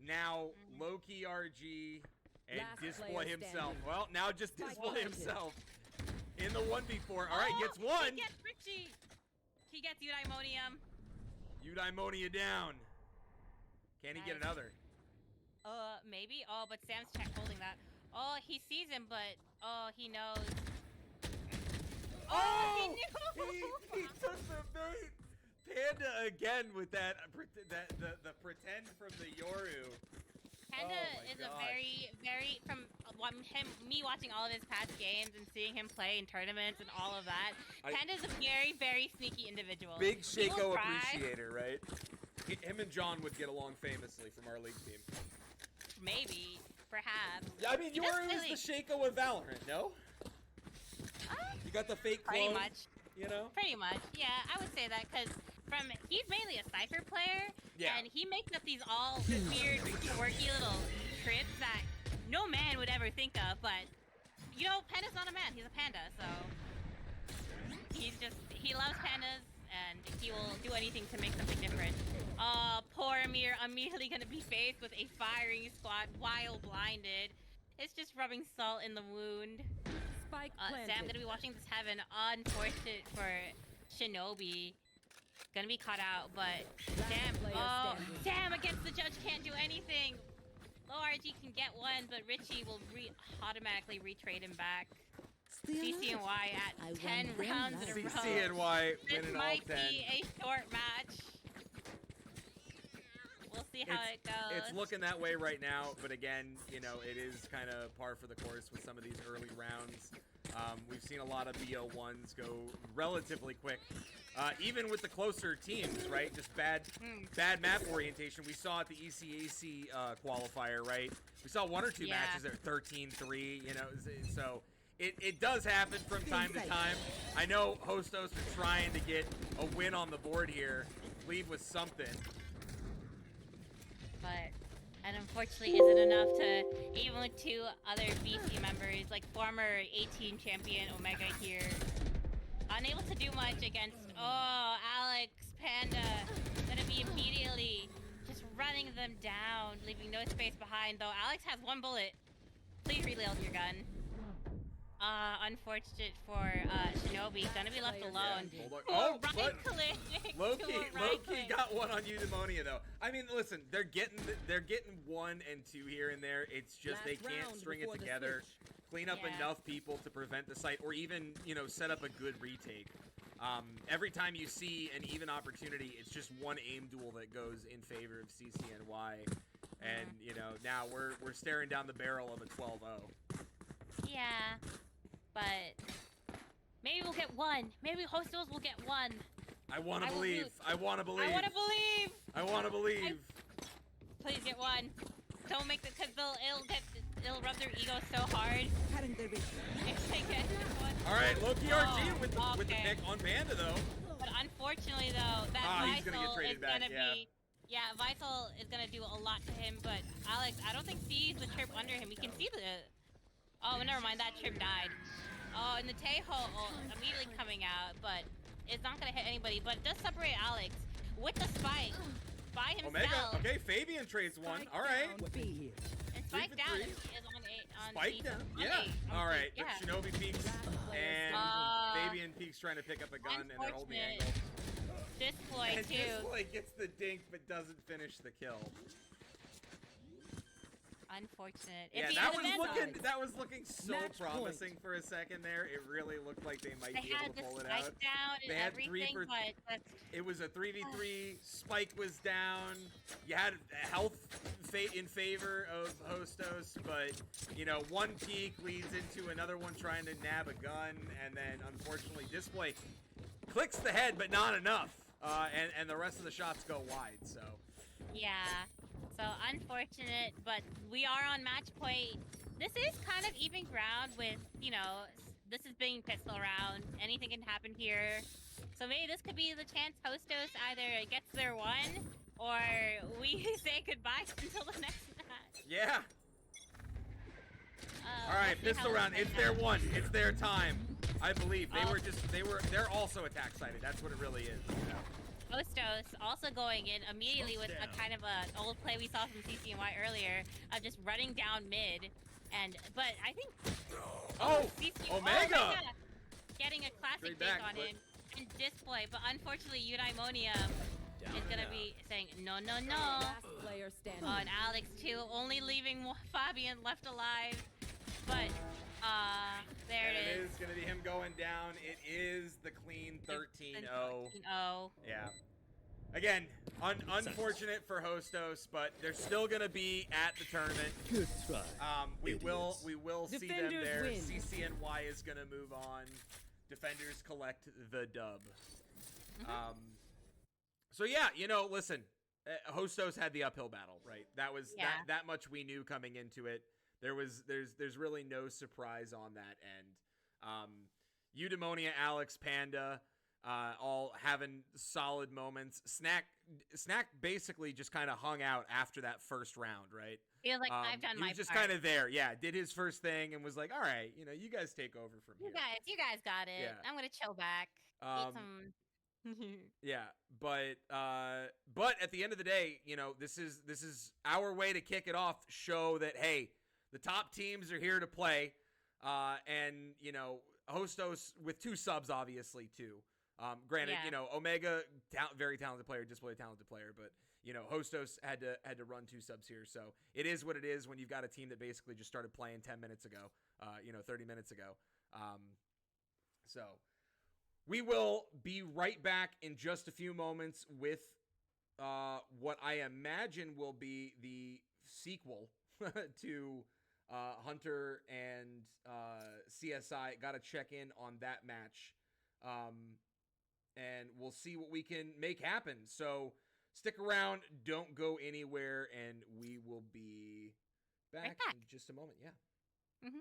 now Loki RG and Display himself. Well, now just Display himself in the 1v4. All right, gets one. He gets Richie. He gets Eudaimonium. Eudaimonia down. Can he get another? Maybe. Oh, but Sam's holding that. Oh, he sees him, but he knows. Oh, he took the bait. Panda again with that the pretend from the Yoru. Panda is a very from me watching all of his past games and seeing him play in tournaments and all of that. Panda's a very sneaky individual. Big Shaco appreciator, right? Him and John would get along famously from our league team. Maybe, perhaps. Yeah, I mean, Yoru is the Shaco of Valorant, no? You got the fake clone, pretty much. You know? Pretty much, yeah. I would say that because he's mainly a Cypher player, and he makes up these all weird, quirky little trips that no man would ever think of. But you know, Panda's not a man; he's a panda. So he loves pandas, and he will do anything to make something different. Poor Amir immediately gonna be faced with a firing squad while blinded. It's just rubbing salt in the wound. Sam gonna be watching this heaven. Unfortunate for Shinobi. Gonna be caught out, but Sam against the judge can't do anything. Low RG can get one, but Richie will automatically retrade him back. CCNY at 10 rounds in a row. CCNY winning all 10. This might be a short match. We'll see how it goes. It's looking that way right now, but again, you know, it is kind of par for the course with some of these early rounds. We've seen a lot of BO1s go relatively quick, even with the closer teams, right? Just bad map orientation. We saw at the ECAC qualifier, right? We saw one or two matches that are 13-3, you know, so it does happen from time to time. I know Hostos are trying to get a win on the board here, leave with something. But and unfortunately isn't enough to, even with two other VC members, like former 18 champion Omega here, unable to do much against, Alex, Panda, gonna be immediately just running them down, leaving no space behind, though Alex has one bullet. Please reload your gun. Unfortunate for Shinobi, gonna be left alone. Loki got one on Eudaimonia though. I mean, listen, they're getting 1 and 2 here and there. It's just they can't string it together, clean up enough people to prevent the site, or even, you know, set up a good retake. Every time you see an even opportunity, it's just one aim duel that goes in favor of CCNY, and you know, now we're staring down the barrel of a 12-0. Yeah. But maybe we'll get one. Maybe Hostos will get one. I want to believe. I want to believe. I want to believe. I want to believe. Please get one. Don't make the, because it'll rub their ego so hard. If they get one. All right, Loki RG with the pick on Panda though. But unfortunately though, that Visal is gonna be. Yeah, Visal is gonna do a lot to him. But Alex, I don't think sees the trip under him. You can see the. Oh, never mind. That trip died. Oh, and the Teho immediately coming out, but it's not going to hit anybody. But it does separate Alex with the spike by himself. Omega. Okay, Fabian trades one. All right. And Spike down is on Spike down? Yeah. All right, but Shinobi peeks, and Fabian peeks trying to pick up a gun, and they're holding the angle. Display, too. Display gets the dink, but doesn't finish the kill. Unfortunate. Yeah, that was looking so promising for a second there. It really looked like they might be able to pull it out. They had 3 for. It was a 3v3. Spike was down. You had health in favor of Hostos, but you know, one peek leads into another one trying to nab a gun, and then unfortunately Display clicks the head, but not enough. And the rest of the shots go wide. So. Yeah. So unfortunate, but we are on match point. This is kind of even ground with, you know, this is being pistol round. Anything can happen here. So maybe this could be the chance Hostos either gets their one, or we say goodbye until the next match. Yeah. All right, pistol round. It's their one. It's their time. I believe they're also attack sided. That's what it really is. You know? Hostos also going in immediately with a kind of a old play we saw from CCNY earlier of just running down mid. But I think Omega! Getting a classic Straight fake back, on but- him and display, but unfortunately Eudaimonium is gonna be saying no, no, no. Last player standing. Oh, and Alex too, only leaving Fabian left alive. But there And it is. It is going to be him going down. It is the clean 13-0. 13-0. Yeah. Again, unfortunate for Hostos, but they're still going to be at the tournament. Good try. We will see them Defenders there. win. CCNY is going to move on. Defenders collect the dub. So yeah, listen, Hostos had the uphill battle, right? That was that much we knew coming into it. There's really no surprise on that end. Eudaimonia, Alex, Panda, all having solid moments. Snack basically just kind of hung out after that first round, right? Feels like I've done my He was just part. kind of there, yeah. Did his first thing and was like, all right, you guys take over from here. You guys got it. Yeah. I'm gonna chill back. Eat some. Yeah, but at the end of the day, this is our way to kick it off. Show that hey, the top teams are here to play, and Hostos with 2 subs, obviously too. Granted, Omega, very talented player, Display talented player, but Hostos had to run 2 subs here. So it is what it is when you've got a team that basically just started playing 10 minutes ago, 30 minutes ago. So we will be right back in just a few moments with what I imagine will be the sequel to Hunter and CSI. Got to check in on that match. And we'll see what we can make happen. So stick around. Don't go anywhere. And we will be back in just a moment. Yeah. Mm-hmm.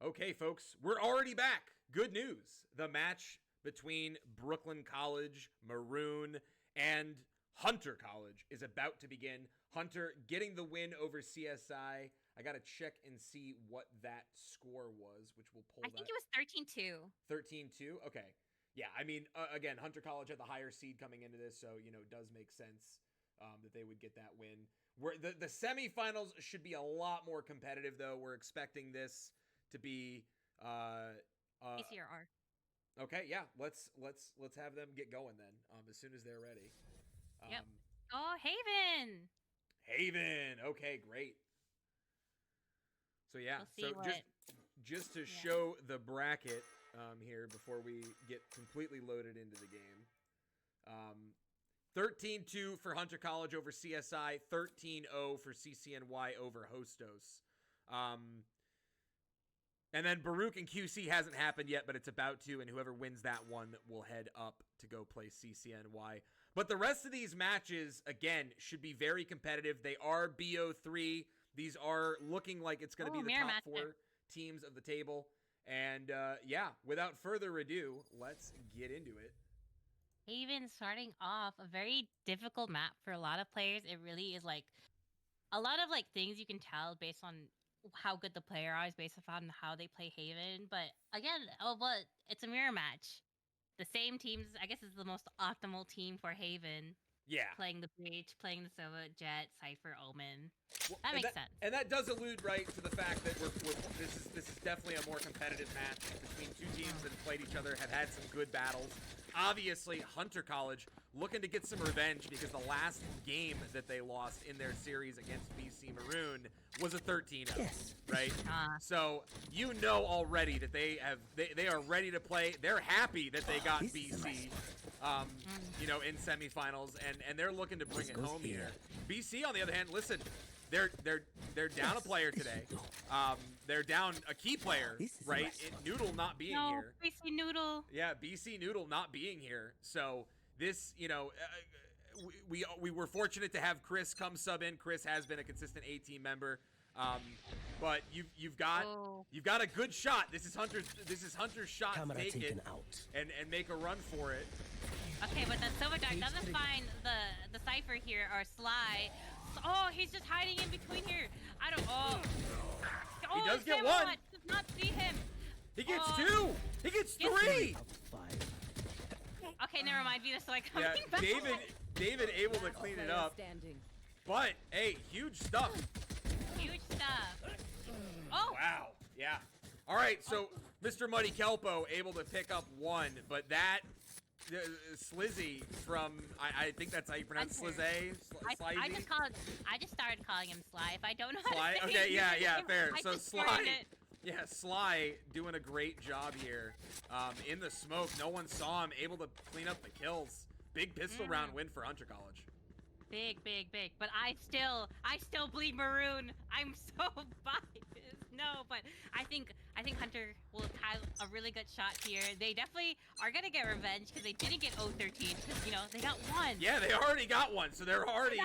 Okay, folks, we're already back. Good news. The match between Brooklyn College, Maroon, and Hunter College is about to begin. Hunter getting the win over CSI. I got to check and see what that score was, which we'll pull I think it was 13-2. 13-2? Okay. Yeah, I mean, again, Hunter College had the higher seed coming into this, so, you know, it does make sense that they would get that win. The semifinals should be a lot more competitive, though. We're expecting this to be ACRR. Okay, yeah. Let's have them get going then. As soon as they're ready. Yep. Oh, Haven. Haven. Okay, great. So yeah, We'll see just to show the bracket here before we get completely loaded into the game. 13-2 for Hunter College over CSI, 13-0 for CCNY over Hostos. And then Baruch and QC hasn't happened yet, but it's about to, and whoever wins that one will head up to go play CCNY. But the rest of these matches, again, should be very competitive. They are BO3. These are looking like it's going to be the top 4 teams of the table. And, yeah, without further ado, let's get into it. Haven starting off a very difficult map for a lot of players. It really is like a lot of like things you can tell based on how good the player is based on how they play Haven. But again, but it's a mirror match. The same teams, I guess, is the most optimal team for Haven. Yeah. Playing the Breach, playing the Sova, Jet, Cypher, Omen. Well, that makes sense. And that does allude right to the fact that this is definitely a more competitive match between two teams that have played each other, have had some good battles. Obviously, Hunter College looking to get some revenge because the last game that they lost in their series against BC Maroon was a 13-0, right? So you know already that they are ready to play. They're happy that they got BC, you know, in semifinals, and they're looking to bring it home here. BC, on the other hand, listen, they're down a player today. They're down a key player, right? Noodle not being here. BC Noodle. Yeah, BC Noodle not being here. So this, you know, we were fortunate to have Chris come sub in. Chris has been a consistent A-team member. But you've got a good shot. This is Hunter's shot to take it and make a run for it. Okay, but the Silver Dart doesn't find the Cypher here, or Sly. Oh, he's just hiding in between here. I don't. He does get one. Does not see him. He gets 2. He gets 3. Okay, never mind. Venus, so I coming back. David able to clean it up. But hey, huge stuff. Huge stuff. Oh. Wow. Yeah. All right. So Mr. Muddy Kelpo able to pick up 1, but that. Slizzy from I think that's how you pronounce Slizzy. I just started calling him Sly. If I don't know Sly. How to say okay, yeah, fair. So Sly, it. Sly doing a great job here. In the smoke, no one saw him. Able to clean up the kills. Big pistol round win for Hunter College. Big. But I still bleed Maroon. I'm so biased. No, but I think Hunter will have a really good shot here. They definitely are gonna get revenge because they didn't get 0-13 because you know they got 1. Yeah, they already got 1, so they're already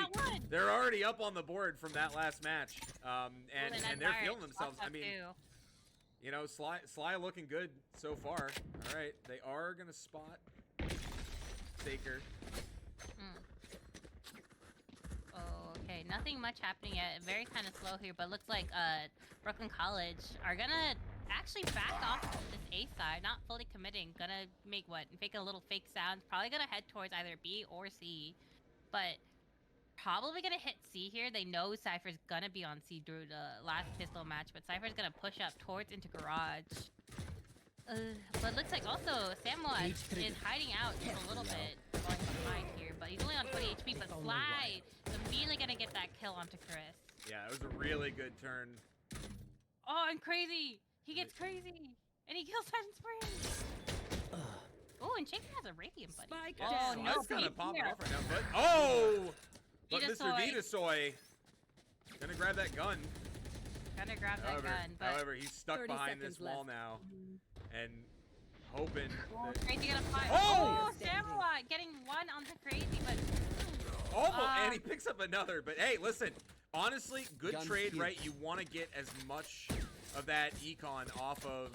up on the board from that last match. And they're feeling themselves. I mean, you know, Sly looking good so far. All right, they are gonna spot Staker. Okay, nothing much happening yet. Very kind of slow here, but looks like Brooklyn College are gonna actually back off this A side, not fully committing. Gonna make a little fake sound. Probably gonna head towards either B or C, but probably gonna hit C here. They know Cypher's gonna be on C through the last pistol match, but Cypher's gonna push up towards into garage. But looks like also Samuel is hiding out just a little bit, going behind here, but he's only on 20 HP. But Sly is immediately gonna get that kill onto Chris. Yeah, it was a really good turn. Oh, and crazy! He gets crazy, and he kills Titan Spring. Oh, and Shaker has a Radiant buddy. Oh no, that's kind of popping off right now. But Mr. Vitasoy gonna grab that gun. Gonna grab that gun, but however, he's stuck behind this wall now, and hoping. Crazy gonna fight. Oh, Samurai getting 1 on the Crazy, but almost, and he picks up another. But hey, listen, honestly, good trade, right? You want to get as much of that econ off of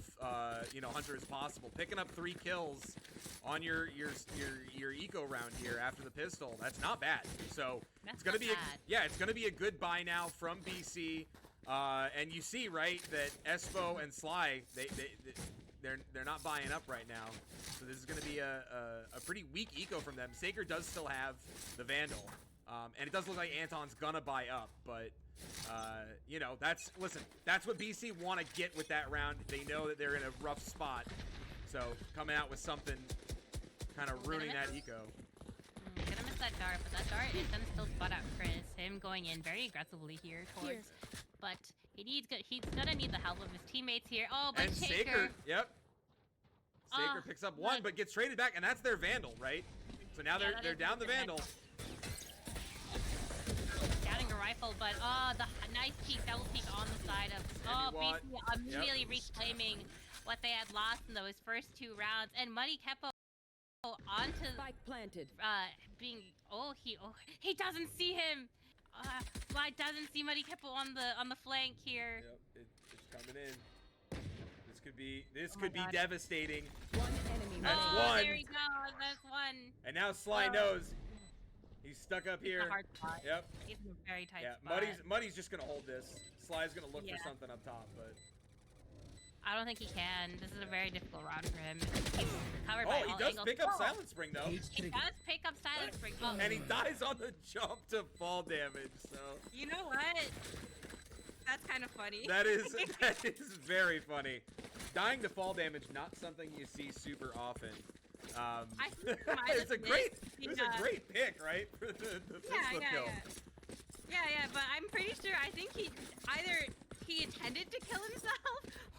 you know, Hunter as possible. Picking up 3 kills on your eco round here after the pistol. That's not bad. So it's gonna be it's gonna be a good buy now from BC. And you see, right, that Espo and Sly, they're not buying up right now. So this is gonna be a pretty weak eco from them. Saker does still have the Vandal. And it does look like Anton's gonna buy up, but you know, that's what BC want to get with that round. They know that they're in a rough spot, so coming out with something kind of ruining that eco. Gonna miss that dart, but that dart is gonna still spot out Chris. Him going in very aggressively here towards, but he's gonna need the help of his teammates here. Oh, but and Saker, yep. Saker picks up 1, but gets traded back, and that's their Vandal, right? So now they're down the Vandal. Downing a rifle, but the nice peek, double peek on the side of BC immediately reclaiming what they had lost in those first 2 rounds, and Muddy Kepo onto spike planted. He doesn't see him. Sly doesn't see Muddy Kepo on the flank here. Yep, it's coming in. This could be devastating. One enemy. That's 1. There he goes. That's 1. And now Sly knows he's stuck up here. It's a hard spot. Yep. He's in a very tight spot. Muddy's just gonna hold this. Sly's gonna look for something up top, but I don't think he can. This is a very difficult round for him. He's covered by all he does angles. pick up Silent Spring though. He does pick up Silent Spring. And he dies on the jump to fall damage. So you know what? That's kind of funny. that is very funny. Dying to fall damage, not something you see super often. It's a great pick, right? For the pistol kill. Yeah, but I'm pretty sure I think he intended to kill himself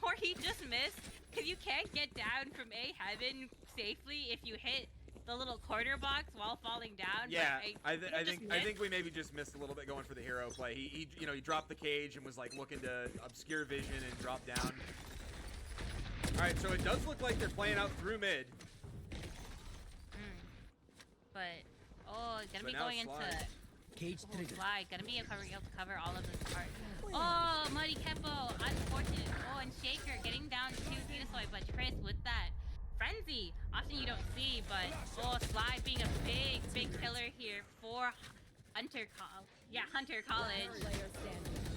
or he just missed, because you can't get down from A heaven safely if you hit the little corner box while falling down. Yeah, I think we maybe just missed a little bit going for the hero play. He dropped the cage and was like looking to obscure vision and drop down. All right, so it does look like they're playing out through mid. But gonna be going into cage trigger. Sly, gonna be able to cover all of this part. Oh, Muddy Kepo, unfortunate. Oh, and Shaker getting down to Venusoid, but Chris with that frenzy, option you don't see, but Sly being a big killer here for Hunter College.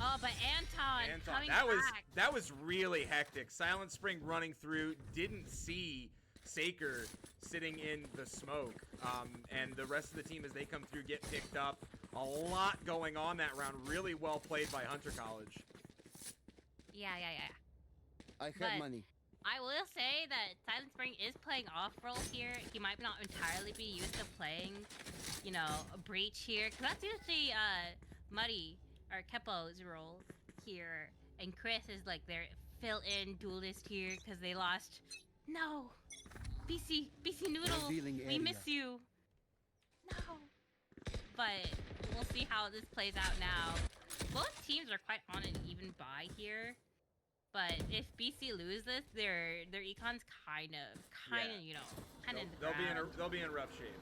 Oh, but Anton coming back. That was really hectic. Silent Spring running through, didn't see Saker sitting in the smoke, and the rest of the team as they come through get picked up. A lot going on that round. Really well played by Hunter College. Yeah. I have money. I will say that Silent Spring is playing off-roll here. He might not entirely be used to playing, a breach here. Because that's usually Muddy or Kepo's role here. And Chris is like their fill-in duelist here because they lost. No! BC Noodle, we miss you. No. But we'll see how this plays out now. Both teams are quite on an even buy here. But if BC lose this, their econ's kind of they'll be in rough shape.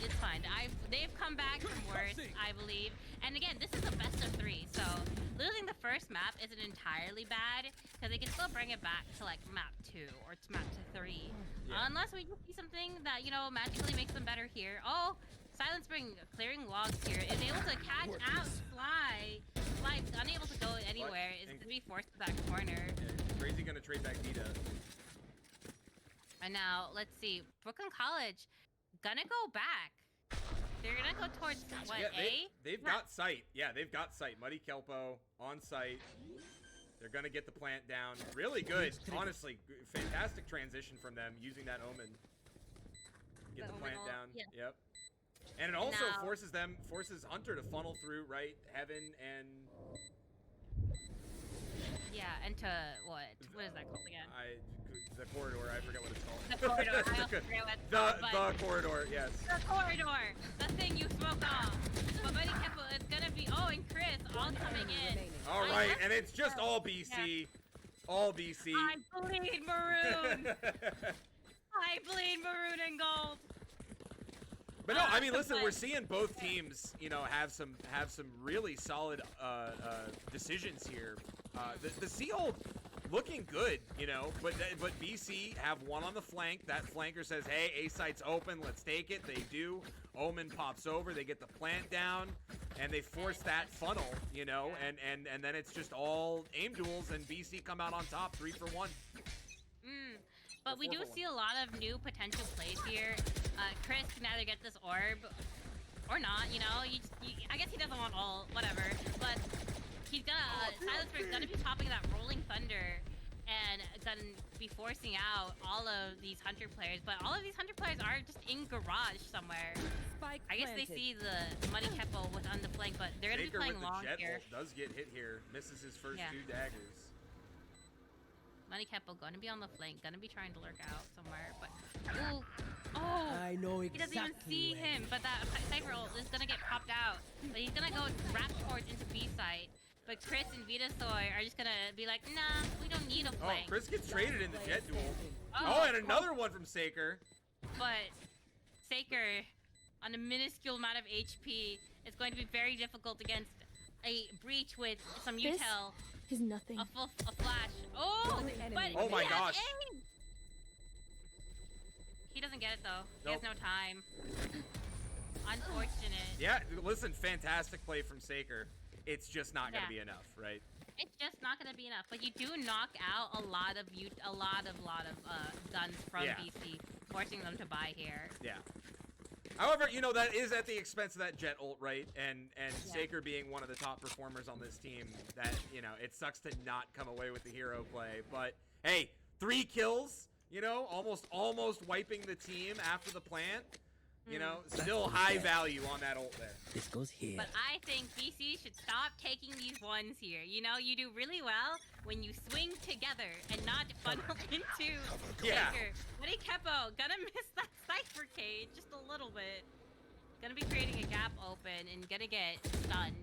It's fine. They've come back from worse, I believe. And again, this is a best of 3, so losing the first map isn't entirely bad because they can still bring it back to like map 2 or to map 3, unless we just see something that magically makes them better here. Oh, Silent Spring clearing logs here is able to catch out Sly. Sly's unable to go anywhere. Is going to be forced to that corner. Yeah, Crazy going to trade back Dita. And now let's see, Brooklyn College. Gonna go back. They're gonna go towards what, A? They've got sight. Yeah, they've got sight. Muddy Kelpo on sight. They're gonna get the plant down. Really good. Honestly, fantastic transition from them using that omen. Get the plant down. Yeah. Yep. And it also forces Hunter to funnel through, right? Heaven and and to what is that called again? The corridor, I forget what it's called. The corridor, I also forget what it's called. The corridor, yes. The corridor, the thing you smoke off. But Buddy Kepo is gonna be, and Chris all coming in. All right, and it's just all BC. Yeah. All BC. I bleed maroon. I bleed maroon and gold. But no, I mean, listen, we're seeing both teams, have some really solid decisions here. The Seahold looking good, you know, but BC have one on the flank. That flanker says, hey, A site's open, let's take it. They do. Omen pops over, they get the plant down, and they force that funnel, you know, and then it's just all aim duels, and BC come out on top 3 for 1. But we do see a lot of new potential plays here. Chris can either get this orb or not, you know. I guess he doesn't want all, whatever. But he's gonna, Silence's gonna be popping that Rolling Thunder and gonna be forcing out all of these Hunter players. But all of these Hunter players are just in garage somewhere. I guess they see the Money Kepo with on the flank, but they're gonna be playing long here. Does get hit here, misses his first 2 daggers. Money Kepo gonna be on the flank, gonna be trying to lurk out somewhere, but ooh, oh! I know exactly. He doesn't even see him, but that Cypher ult is gonna get popped out. But he's gonna go wrap towards into B site. But Chris and Vitasoy are just gonna be like, nah, we don't need a flank. Oh, Chris gets traded in the Jet duel. Oh, and another one from Saker. But Saker, on a minuscule amount of HP, is going to be very difficult against a breach with some util. Is nothing. A flash. Oh, but oh my gosh. Aim. He doesn't get it though. He has no time. Unfortunate. Yeah, listen, fantastic play from Saker. It's just not gonna be enough, right? It's just not gonna be enough. But you do knock out a lot of guns from BC, forcing them to buy here. Yeah. However, you know, that is at the expense of that Jet ult, right? And Saker being one of the top performers on this team, that, you know, it sucks to not come away with the hero play. But, hey, 3 kills, you know, almost wiping the team after the plant. You know, still high value on that ult there. This goes here. But I think BC should stop taking these ones here. You know, you do really well when you swing together and not funnel into Saker. Money Kepo gonna miss that Cypher cage just a little bit. Gonna be creating a gap open and gonna get stunned.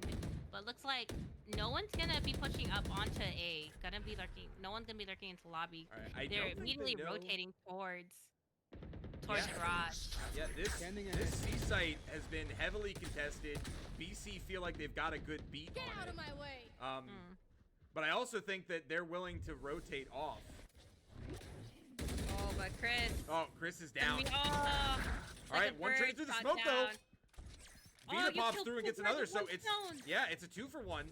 But looks like no one's gonna be pushing up onto A. No one's gonna be lurking into lobby. Right, They're immediately rotating towards garage. Yeah, this C site has been heavily contested. BC feel like they've got a good beat on it. Get out of my way. But I also think that they're willing to rotate off. Oh, but Chris. Oh, Chris is down. All right, one trade through the smoke though. Vita pops through and gets another, so it's it's a 2 for 1.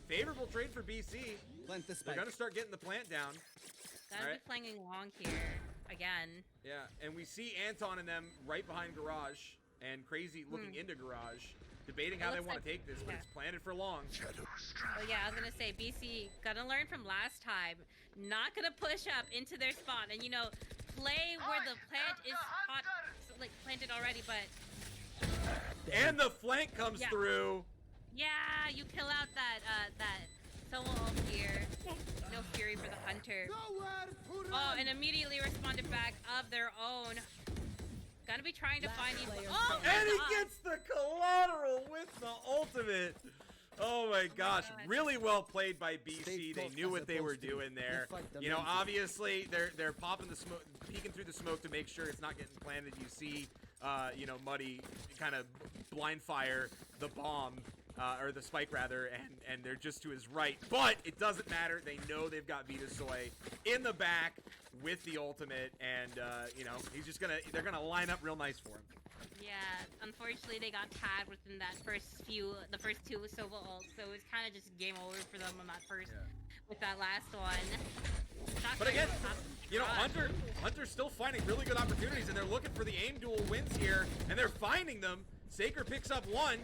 Favorable trade for BC. Plant the spike. They're gonna start getting the plant down. Gotta be playing long here again. Yeah, and we see Anton and them right behind garage, and Crazy looking into garage, debating how they want to take this, but it's planted for long. Oh yeah, I was gonna say BC gonna learn from last time, not gonna push up into their spawn, and you know, play where the plant is hot, like planted already, but. And the flank comes through. Yeah, you kill out that solo ult here. No fury for the hunter. Oh, and immediately responded back of their own. Gonna be trying to find you. Oh, and he gets the collateral with the ultimate. Oh my gosh, really well played by BC. They knew what they were doing there. You know, obviously they're popping the smoke, peeking through the smoke to make sure it's not getting planted. You see, you know, Muddy kind of blind fire the bomb. Or the spike rather, and they're just to his right, but it doesn't matter. They know they've got Vitasoy in the back with the ultimate, and you know, they're gonna line up real nice for him. Yeah, unfortunately they got tagged within that the first 2 Sova ults, so it was kind of just game over for them on that first, with that last one. But again, you know, Hunter's still finding really good opportunities, and they're looking for the aim duel wins here, and they're finding them. Saker picks up 1.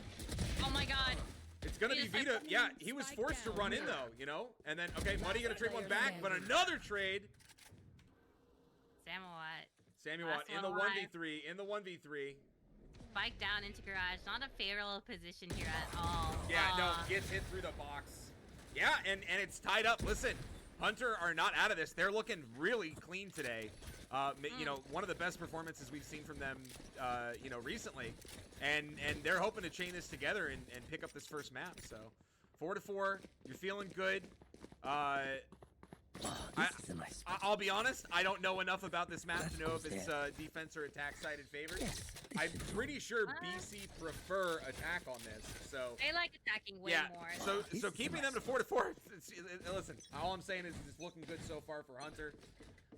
Oh my god. It's gonna be Vita. Yeah, he was forced to run in though, you know? And then, okay, Muddy gonna trade 1 back, but another trade. Samuel in the 1v3, Spike down into garage. Not a favorable position here at all. Yeah, no, gets hit through the box. Yeah, and it's tied up. Listen, Hunter are not out of this. They're looking really clean today. You know, one of the best performances we've seen from them, you know, recently. And they're hoping to chain this together and pick up this first map. So 4-4, you're feeling good. This is a nice spot. I'll be honest, I don't know enough about this map to know if it's defense or attack side in favor. Yes. I'm pretty sure BC prefer attack on this, so They like attacking way yeah. more. So keeping them to 4-4. Listen, all I'm saying is it's looking good so far for Hunter.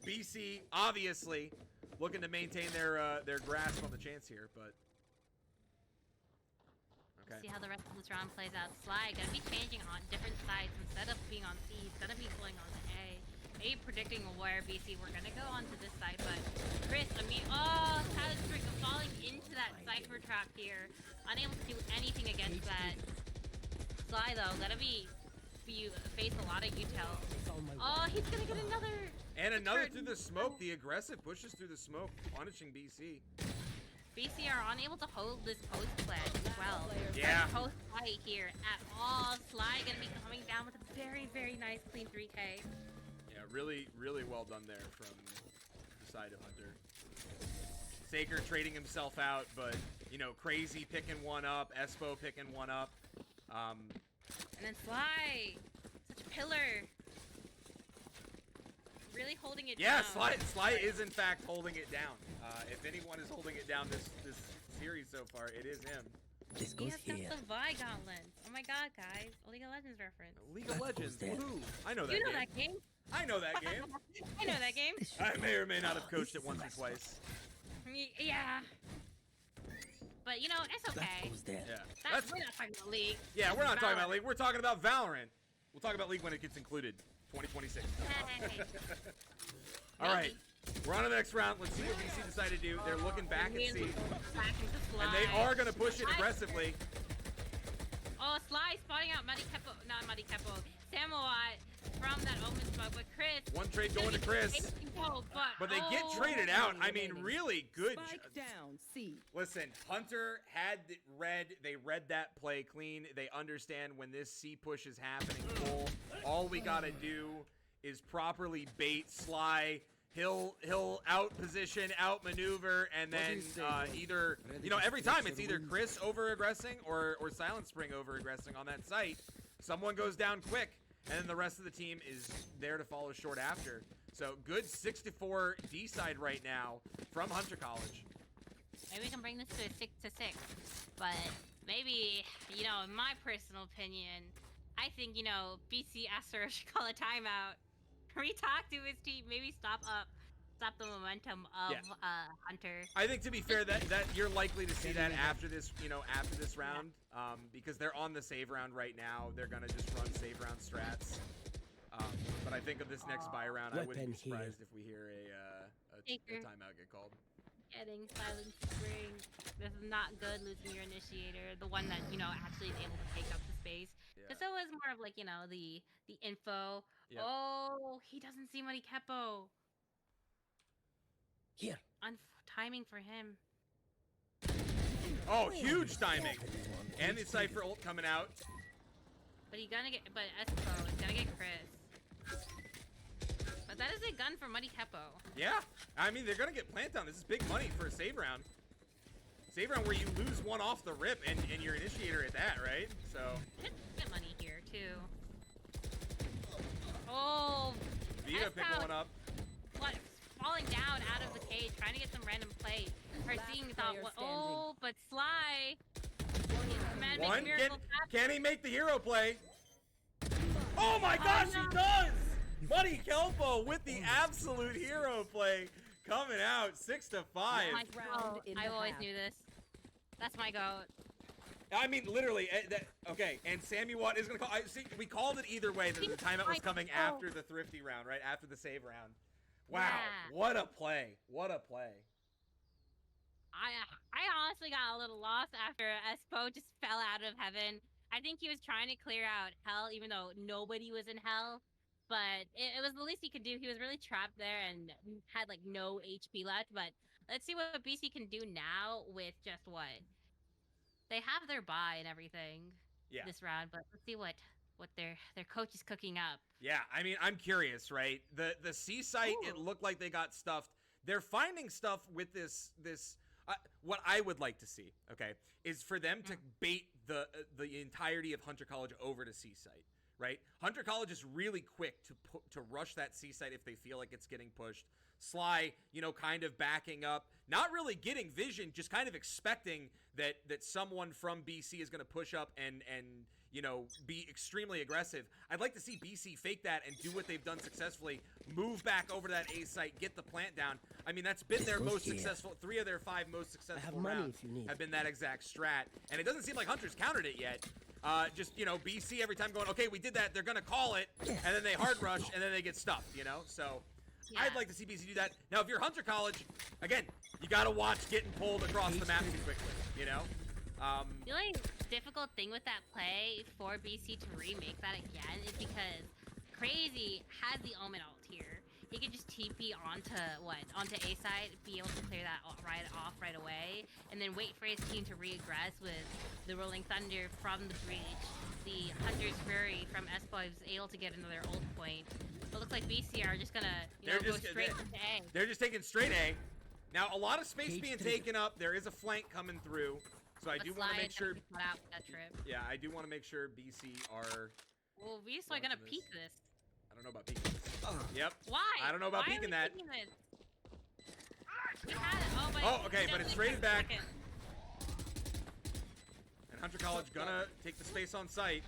BC obviously looking to maintain their grasp on the chance here, but okay. See how the rest of this round plays out. Sly gonna be changing on different sides instead of being on C. He's gonna be going on A. Maybe predicting where BC we're gonna go onto this side, but Chris, Talistrick falling into that Cypher trap here, unable to do anything against that. Sly though, gonna be face a lot of util. Oh, he's gonna get another. And another through the smoke. The aggressive pushes through the smoke, punishing BC. BC are unable to hold this post plant as well. Yeah. Post fight here at all. Sly gonna be coming down with a very, very nice clean 3K. Yeah, really, really well done there from the side of Hunter. Saker trading himself out, but you know, Crazy picking one up, Espo picking one up. And then Sly, such a pillar. Really holding it Yeah, down. Sly is in fact holding it down. If anyone is holding it down this series so far, it is him. This He goes has got here. the Vi gauntlets. Oh my god, guys. A League of Legends reference. League of Legends, there. woohoo! I know that You know game. that game? I know that game. I know that game. I may or may not have coached it once or twice. Yeah. But you know, it's That okay. goes there. Yeah, We're not talking about League. yeah. We're not talking about Valorant. League. We're talking about Valorant. We'll talk about League when it gets included. 2026. Hey. All right, we're on to the next round. Let's see what BC decide to do. They're looking back at C, Back into Sly. and they are going to push it aggressively. Oh, Sly spotting out Muddy Kepo, not Muddy Kepo, Samawat from that Omen smoke, but Chris. One trade going to Chris, but they get traded out. I mean, really good. Down, C. Listen, Hunter had it read. They read that play clean. They understand when this C push is happening full. All we got to do is properly bait Sly. He'll out position, out maneuver, and then either, you know, every time it's either Chris over aggressing or Silent Spring over aggressing on that site. Someone goes down quick, and then the rest of the team is there to follow short after. So good 6-4 D side right now from Hunter College. Maybe we can bring this to a 6-6, but maybe, you know, in my personal opinion, I think, you know, BC Astro should call a timeout. Re-talk to his team, maybe stop the momentum of Hunter. I think, to be fair, that you're likely to see that after this, you know, after this round, because they're on the save round right now. They're gonna just run save round strats. But I think of this next buy round, I wouldn't be surprised if we hear a timeout get called. Getting Silent Spring. This is not good, losing your initiator, the one that, you know, actually is able to take up the space. Because it was more of like, you know, the info. Yep. Oh, he doesn't see Muddy Kepo. Here. Timing for him. Oh, huge timing! And the Cypher ult coming out. But Espo is gonna get Chris. But that is a gun for Muddy Kepo. Yeah, I mean, they're gonna get plant down. This is big money for a save round. Save round where you lose one off the rip and your initiator at that, right? So Get money here too. Oh, Vita picking one up. What? Falling down out of the cage, trying to get some random play. Her seeing thought, oh, but Sly. Man, One, miracles can he make the hero play? Oh my gosh, he does! Buddy Kelpo with the absolute hero play coming out 6-5. My goat. I always knew this. That's my goat. I mean, literally. Okay, and Sammy Watt is gonna call. See, we called it either way. That the timeout was coming after the thrifty round, right after the save round. Wow, Yeah. what a play! What a play! I honestly got a little lost after Espo just fell out of heaven. I think he was trying to clear out hell, even though nobody was in hell. But it was the least he could do. He was really trapped there and had like no HP left. But let's see what BC can do now with just what they have their buy and everything this round. But let's see what their coach is cooking up. Yeah, I mean, I'm curious, right? The C site, it looked like they got stuffed. They're finding stuff with this. What I would like to see, okay, is for them to bait the entirety of Hunter College over to C site. right? Hunter College is really quick to rush that C site if they feel like it's getting pushed. Sly, you know, kind of backing up, not really getting vision, just kind of expecting that someone from BC is going to push up and you know, be extremely aggressive. I'd like to see BC fake that and do what they've done successfully, move back over to that A site, get the plant down. I mean, that's been their most successful, 3 of their 5 most successful rounds have been that exact strat. And it doesn't seem like Hunter's countered it yet. Just, you know, BC every time going, okay, we did that, they're gonna call it, and then they hard rush, and then they get stuffed, you know? So, yeah. I'd like to see BC do that. Now, if you're Hunter College, again, you gotta watch getting pulled across the map too quickly, you know? The only difficult thing with that play for BC to remake that again is because Crazy has the Omen ult here. He could just TP onto A side, be able to clear that right away, and then wait for his team to re-aggress with the Rolling Thunder from the breach. The Hunter's Fury from Espo is able to get another ult point. But it looks like BC are just gonna go straight into A. They're just taking straight A. Now, a lot of space being taken up. There is a flank coming through. So I do want to make sure. Yeah, I do want to make sure BC are. Well, we are gonna peek this. I don't know about peeking this. Yep. Why? I don't know about peeking that. We had it. Oh, but okay, but it's traded back. And Hunter College gonna take the space on site.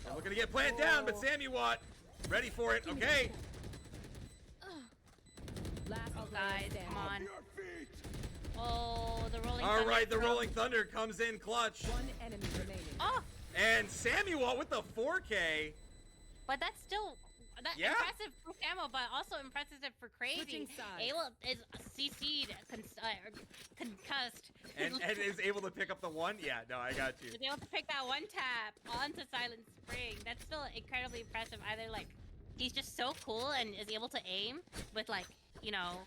They're looking to get planted down, but Samuel ready for it. Okay. Oh, guys, come on. Oh, the Rolling Thunder. All right, the Rolling Thunder comes in clutch. One enemy remaining. Oh! And Samuel with the 4K. But that's still impressive for Camo, but also impressive for Crazy. Able is CC'd, concussed. And is able to pick up the 1? Yeah, no, I got you. Is able to pick that 1 tap onto Silent Spring. That's still incredibly impressive. Either, like, he's just so cool and is able to aim with, like, you know,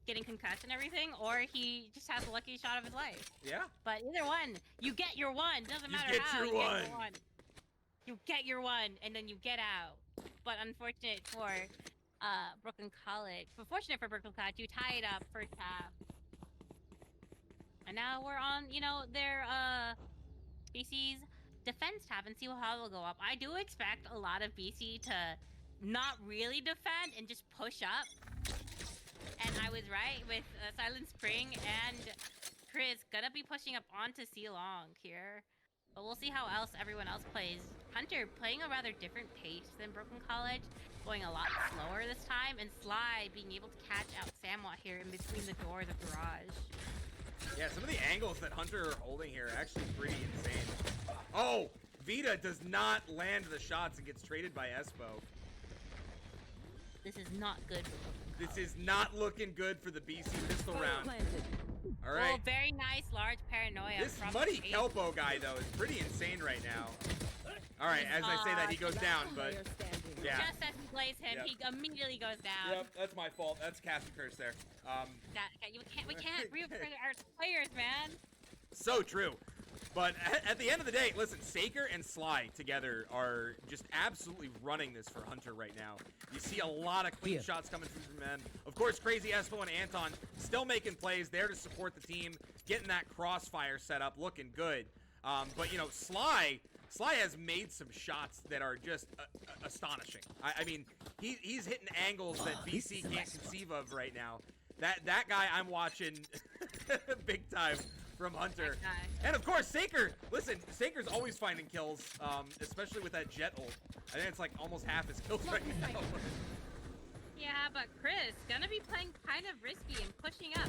getting concussed and everything, or he just has the lucky shot of his life. Yeah. But either one, you get your 1. Doesn't matter how, you get your 1. You get your 1, and then you get out. But unfortunate for Brooklyn College. But fortunate for Brooklyn College, you tie it up first half. And now we're on, you know, their BC's defense tab and see how it'll go up. I do expect a lot of BC to not really defend and just push up. And I was right with Silent Spring and Chris gonna be pushing up onto C-Long here. But we'll see how everyone else plays. Hunter playing a rather different pace than Brooklyn College, going a lot slower this time, and Sly being able to catch out Samwat here in between the doors of Garage. Yeah, some of the angles that Hunter are holding here are actually pretty insane. Oh, Vita does not land the shots and gets traded by Espo. This is not good for Brooklyn College. This is not looking good for the BC pistol round. All right. Oh, very nice, large paranoia. This Muddy Kelpo guy, though, is pretty insane right now. All right, as I say that, he goes down, but yeah. Just as he plays him, he immediately goes down. Yep, that's my fault. That's Cast a Curse there. We can't root for our players, man. So true. But at the end of the day, listen, Saker and Sly together are just absolutely running this for Hunter right now. You see a lot of clean shots coming through from them. Of course, Crazy Espo and Anton still making plays there to support the team, getting that crossfire set up, looking good. But, you know, Sly has made some shots that are just astonishing. I mean, he's hitting angles that BC can't conceive of right now. That guy I'm watching big time from Hunter. And of course, Saker. Listen, Saker's always finding kills, especially with that jet ult. I think it's like almost half his kills right now. Yeah, but Chris gonna be playing kind of risky and pushing up.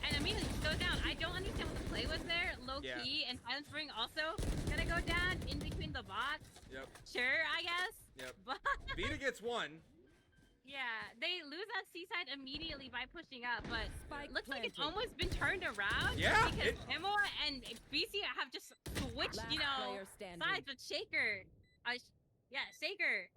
And immediately goes down. I don't understand what the play was there. Low key, and Silent Spring also gonna go down in between the bots. Yep. Sure, I guess. Yep. But Vita gets 1. Yeah, they lose that C-side immediately by pushing up, but looks like it's almost been turned around. Yeah. Because Emo and BC have just switched, you know, sides. But Shaker, Shaker,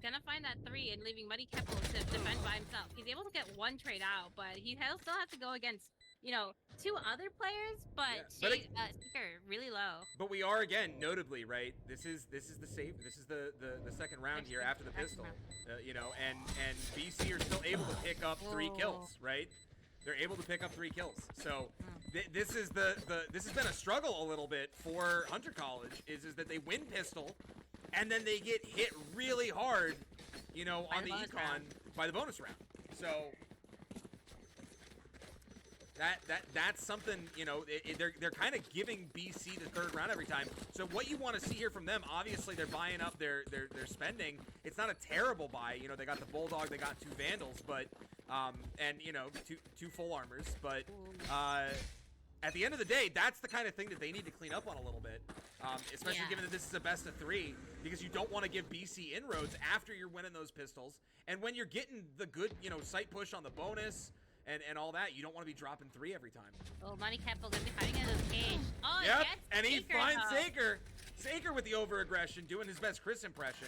gonna find that 3 and leaving Muddy Keppel to defend by himself. He's able to get 1 trade out, but he'll still have to go against, you know, 2 other players, but Shaker really low. But we are, again, notably, right? This is the save. This is the second round here after the pistol. You know, and BC are still able to pick up 3 kills, right? They're able to pick up 3 kills. So this has been a struggle a little bit for Hunter College. Is that they win pistol, and then they get hit really hard, you know, on the econ by the bonus round. So that's something, you know, they're kind of giving BC the 3rd round every time. So what you want to see here from them, obviously they're buying up their spending. It's not a terrible buy. You know, they got the Bulldog, they got 2 Vandals, but and you know, two full armors, but at the end of the day, that's the kind of thing that they need to clean up on a little bit, especially given that this is a best of 3, because you don't want to give BC inroads after you're winning those pistols, and when you're getting the good, you know, sight push on the bonus and all that, you don't want to be dropping 3 every time. Oh, Money Capital gonna be fighting in this cage. Oh, yep, and he Saker, finds Saker. Saker with the over-aggression, doing his best Chris impression.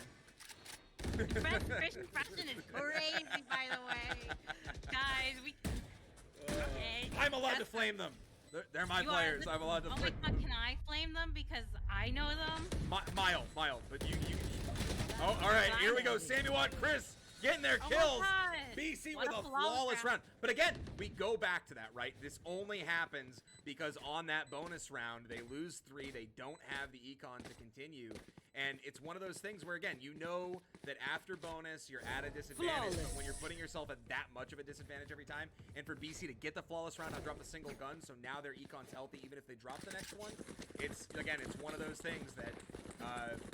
Best Chris impression is crazy, by the way. Guys, okay. I'm allowed to flame them. They're my players. I'm allowed to flame them. Can I flame them because I know them? Mild, but you. Oh, all right, here we go. Samuel and Chris getting their kills. BC with a flawless round. But again, we go back to that, right? This only happens because on that bonus round, they lose 3. They don't have the econ to continue. And it's one of those things where, again, you know that after bonus, you're at a disadvantage. But when you're putting yourself at that much of a disadvantage every time, and for BC to get the flawless round, not drop a single gun, so now their econ's healthy even if they drop the next one, it's one of those things that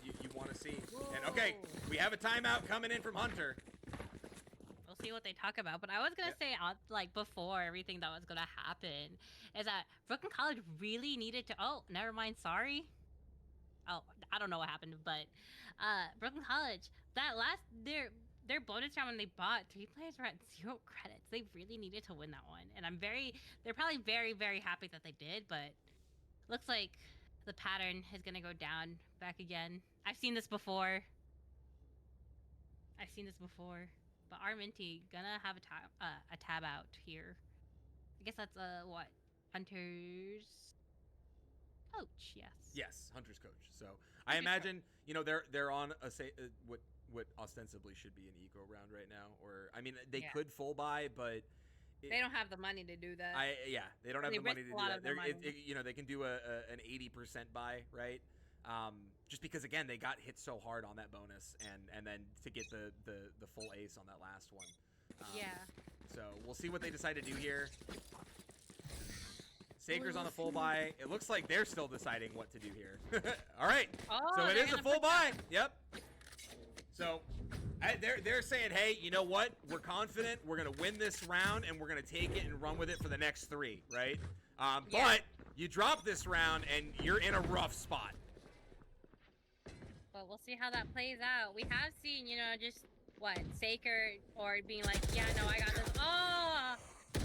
you want to see. And okay, we have a timeout coming in from Hunter. We'll see what they talk about, but I was gonna say, like, before everything that was gonna happen, is that Brooklyn College really needed to. Oh, never mind. Sorry. Oh, I don't know what happened, but Brooklyn College, that their bonus round when they bought 3 players were at 0 credits. They really needed to win that one, and they're probably very, very happy that they did. But looks like the pattern is gonna go down back again. I've seen this before. But Arminty gonna have a tab out here. I guess that's what, Hunter's coach? Yes, Hunter's coach. So I imagine you know they're on a what ostensibly should be an eco round right now, or I mean they could full buy, but they don't have the money to do that. They don't have the money to do that. You know, they can do an 80% buy, right? Just because again they got hit so hard on that bonus, and then to get the full ace on that last one. So we'll see what they decide to do here. Saker's on the full buy. It looks like they're still deciding what to do here. All right, so it is a full buy. Yep. So they're saying, hey, you know what? We're confident. We're gonna win this round, and we're gonna take it and run with it for the next 3, right? But you drop this round, and you're in a rough spot. But we'll see how that plays out. We have seen, you know, just what, Saker or being like, yeah, no, I got this. Oh,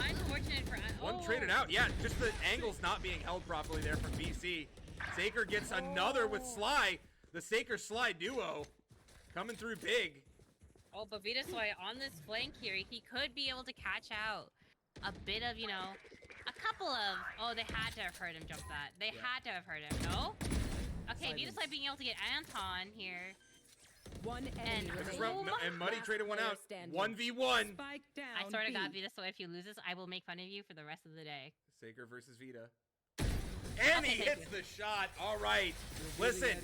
unfortunate for one traded out. Yeah, just the angles not being held properly there from BC. Saker gets another with Sly. The Saker-Sly duo coming through big. Oh, but Vitasoy on this flank here, he could be able to catch out a bit of, you know, a couple of. Oh, they had to have heard him jump that. They had to have heard him. No. Okay, Vitasoy being able to get Anton here. One enemy and Muddy traded one out. 1v1. I sort of got Vitasoy. If you lose this, I will make fun of you for the rest of the day. Saker versus Vita. And he hits the shot. All right. Listen,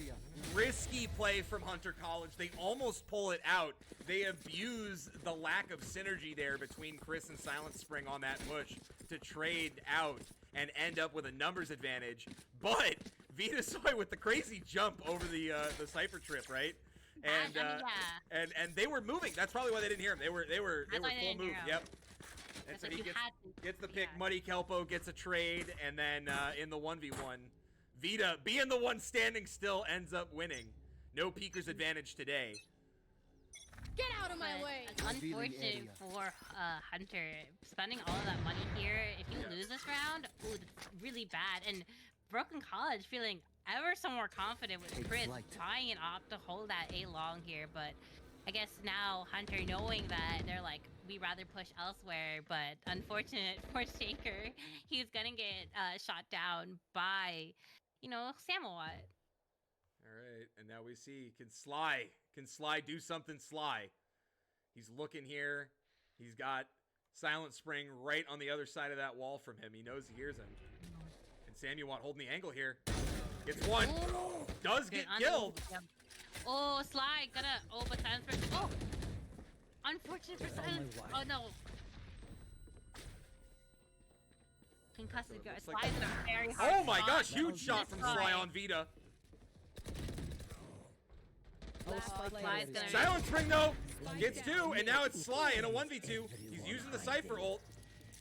risky play from Hunter College. They almost pull it out. They abuse the lack of synergy there between Chris and Silent Spring on that push to trade out and end up with a numbers advantage. But Vitasoy with the crazy jump over the Cypher trip, right? And and they were moving. That's probably why they didn't hear him. They were full move. Yep. And so he gets the pick. Muddy Kelpo gets a trade, and then in the 1v1, Vita, being the one standing still, ends up winning. No peekers advantage today. Get out of my way! Unfortunate for Hunter, spending all of that money here. If you lose this round, ooh, that's really bad. And Broken College feeling ever so more confident with Chris tying it up to hold that A long here, but I guess now Hunter knowing that they're like, we rather push elsewhere, but unfortunate for Shaker, he's gonna get shot down by, you know, Samawat. All right, and now we see, can Sly do something Sly? He's looking here. He's got Silent Spring right on the other side of that wall from him. He knows he hears him. And Samuel holding the angle here. Gets one. Ooh. Does get killed. Oh, Sly gonna. Oh, but Silent Spring. Oh, unfortunate for Silent. Oh no. Concussive. Sly's in a very hard Oh my spot. gosh, huge shot from Sly on Vita. Sly's gonna. Silent Spring though gets 2, and now it's Sly in a 1v2. He's using the Cypher ult.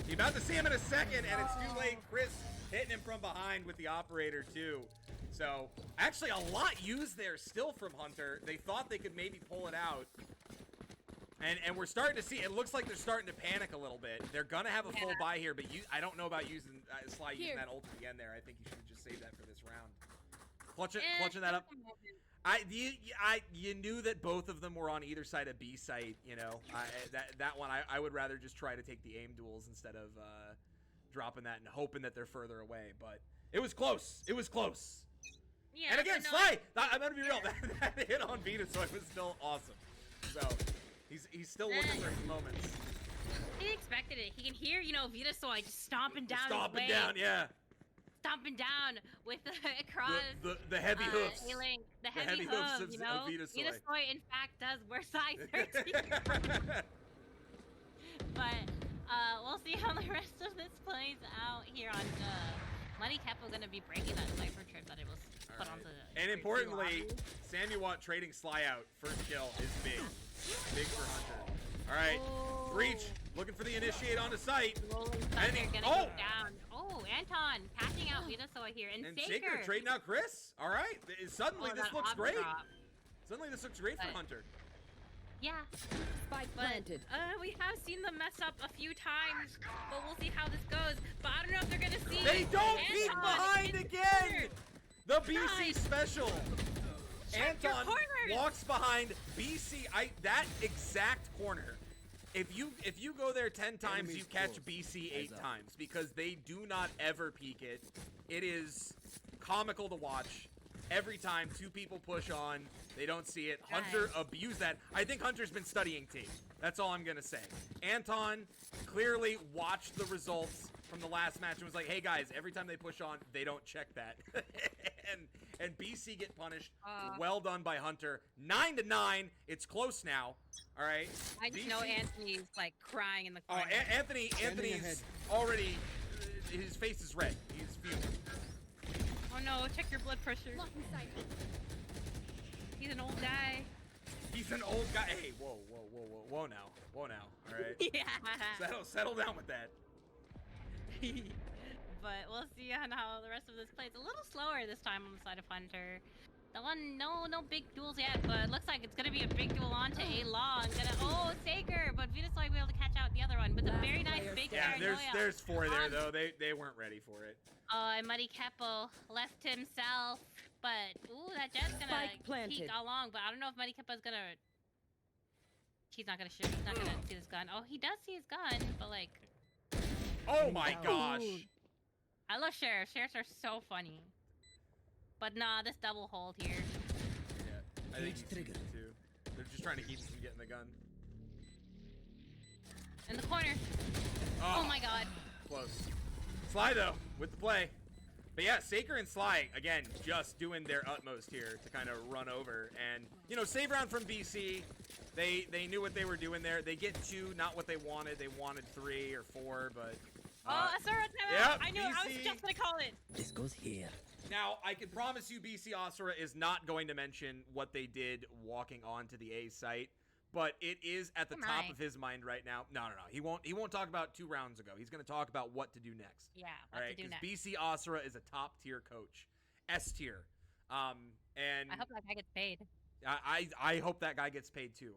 He's about to see him in a second, and it's too late. Chris hitting him from behind with the operator too. So actually a lot used there still from Hunter. They thought they could maybe pull it out. And we're starting to see, it looks like they're starting to panic a little bit. They're gonna have a full buy here, but I don't know about using Sly using that ult at the end there. I think you should have just saved that for this round. Clutching that up. You knew that both of them were on either side of B site, you know. That one I would rather just try to take the aim duels instead of dropping that and hoping that they're further away. But it was close. It was close. Yeah, and again, Sly. I'm gonna be real. That hit on Vita, so it was still awesome. So he's still looking for his moments. He expected it. He can hear, you know, Vita Soy just stomping down. Stomping down, yeah. Stomping down with across the heavy hoofs. The heavy hooves, of, you know? of Vita Soy. Vita Soy, in fact, does wear size 13. But we'll see how the rest of this plays out here on Money Kepo going to be breaking that Cypher trip that it was put onto the... And importantly, Samuel trading Sly out. First kill is big. Big for Hunter. All right, Breach looking for the initiate onto site. And he's gonna go down. Oh, Anton catching out Vita Soy here. And Saker trading out Chris. All right, suddenly this looks great. Suddenly this looks great for Hunter. Yeah. Spike planted. We have seen them mess up a few times, but we'll see how this goes. But I don't know if they're gonna see. They don't peek behind again. The BC special. Anton walks behind BC. That exact corner. If you go there 10 times, you catch BC 8 times because they do not ever peek it. It is comical to watch. Every time 2 people push on, they don't see it. Hunter abused that. I think Hunter's been studying team. That's all I'm gonna say. Anton clearly watched the results from the last match and was like, hey guys, every time they push on, they don't check that. and BC get punished. Well done by Hunter. 9-9. It's close now. All right. I just know Anthony's like crying in the corner. Oh, Anthony's already. His face is red. He's fuming. Oh no! Check your blood pressure. He's an old guy. He's an old guy. Hey, whoa now. All right. Yeah. Settle down with that. But we'll see on how the rest of this plays. A little slower this time on the side of Hunter. The one, no big duels yet, but it looks like it's gonna be a big duel onto A-Long. Saker, but Vita's like be able to catch out the other one. But the very nice big paranoia. There's 4 there though. They weren't ready for it. And Muddy Kepo left himself, but that Jet's gonna peek along. But I don't know if Muddy Kepo's gonna. He's not gonna shoot. He's not gonna see his gun. Oh, he does see his gun, but like. Oh my gosh. I love shares. Shares are so funny. But nah, this double hold here. Yeah, I think he's triggered too. They're just trying to keep him from getting the gun. In the corner. Oh my god. Close. Sly though, with the play. But yeah, Saker and Sly, again, just doing their utmost here to kind of run over. And, you know, save round from BC. They knew what they were doing there. They get 2, not what they wanted. They wanted 3 or 4, but... Asura timeout! Yep, I knew BC. I was just gonna call it. This goes here. Now, I can promise you BC Asura is not going to mention what they did walking onto the A site, but it is at the top of his mind right now. No. He won't talk about 2 rounds ago. He's going to talk about what to do next. Yeah, what to do next. BC Asura is a top tier coach. S tier. And I hope that guy gets paid. I hope that guy gets paid too.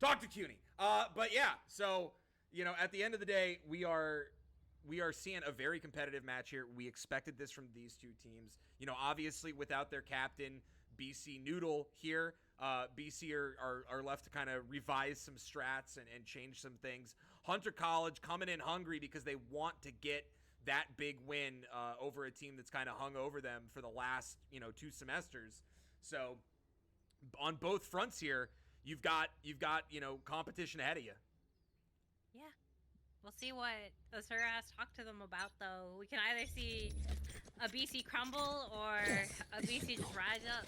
Talk to CUNY. But yeah, so you know, at the end of the day, we are seeing a very competitive match here. We expected this from these 2 teams. You know, obviously without their captain, BC Noodle here, BC are left to kind of revise some strats and change some things. Hunter College coming in hungry because they want to get that big win over a team that's kind of hung over them for the last, 2 semesters. So on both fronts here, you've got competition ahead of you. Yeah. We'll see what Asura has talked to them about, though. We can either see a BC crumble or a BC just rise up.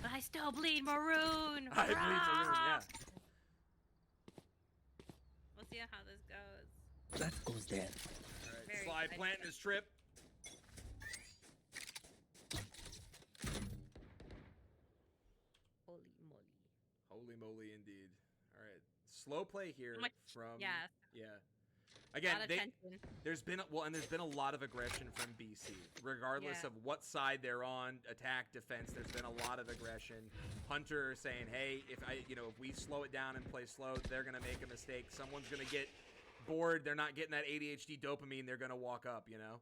But I still bleed maroon! I bleed maroon, yeah. We'll see how this goes. That goes there. Alright, Very Sly excited. planting his trip. Holy moly. Holy moly, indeed. Alright, slow play here Much- from... yeah. Yeah. Again, Lot of tension. there's been a lot of aggression from BC, regardless Yeah. of what side they're on, attack, defense. There's been a lot of aggression. Hunter saying, "Hey, if we slow it down and play slow, they're gonna make a mistake. Someone's gonna get bored. They're not getting that ADHD dopamine. They're gonna walk up. You know."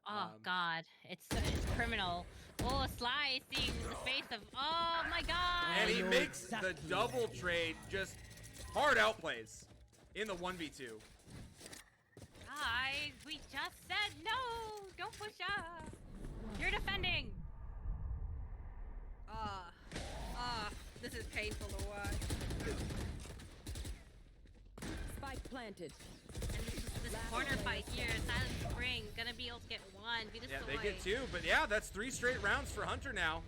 Oh, God. It's criminal. Oh, Sly seeing the face of... Oh, my God! And he know makes exactly the double trade, just hard outplays in the 1v2. Guys, we just said no! Don't push up! You're defending! This is painful to watch. Spike planted. And this corner fight here, Silent Spring, gonna be able to get one. Be the Yeah, soy. they get 2, but yeah, that's 3 straight rounds for Hunter now.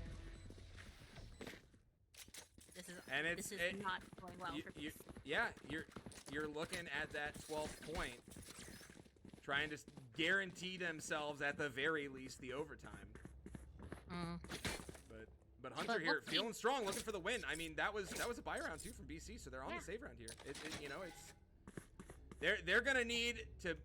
This is not going well for You, BC. yeah, you're looking at that 12th point, trying to guarantee themselves at the very least the overtime. Mm. But Hunter But here we'll see. feeling strong, looking for the win. I mean, that was a buy round too from BC, so they're on Yeah. the save round here. They're gonna need to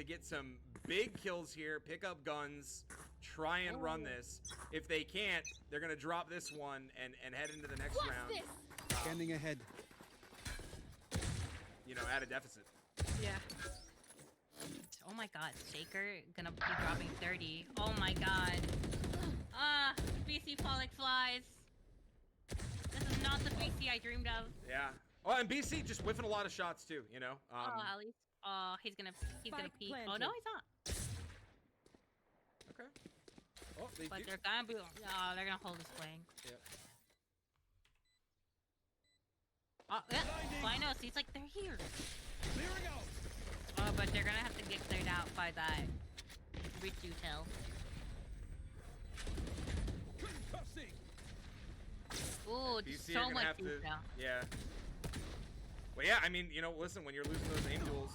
get some big kills here, pick up guns, try and run this. If they can't, they're gonna drop this one and head into the next round. Scanning ahead. At a deficit. Yeah. Oh my God, Shaker gonna be dropping 30. Oh my God. BC Pollock flies. This is not the BC I dreamed of. Yeah. Oh, and BC just whiffing a lot of shots too. At least. He's gonna Spike peek. Oh planted. no, he's not. Okay. Oh, they But do. they're gonna be. Oh, they're gonna hold this flank. Yep. Oh, yeah. Well, I know. So he's like, they're here. Oh, but they're gonna have to get cleared out by that rich util. Ooh, just BC are so gonna much have to. util. Yeah. Well, yeah. I mean, listen, when you're losing those aim duels.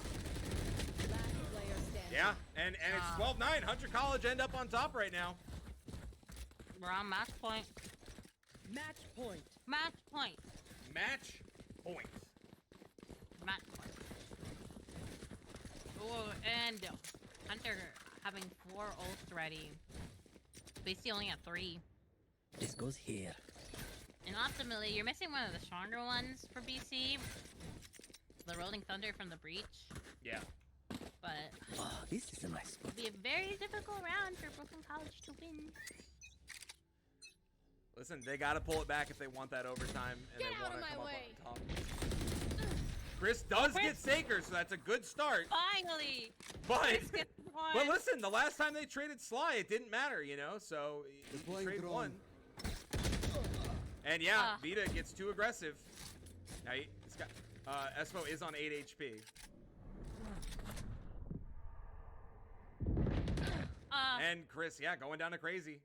Last player standing. Yeah, and it's 12-9. Hunter College end up on top right now. We're on match point. Match point. Match point. Match point. Match point. Oh, and Hunter having 4 ults ready. BC only at 3. This goes here. And ultimately, you're missing one of the stronger ones for BC. The Rolling Thunder from the Breach. Yeah. But Oh, this is a nice spot. it'll be a very difficult round for Brooklyn College to win. Listen, they got to pull it back if they want that overtime and Get they out want of to my come way. up on top. Chris does get Saker, so that's a good start. Finally! But Chris gets one. but listen, the last time they traded Sly, it didn't matter, So you Deploying trade drone. one. And yeah, Ah. Vita gets too aggressive. Now it's got Espo is on 8 HP. And Chris, yeah, going down to crazy.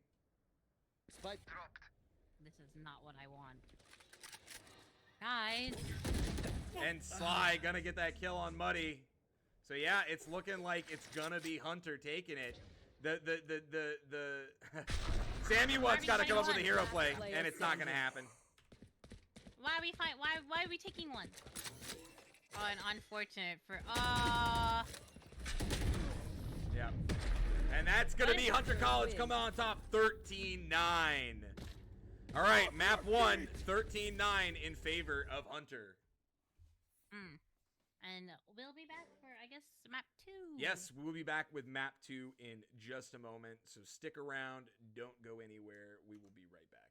Spike. This is not what I want. Guys, And Sly gonna get that kill on Muddy. So yeah, it's looking like it's gonna be Hunter taking it. The Sammy Watt's gotta come up with a hero play, and it's not gonna happen. why are we why are we taking one? Oh, and unfortunate for Yeah. And that's gonna What be is Hunter College coming on top 13-9. All right, map 1, 13-9 in favor of Hunter. And we'll be back for, I guess, map 2. Yes, we will be back with map 2 in just a moment, so stick around, don't go anywhere. We will be right back.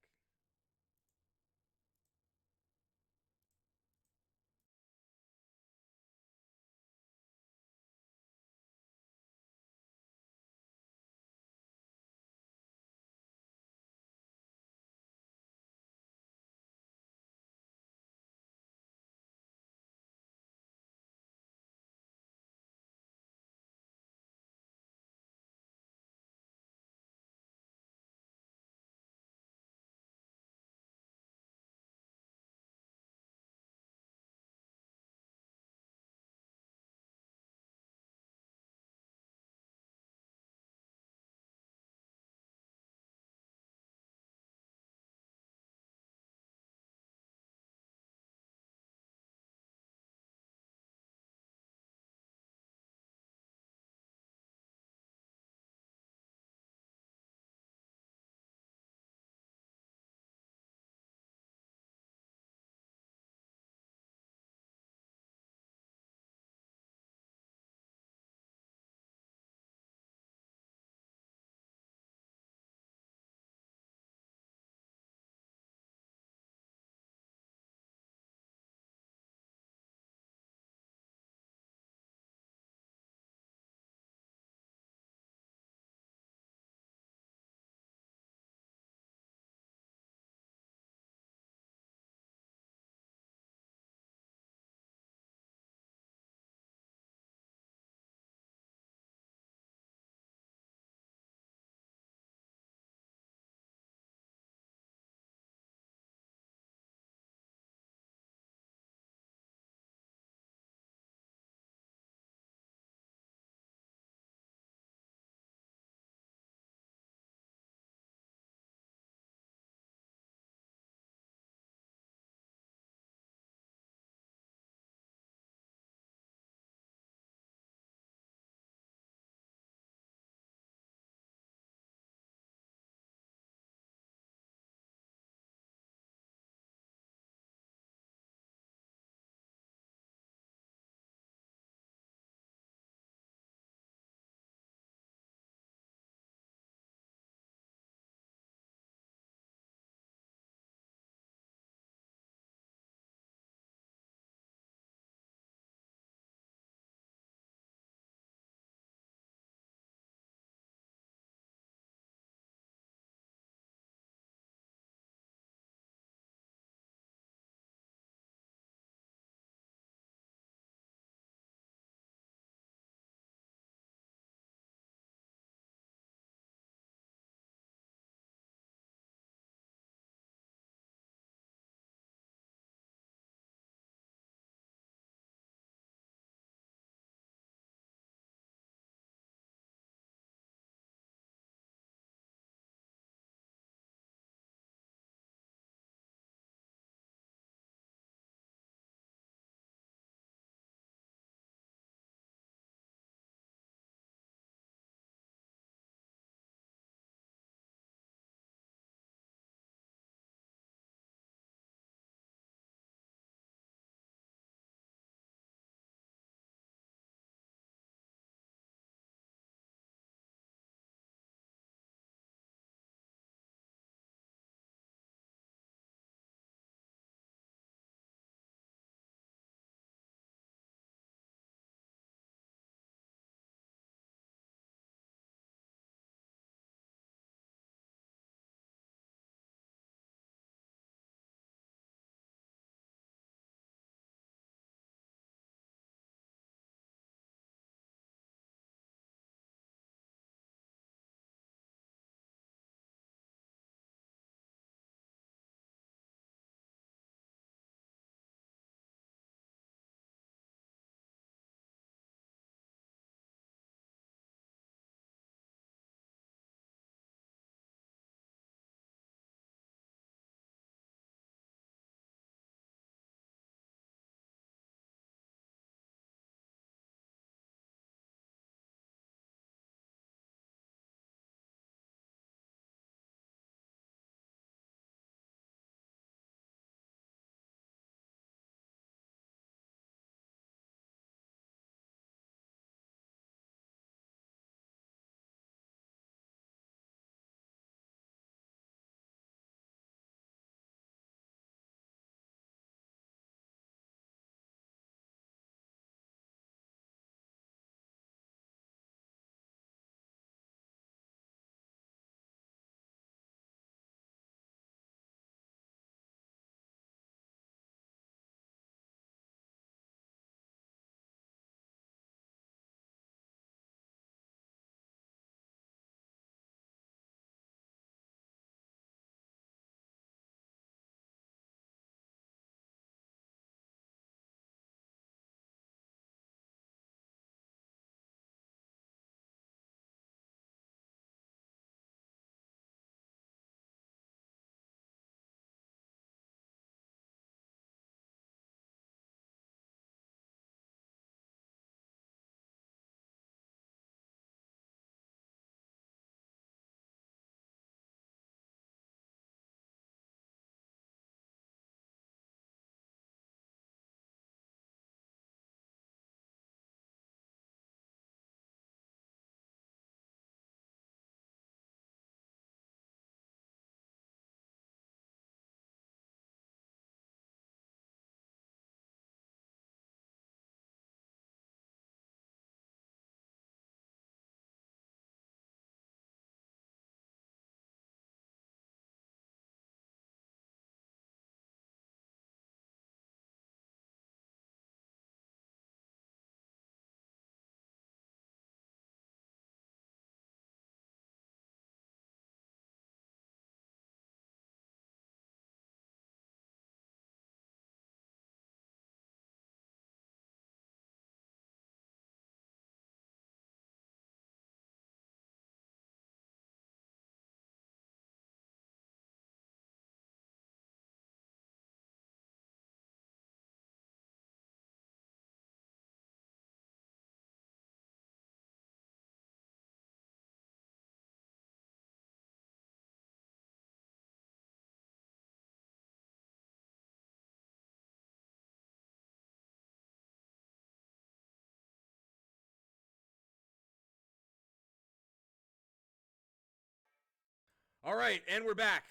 All right, and we're back.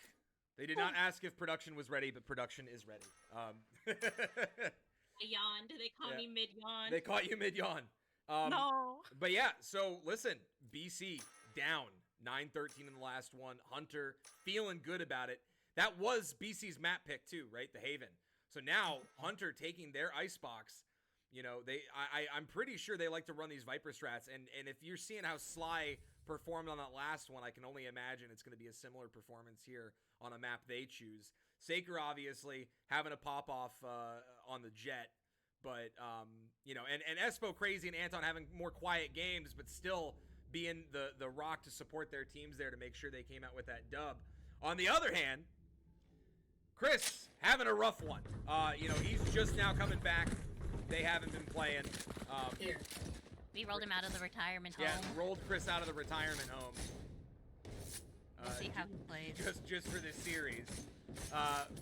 They did not ask if production was ready, but production is ready. I yawned. They call me mid yawn. They caught you mid yawn. No. But yeah, so listen, BC down 9-13 in the last one. Hunter feeling good about it. That was BC's map pick too, right? The Haven. So now Hunter taking their icebox. You know, I'm pretty sure they like to run these Viper strats, and if you're seeing how Sly performed on that last one, I can only imagine it's going to be a similar performance here on a map they choose. Saker obviously having a pop off on the Jet, but you know, and Espo Crazy and Anton having more quiet games, but still being the rock to support their teams there to make sure they came out with that dub. On the other hand, Chris having a rough one. You know, he's just now coming back. They haven't been playing. We rolled him out of the retirement home. Yeah, rolled Chris out of the retirement home. We'll see how he plays. Just for this series.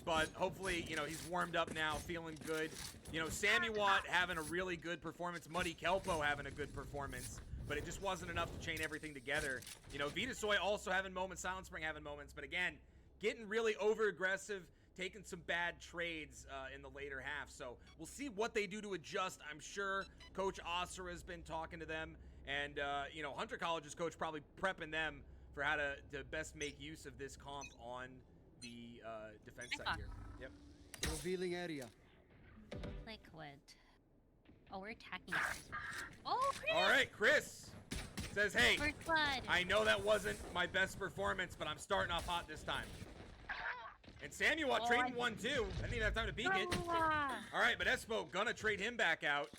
But hopefully, you know, he's warmed up now, feeling good. You know, Sammy Watt having a really good performance. Muddy Kelpo having a good performance. But it just wasn't enough to chain everything together. You know, Vitasoy also having moments. Silent Spring having moments. But again, getting really over-aggressive, taking some bad trades in the later half. So we'll see what they do to adjust. I'm sure Coach Osser has been talking to them. And, you know, Hunter College's coach probably prepping them for how to best make use of this comp on the defense side here. Yep. Revealing area. Liquid. Oh, we're attacking. Oh, Chris! All right, Chris says, hey, First blood. I know that wasn't my best performance, but I'm starting off hot this time. And Samuel trading 1-2. I didn't even have time to peek it. All right, but Espo gonna trade him back out.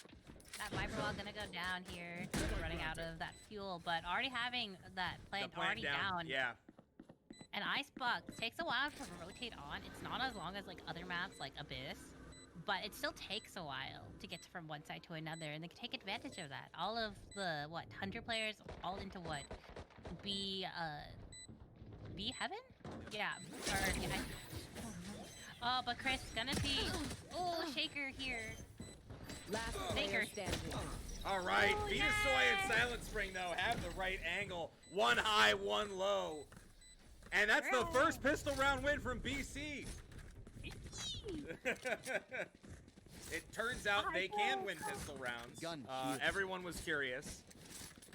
That Viper wall gonna go down here. Running out of that fuel, but already having that plant already down. Yeah. And Icebox takes a while to rotate on. It's not as long as like other maps like Abyss, but it still takes a while to get from one side to another, and they can take advantage of that. All of the Hunter players all into what? B Heaven? Yeah. Or, yeah. Oh, but Chris gonna see. Oh, Shaker here. Last player standing. All right, Oh, Vitasoy and yes. Silent Spring though have the right angle. One high, one low. And that's the first pistol round win from BC. It turns out they can win pistol rounds. Gun. Everyone was curious.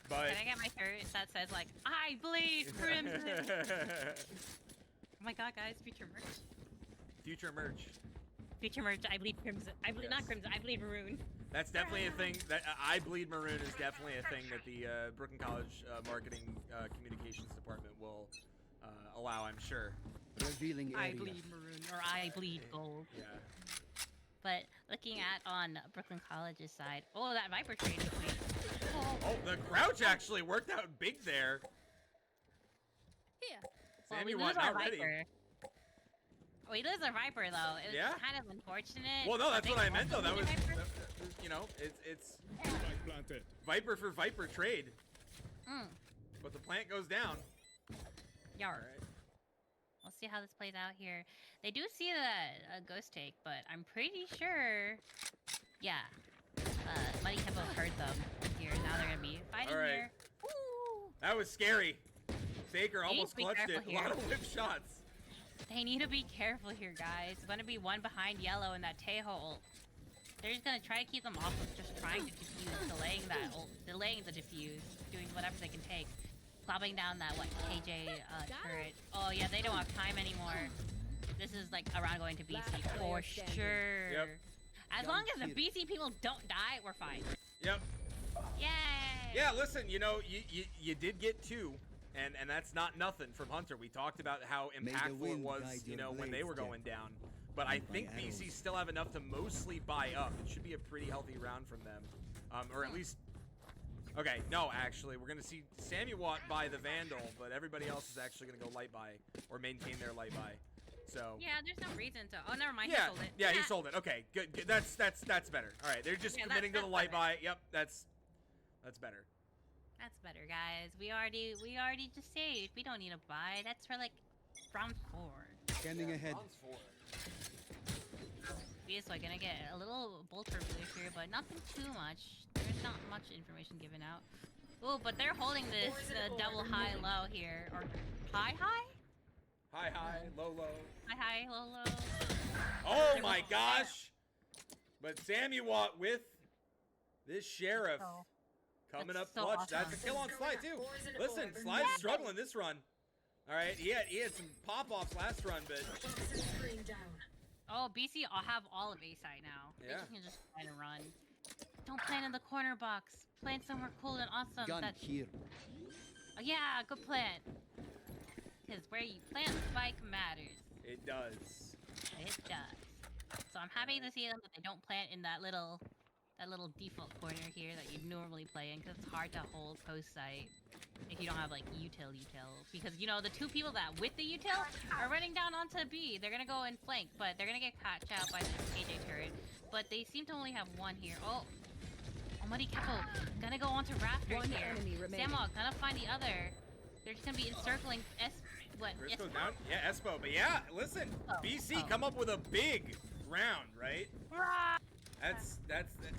But Can I get my shirt that says like, I bleed crimson? Oh my god, guys, future merch. future merch. Future merch, I bleed crimson. I bleed, not crimson, I bleed maroon. That's definitely a thing. That I bleed maroon is definitely a thing that the Brooklyn College marketing communications department will allow, I'm sure. Revealing area. I bleed maroon, or I bleed gold. Yeah. But looking at on Brooklyn College's side, oh, that Viper trade is sweet. Oh, the crouch actually worked out big there. Here. Well, Sammy we Watt lose our not ready. Viper. We lose our Viper though. It was Yeah? kind of unfortunate. Well, no, that's what I meant though. That was, Viper. you know, it's Viper for Viper trade. But the plant goes down. Yar. All right. We'll see how this plays out here. They do see the ghost take, but I'm pretty sure. Yeah. Muddy Tempo heard them here. Now they're gonna be fighting All right. here. Woo! That was scary. Saker They almost need to be clutched it. careful A lot here. of whip shots. They need to be careful here, guys. It's gonna be one behind yellow in that Tejo ult. They're just gonna try to keep them off of just trying to defuse, delaying that ult, delaying the defuse, doing whatever they can take. Plopping down that, KJ turret. Oh yeah, they don't have time anymore. This is like a round going to BC for sure. Yep. As long as the BC people don't die, we're fine. Yep. Yay! Yeah, listen, you know, you did get two, and that's not nothing from Hunter. We talked about how May the impactful it wind was, guide you your know, when they were blades, going Jack. down. But I And think my BC arrows. still have enough to mostly buy up. It should be a pretty healthy round from them. Or at least... Okay, no, actually, we're going to see Sammy Watt buy the Vandal, but everybody else is actually going to go light buy, or maintain their light buy. So... Yeah, there's no reason to. Oh, never mind. Yeah, He sold it. yeah, he sold it. Okay, good. That's better. All right, they're just Yeah, committing to the that's light better. buy. Yep, that's better. That's better, guys. We already just saved. We don't need to buy. That's for like round 4. Scanning ahead. We just gonna get a little bolter boost here, but nothing too much. There's not much information given out. Oh, but they're holding this double high low here, or high? High, low, low. Hi, Lolo. Oh my gosh! But Samuwat with this sheriff coming That's up so clutch. awesome. That's a kill on Sly too. Listen, Sly's struggling this run. All right, he had some pop-offs last run, but Oh, BC, I'll have all of A side now. Yeah. They can just try to run. Don't plant in the corner box. Plant somewhere cool and awesome. Gun That's, here. oh, yeah, good plan. Because where you plant the spike matters. it does. It does. So I'm happy to see them that they don't plant in that little default corner here that you normally play in, because it's hard to hold post site if you don't have like util. Because you know the two people that with the util are running down onto B. They're gonna go and flank, but they're gonna get caught out by this KJ turret. But they seem to only have one here. Oh, Muddy Capo gonna go onto rafters One here. enemy remaining. Samuel gonna find the other. They're just gonna be encircling Chris Espo? goes down. Yeah, Espo. But yeah, listen, Oh, BC oh. come up with a big round, right? Rah!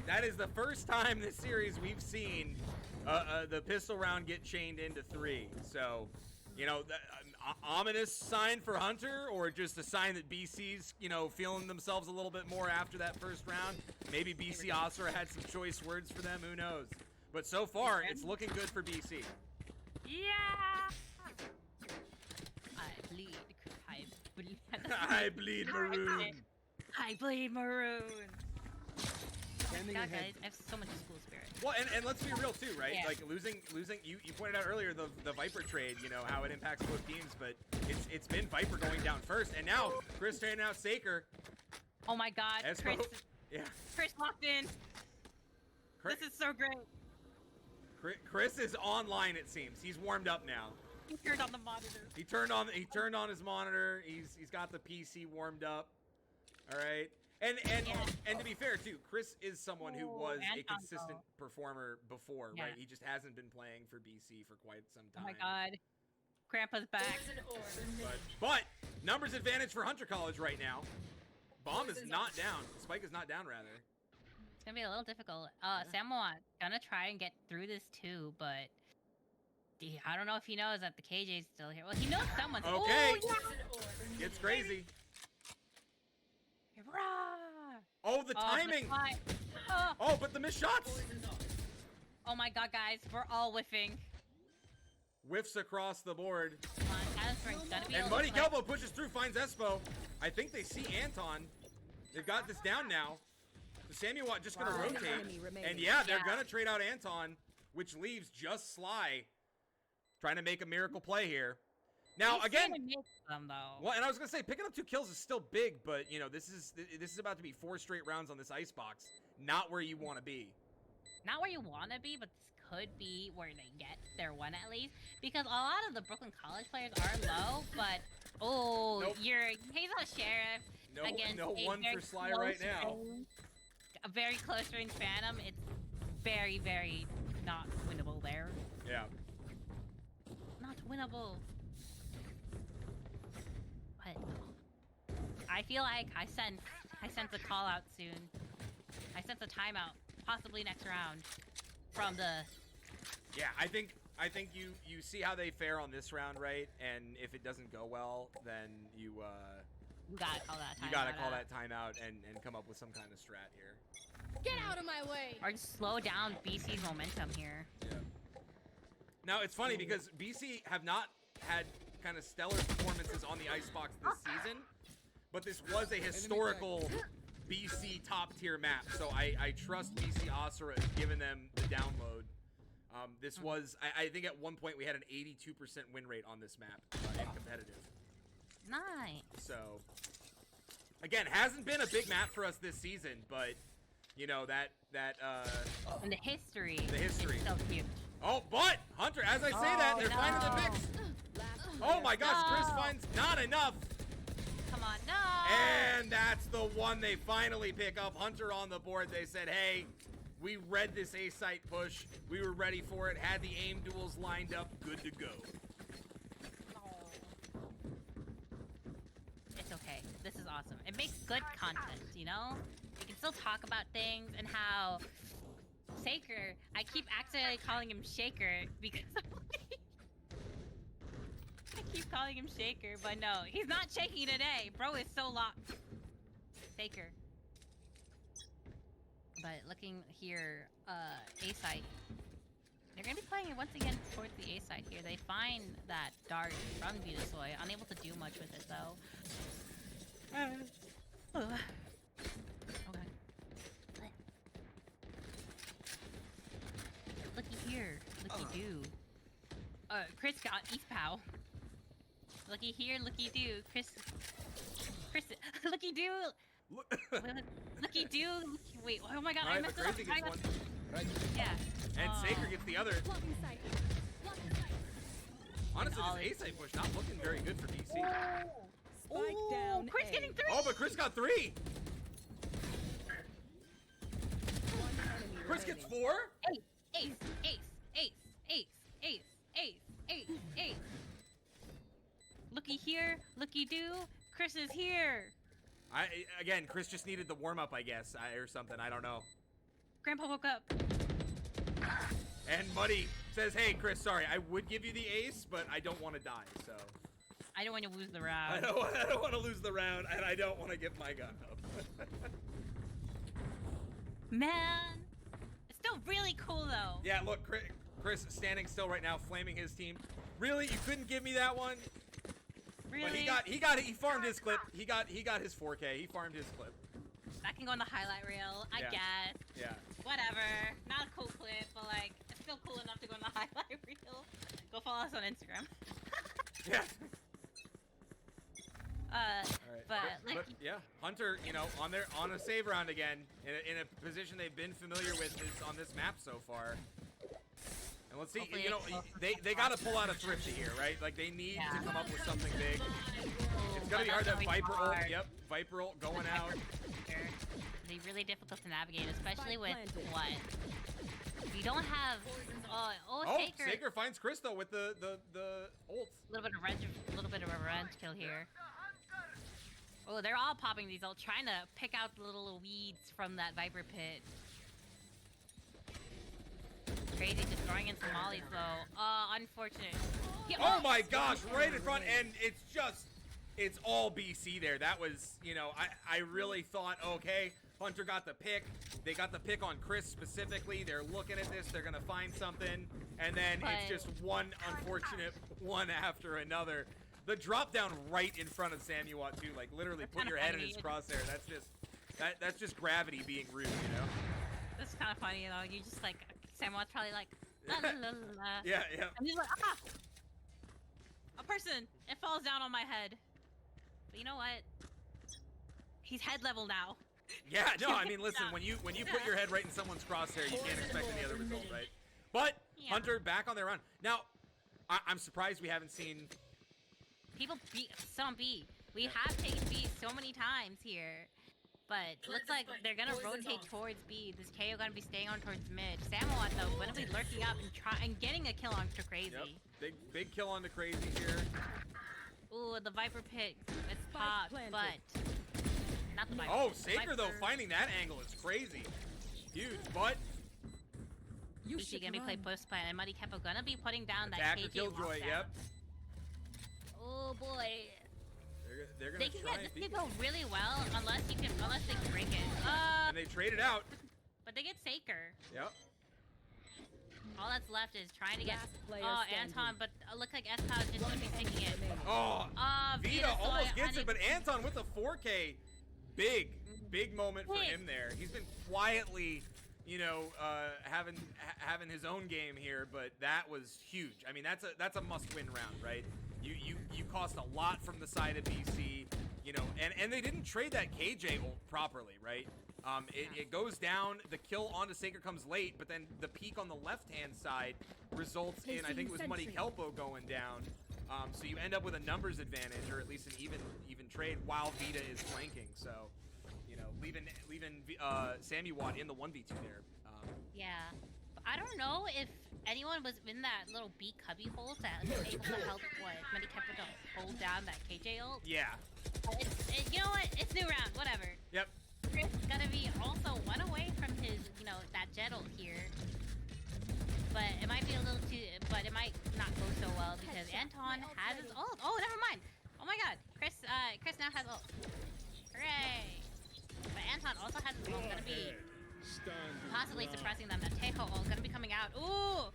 That is the first time this series we've seen the pistol round get chained into 3. So, you know, ominous sign for Hunter, or just a sign that BC's, you know, feeling themselves a little bit more after that first round. Maybe BC Osra had some choice words for them. Who knows? But so far, it's looking good for BC. Yeah! I bleed. I bleed maroon. I bleed maroon. Scanning God, ahead. guys, I have so much school spirit. Well, and let's be real too, right? Yeah. Like losing. You pointed out earlier the Viper trade. You know how it impacts both teams, but it's been Viper going down first, and now Chris trading out Saker. Oh my God, Espo. Chris Yeah. locked in. Chris, This is so great. Chris is online. It seems he's warmed up now. He turned on the monitor. He turned on his monitor. He's got the PC warmed up. All right. And to be fair too, Chris is someone who was a Anton, consistent performer before, Yeah. right? He just hasn't been playing for BC for quite some Oh time. my God, Grandpa's back. But numbers advantage for Hunter College right now. Bomb is not down. Spike is not down, rather. It's gonna be a little difficult. Samuel gonna try and get through this too, but I don't know if he knows that the KJ's still here. Well, he knows someone's. Okay. Oh, yeah. It's crazy. Rah! Oh, the Oh, timing. Oh. Oh, but the missed shots. Oh my God, guys, we're all whiffing. Whiffs across the board. Come on, Adam's gonna be And able Muddy to play. Kelbo pushes through, finds Espo. I think they see Anton. They've got this down now. So Samuel just gonna One rotate. enemy remaining. And yeah, they're Yeah. gonna trade out Anton, which leaves just Sly trying to make a miracle play here. Now He's again, gonna make them, though. well, and I was gonna say picking up 2 kills is still big, but you know this is about to be 4 straight rounds on this icebox. Not where you want to be. Not where you want to be, but this could be where they get their one at least. Because a lot of the Brooklyn College players are low, but Nope. he's a sheriff against No a one very for Sly right close now. range- a very close range Phantom. It's very, very not winnable there. Yeah. Not winnable. But I feel like I sense a call out soon. I sense a timeout, possibly next round, from the. Yeah, I think you see how they fare on this round, right? And if it doesn't go well, then you gotta call that timeout. you gotta call out. that timeout and come up with some kind of strat here. Get out of my way. Or just slow down BC's momentum here. Yeah. Now it's funny because BC have not had kind of stellar performances on the icebox this season, but this was a historical BC top tier map, so I trust BC Osra giving them the download. This was, I think at one point we had an 82% win rate on this map in competitive. Nice. So, again, hasn't been a big map for us this season, but you know that And the history. The history. Is so huge. oh, but Hunter, as I say that, they're finding the picks. Oh my gosh, Chris No. finds not enough. Come on, no. And that's the one they finally pick up. Hunter on the board. They said, hey, we read this A-site push. We were ready for it. Had the aim duels lined up. Good to go. It's okay. This is awesome. It makes good content, you know? We can still talk about things and how Shaker, I keep accidentally calling him Shaker because I keep calling him Shaker, but no, he's not shaking today. Bro is so locked. Shaker. But looking here, A side. They're gonna be playing it once again towards the A side here. They find that dart from Vitasoy, unable to do much with it though. Okay. Looky here, looky do. Chris got East Pow. Looky here, looky do. Chris, looky do. Looky do. Wait, oh my god, I Alright, messed but it up. Crazy gets one. Yeah. And Oh. Saker gets the other. Blocking sight. Blocking sight. Honestly, all this A-side push not looking very good for DC. Spike Ooh, down. Chris A. getting 3. Oh, but Chris got 3. One enemy Chris gets remaining. 4. Ace, ace, ace, ace, ace, ace, ace, ace, ace. Looky here, looky do. Chris is here. Again, Chris just needed the warm-up, I guess, or something. I don't know. Grandpa woke up. And Muddy says, hey, Chris, sorry, I would give you the ace, but I don't want to die, so. I don't want to lose the I round. don't want to lose the round, and I don't want to give my gun up. Man, it's still really cool though. Yeah, look, Chris standing still right now, flaming his team. Really, you couldn't give me that one? Really? But he farmed his clip. He got his 4K. He farmed his clip. That can go in the highlight reel, I Yeah. guess. Yeah. Whatever. Not a cool clip, but like, it's still cool enough to go in the highlight reel. Go follow us on Instagram. Yeah. But like, yeah, Hunter, you know, on a save round again, in a position they've been familiar with on this map so far. And let's see, Hopefully you know, they got to pull out a thrifty here, right? Like they need to come up with something big. It's gonna be hard. That Viper ult, yep, Viper ult going out. They're really difficult to navigate, especially Spike with planted. what? We don't have. Oh, Saker. Saker finds Chris though with the ult. A little bit of a revenge kill here. Oh, they're all popping these ult, trying to pick out the little weeds from that Viper pit. Crazy, just throwing in some mollies though. Unfortunate. Oh my gosh, right in front, and it's all BC there. That was, you know, I really thought, okay, Hunter got the pick. They got the pick on Chris specifically. They're looking at this. They're going to find something. And then it's just one unfortunate one after another. The drop down right in front of Samuat too. Like literally put your head in his crosshair. That's just gravity being rude, you know? That's kind of funny, you know. You just like, Samuat's probably like, la la la la. Yeah. And he's like, ah! A person! It falls down on my head. But you know what? He's head level now. Yeah, no, I mean, listen, when you put your head right in someone's crosshair, you can't expect any other result, right? But Yeah. Hunter back on their run. Now, I'm surprised we haven't seen. People beat some B. We have taken B so many times here. But looks like they're gonna rotate towards B. This KO gonna be staying on towards mid. Samuat though gonna be lurking up and getting a kill on to Crazy. Yep. Big kill on the Crazy here. Ooh, the Viper pit is Spike popped, planted. but not the Viper. Oh, the Saker though Viper. finding that angle is crazy. Huge, but You Is she should gonna be played run. post plan and Muddy Kepo gonna be putting down that attacker KJ Killjoy, lockdown. yep. Oh boy. They're They gonna can try get and this beat could go really well unless they can break it. and they trade it out. But they get Saker. Yep. All that's left is trying to get Last player Anton, standing. but looks like S-Pow is just gonna be taking it. Remaining. Oh, Vita Vitasoy almost gets on it, but Anton with the 4K, big moment for Big. him there. He's been quietly, you know, having his own game here, but that was huge. I mean, that's a must-win round, right? You cost a lot from the side of BC, you know, and they didn't trade that KJ ult properly, right? It goes down, the kill onto Saker comes late, but then the peek on the left-hand side results in, I think it was Muddy Kelpo going down. So you end up with a numbers advantage, or at least an even trade while Vita is flanking. So, you know, leaving Samuat in the 1v2 there. Yeah. But I don't know if anyone was in that little B cubby hole to able to help Muddy Kepo to hold down that KJ ult. Yeah. You know what? It's new round. Whatever. Yep. Chris is gonna be also one away from his, you know, that jet ult here. But it might be a little too. But but it might not go so well because Anton has his ult. Oh, never mind. Oh my god. Chris now has ult. Hooray. But Anton also has his ult. Gonna be possibly suppressing them. That Teho ult gonna be coming out. Ooh!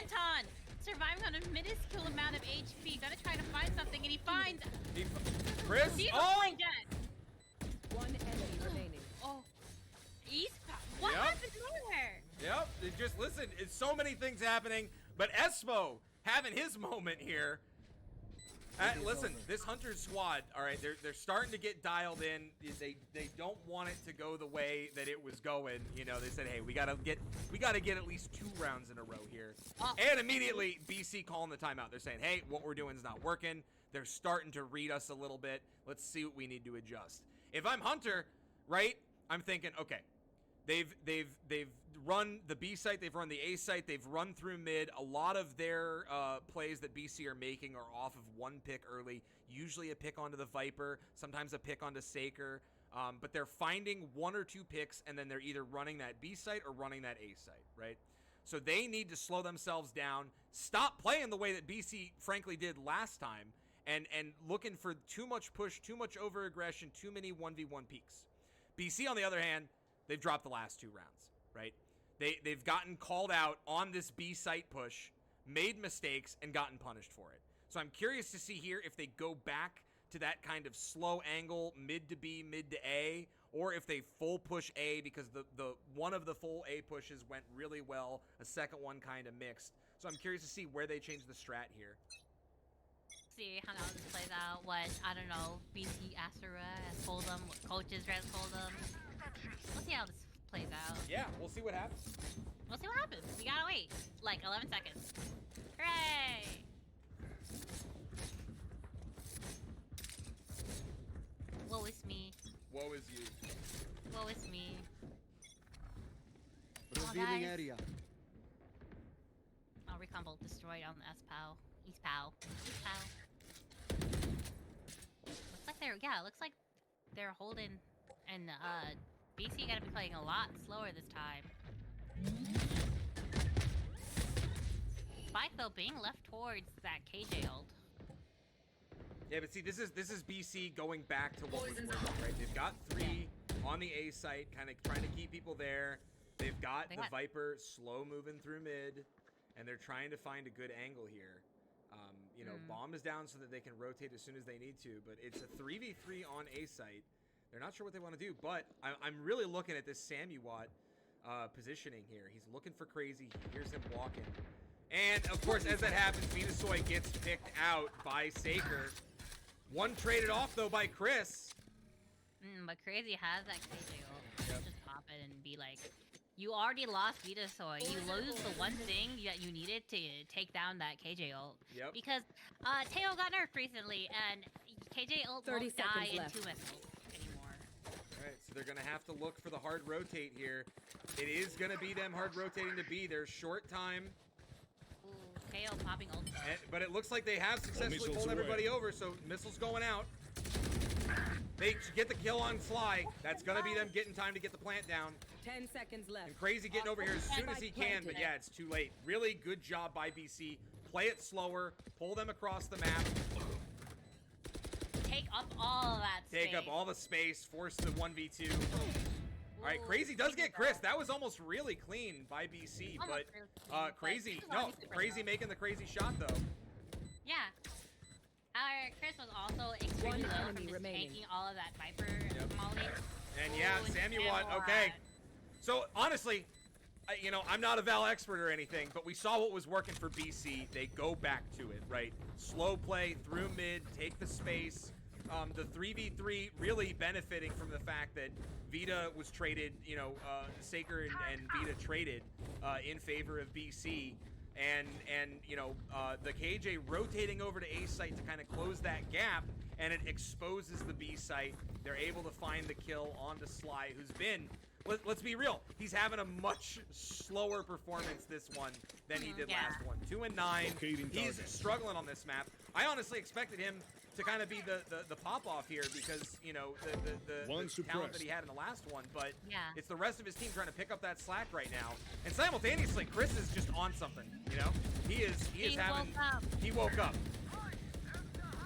Anton! Surviving on a minuscule amount of HP. Gonna try to find something, and he finds... Chris? He's Oh! dead. One enemy remaining. Oh. What Yep. happened there? Yep, just listen, it's so many things happening, but Espo having his moment here. Listen, this Hunter squad, all right, they're starting to get dialed in. They don't want it to go the way that it was going. You know, they said, hey, we gotta get at least 2 rounds in a row here. Oh. And immediately BC calling the timeout. They're saying, hey, what we're doing is not working. They're starting to read us a little bit. Let's see what we need to adjust. If I'm Hunter, right, I'm thinking, okay, they've run the B site, they've run the A site, they've run through mid. A lot of their plays that BC are making are off of 1 pick early, usually a pick onto the Viper, sometimes a pick onto Saker, but they're finding 1 or 2 picks, and then they're either running that B site or running that A site, right? So they need to slow themselves down, stop playing the way that BC frankly did last time, and looking for too much push, too much over-aggression, too many 1v1 peaks. BC, on the other hand, they've dropped the last 2 rounds, right? They've gotten called out on this B site push, made mistakes, and gotten punished for it. So I'm curious to see here if they go back to that kind of slow angle, mid to B, mid to A, or if they full push A because the one of the full A pushes went really well, a second one kind of mixed. So I'm curious to see where they change the strat here. See how this plays out. What, I don't know, BC Asura has told them, what coaches has told them. We'll see how this plays out. Yeah, we'll see what happens. We'll see what happens. We gotta wait. Like 11 seconds. Hooray! Woe is me. Woe is you. Woe is me. Revealing guys. area. Oh, recon bolt destroyed on the S-POW. East POW. East POW. Looks like they're, yeah, it looks like they're holding, and BC gotta be playing a lot slower this time. Spike though being left towards that KJ ult. Yeah, but see, this is BC going back to what was working, right? They've got 3 on the A site, kind of trying to keep people there. They've got the Viper slow moving through mid, and they're trying to find a good angle here. You know, bomb is down so that they can rotate as soon as they need to, but it's a 3v3 on A site. They're not sure what they want to do, but I'm really looking at this Samuwat positioning here. He's looking for Crazy. He hears him walking. And, of course, as that happens, Venusaur gets picked out by Saker. One traded off, though, by Chris. But Crazy has that KJ ult. Just pop it and be like, you already lost Venusaur. You lose the one thing that you needed to take down that KJ ult. Yep. Because Teo got nerfed recently, and KJ ult 30 won't die seconds in left. 2 missiles anymore. All right, so they're going to have to look for the hard rotate here. It is going to be them hard rotating to B. There's short time. Ooh, Teo popping ult. But it looks like they have successfully missiles pulled away. everybody over, so missiles going out. They get the kill on Fly. That's going to be them getting time to get the plant down. 10 seconds left. And Crazy getting over here as soon as he can, but yeah, it's too late. Really good job by BC. Play it slower, pull them across the map. Take up all that space. Take up all the space, force the 1v2. All right, Crazy does get Chris. That was almost really clean by BC, but Crazy, no, Crazy making the crazy shot though. Yeah. Chris was also extremely One low enemy from just remaining. taking all of that Viper molly. And yeah, Ooh, Samuwat, Samuwat. okay. So honestly, you know, I'm not a Val expert or anything, but we saw what was working for BC. They go back to it, right? Slow play through mid, take the space. The 3v3 really benefiting from the fact that Vita was traded, you know, Saker and Vita traded in favor of BC. And you know, the KJ rotating over to A site to kind of close that gap, and it exposes the B site. They're able to find the kill onto Sly, who's been, let's be real, he's having a much slower performance this one than he did last one. 2 and 9. Locating He's target. struggling on this map. I honestly expected him to kind of be the pop-off here because, you know, the talent that he had in the last one, but Yeah. it's the rest of his team trying to pick up that slack right now. And simultaneously, Chris is just on something, you know? He is having... woke up. He woke up.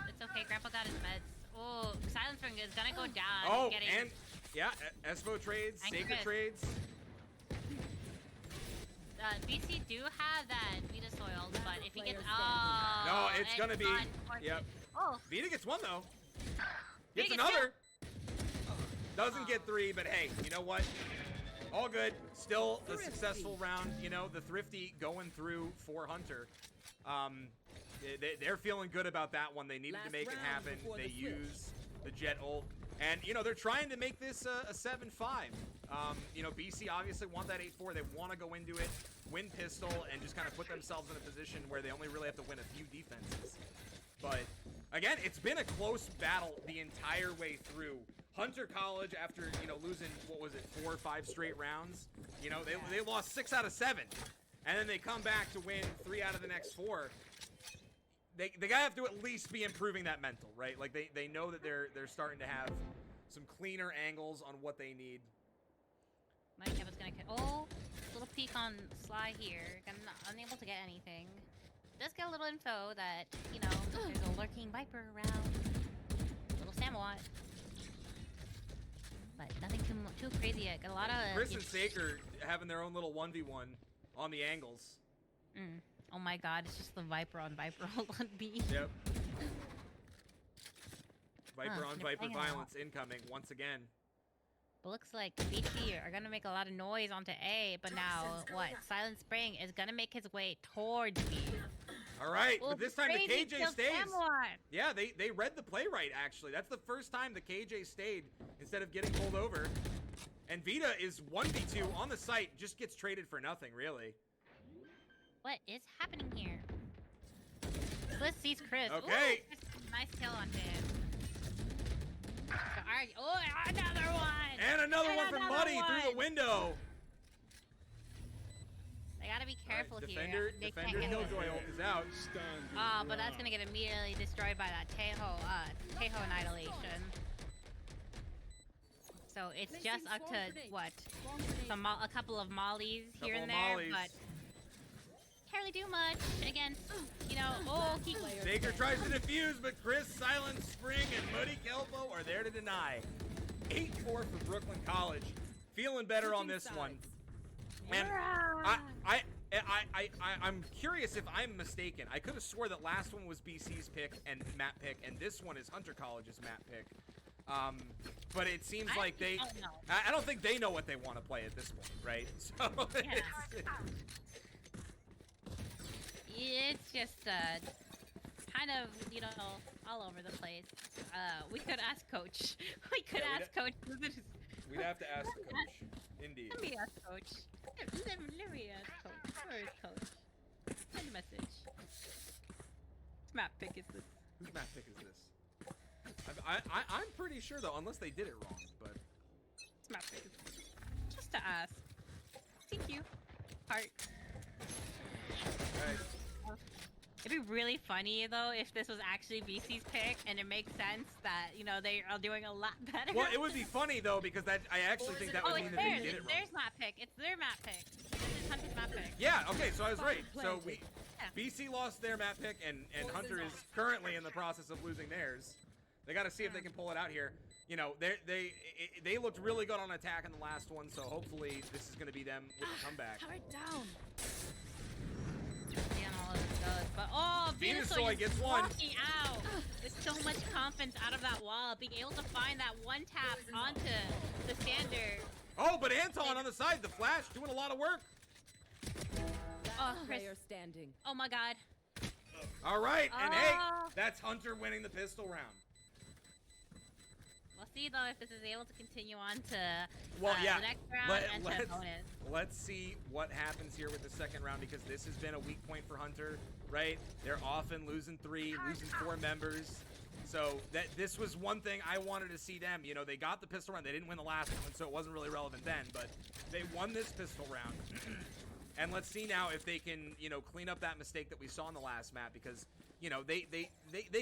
It's okay, Grandpa got his meds. Oh, Silence Ring is gonna go down. Oh, getting... and, yeah, Espo trades, And Sacred Chris. trades. BC do have that Vita soil, but if he gets... Player Oh, No, it's gonna be... unfortunate. Yep. Oh, Vita gets one, though. Vita Gets gets another. Doesn't get 3, but hey, you know what? All good. Still a successful round. You know, the Thrifty going through for Hunter. They're feeling good about that one. They needed to Last make it round happen. before They the switch. use the Jet ult. And, you know, they're trying to make this a 7-5. You know, BC obviously want that 8-4. They want to go into it, win pistol, and just kind of put themselves in a position where they only really have to win a few defenses. But, again, it's been a close battle the entire way through. Hunter College, after, you know, losing, what was it, 4 or 5 straight rounds, you know, they lost 6 out of 7. And then they come back to win 3 out of the next 4. They gotta have to at least be improving that mental, right? Like, they know that they're starting to have some cleaner angles on what they need. my Kevin's gonna... Oh, little peek on Sly here. I'm not unable to get anything. Does get a little info that, you know, there's a lurking Viper around. Little Samawat. But nothing too crazy yet. Got a lot of... Chris and Saker having their own little 1v1 on the angles. Oh my god, it's just the Viper on B. Yep. Viper on they're Viper playing a lot. violence incoming once again. But looks like BT are gonna make a lot of noise onto A, but now, what? Silent Spring is gonna make his way towards B. All right, Well, but this time the crazy KJ kills stays. Samawat. Yeah, they read the play right, actually. That's the first time the KJ stayed instead of getting pulled over. And Vita is 1v2 on the site, just gets traded for nothing, really. What is happening here? Sliss sees Chris. Okay. Ooh, nice kill onto him. Oh, another one! And another one from another Muddy through the one. window. They gotta be careful Defender, here. They can't Defender get him. Killjoy ult is out. But that's gonna get immediately destroyed by that Teho Annihilation. So it's just Placing up to, swarm grenade. what? Bomb grenade. A couple of mollies here Couple and of there, mollies. but can't really do much against, you know, oh, he... Player Saker standing. tries to defuse, but Chris, Silent Spring, and Muddy Kelpo are there to deny. 8-4 for Brooklyn College. Feeling better on this one. And I'm curious if I'm mistaken. I could have swore that last one was BC's pick and map pick, and this one is Hunter College's map pick. But it seems like they... don't know. I don't think they know what they want to play at this point, right? So It's just kind of, you know, all over the place. We could ask Coach. We could Yeah, ask Coach. we'd have to ask the coach. Indeed. Let me ask Coach. Let me ask Coach. Where is Coach? Send a message. Which map pick is this? Whose map pick is this? I'm pretty sure, though, unless they did it wrong, but... Which map pick is this? Just to ask. Thank you. Heart. Right. It'd be really funny though if this was actually BC's pick and it makes sense that, you know, they are doing a lot better. Well, it would be funny, though, because that I actually think that would mean it's that they theirs. did it It's wrong. theirs map pick. It's their map pick. This is Hunter's map pick. Yeah, okay, so I was right. So planted. BC lost their map pick, and Hunter is currently in the process of losing theirs. They got to see if they can pull it out here. You know, they looked really good on attack in the last one, so hopefully this is going to be them with a comeback. Turret down. Yeah, all of it does. But oh, Venusaur Venusaur gets is one. walking out with so much confidence out of that wall, being able to find that one tap onto the standard. Oh, but Anton on the side, the flash, doing a lot of work. Oh, Chris. Player standing. Oh my God. All right, and hey, Oh. that's Hunter winning the pistol round. We'll see though if this is able to continue on to Well, yeah. the next round and to let's, bonus. let's see what happens here with the second round, because this has been a weak point for Hunter, right? They're often losing 3, losing 4 members. So this was one thing I wanted to see them. You know, they got the pistol round. They didn't win the last one, so it wasn't really relevant then, but they won this pistol round. And let's see now if they can, you know, clean up that mistake that we saw in the last map, because, you know, they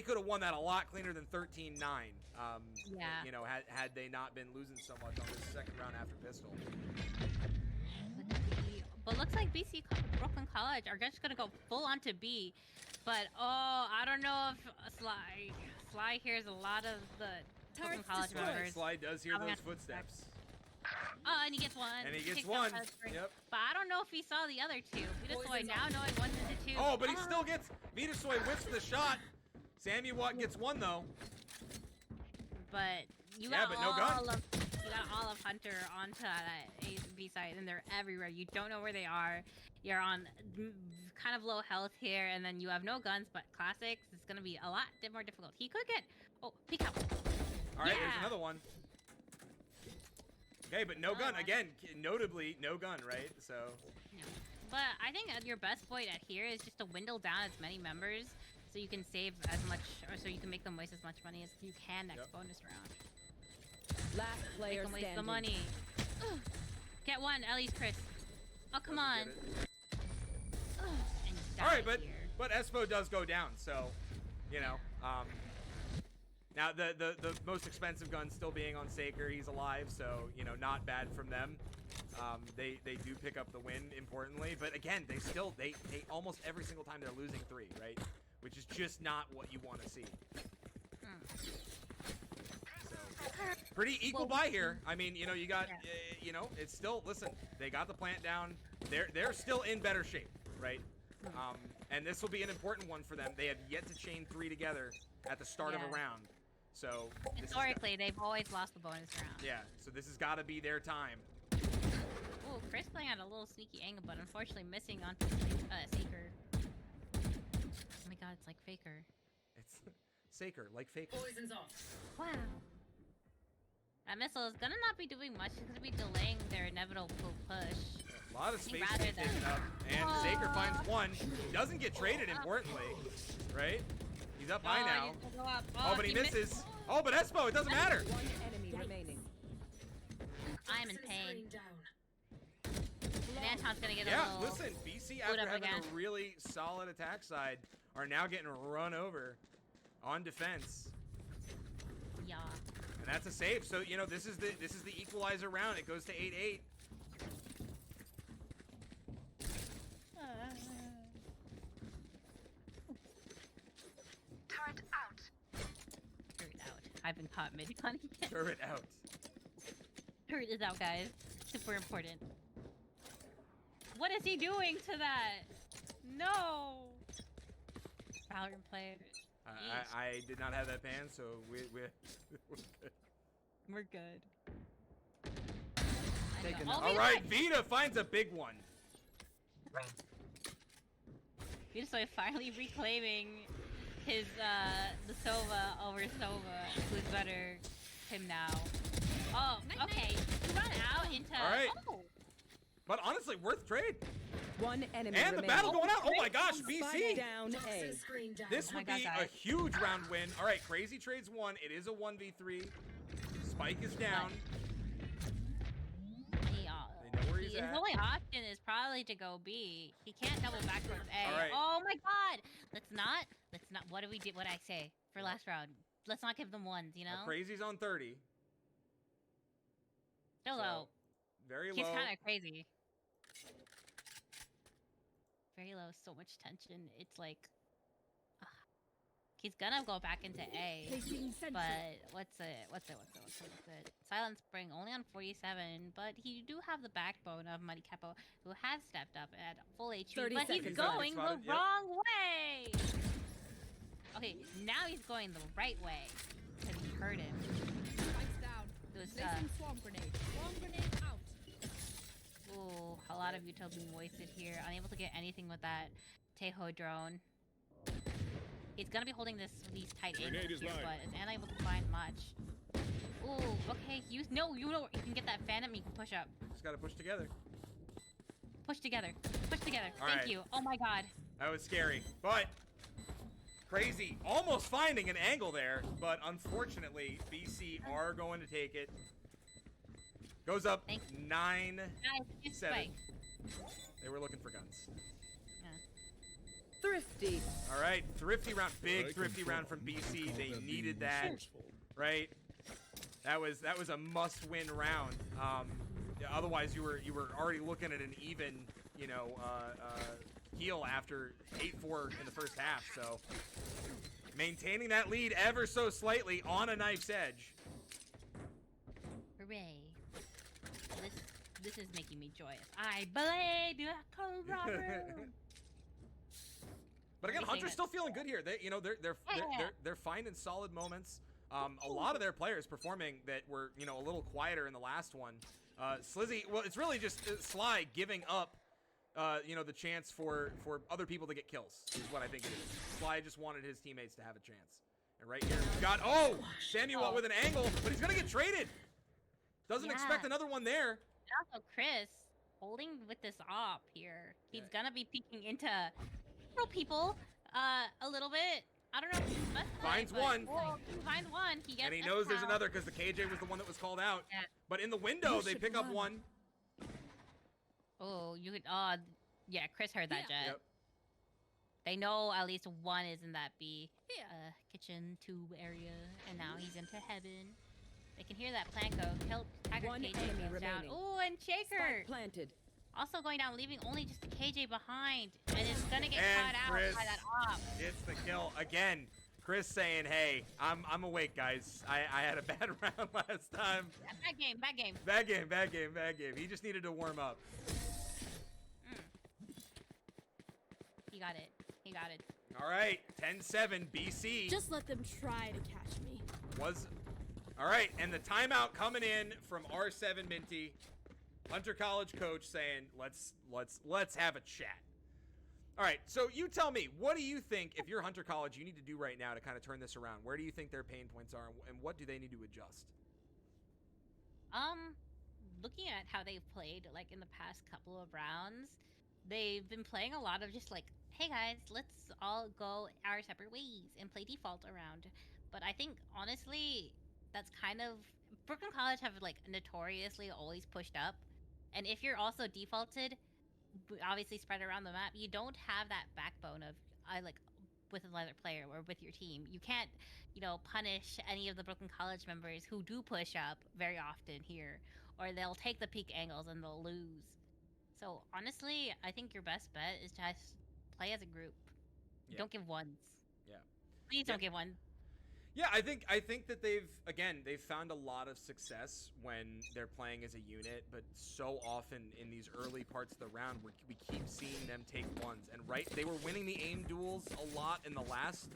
could have won that a lot cleaner than 13-9. Yeah. You know, had they not been losing so much on this second round after pistol. But looks like BC Brooklyn College are just gonna go full on to B. But oh, I don't know if Sly hears a lot of the Brooklyn College members. Sly does hear I'm those gonna- footsteps. Oh, and he gets one. And he gets Takes one. out the- Yep. But I don't know if he saw the other two. Vitasoy now knowing 1 into 2. Oh, but he still gets Vitasoy whiffs the shot. Sammy Watt gets one though. But you Yeah, got but no gun. you got all of Hunter onto that A and B side, and they're everywhere. You don't know where they are. You're on kind of low health here, and then you have no guns. But classics, it's gonna be a lot more difficult. He could get peek out. All right, there's Yeah. another one. Okay, but no Another gun one. again. Notably, no gun, right? So. But I think your best point at here is just to window down as many members, so you can save as much, or so you can make them waste as much money as you can next Yep. bonus round. Last Make player them waste standing. the money. Ugh. Get one, at least, Chris. Oh, come on. Doesn't get it. Ugh. And you All right, die but here. Espo does go down, so you know. Now the most expensive gun still being on Saker. He's alive, so you know, not bad from them. They do pick up the win, importantly, but again, they almost every single time they're losing 3, right? Which is just not what you want to see. So pretty equal buy here. I mean, you know, you got, you know, it's still, listen, they got the plant down. They're still in better shape, right? And this will be an important one for them. They have yet to chain 3 together at the start of a round. So Historically, they've always lost the bonus round. yeah, so this has got to be their time. Ooh, Chris playing at a little sneaky angle, but unfortunately missing onto Saker. Oh my god, it's like Faker. It's Saker, like Faker. Poison's off. Wow. That missile is gonna not be doing much. It's gonna be delaying their inevitable push. A lot of think space rather taken than- up, and Saker finds one. Doesn't get traded, importantly, right? He's up high now. He's gonna go up. Oh, but he misses. missed. Oh, but Espo, it doesn't matter. One enemy remaining. I'm in pain. Nanton's gonna get a Yeah, little... listen, BC, boot after up having again. a really solid attack side, are now getting run over on defense. Yeah. And that's a save. So, you know, this is the equalizer round. It goes to 8-8. Turret out. Turret out. I've been caught mid-con again. Turret out. Turret is out, guys. Super important. What is he doing to that? No! Valorant players. I did not have that pan, so we're good. We're good. Taking All all right, Vita finds a big one. Vitasoy finally reclaiming his the Sova over Sova. Who's better? Him now. Oh, okay. He run out into. All right. Oh. But honestly, worth trade. One enemy And the remaining. battle going out. Oh my gosh, Spike BC. down A. Screen down. This my would God, be guys. a huge round win. All right, Crazy Trades 1. It is a 1v3. Spike is down. He, They know where he's his at. only option is probably to go B. He can't double back towards A. All right. Oh my God! Let's not. What do we do? What I say for last round? Let's not give them ones. You know. Crazy's on 30. Still So, low. very low. He's kind of crazy. Very low. So much tension. It's like. He's gonna go back into A. But what's it? Silent Spring only on 47, but he do have the backbone of Muddy Capo, who has stepped up at full HP. 30 But he's seconds. going the Spotted, yep. wrong way. Okay, now he's going the right way because he heard him. Spikes down. It was Placing swarm grenade. Swarm grenade out. ooh, a lot of Utah being wasted here, unable to get anything with that Tejo drone. He's gonna be holding these tight angles here, but is unable to find much. Ooh, okay. You know you can get that phantom. You can push up, Just gotta push together. push together, push together. All Thank right. you. Oh my God. That was scary. But Crazy almost finding an angle there, but unfortunately, BC are going to take it. Goes up Thank 9. Guys, just 7. spike. They were looking for guns. Thrifty. All right, thrifty round, big thrifty round from BC. They needed that, right? That was a must-win round. Yeah, otherwise, you were already looking at an even, you know, heel after 8-4 in the first half. So maintaining that lead ever so slightly on a knife's edge. Hooray! This is making me joyous. I blade Colorado. But again, Everything Hunter's that- still feeling good here. They, you know, they're finding solid moments. A lot of their players performing that were, you know, a little quieter in the last one. Slizzy, well, it's really just Sly giving up, you know, the chance for other people to get kills is what I think it is. Sly just wanted his teammates to have a chance. And right here, we've got, Samuel with an angle, but he's gonna get traded. Doesn't expect another one there. And also, Chris holding with this op here. He's gonna be peeking into people a little bit. I don't know if he's best Finds one. He finds one. He gets And he knows there's out. another because the KJ was the one that was called out. Yeah. But in the window, they pick up one. Oh, you could. Yeah, Chris heard that jet. Yep. They know at least one is in that B kitchen tube area, and now he's into heaven. They can hear that plan go. Kill Tiger One KJ enemy goes down. remaining. Oh, and Shaker Spike planted. also going down, leaving only just the KJ behind, and it's gonna get And caught out Chris by that op. It's the kill again. Chris saying, "Hey, I'm awake, guys. I had a bad round last time. Bad game. Bad game. He just needed to warm up." He got it. All right, 10-7 BC Just let them try to catch me. was. All right, and the timeout coming in from R7 Minty, Hunter College coach saying, "Let's have a chat." All right, so you tell me, what do you think if you're Hunter College, you need to do right now to kind of turn this around? Where do you think their pain points are, and what do they need to adjust? Looking at how they've played, like in the past couple of rounds, they've been playing a lot of just like, hey guys, let's all go our separate ways and play default around. But I think honestly, that's kind of Brooklyn College have like notoriously always pushed up, and if you're also defaulted, obviously spread around the map, you don't have that backbone of with another player or with your team. You can't, you know, punish any of the Brooklyn College members who do push up very often here, or they'll take the peak angles and they'll lose. So honestly, I think your best bet is just play as a group. Yeah. Don't give ones. Yeah. Please don't give one. Yeah, I think that they've found a lot of success when they're playing as a unit, but so often in these early parts of the round, we keep seeing them take ones. And right, they were winning the aim duels a lot in the last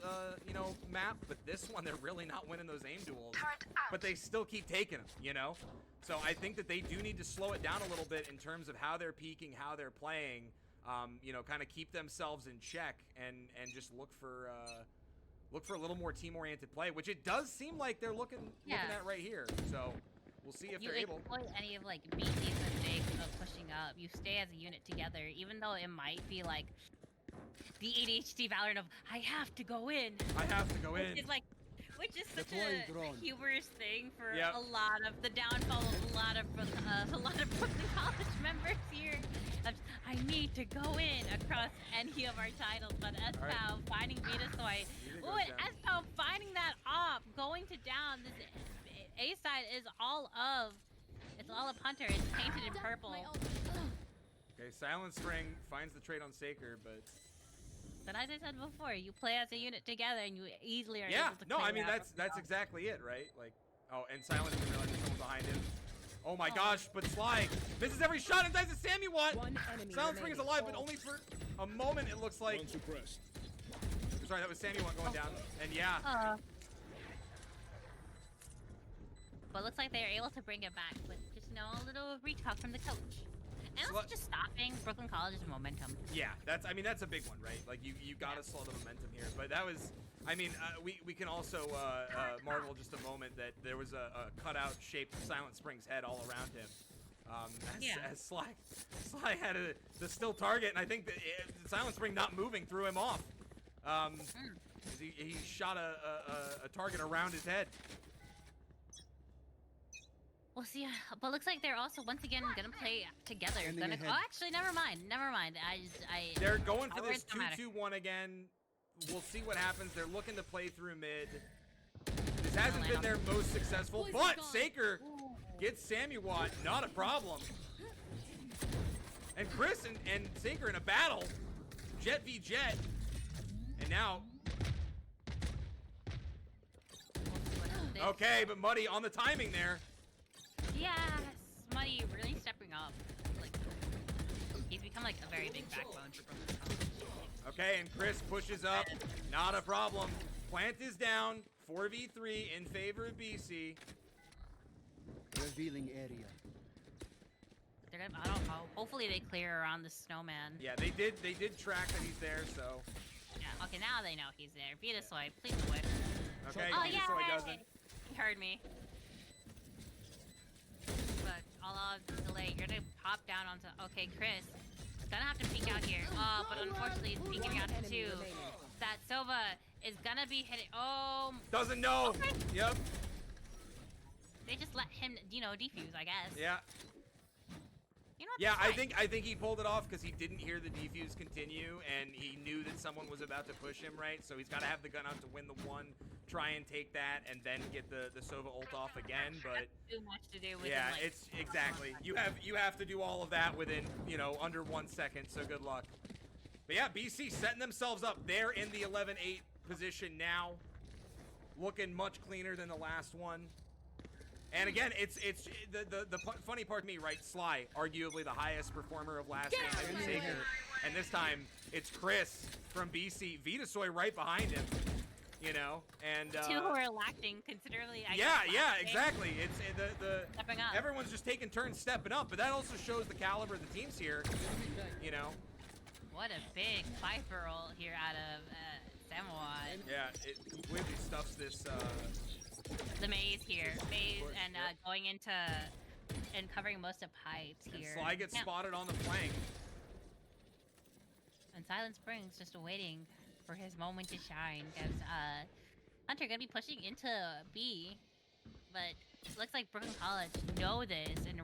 you know, map, but this one they're really not winning those aim duels. But they still keep taking them, you know. So I think that they do need to slow it down a little bit in terms of how they're peaking, how they're playing. You know, kind of keep themselves in check and just look for a little more team-oriented play, which it does seem like they're looking at right here. So we'll see if You they're able. exploit any of like BC's mistakes of pushing up. You stay as a unit together, even though it might be like the ADHD Valorant of I have to go in. I have to go in. Which is such Deploying a drone. humorous thing for Yep. a lot of the downfall of a lot of Brooklyn College members here. I need to go in across any of our titles, but SPOW All right. finding Vitasoy. Vita Oh, goes and down. SPOW finding that op, going to down. This A side is all of Hunter. It's painted in purple. Okay, Silent Spring finds the trade on Saker, but But as I said before, you play as a unit together, and you easily are yeah, able to no, clear I mean out that's Brooklyn exactly it, right? Like, oh, and Silent didn't realize there's someone behind him. Oh my Oh. gosh, but Sly misses every shot and dies to Sammy Watt. One enemy Silent Spring is remaining. alive, but only for a moment. It looks like. suppressed. Sorry, that was Sammy Watt going down, and yeah. But looks like they are able to bring it back with just, you know, a little retalk from the coach. And also just stopping Brooklyn College's momentum. Yeah, that's a big one, right? Like you gotta slow the momentum here. But that was, I mean, we can also marvel just a moment that there was a cutout shaped Silent Spring's head all around him. As Sly had the still target, and I think that Silent Spring not moving threw him off. He shot a target around his head. We'll see. But looks like they're also once again gonna play together. Standing Gonna, ahead. oh, actually, never mind. Never mind. They're going for Our this words don't matter. 2-2-1 again. We'll see what happens. They're looking to play through mid. This hasn't been their most successful, but Saker gets Samuwat, not a problem. And Chris and Saker in a battle. Jet v Jet. And now... Okay, but Muddy on the timing there. Yes, Muddy really stepping up. Like, he's become like a very big backbone for both. Okay, and Chris pushes up. Not a problem. Plant is down. 4v3 in favor of BC. Revealing area. They're gonna, I don't know. Hopefully they clear around the snowman. Yeah, they did track that he's there, so. Yeah. Okay, now they know he's there. Vita Soy, please quit. Okay, Oh so yeah. he doesn't. He heard me. But although delay, you're gonna pop down onto. Okay, Chris. Gonna have to peek out here. Oh, but unfortunately, he's peeking out to Enemy two. remaining. That Sova is gonna be hitting. Oh, Doesn't know. Okay. Yep. they just let him, you know, defuse, I guess. Yeah. You know what? Yeah, that's fine. I think he pulled it off because he didn't hear the defuse continue, and he knew that someone was about to push him, right? So he's got to have the gun out to win the one, try and take that, and then get the Sova ult off again. But Too much to do with yeah, like, it's exactly. You have to do all of that within, you know, under 1 second. So good luck. But yeah, BC setting themselves up. They're in the 11-8 position now, looking much cleaner than the last one. And again, it's the funny part to me, right? Sly, arguably the highest performer of last game, I can Saker. And this time, it's Chris from BC. Vitasoy right behind him, you know? And two who are lacking considerably. I yeah, guess, yeah, last game. exactly. It's the Stepping up. everyone's just taking turns stepping up, but that also shows the caliber of the teams here, you know? What a big Viper roll here out of Samoa. Yeah, it completely stuffs this. The maze here. Maze course, and yep. going into and covering most of pipes And here. Sly gets Yeah. spotted on the flank. And Silent Springs just waiting for his moment to shine. As Hunter gonna be pushing into B, but it looks like Brooklyn College know this and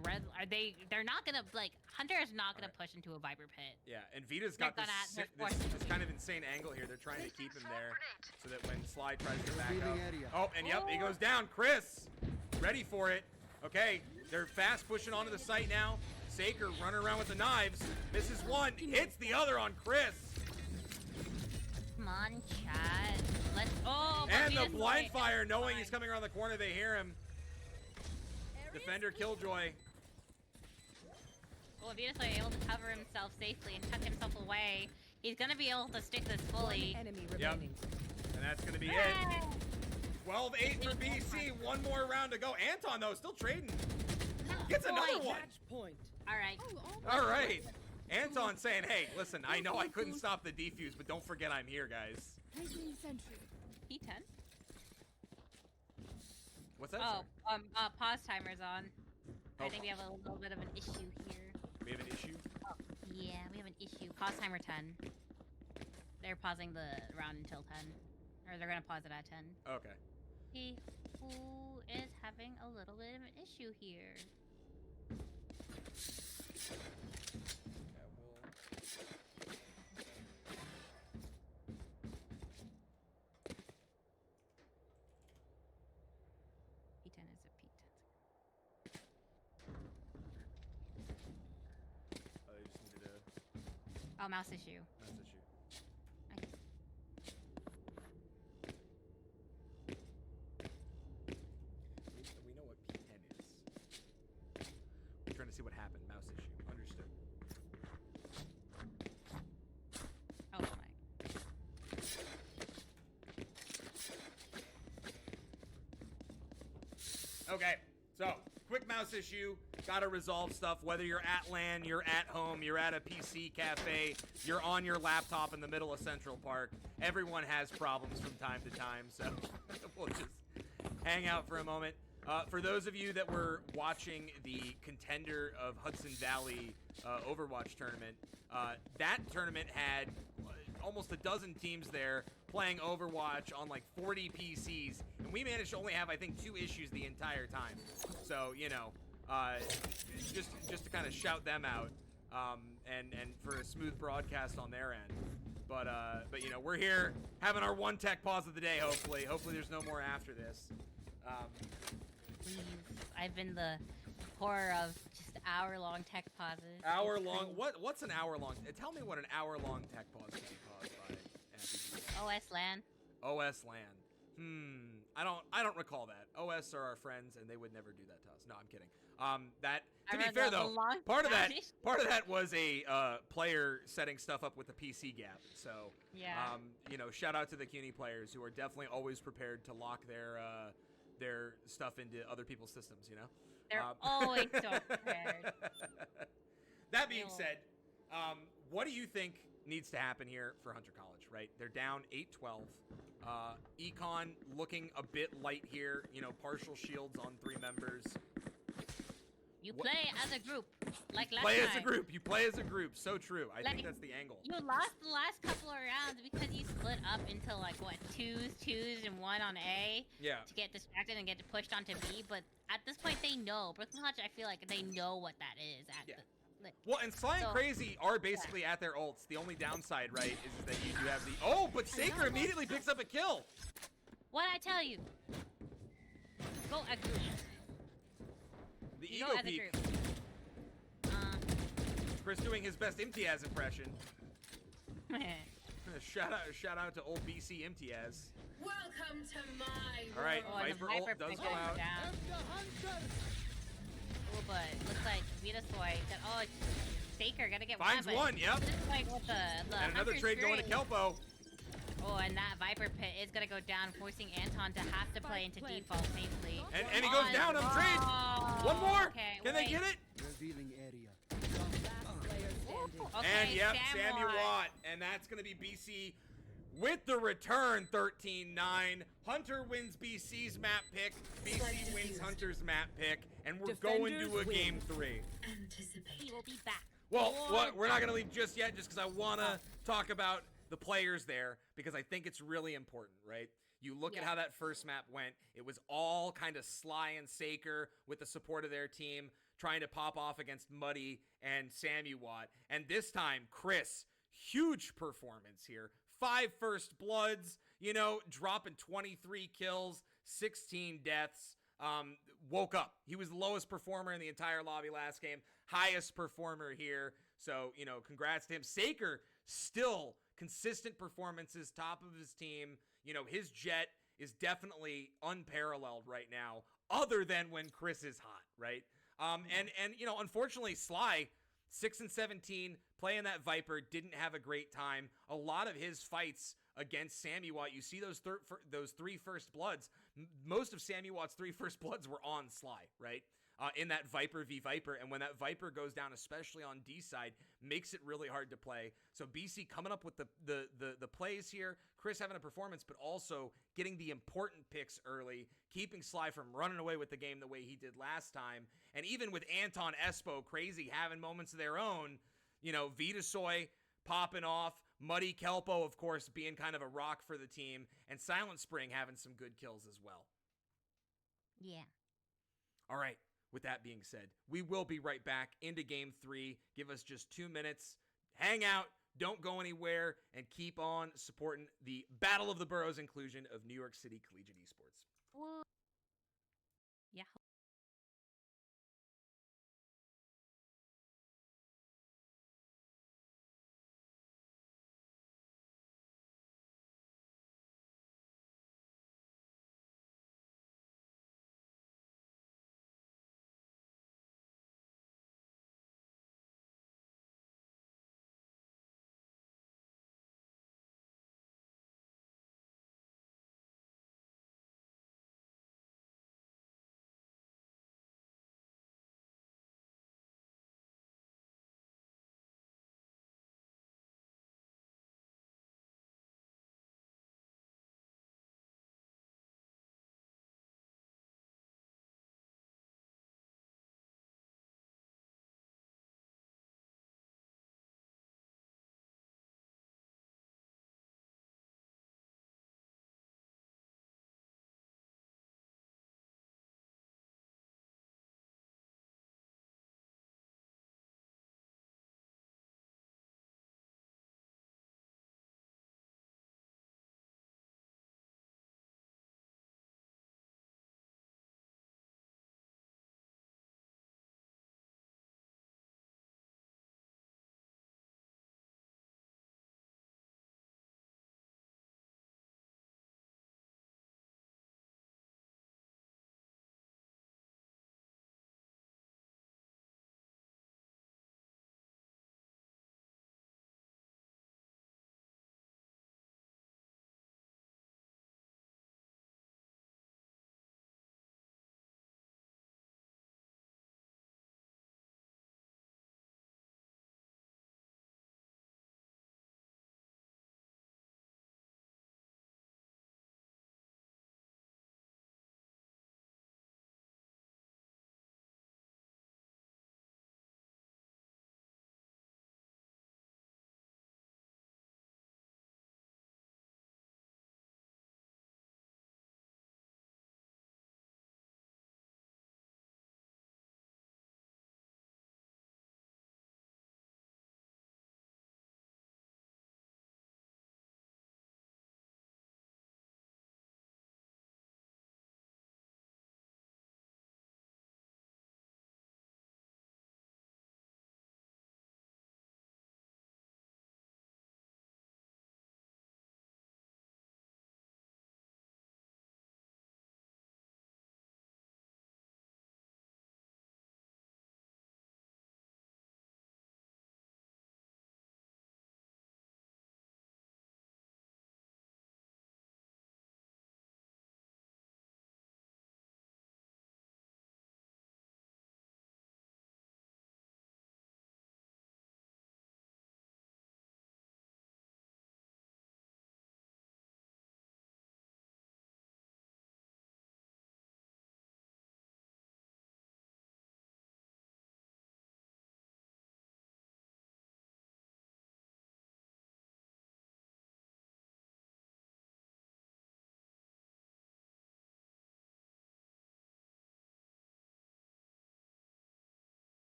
they're not gonna like Hunter is not gonna push into a Viper pit. Yeah, and Vita's got They're this gonna- they're this kind of insane angle here. They're trying to keep him there so that when Sly tries to back up. Revealing area. Oh, and yep, he goes down. Chris, ready for it. Okay, they're fast pushing onto the site now. Saker running around with the knives. Misses one, hits the other on Chris. Come on, Chad. Let's but And we the just blind wait. fire, knowing he's Fine. coming around the corner, they hear him. Defender Killjoy. Well, Venus was able to cover himself safely and tuck himself away. He's gonna be able to stick this fully. One enemy Yep. remaining. And that's going to be it. Yay! 12-8 for BC. One more round to go. Anton, though, still trading. Gets another one. Point. All right. All right. Anton saying, hey, listen, I know I couldn't stop the defuse, but don't forget I'm here, guys. Placing sentry. P10. What's that? Oh, Sorry? pause timer's on. Oh. I think we have a little bit of an issue here. We have an issue? Yeah, we have an issue. Pause timer 10. They're pausing the round until 10. Or they're gonna pause it at 10. Okay. See who is having a little bit of an issue here. P10 is a P10. I just needed a Oh, mouse issue. mouse issue. Okay. We know what P10 is. We're trying to see what happened. Mouse issue. Understood. Oh my. Okay, so quick mouse issue. Gotta resolve stuff. Whether you're at LAN, you're at home, you're at a PC cafe, you're on your laptop in the middle of Central Park. Everyone has problems from time to time, so we'll just hang out for a moment. For those of you that were watching the contender of Hudson Valley Overwatch tournament, that tournament had almost a dozen teams there playing Overwatch on like 40 PCs, and we managed to only have, I think, 2 issues the entire time. So, you know, just to kind of shout them out, and for a smooth broadcast on their end. But you know, we're here having our one tech pause of the day. Hopefully there's no more after this. Please. I've been the horror of just hour-long tech pauses. Hour-long? What's an hour-long? Tell me what an hour-long tech pause can be caused by. OS LAN. OS LAN. I don't recall that. OS are our friends, and they would never do that to us. No, I'm kidding. To be fair though, part of that was a player setting stuff up with the PC gap. So yeah, you know, shout out to the CUNY players who are definitely always prepared to lock their stuff into other people's systems. You know, they're always so prepared. That being said, what do you think needs to happen here for Hunter College? Right, they're down 8-12. Econ looking a bit light here. You know, partial shields on 3 members. You play as a group, like last Play time. as a group. You play as a group. So true. I think that's the angle. You lost the last couple of rounds because you split up into like what twos, and 1 on A. Yeah. To get distracted and get pushed onto B. But at this point, they know. Brooklyn College, I feel like they know what that is. Well, and Sly and Crazy are basically at their ults. The only downside, right, is that you do have the... Oh, but Saker immediately picks up a kill. What'd I tell you? Go as a group. The You ego go as a peak. group. Chris doing his best Imtiaz impression. Shout out to old BC Imtiaz. Welcome to my All right, Oh, Viper ult does go out. Down. Oh, but looks like Vitasoy said, oh, Saker gotta get Finds one, yep. This is like with the And another Hunter's trade going to Fury. Kelpo. Oh, and that Viper pit is gonna go down, forcing Anton to have to play into default safely. And he goes down on the trade. One more. Okay, Can they get it? Revealing area. Last player standing. Okay, And yep, Sam Sammy Watt. Watt. And that's going to be BC with the return 13-9. Hunter wins BC's map pick. BC wins Hunter's map pick. And we're going to a Defenders game win. 3. He will be back. Well, we're not going to leave just yet just because I want to talk about the players there because I think it's really important, right? You look at how that first map went. It was all kind of Sly and Saker with the support of their team trying to pop off against Muddy and Sammy Watt. And this time, Chris, huge performance here. 5 first bloods, you know, dropping 23 kills, 16 deaths. Woke up. He was the lowest performer in the entire lobby last game. Highest performer here. So, you know, congrats to him. Saker, still consistent performances, top of his team. You know, his jet is definitely unparalleled right now, other than when Chris is hot, right? And you know, unfortunately, Sly, 6-17, playing that Viper, didn't have a great time. A lot of his fights against Sammy Watt, you see those 3 first bloods. Most of Sammy Watt's 3 first bloods were on Sly, right? In that Viper v Viper, and when that Viper goes down, especially on D side, makes it really hard to play. So BC coming up with the plays here, Chris having a performance, but also getting the important picks early, keeping Sly from running away with the game the way he did last time, and even with Anton Espo, Crazy having moments of their own, you know, Vitasoy popping off, Muddy Kelpo, of course, being kind of a rock for the team, and Silent Spring having some good kills as well. Yeah. All right. With that being said, we will be right back into game 3. Give us just 2 minutes. Hang out. Don't go anywhere. And keep on supporting the Battle of the Boroughs inclusion of New York City Collegiate Esports. Yeah.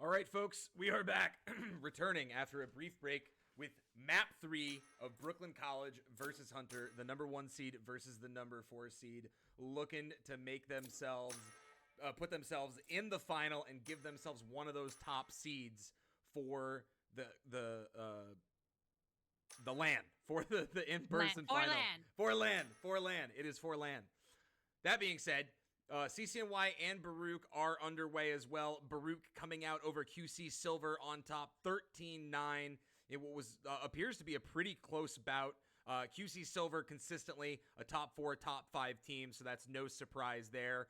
All right, folks, we are back, returning after a brief break with Map 3 of Brooklyn College versus Hunter, the number 1 seed versus the number 4 seed, looking to make themselves, put themselves in the final and give themselves one of those top seeds for the LAN, for the in-person final. For LAN. It is for LAN. That being said, CCNY and Baruch are underway as well. Baruch coming out over QC Silver on top, 13-9. It was appears to be a pretty close bout. QC Silver consistently a top 4, top 5 team, so that's no surprise there.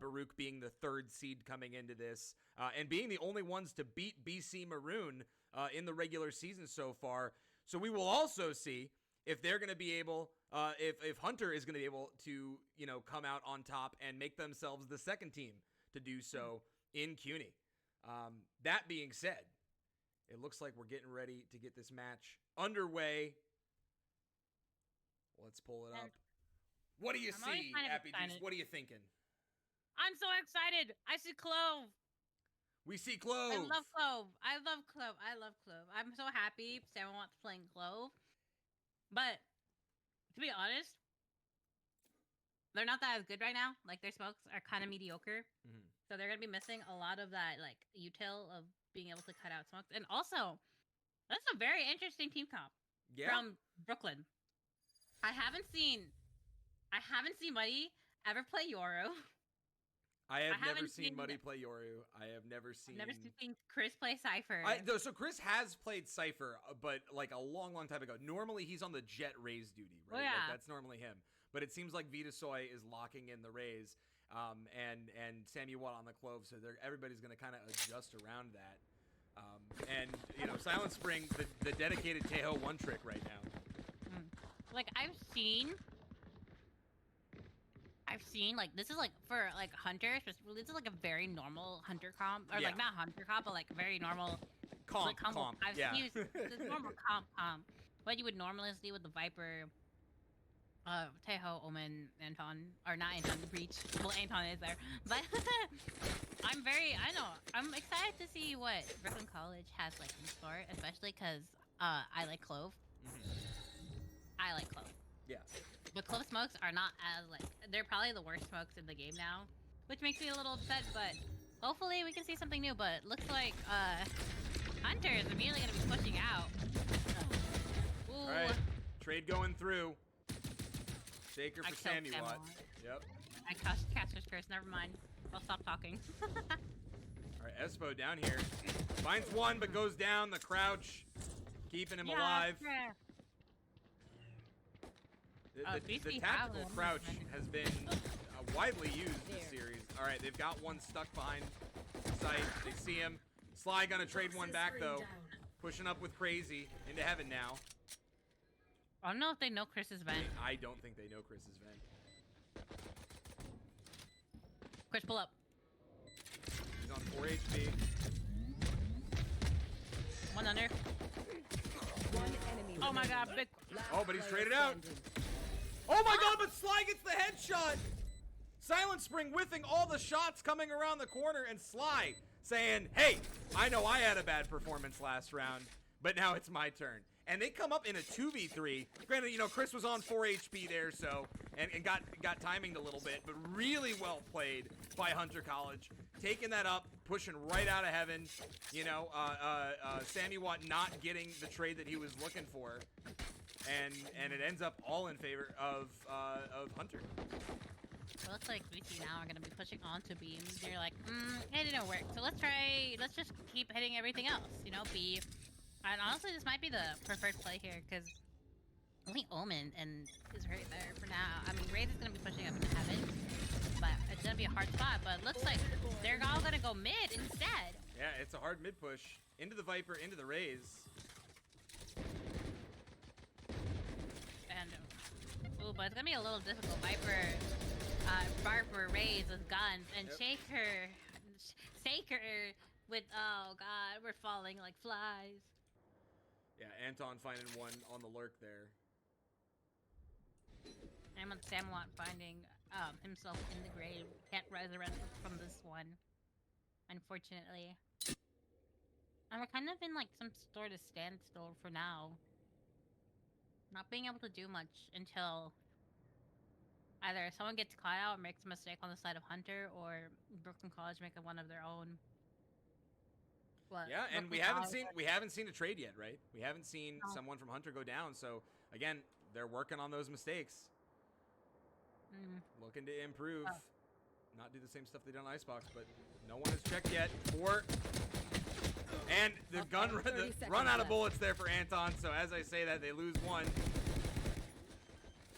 Baruch being the 3rd seed coming into this, and being the only ones to beat BC Maroon in the regular season so far. So we will also see if they're going to be able, if Hunter is going to be able to, come out on top and make themselves the 2nd team to do so in CUNY. That being said, it looks like we're getting ready to get this match underway. Let's pull it up. What do you see, Happy Juice? What are you thinking? I'm so excited. I see Clove. We see Clove. I love Clove. I love Clove. I'm so happy Sam wants playing Clove. But to be honest, they're not that good right now. Like, their smokes are kind of mediocre. Mm-hmm. So they're going to be missing a lot of that, like, util of being able to cut out smokes. And also, that's a very interesting team comp from Brooklyn. I haven't seen Muddy ever play Yoru. I have never seen Muddy play Yoru. I have never seen Chris play Cypher. So Chris has played Cypher, but like a long, long time ago. Normally he's on the Jet Raze duty, right? Oh, yeah. Like, that's normally him. But it seems like Vitasoy is locking in the Raze, and Sammy Watt on the Clove, so everybody's going to kind of adjust around that. And Silent Spring, the dedicated Tejo one trick right now. Like, I've seen like, this is like for like Hunter, this is like a very normal Hunter comp, or like not Hunter comp, but like very normal comp. I've used this normal comp, what you would normally see with the Viper, Tejo, Omen, Anton, or not Anton, Breach. Well, Anton is there, but I'm excited to see what Brooklyn College has like in store, especially because I like Clove. I like Clove. Yeah. But Clove smokes are not as, like, they're probably the worst smokes in the game now, which makes me a little upset, but hopefully we can see something new. But looks like Hunter is immediately going to be pushing out. Ooh. All right, trade going through. Shaker for Sammy Watt. Yep. I cast his curse, never mind. I'll stop talking. All right, Espo down here. Finds one, but goes down. The crouch, keeping him alive. Yeah. The tactical crouch has been widely used this series. All right, they've got one stuck behind sight. They see him. Sly gonna trade one back though. Pushing up with Crazy into heaven now. I don't know if they know Chris's vent. I don't think they know Chris's vent. Chris, pull up. He's on 4 HP. One under. One enemy. Oh my god, big. Oh, but he's traded out. Oh my god, but Sly gets the headshot! Silent Spring whiffing all the shots coming around the corner, and Sly saying, hey, I know I had a bad performance last round, but now it's my turn. And they come up in a 2v3. Granted, Chris was on 4 HP there, so, and got timinged a little bit, but really well played by Hunter College. Taking that up, pushing right out of heaven. Sammy Watt not getting the trade that he was looking for. And it ends up all in favor of Hunter. It looks like VC now are gonna be pushing onto B, and they're like, it didn't work. So let's just keep hitting everything else, B. And honestly, this might be the preferred play here, because only Omen is right there for now. I mean, Wraith is gonna be pushing up into heaven, but it's gonna be a hard spot. But it looks like they're all gonna go mid instead. Yeah, it's a hard mid push into the Viper, into the Raze. And but it's gonna be a little difficult. Viper Raze with guns, and Shaker with, oh god, we're falling like flies. Yeah, Anton finding one on the lurk there. And with Samwat finding himself in the grave, can't resurrect from this one, unfortunately. And we're kind of in like some sort of standstill for now. Not being able to do much until either someone gets caught out or makes a mistake on the side of Hunter, or Brooklyn College make one of their own. But Yeah, and we haven't seen a trade yet, right? We haven't seen No. someone from Hunter go down. So again, they're working on those mistakes, looking to improve, Oh. not do the same stuff they done on Icebox. But no one has checked yet. And the gun 30 run out of seconds bullets there for Anton. So as I say that, they lose one.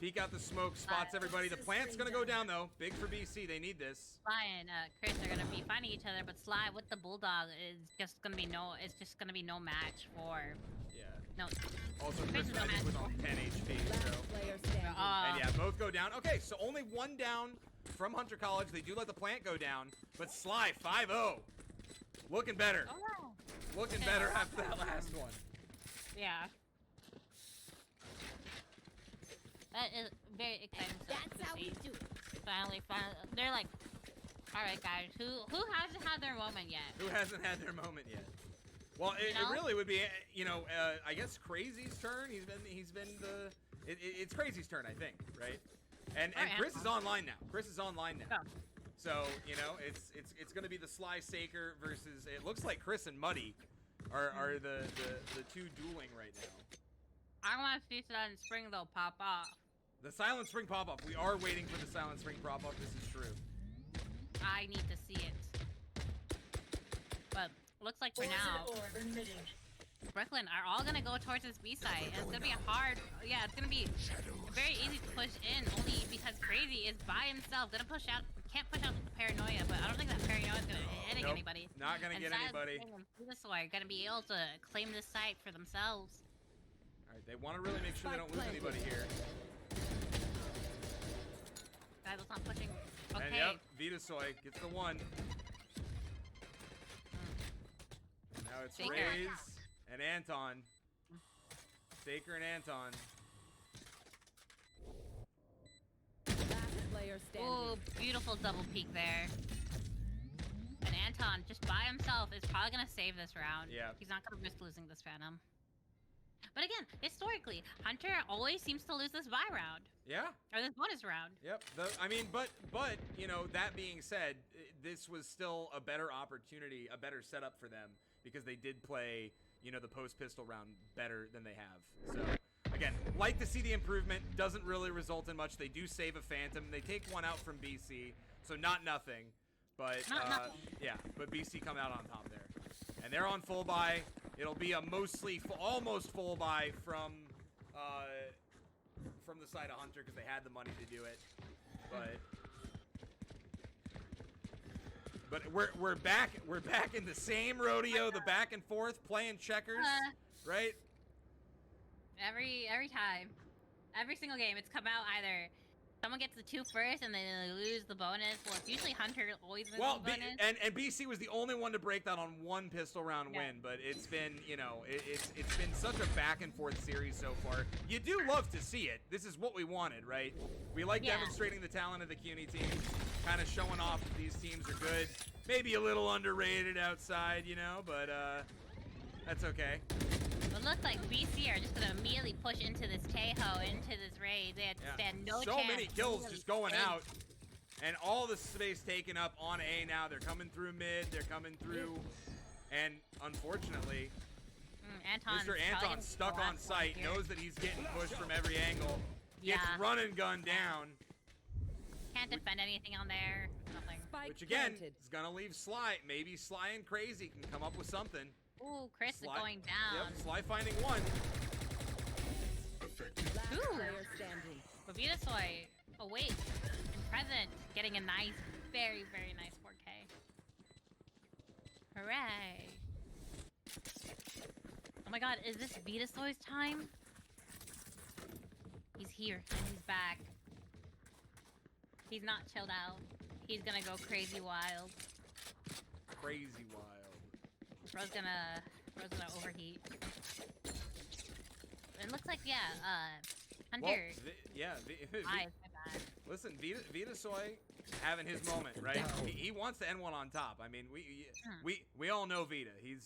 Peek out the smoke, spots everybody. The plant's gonna go down though. Big for BC. They need this. Sly and Chris are gonna be fighting each other, but Sly with the bulldog is just gonna be it's just gonna be no match for Yeah. no. Also, Chris Chris is no Magic match was for- on 10 HP. Last So. player standing. And yeah, both go down. Okay, so only one down from Hunter College. They do let the plant go down, but Sly 5-0. Looking better. Oh, Looking better after that last one. yeah. That is very exciting stuff That's to how see. we do it. Finally, they're like, all right, guys, who hasn't had their moment yet? Who hasn't had their moment yet? Well, it know? really would be, I guess Crazy's turn. It's Crazy's turn, I think, right? And Or Chris is Anton. online now. Chris is online now. Oh. So, it's going to be the Sly Saker versus, it looks like Chris and Muddy are the two dueling right now. I want to see Silent Spring though pop off. The Silent Spring pop-up. We are waiting for the Silent Spring pop-up. This is true. I need to see it. But looks like for now, Brooklyn are all gonna go towards this B site. And it's gonna be a hard, it's gonna be very easy to push in only because Crazy is by himself. Gonna push out, can't push out with the paranoia, but I don't think that paranoia is gonna hit Nope, anybody. not gonna get anybody. This way, gonna be able to claim this site for themselves. All right, they want to really make sure they don't lose anybody here. Guys, let's not pushing. And Okay. yep, Vitasoy gets the one. And now it's Saker. Raze and Anton. Saker and Anton. Last player standing. Ooh, beautiful double peek there. And Anton, just by himself, is probably gonna save this round. Yeah. He's not gonna risk losing this Phantom. But again, historically, Hunter always seems to lose this bye round. Yeah. Or this bonus round. Yep. But that being said, this was still a better opportunity, a better setup for them because they did play, the post pistol round better than they have. So again, like to see the improvement. Doesn't really result in much. They do save a Phantom. They take one out from BC, so not nothing. But Not nothing. yeah, but BC come out on top there, and they're on full buy. It'll be a almost full buy from the side of Hunter because they had the money to do it. But we're back in the same rodeo, the back and forth playing checkers, right? Every time. Every single game, it's come out either someone gets the 2 first and then they lose the bonus. Well, it's usually Hunter always wins Well, the bonus. and BC was the only one to break that on one pistol round Yeah. win, but it's been, it's been such a back and forth series so far. You do love to see it. This is what we wanted, right? We like Yeah. demonstrating the talent of the CUNY teams, kind of showing off that these teams are good. Maybe a little underrated outside, but that's okay. It looks like BC are just gonna immediately push into this Tejo, into this raid. They had to Yeah. stand no So chance. many kills just going And- out. And all the space taken up on A now. They're coming through mid. They're coming through. And unfortunately, Anton's Mr. probably Anton gonna be stuck the on last one site, here. knows that he's getting pushed from every angle. Gets Yeah. run and gun down, Can't defend anything on there. Nothing. Spike which again planted. is gonna leave Sly. Maybe Sly and Crazy can come up with something. Ooh, Chris Sly- is going down. Yep, Sly finding one. Last Ooh. player standing. Bavita Soy, awake and present, getting a nice, very, very nice 4K. Hooray! Oh my god, is this Vita Soy's time? He's here, and he's back. He's not chilled out. He's gonna go crazy wild. Crazy wild. Bro's gonna overheat. It looks like, Hunter. Well, My bad. Listen, Vita Soy having his moment, right? He wants to end one on top. I mean, we all know Vita. He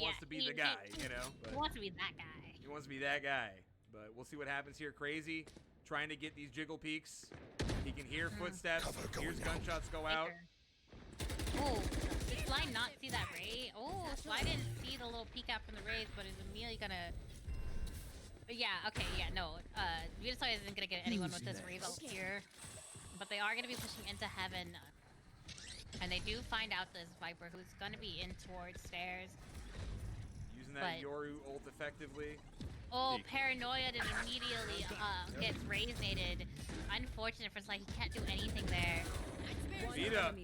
wants to be the guy, you know. But He wants to be that guy. he wants to be that guy. But we'll see what happens here. Crazy trying to get these jiggle peaks. He can hear footsteps. Hears gunshots go out. Oh, did Sly not see that ray? Oh, Sly didn't see the little peek out from the rays, but is immediately gonna. Yeah, okay, yeah, no. Vitasoy isn't gonna get anyone with this result here. But they are gonna be pushing into heaven. And they do find out this Viper who's gonna be in towards stairs. Using that Yoru ult effectively. Oh, Paranoia did immediately gets raisinated. Unfortunate for Sly, he can't do anything there. Vita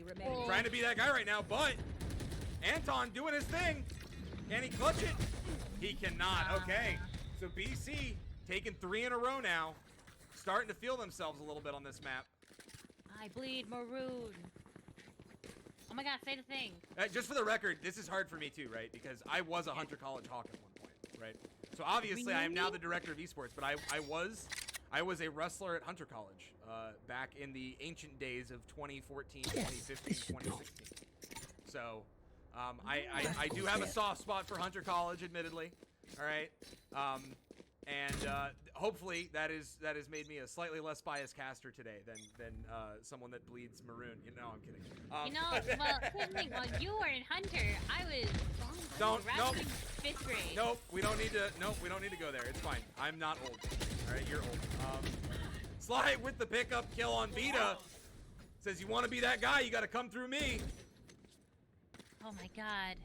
trying to be that guy right now, but Anton doing his thing. Can he clutch it? He cannot. Okay. So BC taking 3 in a row now. Starting to feel themselves a little bit on this map. I bleed maroon. Oh my god, say the thing. Just for the record, this is hard for me too, right? Because I was a Hunter College Hawk at one point, right? So obviously I am now the director of esports, but I was a wrestler at Hunter College back in the ancient days of 2014, 2015, 2016. So I do have a soft spot for Hunter College, admittedly. All right, and hopefully that has made me a slightly less biased caster today than someone that bleeds maroon. You know, I'm kidding. You know, well, here's the thing. While you were in Hunter, I was wrestling 5th grade. Nope, we don't need to go there. It's fine. I'm not old. All right, you're old. Sly with the pickup kill on Vita. Says you want to be that guy, you got to come through me. Oh my god.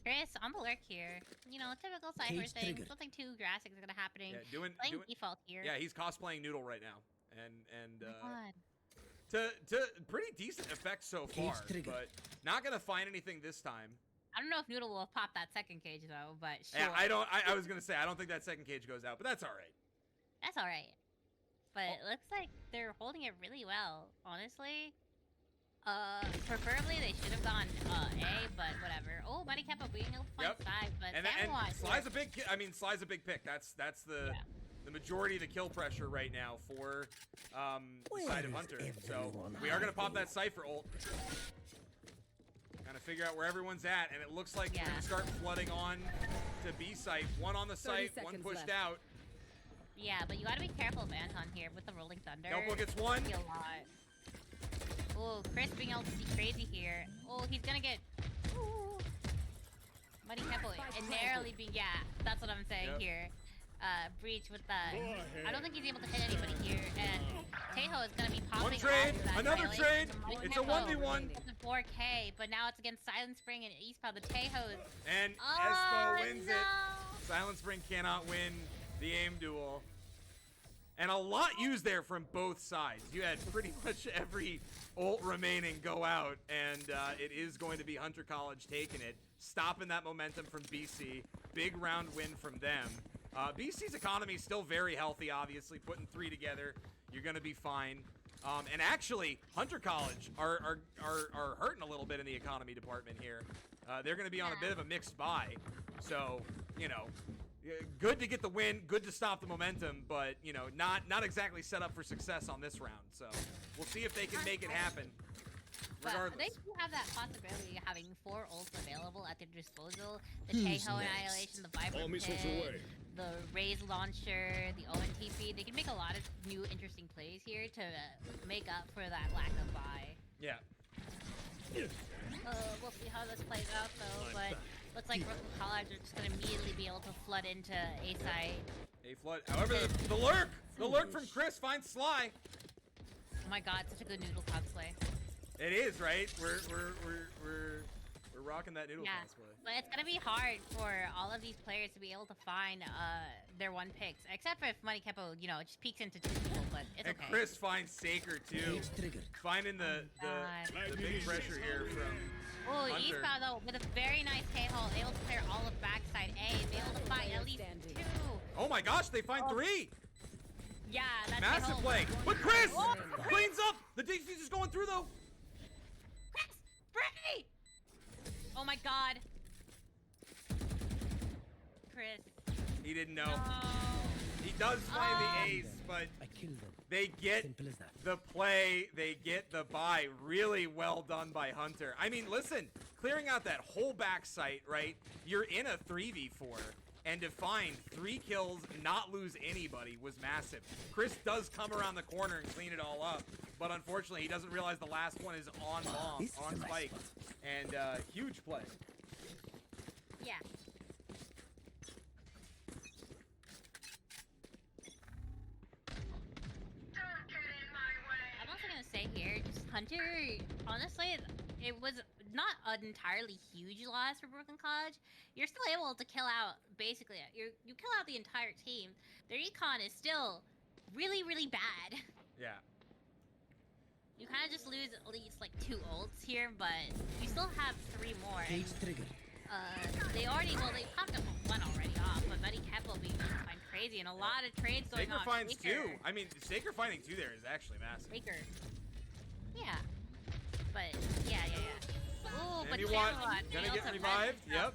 Chris, on the lurk here. You know, typical Cypher thing. Nothing too drastic is gonna happen. Yeah, Playing default here. Yeah, he's cosplaying Noodle right now, and God. to pretty decent effect so far, but not gonna find anything this time. I don't know if Noodle will pop that second cage though, but sure. Yeah, I was gonna say I don't think that second cage goes out, but that's all right. That's all right. But it looks like they're holding it really well, honestly. Preferably they should have gone A, but whatever. Oh, Buddy kept up being able to find side, but and Sly's a big. Sly's a big pick. That's the majority of the kill pressure right now for the side of Hunter. So we are gonna pop that Cypher ult. Kind of figure out where everyone's at, and it looks like we're gonna start flooding on to B site. One on the site, one pushed out. Yeah, but you gotta be careful of Anton here with the Rolling Thunder. Kelpo gets one. A lot. Oh, Chris being able to see crazy here. Oh, he's gonna get. Ooh. Muddy Temple and narrowly being. Yeah, that's what I'm saying here. Breach with the. I don't think he's able to hit anybody here, and Tejo is gonna be popping. One trade, another trade. It's a 1v1. It's a 4K, but now it's against Silent Spring and Eastbound. The Tejos. And Espo wins it. Silent Spring cannot win the aim duel. And a lot used there from both sides. You had pretty much every ult remaining go out, and it is going to be Hunter College taking it, stopping that momentum from BC. Big round win from them. BC's economy is still very healthy, obviously. Putting 3 together, you're going to be fine. And actually, Hunter College are hurting a little bit in the economy department here. They're going to be on a bit of a mixed buy. So, you know, good to get the win, good to stop the momentum, but, you know, not exactly set up for success on this round. So we'll see if they can make it happen. Regardless. But they do have that possibility of having 4 ults available at their disposal. The Tejo Annihilation, the Viper Pit, the Raze Launcher, the ONTP. They can make a lot of new interesting plays here to make up for that lack of buy. Yeah. We'll see how this plays out though, but looks like Brooklyn College are just going to immediately be able to flood into A side. A flood. However, the lurk from Chris finds Sly. Oh my god, such a good Noodle cosplay. It is, right? We're rocking that Noodle cosplay. But it's gonna be hard for all of these players to be able to find their 1 picks, except for if Money Kepo, you know, just peeks into 2 people, but it's okay. And Chris finds Saker too, finding the big pressure here from Oh, Hunter. Eastbound though with a very nice K-hole, able to clear all of backside A, be able to find at least 2. Oh my gosh, they find 3. Yeah, that's massive play. But Chris cleans up. The defense is going through though. Chris, Bray! Oh my god. Chris. He didn't know. No. He does find the ace, but I killed them. they get Simple as that. the play, they get the buy. Really well done by Hunter. I mean, listen, clearing out that whole back site, right? You're in a 3v4, and to find 3 kills, not lose anybody was massive. Chris does come around the corner and clean it all up, but unfortunately, he doesn't realize the last one is on bomb, This is on a nice spike, and huge play. Yeah. I'm also gonna say here, just Hunter, honestly, it was not an entirely huge loss for Brooklyn College. You're still able to kill out, basically, you kill out the entire team. Their econ is still really, really bad. Yeah. You kind of just lose at least like 2 ults here, but you still have 3 more. And, Cage trigger. they popped up 1 already off, but Buddy kept will be fine crazy and a lot of trades going Saker on. finds 2. I mean, Saker finding 2 there is actually massive. Baker. Yeah. But, yeah. Ooh, but Samuel Samuel gonna failed get to revived. res himself. Yep.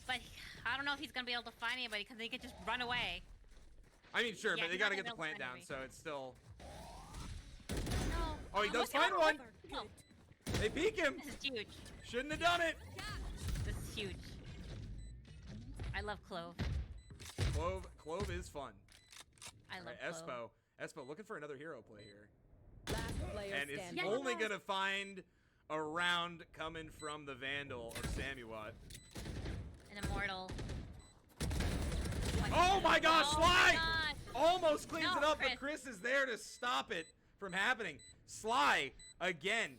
But I don't know if he's gonna be able to find anybody because they could just run away. I mean, sure, Yeah, but they he's gotta not get the gonna plant down, find so it's still. No. Oh, he does look find out. one. Oh, They peek him. this is huge. Shouldn't have done it. This is huge. I love Clove. Clove is fun. I All love right, Clove. Espo looking for another hero play here, Last player and is standing. Yeah. only gonna find a round coming from the Vandal of Samuel. An immortal. Oh my gosh, Oh Sly! my gosh. Almost cleans No, it up, Chris. but Chris is there to stop it from happening. Sly, again,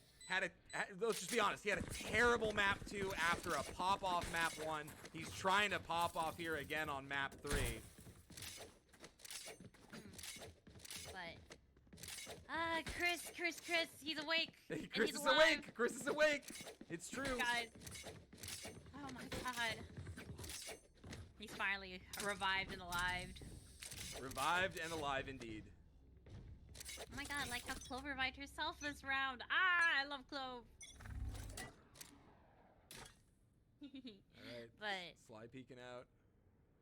let's just be honest, he had a terrible map 2 after a pop-off map 1. He's trying to pop off here again on map 3. But, Chris, he's awake. and Chris he's is alive. awake! Chris is awake! It's true. Guys. Oh my god. He's finally revived and alive. Revived and alive indeed. Oh my god, like how Clove revived herself this round. Ah, I love Clove. Alright. But Sly peeking out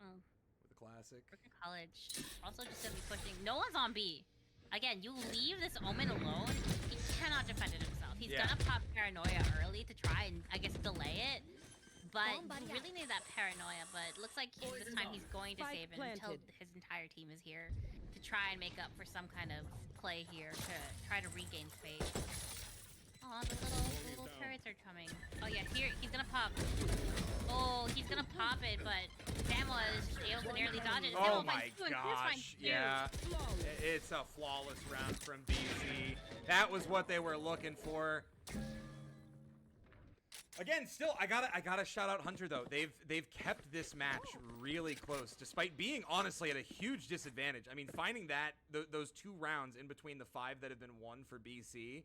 oh, with a classic. Brooklyn College also just gonna be pushing. No one's on B. Again, you leave this Omen alone, he cannot defend it himself. He's Yeah. gonna pop Paranoia early to try and, I guess, delay it. But Somebody you really need that Paranoia, but it looks like this time he's going to Spike save it until planted. his entire team is here to try and make up for some kind of play here to try to regain space. Oh, the little turrets are coming. Oh yeah, here, he's gonna pop. Oh, he's gonna pop it, but Samuel is just able to nearly dodge it. Oh Samuel my finds 2 and Chris finds gosh, 2. yeah. It's a flawless round from BC. That was what they were looking for. Again, still, I gotta shout out Hunter though. They've kept this match really close, despite being honestly at a huge disadvantage. I mean, finding that those 2 rounds in between the 5 that have been won for BC,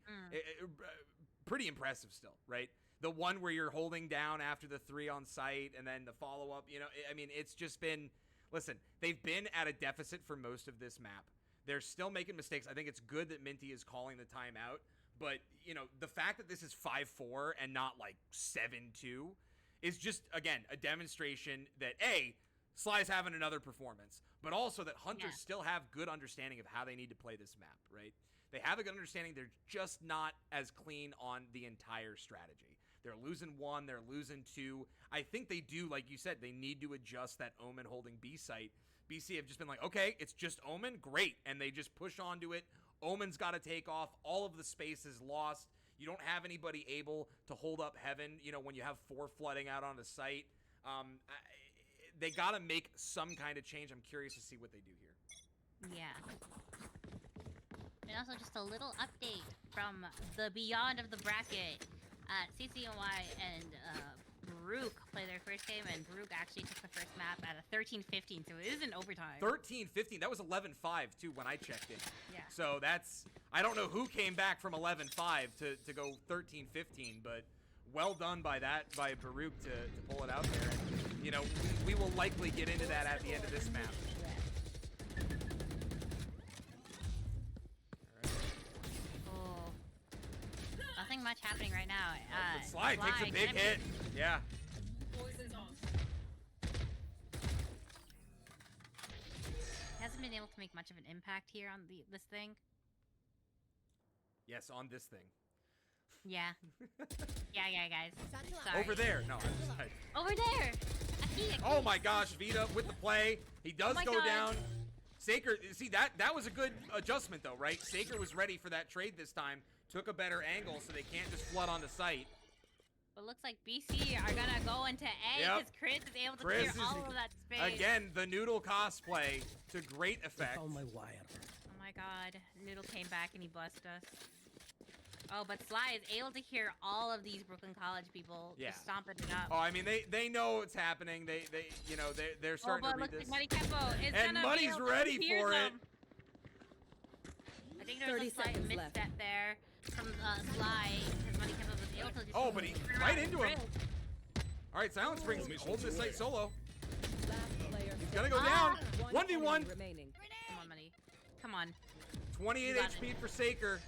pretty impressive still, right? The one where you're holding down after the 3 on site, and then the follow up. You know, I mean, it's just been. Listen, they've been at a deficit for most of this map. They're still making mistakes. I think it's good that Minty is calling the timeout. But, you know, the fact that this is 5-4 and not like 7-2 is just, again, a demonstration that, A, Sly's having another performance, but also that Hunters still have good understanding of how they need to play this map, right? They have a good understanding. They're just not as clean on the entire strategy. They're losing 1, they're losing 2. I think they do, like you said, they need to adjust that Omen holding B site. BC have just been like, okay, it's just Omen, great. And they just push onto it. Omen's got to take off. All of the space is lost. You don't have anybody able to hold up heaven, you know, when you have 4 flooding out on the site. They got to make some kind of change. I'm curious to see what they do here. Yeah. And also just a little update from the beyond of the bracket. CCNY and Baruch play their first game, and Baruch actually took the first map at a 13-15, so it is in overtime. 13-15. That was 11-5 too when I checked it. Yeah. So that's, I don't know who came back from 11-5 to go 13-15, but well done by Baruch to pull it out there. And, you know, we will likely get into that at the end of this map. Oh. Nothing much happening right now. But Sly takes a big hit. Yeah. Hasn't been able to make much of an impact here on this thing. Yes, on this thing. Yeah. yeah, guys. Sorry. Over there. No, I'm just like, Over there. Aki. oh my gosh, Vita with the play. He does my go God. down. Saker, see that was a good adjustment though, right? Saker was ready for that trade this time. Took a better angle so they can't just flood onto site. But looks like BC are gonna go into A Yep. because Chris is able to Chris clear is- all of that space. Again, the Noodle cosplay to great effect. Found my wire. Oh my god. Noodle came back and he blessed us. Oh, but Sly is able to hear all of these Brooklyn College people Yeah. just stomping it up. Oh, I mean they know what's happening. They you know they're starting but to read looks this. like Muddy Kempo is And gonna Muddy's be able to ready hear for it. them. I think there was 30 a slight seconds misstep left. there from Sly because Muddy Kempo was able to just Oh, but he turn right around into and him. drill. All right, Silence brings holding the site solo. Last player He's gonna go standing. down. One 1v1. enemy remaining. Come on, Muddy. Come on. 28 You got HP for Saker.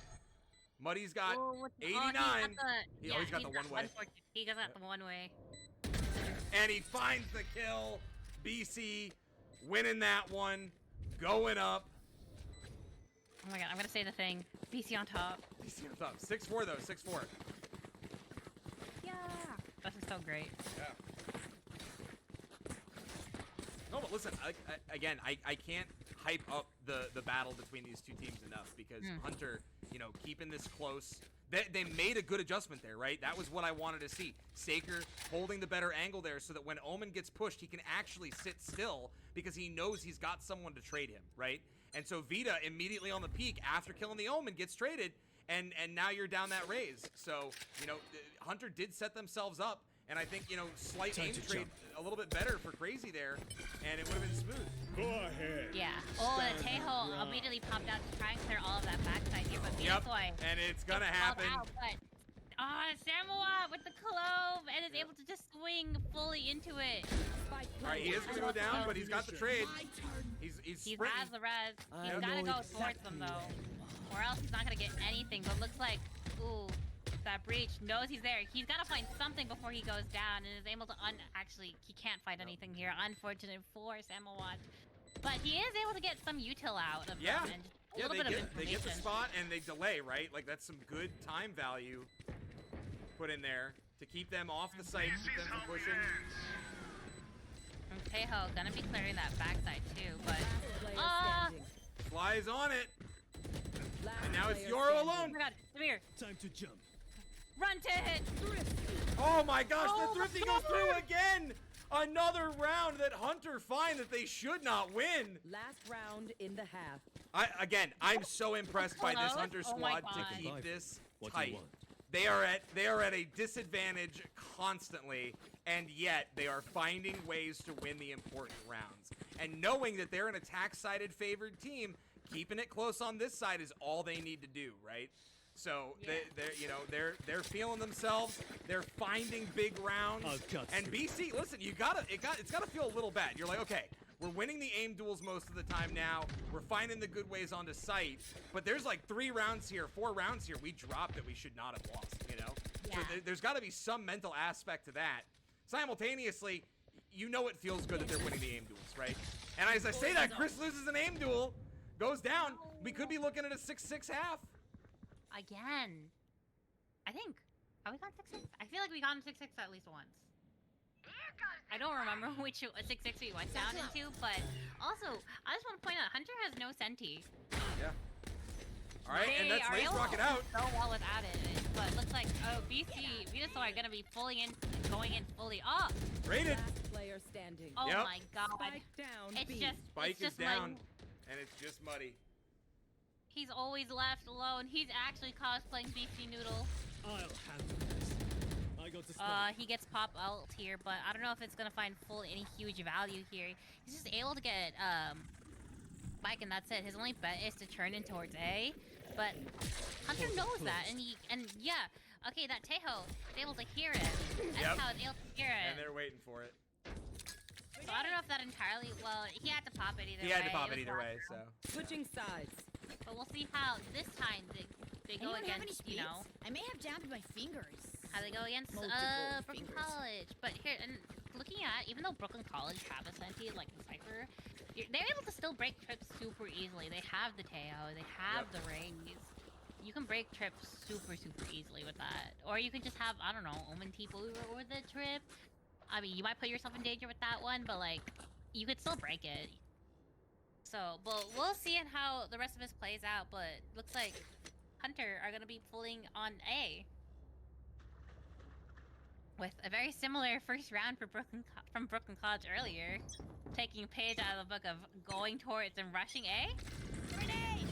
Muddy's got Oh, what's- 89. He's got He's got the one way. He got the one way. And he finds the kill. BC winning that one. Going up. Oh my god, I'm gonna say the thing. BC on top. BC on top. 6-4 though, 6-4. Yeah. This is so great. Yeah. No, but listen, again, I can't hype up the battle between these two teams enough because Hunter, you know, keeping this close. They made a good adjustment there, right? That was what I wanted to see. Saker holding the better angle there so that when Omen gets pushed, he can actually sit still because he knows he's got someone to trade him, right? And so Vita immediately on the peak after killing the Omen gets traded, and now you're down that raise. So, you know, Hunter did set themselves up, and I think, you know, slight Time aim to trade jump. a little bit better for Crazy there, and it would have been smooth. Go ahead. Yeah. Oh, and Tejo immediately popped out to try and clear all of that backside here, but Yep, Soy and it's gonna called happen. out, but Samoa with the clove and is able to just swing fully into it. Spike All right, he is gonna go down, but he's got the trade. He's He sprinting. has the res. I He's know gotta go exactly towards them though, or else he's not gonna get anything. But looks like, ooh, that breach knows he's there. He's gotta find something before he goes down, and is able to actually he can't find anything here. Unfortunate for Samoa, but he is able to get some util out of Yeah. them and a Yeah, little they bit of get the information. spot and they delay, right? Like that's some good time value put in there to keep them off the site, keep them from pushing. And Tejo gonna be clearing that backside too, but Last player Ah! standing. Flies on it, Last and now it's player Yoro standing. oh alone. my god, come here, Time to jump. run to hit. Oh my gosh, Oh the my thrifty goes God. through again. Another round that Hunter find that they should not win. Last round in the half. I'm so impressed by this Close. Hunter Oh my squad to God. keep this What do you tight. want? They are at a disadvantage constantly, and yet they are finding ways to win the important rounds. And knowing that they're an attack-sided favored team, keeping it close on this side is all they need to do, right? So Yeah. they're feeling themselves. They're finding big rounds. I've got And three. BC, listen, it's gotta feel a little bad. You're like, okay, we're winning the aim duels most of the time now. We're finding the good ways onto site. But there's like 4 rounds here we dropped that we should not have lost, you know? So Yeah. there's got to be some mental aspect to that. Simultaneously, you know it feels good that they're winning the aim duels, right? And as I say that, Chris loses an aim duel, goes down. We could be looking at a 6-6 half. Again. I think. Have we gone 6-6? I feel like we gone 6-6 at least once. I don't remember which 6-6 we went down into, but also, I just want to point out, Hunter has no senti. Yeah. All right, and that's Lace Rocket out. So well without it, but looks like, oh, BC, Venusaur are gonna be going in fully. Oh, Rated. Last player standing. oh Yep. my god. Spike down. It's B. just, Spike it's is just down, like, and it's just muddy. he's always left alone. He's actually cosplaying BC Noodle. I'll handle this. I got the spike. He gets pop ult here, but I don't know if it's gonna find any huge value here. He's just able to get Spike, and that's it. His only bet is to turn in towards A, but Hunter knows that, and yeah, okay, that Tejo is able to hear it. That's Yep. how it's able to hear And it. they're waiting for it. So I don't know if that entirely. Well, he had to pop it either way. He had to pop it was either way, last so. round. Switching sides. But we'll see how this time they go Anyone have any against, you know, speeds? I may have jammed my fingers. how they go against Multiple Brooklyn fingers. College. But here, and looking at, even though Brooklyn College have a senti like the Cypher, they're able to still break trips super easily. They have the Teo, they have the Rays. You can break trips super easily with that. Or you can just have, I don't know, Omen people over the trip. I mean, you might put yourself in danger with that one, but like, you could still break it. So, but we'll see in how the rest of this plays out, but looks like Hunter are gonna be pulling on A. With a very similar first round for from Brooklyn College earlier. Taking a page out of the book of going towards and rushing A. Grenade!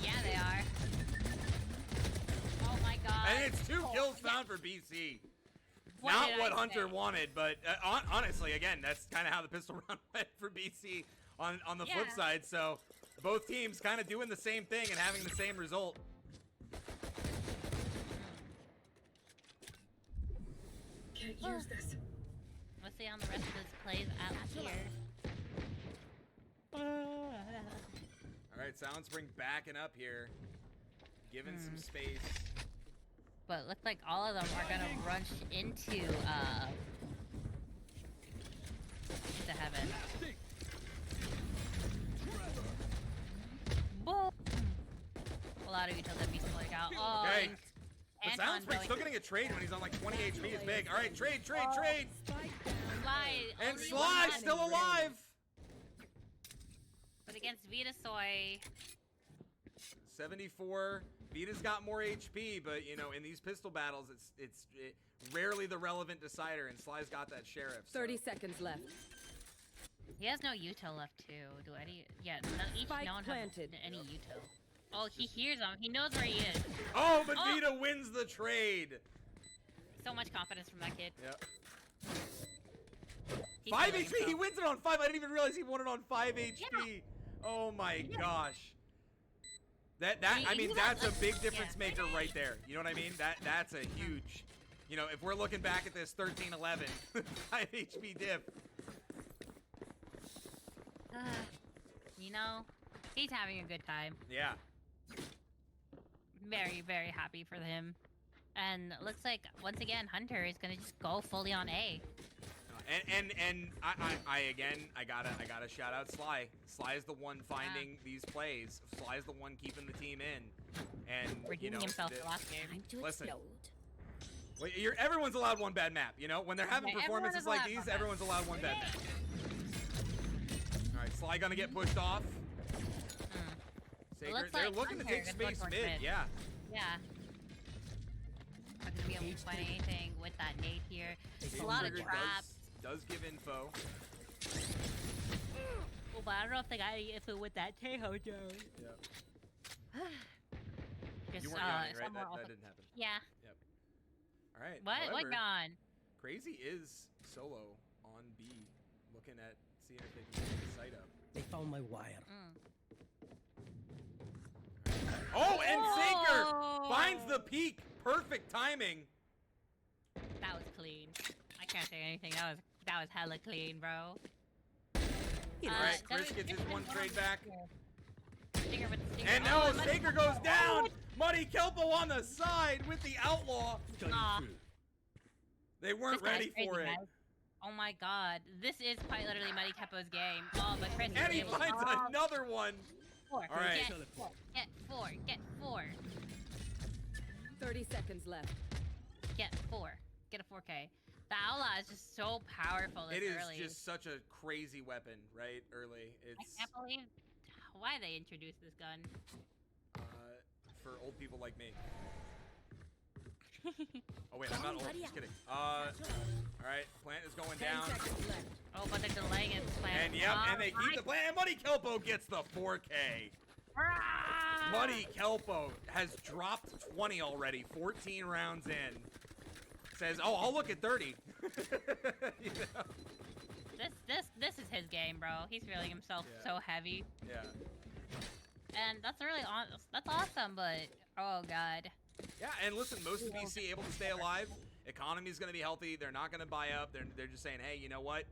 Yeah, they are. Oh my god. And it's 2 kills found for BC. What Not did what I Hunter say? wanted, but honestly, again, that's kind of how the pistol round went for BC on the flip Yeah. side. So both teams kind of doing the same thing and having the same result. Can't use this. Let's see how the rest of this plays out here. All right, Silent Spring backing up here, giving some space. But it looks like all of them are gonna rush into heaven. Boom! A lot of utils that be split out. Oh, Okay. But Anton Silent Spring's still going- getting a trade when he's on like 20 HP is big. All right, trade. Sly, And only Sly one. still alive. But against Vitasoy, 74. Vita's got more HP, but you know, in these pistol battles, it's rarely the relevant decider, and Sly's got that sheriff. So. 30 seconds left. he has no util left too. Do any? Yeah, each Spike no one planted. has any util. Oh, he hears him. He knows where he is. Oh, but Oh. Vita wins the trade. So much confidence from that kid. Yep. He's 5 feeling HP. He himself. wins it on 5. I didn't even realize he won it on 5 HP. Oh my gosh. I mean, that's a big difference maker right there. You know what I mean? That's a huge. You know, if we're looking back at this 13-11, 5 HP dip. You know, he's having a good time. Yeah. Very, very happy for him. And it looks like once again Hunter is gonna just go fully on A. And I gotta shout out Sly. Sly is the one finding these plays. Sly is the one keeping the team in. And you Redeeming know, himself the last game. Time to Listen. explode. well, everyone's allowed one bad map. You know, when they're having Okay, everyone performances is like allowed these, one bad. everyone's allowed one bad map. All right, Sly gonna get pushed off. Saker, looks they're like looking to Hunter take is going space towards mid. mid. Yeah. Yeah. Not gonna be able to find anything with that nade here. There's a lot of Trigger traps. does give info. Oh, but I don't know if they got any info with that Tejo Joe. Yeah. Just You weren't yawning, right? somewhere That off of- didn't happen. Yeah. All right. What? However, What gone? Crazy is solo on B, looking at seeing if they can get the site up. They found my wire. Oh, and Saker Oh! finds the peak. Perfect timing. That was clean. I can't say anything. That was hella clean, bro. All right, Chris gets his one trade back. Stinger with the stinger. And now Muddy Saker Kelpo. goes down. Muddy Kelpo on the side with the outlaw. Cutting Aw. through. They weren't This guy's ready crazy, for it. guys. Oh my god. This is quite literally Muddy Kepo's game. Oh, but Chris And he is able to- finds another one. Four. All right. Get four. Get four. Get four. 30 seconds left. Get four. Get a 4K. The Outlaw is just so powerful this It is early. just such a crazy weapon, right? Early. I It's can't believe why they introduced this gun. for old people like me. Oh wait, I'm not old. Just kidding. All right, plant is going 10 down. seconds left. Oh, but they're delaying it. And yep, and they keep the plant. And Muddy Kelpo gets the 4K. Ah! Muddy Kelpo has dropped 20 already, 14 rounds in. Says, oh, I'll look at 30. You know? This is his game, bro. He's feeling himself Yeah. so heavy, Yeah. and that's really that's awesome. But oh god, Yeah, and listen, most of BC able to stay alive. Economy's gonna be healthy. They're not gonna buy up. They're just saying, hey, you know what?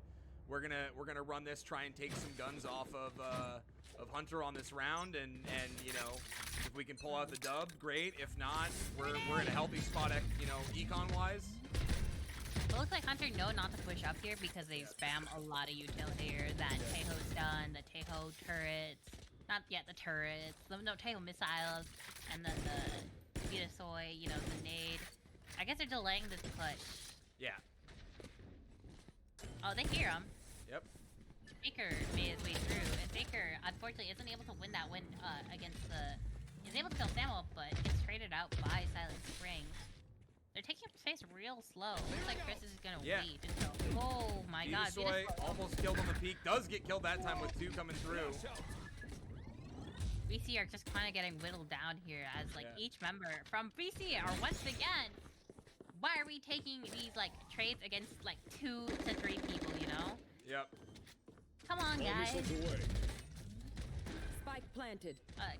We're gonna run this, try and take some guns off of Hunter on this round, and you know, if we can pull out the dub, great. If not, we're in a healthy spot, you know, econ wise. It looks like Hunter know not to push up here because they spam a lot of util here. That Teho stun, the Teho turrets, not yet the turrets, no Teho missiles, and then the Vitasoy, you know, the nade. I guess they're delaying this push. Yeah. Oh, they hear him. Yep. Faker made his way through, and Faker unfortunately isn't able to win that win against the. He's able to kill Samo, but gets traded out by Silent Spring. They're taking up space real slow. Looks like Chris is gonna wait until. Oh my god! Vitasoy almost killed on the peak. Does get killed that time with 2 coming through. BC are just kind of getting whittled down here as like each member from BC are once again. Why are we taking these like trades against like 2 to 3 people? You know? Yep. Come on, guys. Spike planted.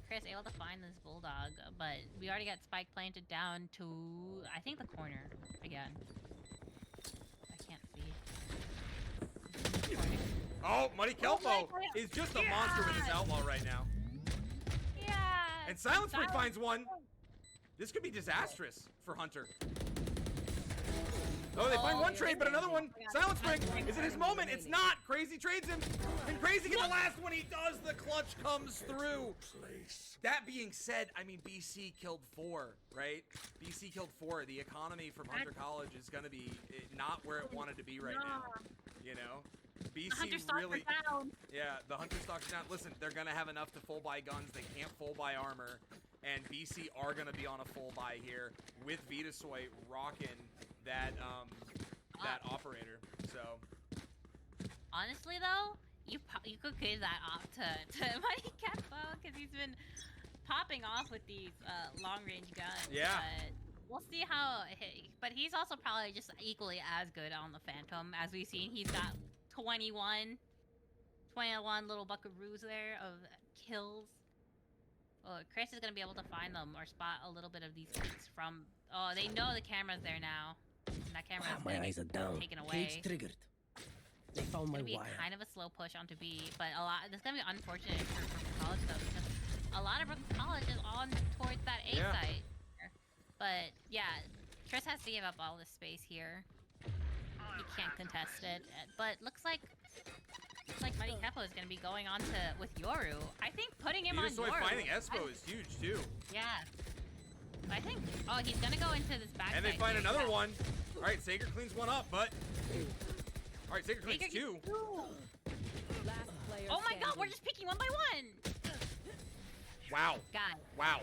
Chris able to find this bulldog, but we already got spike planted down to I think the corner again. I can't see. Oh, Muddy Kelpo is just a monster with his outlaw right now. Yeah. And Silent Spring finds one. This could be disastrous for Hunter. Oh, they find one trade, but another one. Silent Spring, is it his moment? It's not. Crazy trades him. And Crazy gets the last one. He does. The clutch comes through. That being said, I mean, BC killed 4, right? BC killed 4. The economy from Hunter College is going to be not where it wanted to be right now. You know? BC really. Yeah, the Hunter stock's down. Listen, they're going to have enough to full buy guns. They can't full buy armor. And BC are going to be on a full buy here with Vitasoy rocking that operator. So honestly though, you could give that off to Muddy Kelpo because he's been popping off with these long range guns. Yeah. But we'll see how. But he's also probably just equally as good on the Phantom as we've seen. He's got 21 little buckaroos there of kills. Oh, Chris is gonna be able to find them or spot a little bit of these peaks from. Oh, they know the camera's there now. And that camera is my eyes are down. taken away. Cage triggered. They found my It's gonna be wire. kind of a slow push onto B, but a lot. This is gonna be unfortunate for Brooklyn College though, because a lot of Brooklyn College is on towards that A site. But yeah, Chris has to give up all this space here. He can't contest it, but looks like Muddy Kelpo is gonna be going on to with Yoru. I think putting him on Yoru. finding Espo is huge too. Yeah. I think. Oh, he's gonna go into this back. And they find another one. All right, Sager cleans one up, but. All right, Sager cleans 2. Last player Oh my god, standing. we're just picking 1 by 1. Wow. God. Wow.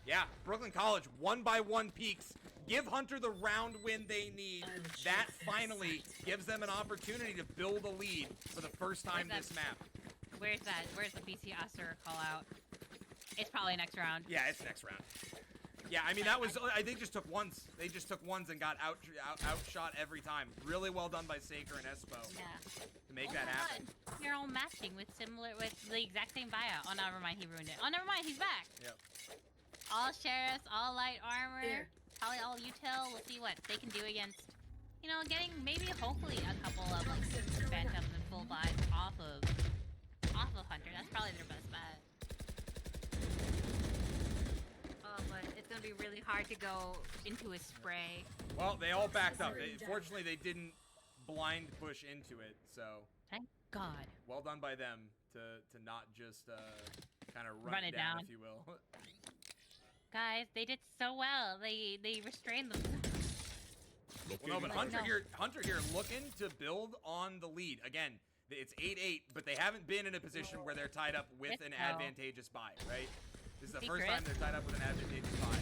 Yeah, Brooklyn College 1 by 1 peaks. Give Hunter the round win they need. That finally gives them an opportunity to build a lead for the first time this map. Where's that? Where's the BC Aster call out? It's probably next round. Yeah, it's next round. Yeah, I mean, that was, they just took ones. They just took ones and got outshot every time. Really well done by Saker and Espo to make that happen. They're all matching with the exact same buyout. Oh, never mind, he ruined it. Oh, never mind, he's back. Yep. All sheriffs, all light armor, probably all util. We'll see what they can do against, you know, getting maybe hopefully a couple of like phantoms and full buys off of Hunter. That's probably their best bet. Oh, but it's gonna be really hard to go into a spray. Well, they all backed up. Fortunately, they didn't blind push into it, so. Thank God. Well done by them to not just kind of run it down, if you will. Guys, they did so well. They restrained them. Well, no, but Hunter here looking to build on the lead. Again, it's 8-8, but they haven't been in a position where they're tied up with an advantageous buy, right? This is the first time they're tied up with an advantageous buy.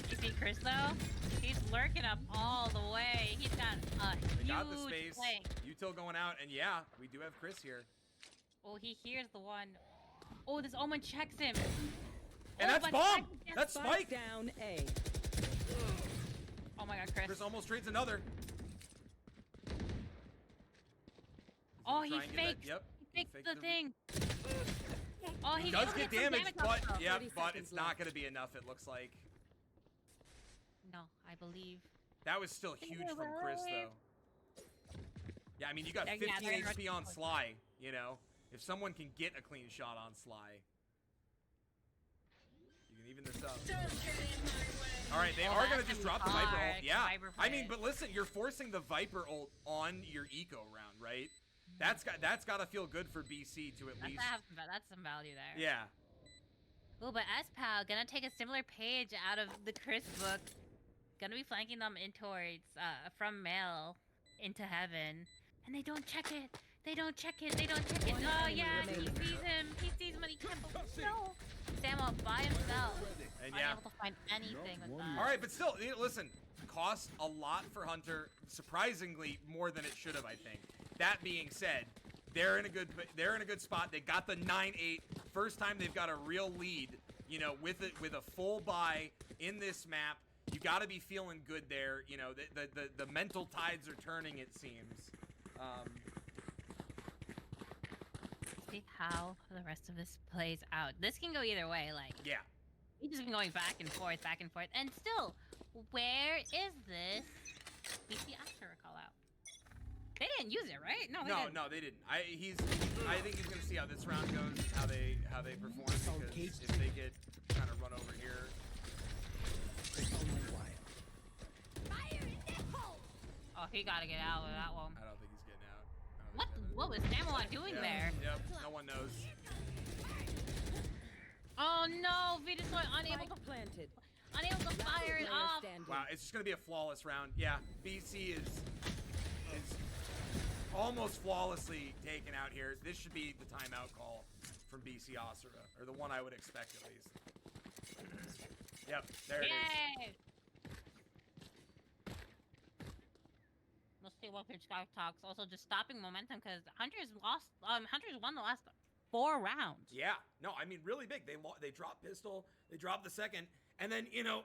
You see Chris though? He's lurking up all the way. He's got a They got the huge space. flank. Util going out, and yeah, we do have Chris here. Oh, he hears the one. Oh, this Omen checks him. And that's bomb! That's Spike Spike! down A. Oh my god, Chris. Chris almost trades another. Oh, he Try and get that- faked. Yep. He faked the thing. Oh, he does get damaged, but yeah, 30 but it's seconds not left. going to be enough, it looks like. No, I believe. That was still huge from Chris, though. Yeah, I mean, you got They're 15 gathering HP on Sly, you know? If someone can get a clean shot on Sly, you can even this up. Don't get in my way. All right, they Oh, are that's gonna just gonna be drop the Viper hard. ult. Yeah, Viper I mean, play. but listen, you're forcing the Viper ult on your eco round, right? That's got to feel good for BC to at least. That's some value there. Yeah. Oh, but S-Pal gonna take a similar page out of the Chris book. Gonna be flanking them in towards from Mel into heaven, and they don't check it. They don't check it. They don't check it. One Oh enemy yeah, he remaining. sees him. He sees him, and he can't. No. Sam up by himself. And yeah. Unable to find anything with that. All right, but still, listen, cost a lot for Hunter, surprisingly more than it should have, I think. That being said, they're in a good spot. They got the 9-8. First time they've got a real lead, you know, with a full buy in this map. You got to be feeling good there. You know, the mental tides are turning, it seems. See how the rest of this plays out. This can go either way. Like, Yeah. he's just been going back and forth, and still, where is this BC Astra call out? They didn't use it, right? No, they didn't. No, they didn't. I think he's gonna see how this round goes, how they perform, because if they get kind of run over here. They found my wire. Fire in the hole! Oh, he gotta get out of that one. I don't think he's getting out. I don't think What was Samuel doing yeah. there? Yep, no one knows. Oh no, Venusaur unable Spike to planted. fire it Player off. standing. Wow, it's just gonna be a flawless round. Yeah, BC is almost flawlessly taken out here. This should be the timeout call from BC Asura, or the one I would expect at least. Yep, there it is. Yay! Let's see what Pitch Sky talks. Also, just stopping momentum because Hunter's won the last 4 rounds. Yeah, no, I mean really big. They dropped pistol, they dropped the second, and then you know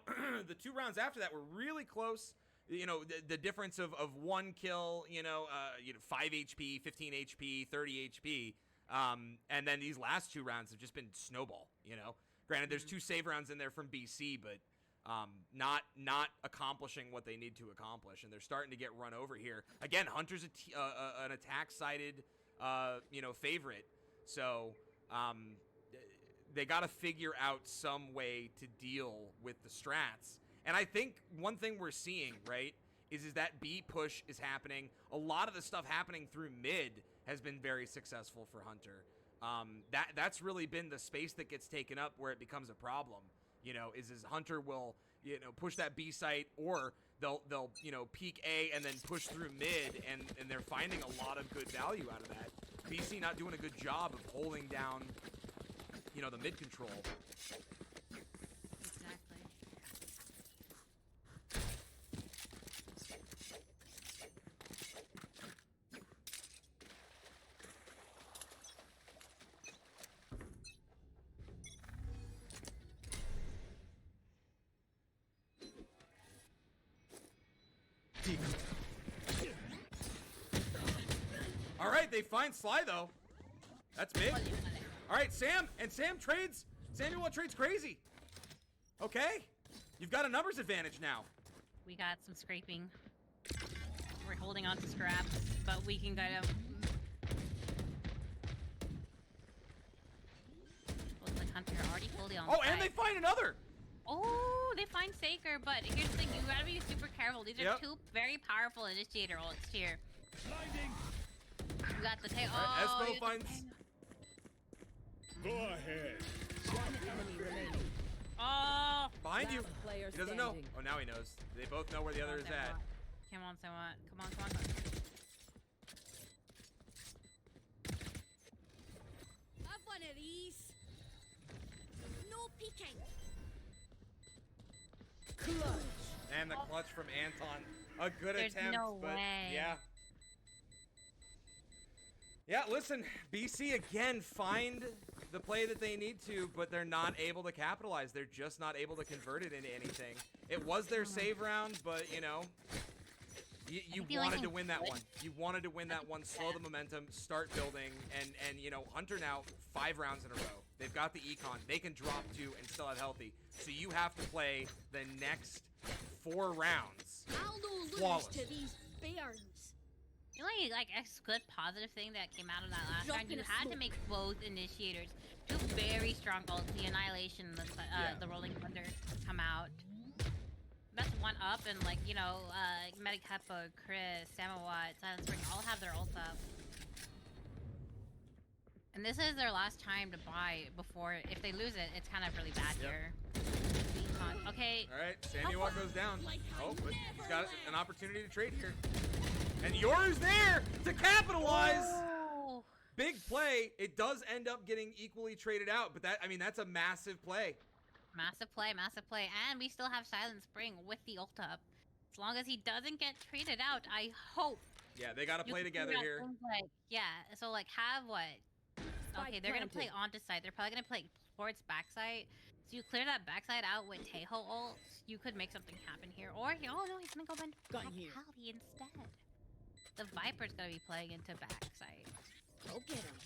the 2 rounds after that were really close. You know the difference of 1 kill, 5 HP, 15 HP, 30 HP, and then these last 2 rounds have just been snowball. You know, granted there's 2 save rounds in there from BC, but not accomplishing what they need to accomplish, and they're starting to get run over here. Again, Hunter's an attack-sided favorite. So they got to figure out some way to deal with the strats. And I think one thing we're seeing, right, is that B push is happening. A lot of the stuff happening through mid has been very successful for Hunter. That's really been the space that gets taken up where it becomes a problem. You know, is Hunter will, push that B site, or they'll peek A and then push through mid, and they're finding a lot of good value out of that. BC not doing a good job of holding down, the mid control. Exactly. All right, they find Sly though. That's big. All right, Sam trades. Samuel trades crazy. Okay, you've got a numbers advantage now. We got some scraping. We're holding on to scraps, but we can kind of. Looks like Hunter already fully on. Oh, and they find another. Oh, they find Saker, but here's the thing: you gotta be super careful. These are Yep. 2 very powerful initiator ults here. Blinding. You got the tail. All right, Oh, Espo you got the finds. tail. Go ahead. One enemy remaining. Oh. Behind you. Last player He doesn't know. standing. Oh, now he knows. They both know where the other is at. Come on, someone. Come on, come on. Have one of these. No peeking. Clutch. And the clutch from Anton. A good There's attempt, no but way. yeah. Yeah, listen, BC again find the play that they need to, but they're not able to capitalize. They're just not able to convert it into anything. It was their save round, but you think the only wanted to thing win that good- one. You wanted to win that one, slow the momentum, start building, and Hunter now 5 rounds in a row. They've got the econ. They can drop 2 and still have healthy. So you have to play the next 4 rounds. I'll no lose Flawless. to these bears. The only good positive thing that came out of that last Drop round, you in a had to smoke. make both initiators 2 very strong ults. The Annihilation, the Rolling Thunder come out. That's one up, and like, you know, Medic Heppo, Chris, Samawat, Silent Spring all have their ult up. And this is their last time to buy before, if they lose it, it's kind of really bad here. Okay. Alright, Samuel goes down. Oh, but he's got an opportunity to trade here. And Yoru's there to capitalize! Oh. Big play. It does end up getting equally traded out, but that, I mean, that's a massive play. Massive play, and we still have Silent Spring with the ult up. As long as he doesn't get traded out, I hope. Yeah, they gotta play together here. Like, yeah, so like have what? Okay, they're gonna play onto side. They're probably gonna play towards backside. So you clear that backside out with Taeho ult, you could make something happen here. Or, oh no, he's gonna go bend Vitality instead. The Viper's gonna be playing into backside. Go get him.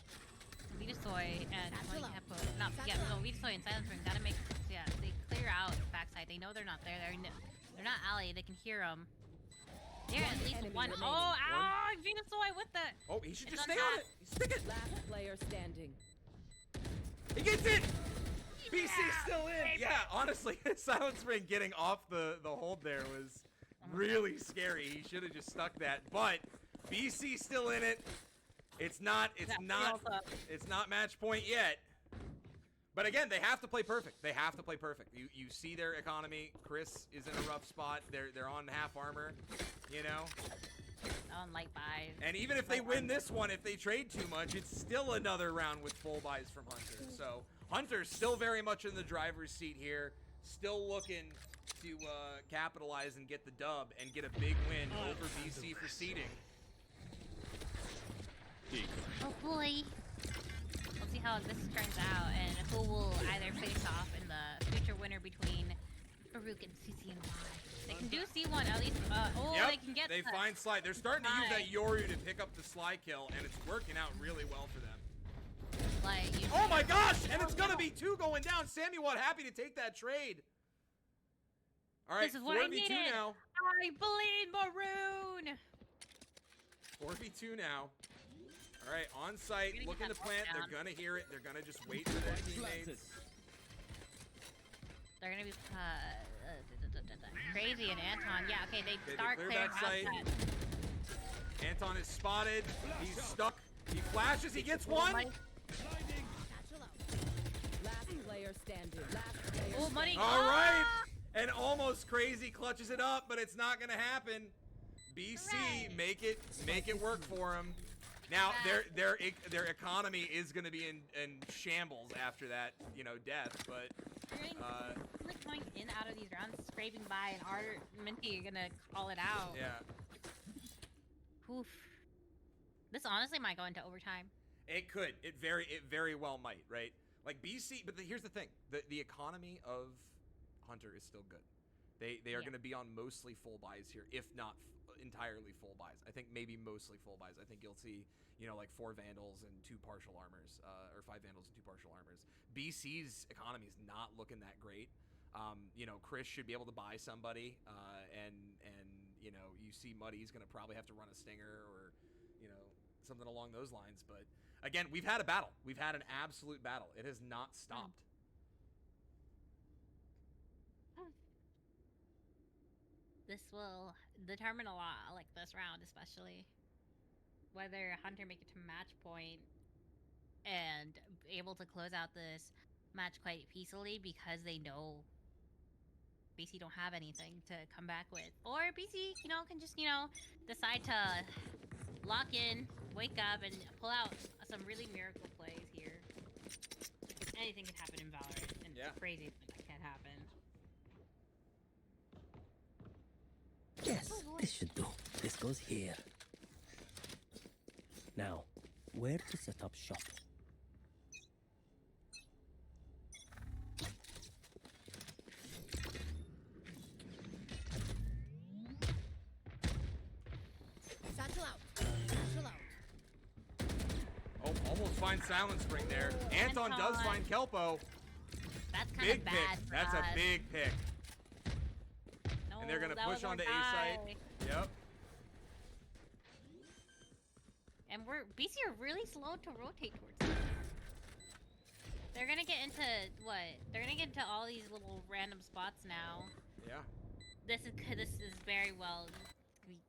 Vitasoy and Vitasoy and Silent Spring gotta make, yeah, they clear out backside. They know they're not there. They're not alley. They can hear them. They're at least one. Remaining. Oh, ow! Vitasoy with the. Oh, he should It's just stay on it. Stick it. Last player standing. He gets it. BC still in. Yeah, honestly, Silent Spring getting off the hold there was really scary. He should have just stuck that. But BC still in it. It's not match point yet. But again, they have to play perfect. They have to play perfect. You see their economy. Chris is in a rough spot. They're on half armor, you know. On light buys. And even if they win this one, if they trade too much, it's still another round with full buys from Hunter. So Hunter's still very much in the driver's seat here. Still looking to capitalize and get the dub and get a big win over BC for seeding. Oh boy. We'll see how this turns out and who will either face off in the future winner between Farouk and CC and Y. They can do C1 at least. Yep, They can get. they find slide. They're starting to use that Yoru to pick up the slide kill, and it's working out really well for them. Like, Oh my gosh! And it's gonna be 2 going down. Samuel happy to take that trade. All right, This is what I 4v2 needed. now. I bleed Maroon. 4v2 now. All right, on site, We're gonna looking get to that plant. down. They're gonna hear it. They're gonna just wait for their teammates. They're gonna be Crazy and Anton. Yeah, okay, they start clear clearing that site. outside. Anton is spotted. He's stuck. He flashes. He gets one. Last player standing. Last player Oh, money. All right. And almost Crazy clutches it up, but it's not gonna happen. BC, Hooray. make it work for him. Now their economy is gonna be in shambles after that, you know, death. But Like going in out of these rounds, scraping by, and Art Minty are gonna call it out. yeah, Oof. This honestly might go into overtime. it could. It very well might, right? Like BC, but here's the thing: the economy of Hunter is still good. They are Yeah. gonna be on mostly full buys here, if not entirely full buys. I think maybe mostly full buys. I think you'll see, you know, like 4 Vandals and 2 partial armors, or 5 Vandals and 2 partial armors. BC's economy is not looking that great. You know, Chris should be able to buy somebody, and you know, you see Muddy's gonna probably have to run a stinger or, you know, something along those lines. But again, we've had a battle. We've had an absolute battle. It has not stopped. This will determine a lot, like this round especially. Whether Hunter make it to match point and able to close out this match quite peacefully because they know BC don't have anything to come back with. Or BC, you know, can just, you know, decide to lock in, wake up, and pull out some really miracle plays here. Anything can happen in Valorant, and Yeah. it's crazy that can happen. Yes, this should do. This goes here. Now, where to set up shop? Satchel out. Satchel out. Oh, almost finds Silent Spring there. Anton does Anton. find Kelpo. That's kind Big of bad pick. for That's us. a big pick. No, And they're gonna that push was our onto A guy. site. Yep. And BC are really slow to rotate towards us. They're gonna get into what? They're gonna get into all these little random spots now. Yeah. This is very well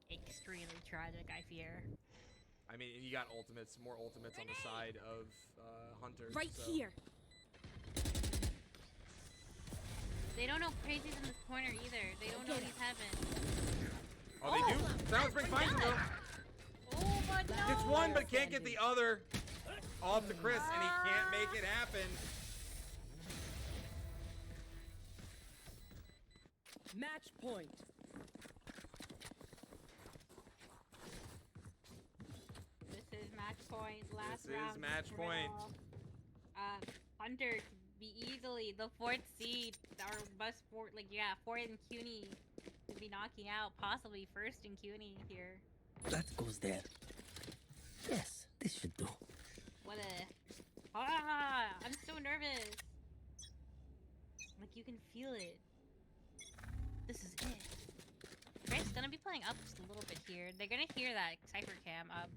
be extremely tragic, I fear. I mean, you got ultimates, more ultimates on the side of Hunter. Right so. here. They don't know Crazy's in this corner either. They don't know he's heaven. Oh, they do? Silent Spring finds him though. Oh, but no! Gets one, but can't get the other. Off to Chris, and he can't make it happen. Match point. This is match point. Last This is round. match for point. all. Hunter could be easily the 4th seed, or best 4th, like yeah, 4th in CUNY. Could be knocking out possibly 1st in CUNY here. That goes there. Yes, this should do. What a I'm so nervous. Like you can feel it. This is it. Chris gonna be playing up just a little bit here. They're gonna hear that Cypher cam up.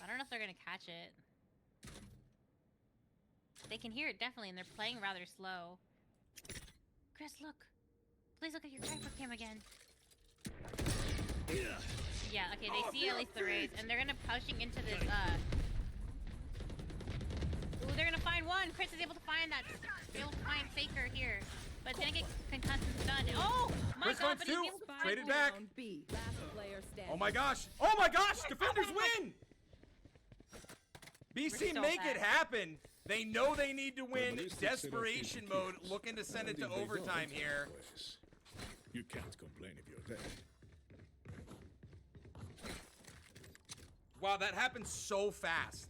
I don't know if they're gonna catch it. They can hear it definitely, and they're playing rather slow. Chris, look. Please look at your Cypher cam again. Yeah, okay, they see at least the raise, and they're gonna pushing into this, Ooh, they're gonna find one! Chris is able to find that. Able to find Faker here. But it's gonna get concussed and stunned. Oh! My Chris god, finds but he's two. able to find Traded one. back. Round B. Last player standing. Oh my gosh! Oh my gosh! Defenders win! BC so make it bad. happen. They know they need to win. Desperation mode, looking to send it to overtime here. You can't complain if you're dead. Wow, that happened so fast.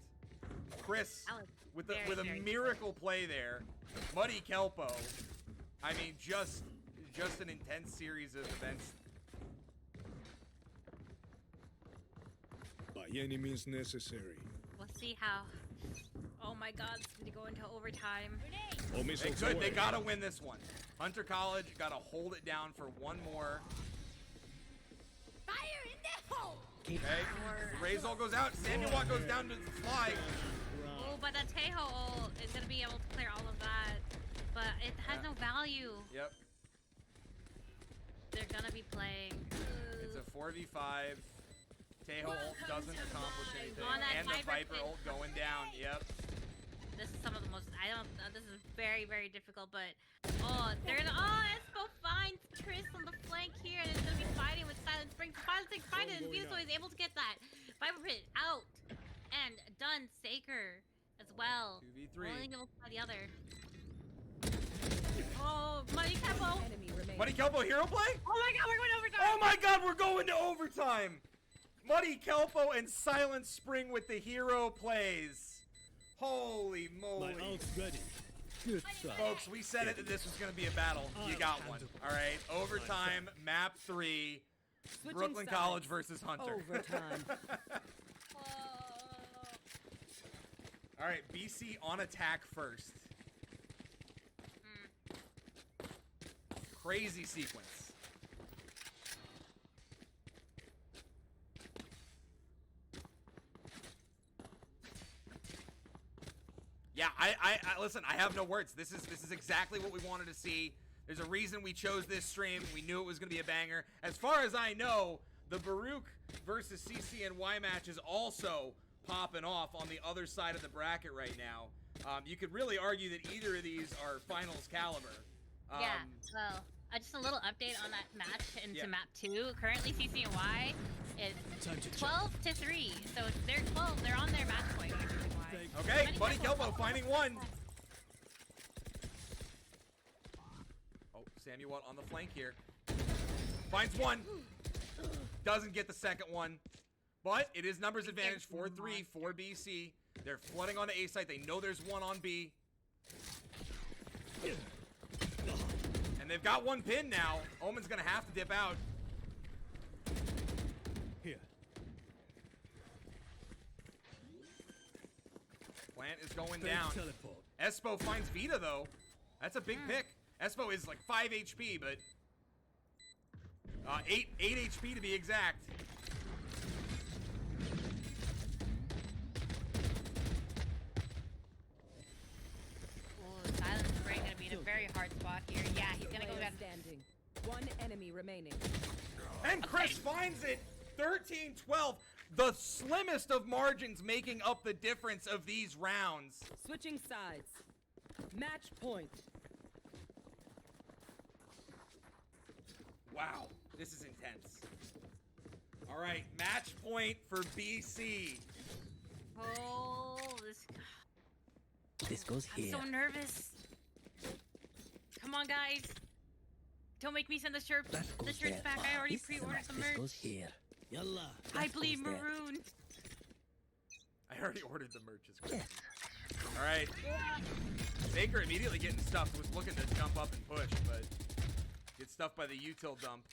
Chris That was with very, a very miracle play there. Muddy Kelpo. I mean, just an intense series of events. By any means necessary. We'll see how. Oh my god, it's gonna go into overtime. All They missiles could. away. They gotta win this one. Hunter College gotta hold it down for one more. Fire in the hole! Okay. Razor goes out. Samuel Watt goes down to fly. Oh, but that Tejo ult is gonna be able to clear all of that. But it has no value. Yep. They're gonna be playing. It's a 4v5. Tejo ult doesn't accomplish anything. On that And the Viper Viper pit. ult going down. Yep. This is some of the most. This is very, very difficult. But they're gonna. Oh, Espo finds Chris on the flank here, and it's gonna be fighting with Silent Spring. Silent Spring finds it, and Fuse is able to get that Viper pit out and done. Saker as well. 2v3. Only able to find the other. Oh, Money Tempo. Enemy remaining. Muddy Kelpo hero play? Oh my god, we're going overtime. Oh my god, we're going to overtime! Muddy Kelpo and Silent Spring with the hero plays. Holy My moly. ult's ready. Good try. Folks, we said it that this was going to be a battle. You got one. All right, overtime, map 3, Switching Brooklyn sides. College versus Hunter. Overtime. All right, BC on attack first. Crazy sequence. Yeah, I listen, I have no words. This is exactly what we wanted to see. There's a reason we chose this stream. We knew it was going to be a banger. As far as I know, the Baruch versus CCNY match is also popping off on the other side of the bracket right now. You could really argue that either of these are finals caliber. Yeah, well, just a little update on that match into Yeah. map 2. Currently, CCNY is Time to 12-3, so if they're 12, they're on their match point. CCNY. Okay, Buddy Kelpo finding one. Oh, Samuel on the flank here. Finds one. Doesn't get the second one. But it is numbers advantage, 4-3 for BC. They're flooding onto A site. They know there's one on B. And they've got one pin now. Omen's gonna have to dip out. Here. Plant is going Fake down. teleport. Espo finds Vita though. That's a big pick. Espo is like 5 HP, but 8 HP to be exact. Ooh, Silent Spring gonna be in a very hard spot here. Yeah, he's gonna go Player down. standing. One enemy remaining. And Chris finds it. 13-12. The slimmest of margins making up the difference of these rounds. Switching sides. Match point. Wow, this is intense. All right, match point for BC. Oh, This goes I'm here. so nervous. Come on, guys. Don't make me send the shirts back. I already pre-ordered the This goes merch. here. Yalla. I This bleed goes there. maroon. I already ordered the merch as well. Yes. All right. Baker immediately getting stuffed, was looking to jump up and push, but gets stuffed by the util dump.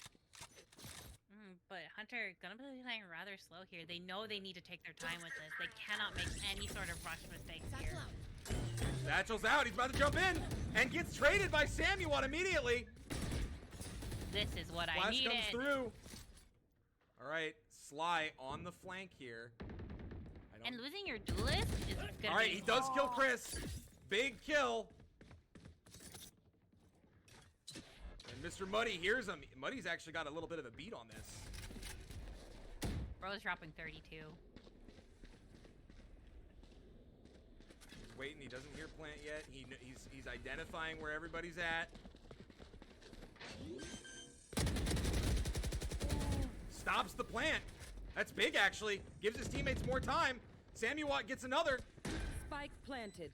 But Hunter gonna be playing rather slow here. They know they need to take their time with this. They cannot make any sort of rush mistakes Satchel here. out. Satchel's out. He's about to jump in and gets traded by Samuel immediately. This is what I Flash needed. comes through. All right, Sly on the flank here. And losing your duelist is gonna All right, be he does kill Chris. Big kill. And Mr. Muddy hears him. Muddy's actually got a little bit of a beat on this. Bro's dropping 32. He's waiting. He doesn't hear plant yet. He's identifying where everybody's at. Stops the plant. That's big, actually. Gives his teammates more time. Samuel gets another. Spike planted.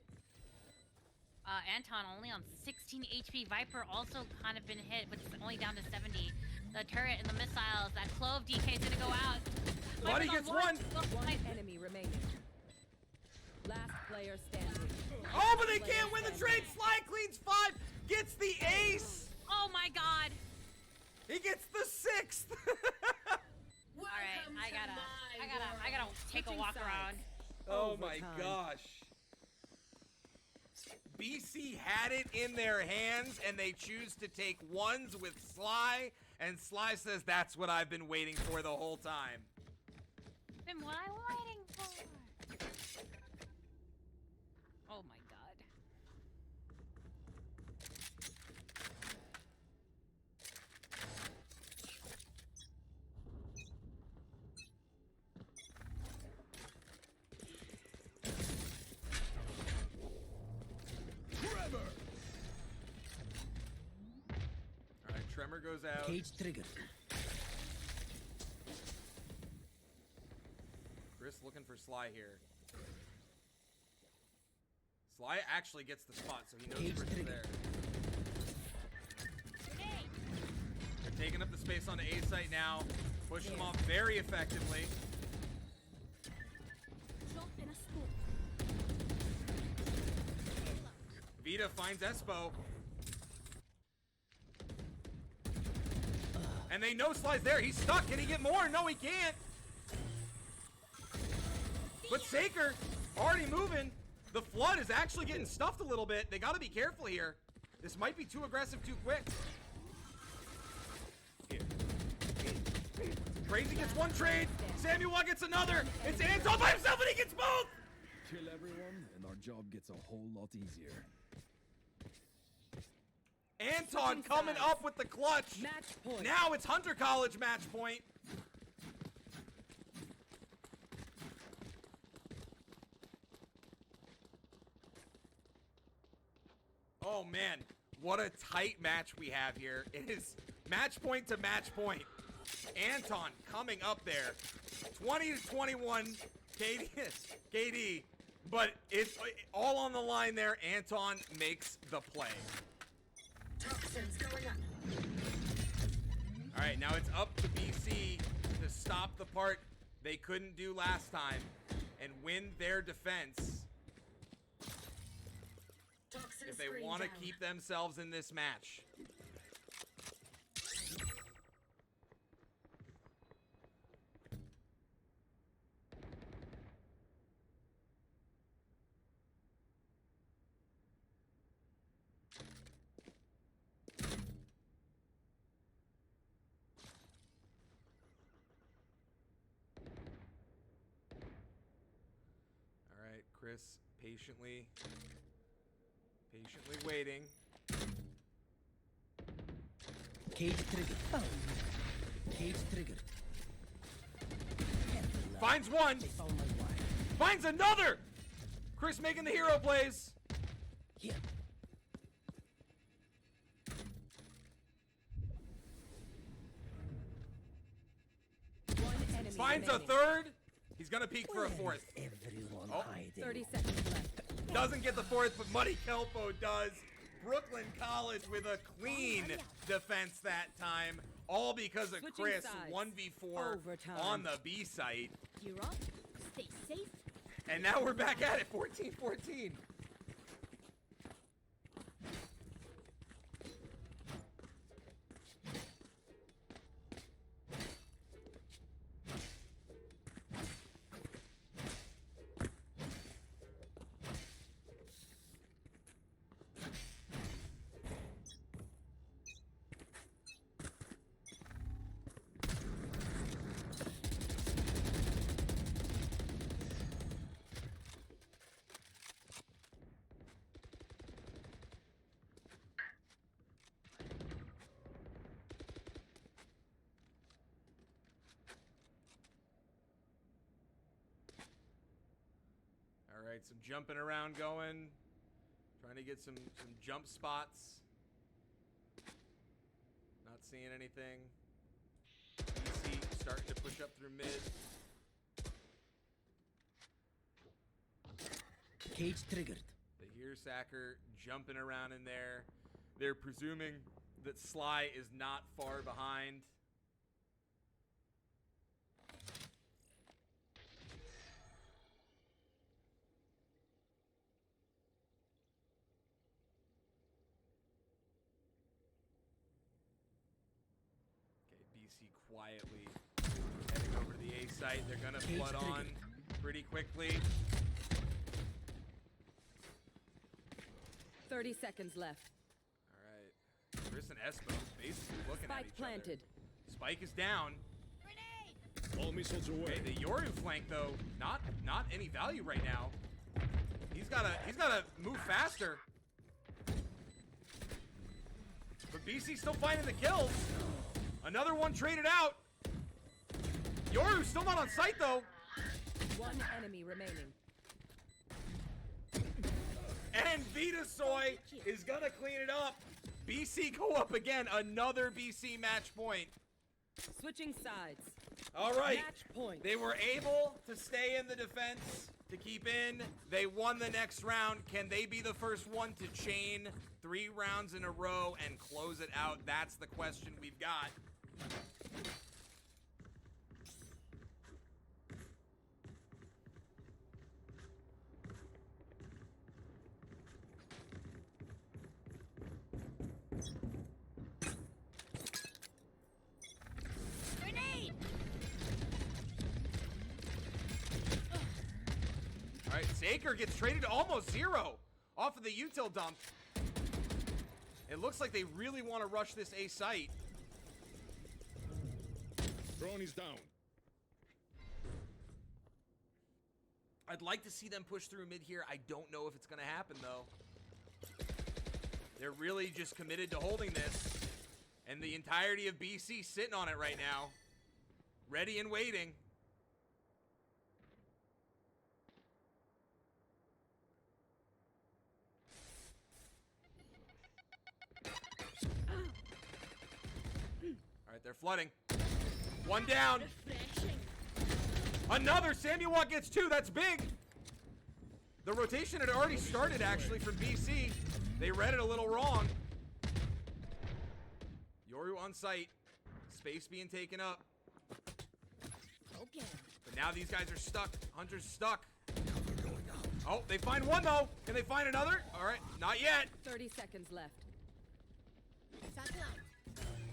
Anton only on 16 HP. Viper also kind of been hit, but it's only down to 70. The turret and the missiles. That Clove DK is gonna go out. Buddy Viper's on gets one. One enemy remaining. Last player standing. Oh, but they can't win the trade. Sly cleans 5. Gets the ace. Oh my god. He gets the 6th. All right, I gotta take a walk around. Oh my Overtime. gosh. BC had it in their hands, and they choose to take ones with Sly, and Sly says, that's what I've been waiting for the whole time. Then what am I waiting for? Oh my god. All right, Tremor goes out. Cage triggered. Chris looking for Sly here. Sly actually gets the spot, so he knows Chris is there. They're taking up the space on the A site now. Push them off very effectively. Drop in a scoop. Vita finds Espo. And they know Sly's there. He's stuck. Can he get more? No, he can't. But Saker already moving. The Flood is actually getting stuffed a little bit. They got to be careful here. This might be too aggressive too quick. Crazy gets one trade. Samuel gets another. It's Anton by himself and he gets both. Kill everyone, and our job gets a whole lot easier. Anton coming up with the clutch. Match point. Now it's Hunter College match point. Oh man, what a tight match we have here. It is match point to match point. Anton coming up there. 20-21 KD. But it's all on the line there. Anton makes the play. Toxins going up. All right, now it's up to BC to stop the part they couldn't do last time and win their defense Toxin if they screen want to down. keep themselves in this match. All right, Chris patiently waiting. Cage triggered. Found. Cage triggered. Finds one. They found my wire. Finds another. Chris making the hero plays. Here. One enemy Finds a remaining. third. He's gonna peek for a Where fourth. is everyone Oh. hiding? 30 seconds left. Doesn't get the fourth, but Muddy Kelpo does. Brooklyn College with a clean defense that time. All because of Switching Chris sides. 1v4 Overtime. on the B site. You're up. Stay safe. And now we're back at it, 14-14. All right, some jumping around going. Trying to get some jump spots. Not seeing anything. DC starting to push up through mid. Cage triggered. The Here Sacker jumping around in there. They're presuming that Sly is not far behind. Okay, BC quietly heading over to the A site. They're gonna Cage flood on triggered. pretty quickly. 30 seconds left. All right. Chris and Espo basically looking at Spike each planted. other. Spike is down. Grenade. All missiles away. Okay, the Yoru flank though, not any value right now. He's gotta move faster. But BC's still finding the kills. Another one traded out. Yoru's still not on site though. One enemy remaining. And Vitasoy is gonna clean it up. BC go up again. Another BC match point. Switching sides. All right. Match point. They were able to stay in the defense, to keep in. They won the next round. Can they be the first one to chain 3 rounds in a row and close it out? That's the question we've got. Grenade. All right, Saker gets traded to almost 0 off of the util dump. It looks like they really want to rush this A site. Drone is down. I'd like to see them push through mid here. I don't know if it's going to happen, though. They're really just committed to holding this. And the entirety of BC sitting on it right now. Ready and waiting. All right, they're flooding. One down. Refreshing. Another Samuel gets 2. That's big. The rotation had already started, actually, from BC. They read it a little wrong. Yoru on site. Space being taken up. Okay. But now these guys are stuck. Hunter's stuck. Oh, they find one, though. Can they find another? All right, not yet. 30 seconds left. Satchel out.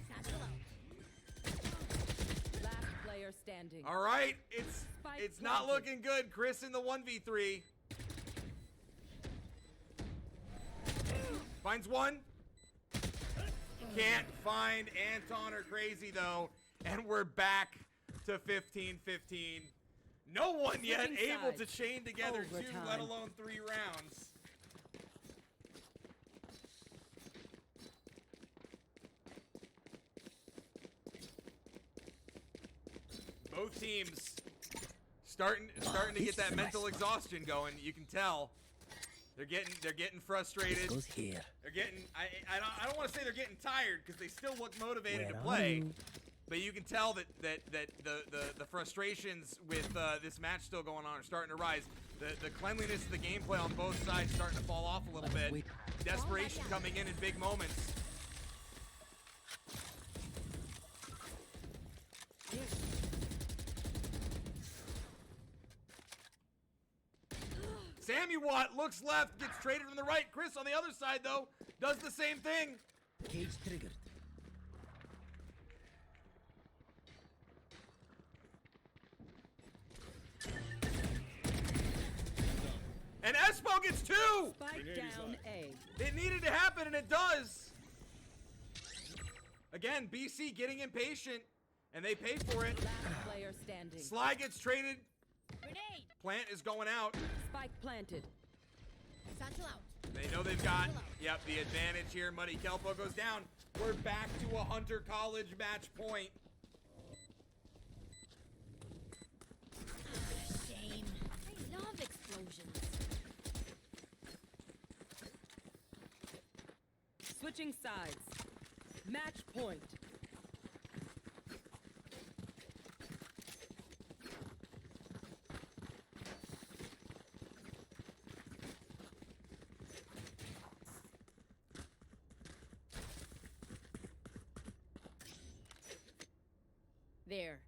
Satchel out. Last player standing. All right, Spike it's not planted. looking good. Chris in the 1v3. Finds one. Can't find Anton or Crazy, though. And we're back to 15-15. No one yet Switching able to sides. chain together 2, Overtime. let alone 3 rounds. Both teams starting to get that mental exhaustion going. You can tell they're getting frustrated. Goes here. They're getting I don't want to say they're getting tired because they still look motivated Where to are play. you? But you can tell that the frustrations with this match still going on are starting to rise. The cleanliness of the gameplay on both sides starting to fall off a little bit. Wait. Desperation coming in big moments. Sammy Watt looks left, gets traded from the right. Chris on the other side, though, does the same thing. Cage triggered. And Espo gets 2! Spike Grenade is down live. A. It needed to happen, and it does. Again, BC getting impatient, and they pay for it. Last player standing. Sly gets traded. Grenade. Plant is going out. Spike planted. Satchel out. They know they've got, yep, the advantage here. Muddy Kelpo goes down. We're back to a Hunter College match point. Shame. I love explosions. Switching sides. Match point. There.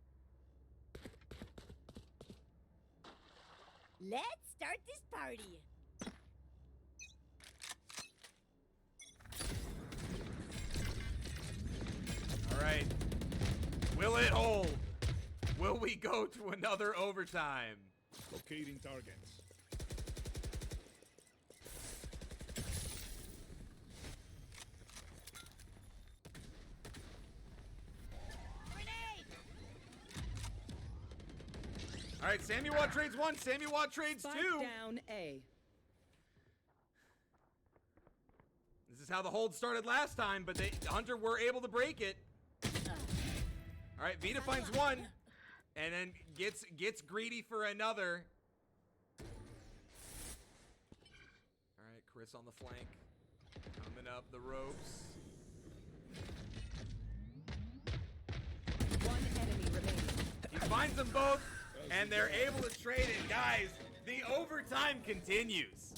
Let's start this party. All right. Will it hold? Will we go to another overtime? Locating targets. Grenade. All right, Sammy Watt trades 1. Sammy Watt trades 2. Spike down A. This is how the hold started last time, but Hunter were able to break it. All right, Vita finds 1, and then gets greedy for another. All right, Chris on the flank, coming up the ropes. One enemy remaining. He finds them both, and they're able to trade it. Guys, the overtime continues.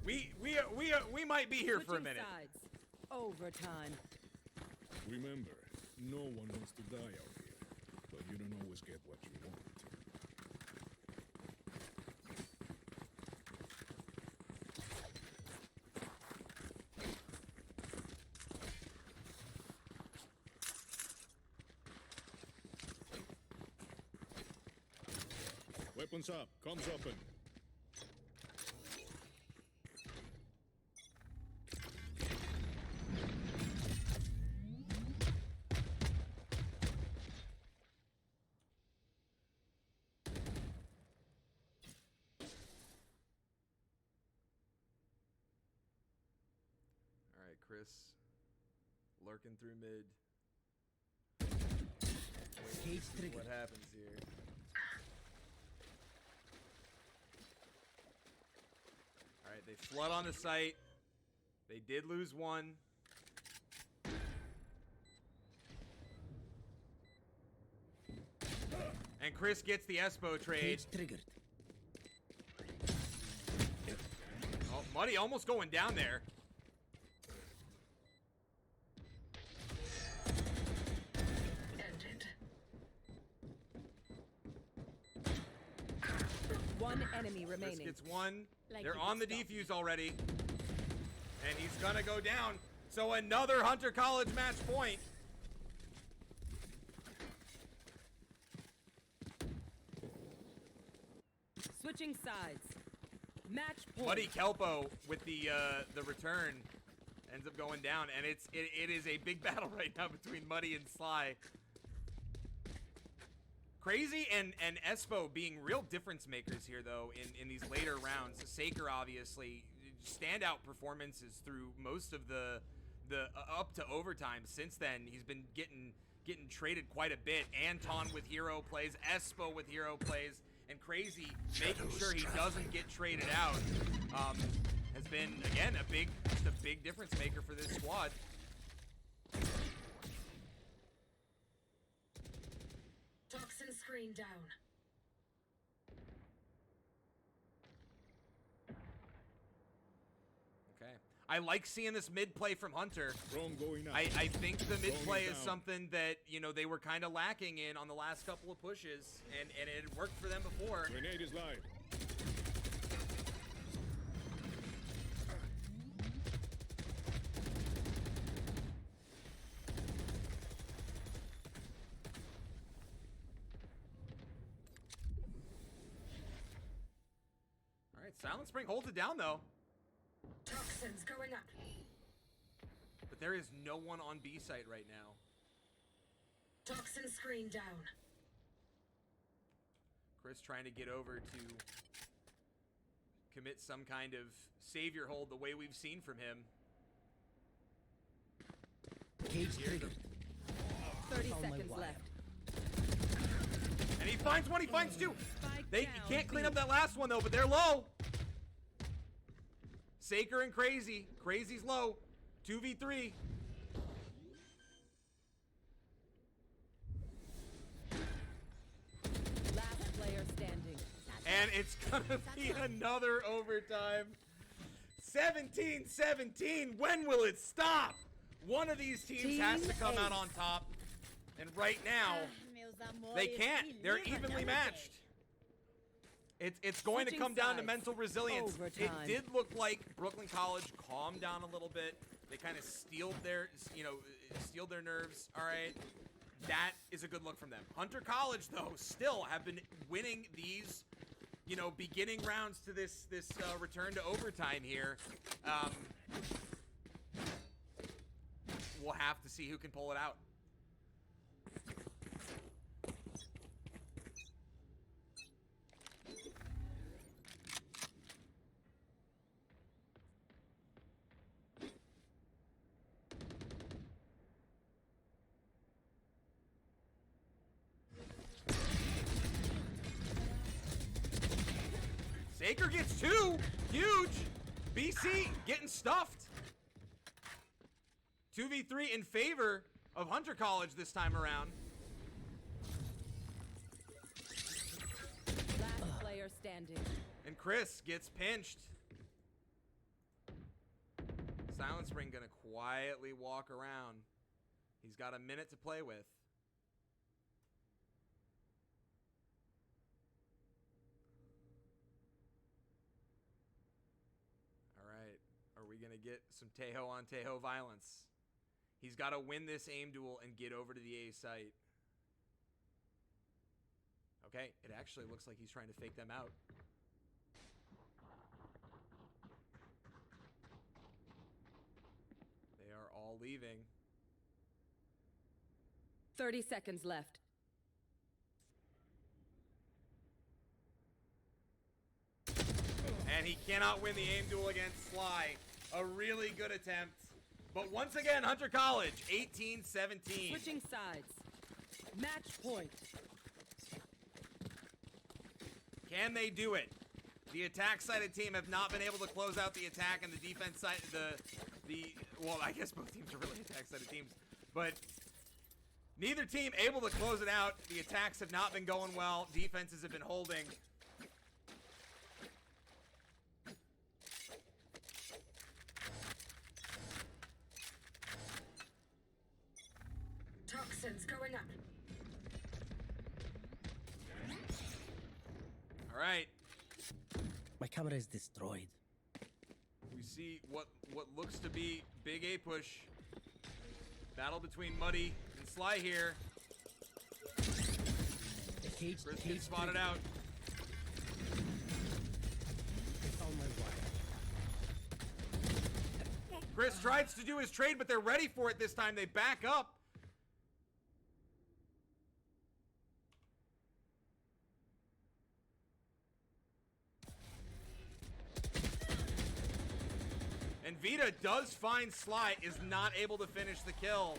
We might be here for a Switching minute. sides. Overtime. Remember, no one wants to die out here, but you don't always get what you want. Weapons up, comms open. All right, Chris, lurking through mid. Cage See triggered. what happens here? All right, they flood on the site. They did lose 1. And Chris gets the Espo trade. Cage triggered. Oh, Muddy almost going down there. Ended. One enemy Chris remaining. gets 1. Like They're you on the could stop. defuse already. And he's gonna go down. So another Hunter College match point. Switching sides. Match point. Muddy Kelpo with the return ends up going down, and it is a big battle right now between Muddy and Sly. Crazy and Espo being real difference makers here, though, in these later rounds. Saker, obviously, standout performances through most of the up to overtime. Since then, he's been getting getting traded quite a bit. Anton with hero plays, Espo with hero plays, and Crazy making sure he doesn't get traded out has been, again, just a big difference maker for this squad. Toxin screen down. Okay. I like seeing this mid play from Hunter. Drone going out. I think the mid play Drone is down. something that, you know, they were kind of lacking in on the last couple of pushes, and it had worked for them before. Grenade is live. All right, Silent Spring holds it down, though. Toxins going up. But there is no one on B site right now. Toxin screen down. Chris trying to get over to commit some kind of savior hold the way we've seen from him. Cage triggered. 30 Found my seconds wire. left. And he finds one, he finds two. Spike They down, can't clean B. up that last one, though, but they're low. Saker and Crazy. Crazy's low. 2v3. Last player standing. And it's gonna be another overtime. 17-17. When will it stop? One of these teams has to come out on top. And right now, they can't. They're evenly matched. It's going to Switching come down to sides. mental resilience. It Overtime. did look like Brooklyn College calmed down a little bit. They kind of steeled their nerves. All right. That is a good look from them. Hunter College, though, still have been winning these, beginning rounds to this return to overtime here. We'll have to see who can pull it out. Saker gets two. Huge. BC getting stuffed. 2v3 in favor of Hunter College this time around. Last player standing. And Chris gets pinched. Silent Spring gonna quietly walk around. He's got a minute to play with. Are we going to get some Tejo on Tejo violence? He's got to win this aim duel and get over to the A site. Okay, it actually looks like he's trying to fake them out. They are all leaving. 30 seconds left. And he cannot win the aim duel against Sly. A really good attempt. But once again, Hunter College, 18-17. Switching sides. Match point. Can they do it? The attack-sided team have not been able to close out the attack, and the defense side, well, I guess both teams are really attack-sided teams, but neither team able to close it out. The attacks have not been going well. Defenses have been holding. Toxins going up. All right. My camera is destroyed. We see what looks to be big A push. Battle between Muddy and Sly here. The cage, Chris cage gets spotted triggered. out. They found my wire. Chris tries to do his trade, but they're ready for it this time. They back up. And Vita does find Sly, is not able to finish the kill.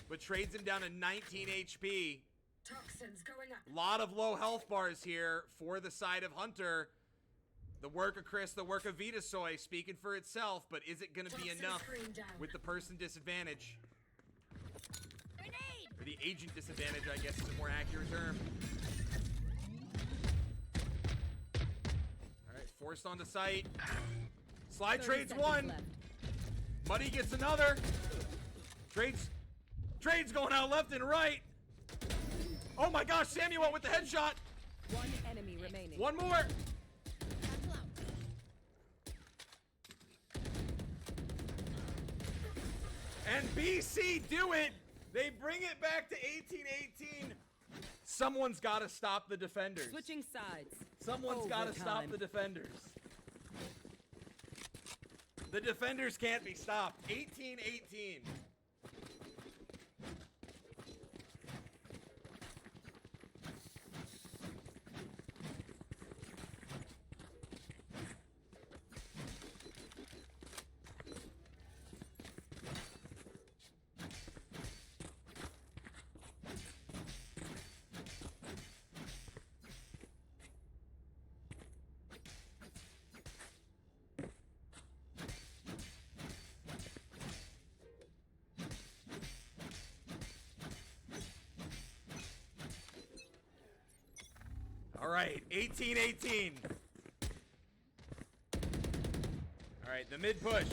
but trades him down to 19 HP. Toxins going up. Lot of low health bars here for the side of Hunter. The work of Chris, the work of Vitasoy speaking for itself, but is it going to be Toxin enough screen down. with the person disadvantage? Grenade! Or the agent disadvantage, I guess is a more accurate term. Alright, forced onto site. Slide 30 trades seconds one. left. Muddy gets another. Trades going out left and right. Oh my gosh, Samuel with the headshot. One enemy remaining. One more. Cancel out. And BC do it. They bring it back to 18-18. Someone's got to stop the defenders. Switching sides. Someone's got to stop Overtime. the defenders. The defenders can't be stopped. 18-18. All right, 18-18. All right, the mid push.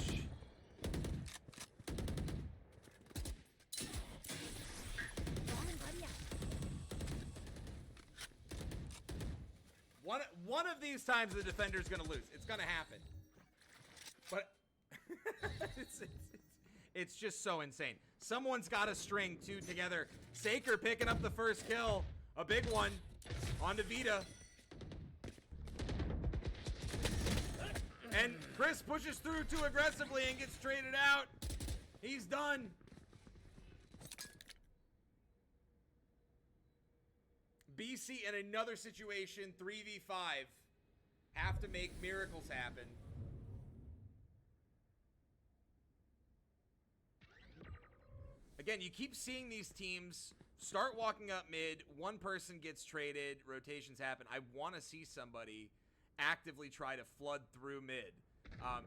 One of these times the defender's gonna lose. It's gonna happen. But it's just so insane. Someone's got to string two together. Saker picking up the first kill. A big one. On to Vita. And Chris pushes through too aggressively and gets traded out. He's done. BC in another situation, 3v5. Have to make miracles happen. Again, you keep seeing these teams start walking up mid, one person gets traded, rotations happen. I want to see somebody actively try to flood through mid.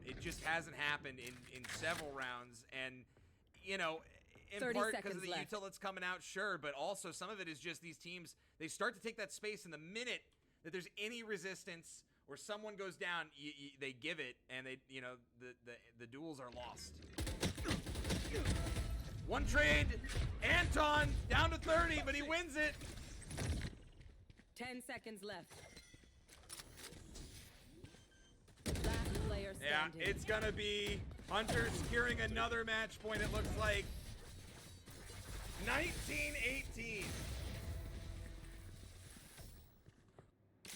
It just hasn't happened in several rounds, and, you know, in 30 part because of seconds the left. util that's coming out, sure, but also some of it is just these teams, they start to take that space, and the minute that there's any resistance or someone goes down, they give it, and they, you know, the duels are lost. One trade, Anton down to 30, but he wins it. 10 seconds left. Last player Yeah, standing. it's gonna be Hunter securing another match point, it looks like. 19-18.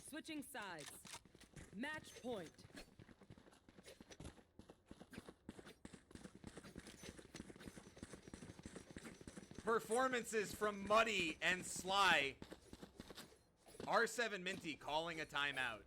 Switching sides. Match point. Performances from Muddy and Sly. R7 Minty calling a timeout.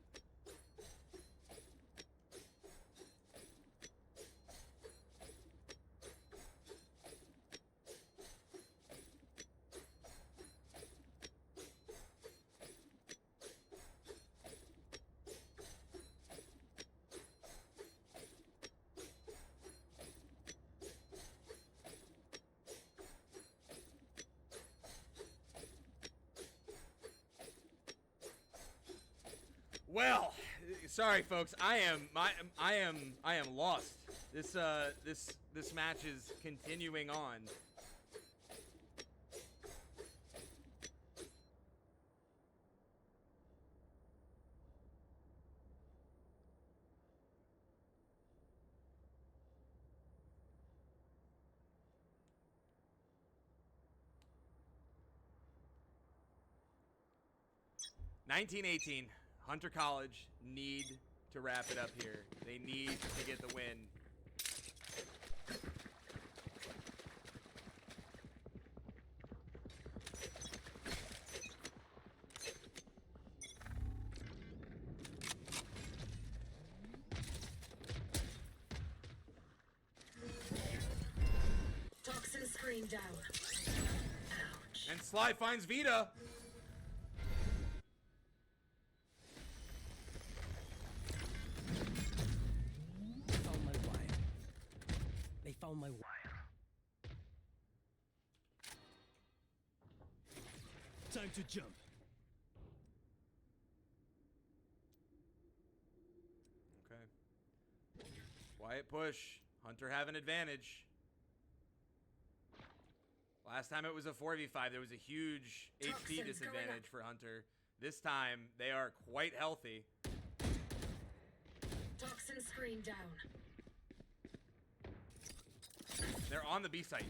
Well, sorry folks, I am lost. This match is continuing on. $19-18. Hunter College need to wrap it up here. They need to get the win. Toxin screen down. And Sly finds Vita. They found my wire. They found my wire. Time to jump. Okay. Quiet push. Hunter have an advantage. Last time it was a 4v5. There was a huge HP Toxins disadvantage for Hunter. This time, they are quite healthy. Toxin screen down. They're on the B site.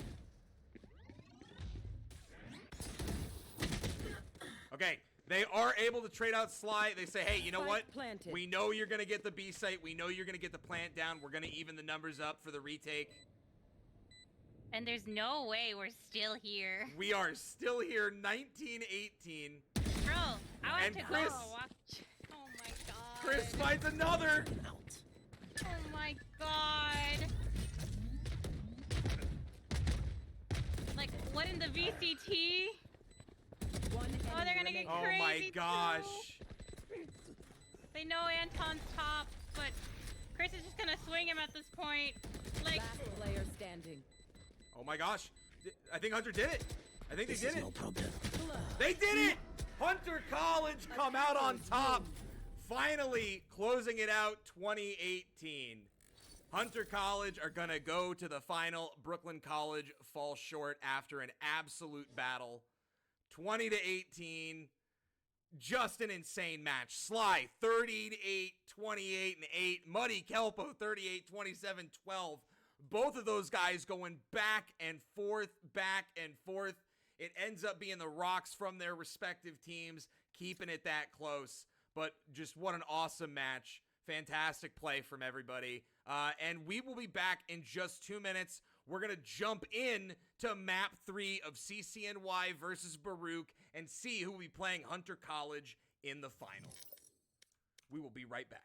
Okay, they are able to trade out Sly. They say, hey, you know Spike what? planted. We know you're going to get the B site. We know you're going to get the plant down. We're going to even the numbers up for the retake. And there's no way we're still here. We are still here, 19-18. Bro, I want And to Chris- go watch. Oh my god. Chris finds another. Oh my god. Like, what in the VCT? One Oh, they're gonna enemy get Oh remaining. my crazy, gosh. They know Anton's top, but Chris is just gonna swing him at this point. Like, Last player standing. Oh my gosh. I think Hunter did it. I think they This did is it. no problem. They did it! Hunter College come out on top. Finally closing it out 2018. Hunter College are going to go to the final. Brooklyn College falls short after an absolute battle. 20-18. Just an insane match. Sly 38, 28, and 8. Muddy Kelpo 38, 27, 12. Both of those guys going back and forth, back and forth. It ends up being the rocks from their respective teams, keeping it that close. But just what an awesome match. Fantastic play from everybody. And we will be back in just 2 minutes. We're going to jump in to map 3 of CCNY versus Baruch and see who will be playing Hunter College in the final. We will be right back.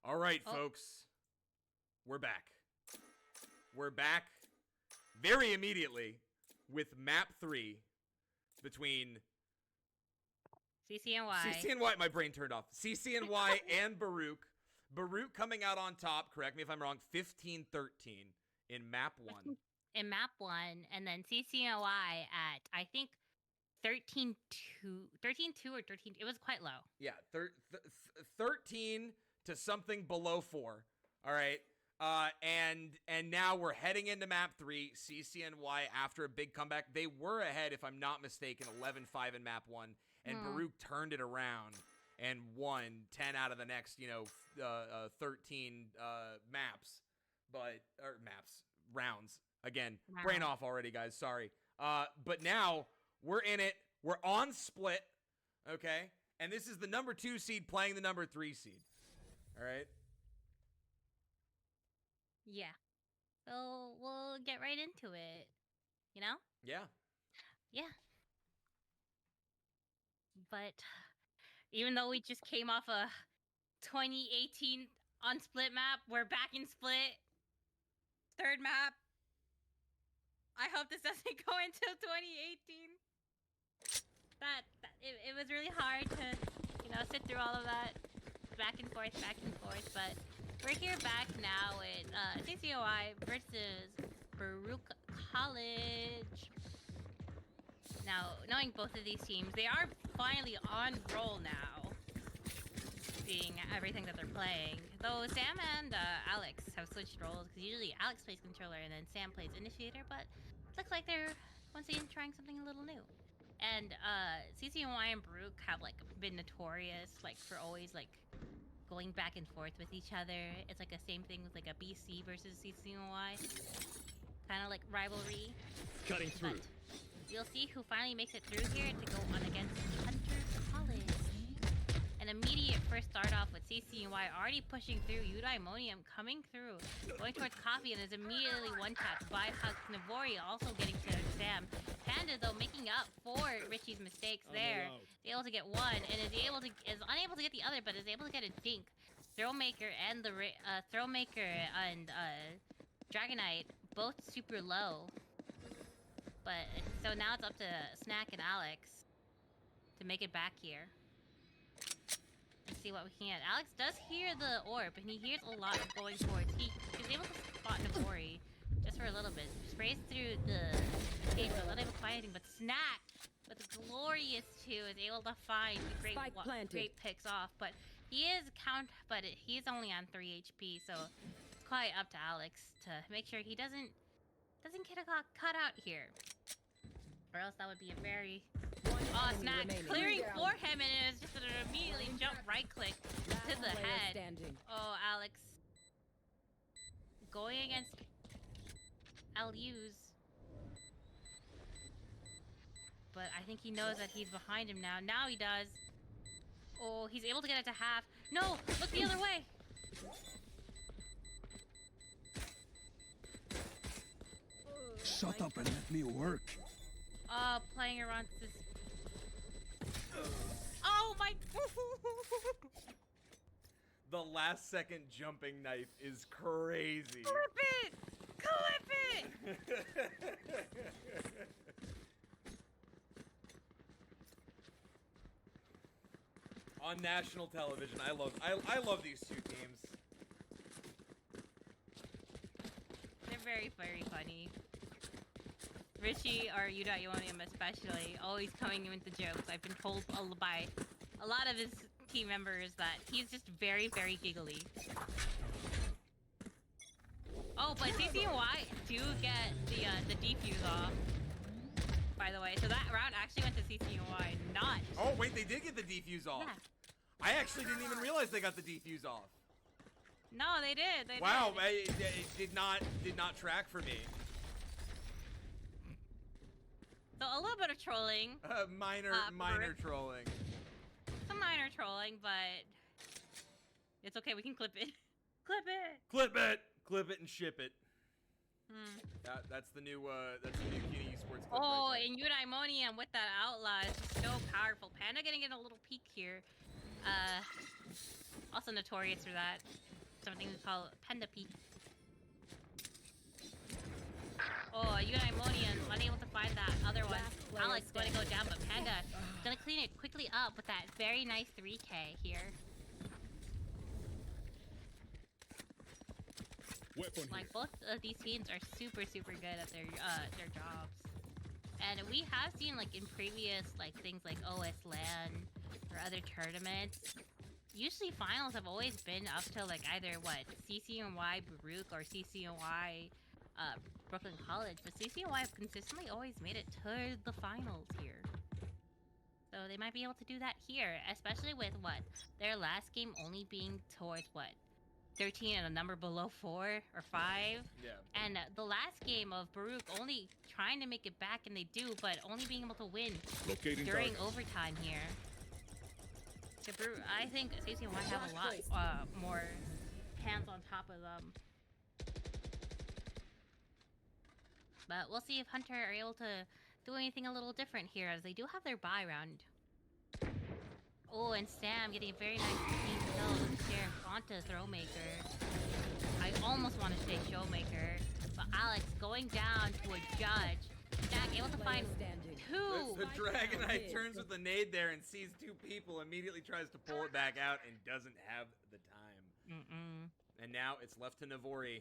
All right, Oh. folks. We're back. We're back very immediately with map 3 between CCNY. CCNY. My brain turned off. CCNY and Baruch. Baruch coming out on top, correct me if I'm wrong, 15-13 in map 1. In map 1, and then CCNY at, I think, 13-2 or 13. It was quite low. Yeah, 13 to something below 4. All right. And now we're heading into map 3. CCNY after a big comeback. They were ahead, if I'm not mistaken, 11-5 in map 1, and Baruch turned it around and won 10 out of the next, 13 rounds. Again, brain off already, guys. Sorry. But now we're in it. We're on split, okay? And this is the number 2 seed playing the number 3 seed. All right? Yeah. So we'll get right into it. You know? Yeah. Yeah. But even though we just came off a 2018 on split map, we're back in split. Third map. I hope this doesn't go until 2018. It was really hard to, sit through all of that back and forth, but we're here back now with CCOI versus Baruch College. Now, knowing both of these teams, they are finally on roll now, seeing everything that they're playing. Though Sam and Alex have switched roles, because usually Alex plays controller and then Sam plays initiator, but looks like they're once again trying something a little new. And CCNY and Baruch have been notorious for always going back and forth with each other. It's the same thing with a BC versus CCNY, kind of rivalry. Cutting through. But you'll see who finally makes it through here to go on against Hunter College. An immediate first start off with CCNY already pushing through. Eudaimonium coming through, going towards Coffee, and is immediately one-tapped by Huck. Navori also getting to Sam. Panda, though, making up for Richie's mistakes there. Is able to get one, and is unable to get the other, but is able to get a dink. Throwmaker and Dragonite both super low. But so now it's up to Snack and Alex to make it back here. Let's see what we can get. Alex does hear the orb, and he hears a lot of going towards. He was able to spot Navori just for a little bit. Sprays through the stage, but not able to find anything. But Snack, with the glorious 2, is able to find great picks off. But he is he's only on 3 HP, so it's quite up to Alex to make sure he doesn't get cut out here. Or else that would be a very... Snack clearing for him, and it is just an immediately jump right click to the head. Oh, Alex. Going against LUs. But I think he knows that he's behind him now. Now he does. Oh, he's able to get it to half. No, look the other way. Shut up and let me work. Playing around this. Oh my! The last second jumping knife is crazy. Clip it! Clip it! On national television, I love these two teams. They're very, very funny. Richie, or Eudaimonium especially, always coming in with the jokes. I've been told by a lot of his team members that he's just very, very giggly. Oh, but CCY do get the defuse off, by the way. So that round actually went to CCY, not... Oh, wait, they did get the defuse off. Yeah. I actually didn't even realize they got the defuse off. No, they did. They did. It did not track for me. So a little bit of trolling. Minor trolling. Some minor trolling, but it's okay. We can clip it. Clip it. Clip it. Clip it and ship it. That's the new CUNY Esports clip. Oh, right there. and Eudaimonium with that outlaw is just so powerful. Panda getting in a little peek here. Also notorious for that. Something we call Panda peek. Oh, Eudaimonium unable to find that other one. Alex going to go down, but Panda gonna clean it quickly up with that very nice 3K here. Weapon Like here. both of these teams are super good at their jobs. And we have seen like in previous like things like OS LAN or other tournaments, usually finals have always been up to like either what CCNY Baruch or CCNY Brooklyn College, but CCNY have consistently always made it to the finals here. So they might be able to do that here, especially with what their last game only being towards what 13 and a number below 4 or 5. Yeah. And the last game of Baruch only trying to make it back, and they do, but only being able to win Locating during target. overtime here. So I think CC might have a lot more hands on top of them. But we'll see if Hunter are able to do anything a little different here, as they do have their buy round. Oh, and Sam getting a very nice clean kill with Sheriff onto Throwmaker. I almost want to say Showmaker, but Alex going down to a judge. Jack able to find Standing. two. The Dragonite turns with the nade there and sees two people, immediately tries to pull it back out and doesn't have the time. And now it's left to Navori.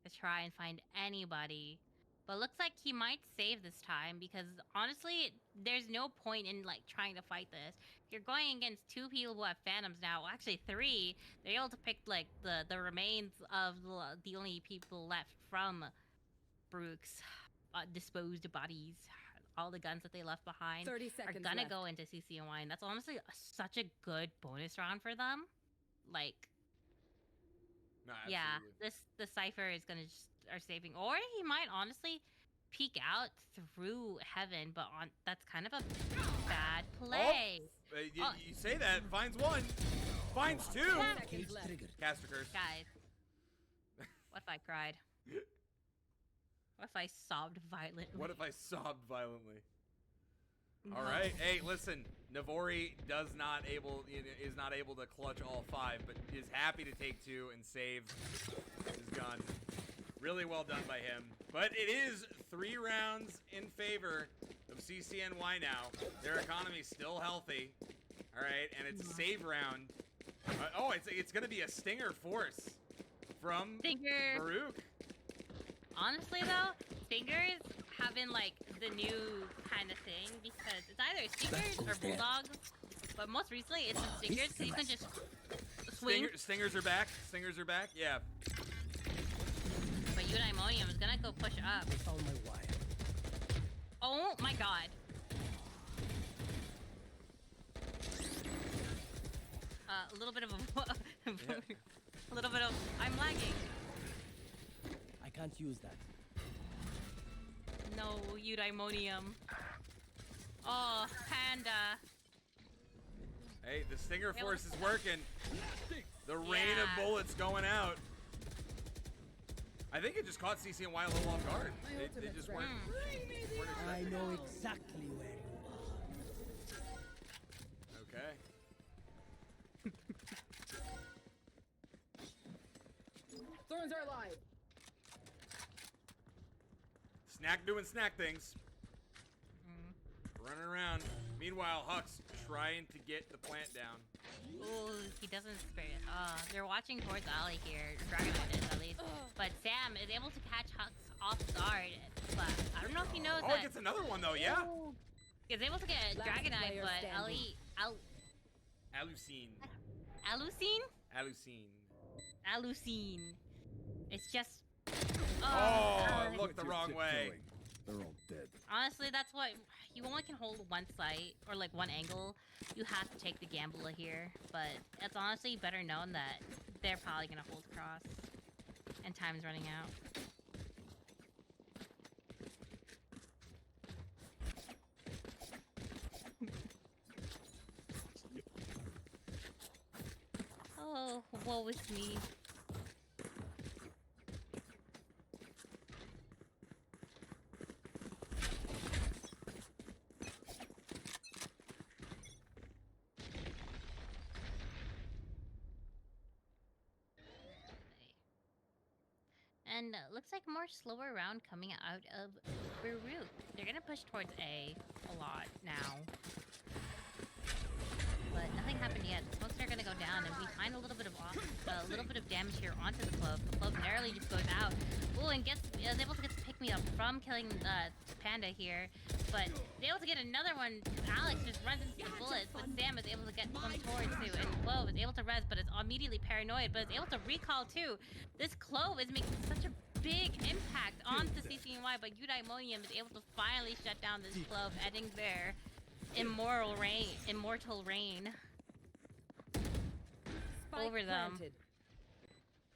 To try and find anybody. But looks like he might save this time, because honestly, there's no point in like trying to fight this. You're going against two people who have phantoms now. Well, actually 3. They're able to pick like the remains of the only people left from Brooks' disposed bodies. All the guns that they left behind 30 are seconds gonna left. go into CCNY, and that's honestly such a good bonus round for them. Like, No, yeah, absolutely. the Cypher is gonna just are saving, or he might honestly peek out through heaven, but that's kind of a bad play. You say that, finds one, finds two. Cage triggered. Caster curse. Guys, what if I cried? What if I sobbed violently? What if I sobbed violently? No. All right, hey, listen, Navori is not able to clutch all 5, but is happy to take 2 and save his gun. Really well done by him. But it is 3 rounds in favor of CCNY now. Their economy's still healthy. All right, and it's a save round. It's going to be a Stinger force from Stinger. Baruch. Honestly though, Stingers have been like the new kind of thing, because it's either Stingers or Bulldogs, but most recently it's the Stingers, because you can just swing. Stingers are back. Stingers are back. Yeah. But Eudaimonium is gonna go push up. They found my wire. Oh my god. A little bit of a little bit of I'm lagging. I can't use that. No, Eudaimonium. Oh, Panda. Hey, the Stinger force is working. The rain Yeah. of bullets going out. I think it just caught CCNY a little off guard. They just weren't I expecting know it. exactly where you are. Okay. Thorns are alive. Snack doing snack things. Running around. Meanwhile, Hux trying to get the plant down. Ooh, he doesn't spare it. They're watching towards Alley here. Dragonite is, at least. But Sam is able to catch Hux off guard. But I don't know if he knows Oh, that. it gets another one though, yeah? He's able to get Last Dragonite, player but standing. Alucine. Alucine? Alucine. It's just... Oh, it look the wrong way. They're all dead. Honestly, that's what you only can hold one site or like one angle. You have to take the gamble here, but it's honestly better known that they're probably gonna hold cross, and time's running out. Oh, woe is me. And looks like more slower round coming out of Baruch. They're gonna push towards A a lot now. But nothing happened yet. The smokes are gonna go down, and we find a little bit of a little bit of damage here onto the Clove. The Clove narrowly just goes out. Ooh, and is able to get the pick-me-up from killing Panda here. But is able to get another one because Alex just runs into the bullets, but Sam is able to get one towards too. And Clove is able to res, but is immediately paranoid, but is able to recall too. This Clove is making such a big impact onto CCNY, but Eudaimonium is able to finally shut down this Clove, ending their immortal reign over them.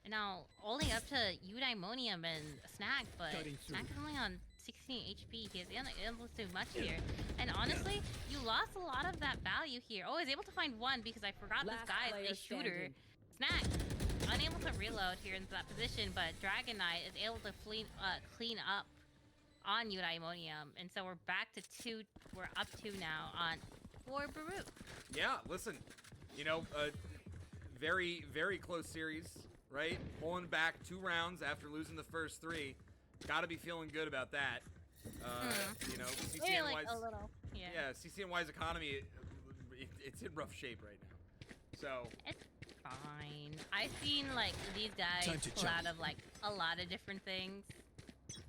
And now only up to Eudaimonium and Snack, but Snack is only on 16 HP. He isn't able to do much here. And honestly, you lost a lot of that value here. Oh, I was able to find one because I forgot this guy is a shooter. Snack, unable to reload here into that position, but Dragon Knight is able to clean up on Eudaimonium. And so we're back to 2. We're up 2 now for Baruch. Yeah, listen, you know, very, very close series, right? Pulling back 2 rounds after losing the first 3. Gotta be feeling good about that. You know, CCNY's, like a little, yeah, CCNY's economy, it's in rough shape right now. So it's fine. I've seen like these guys pull out of like a lot of different things,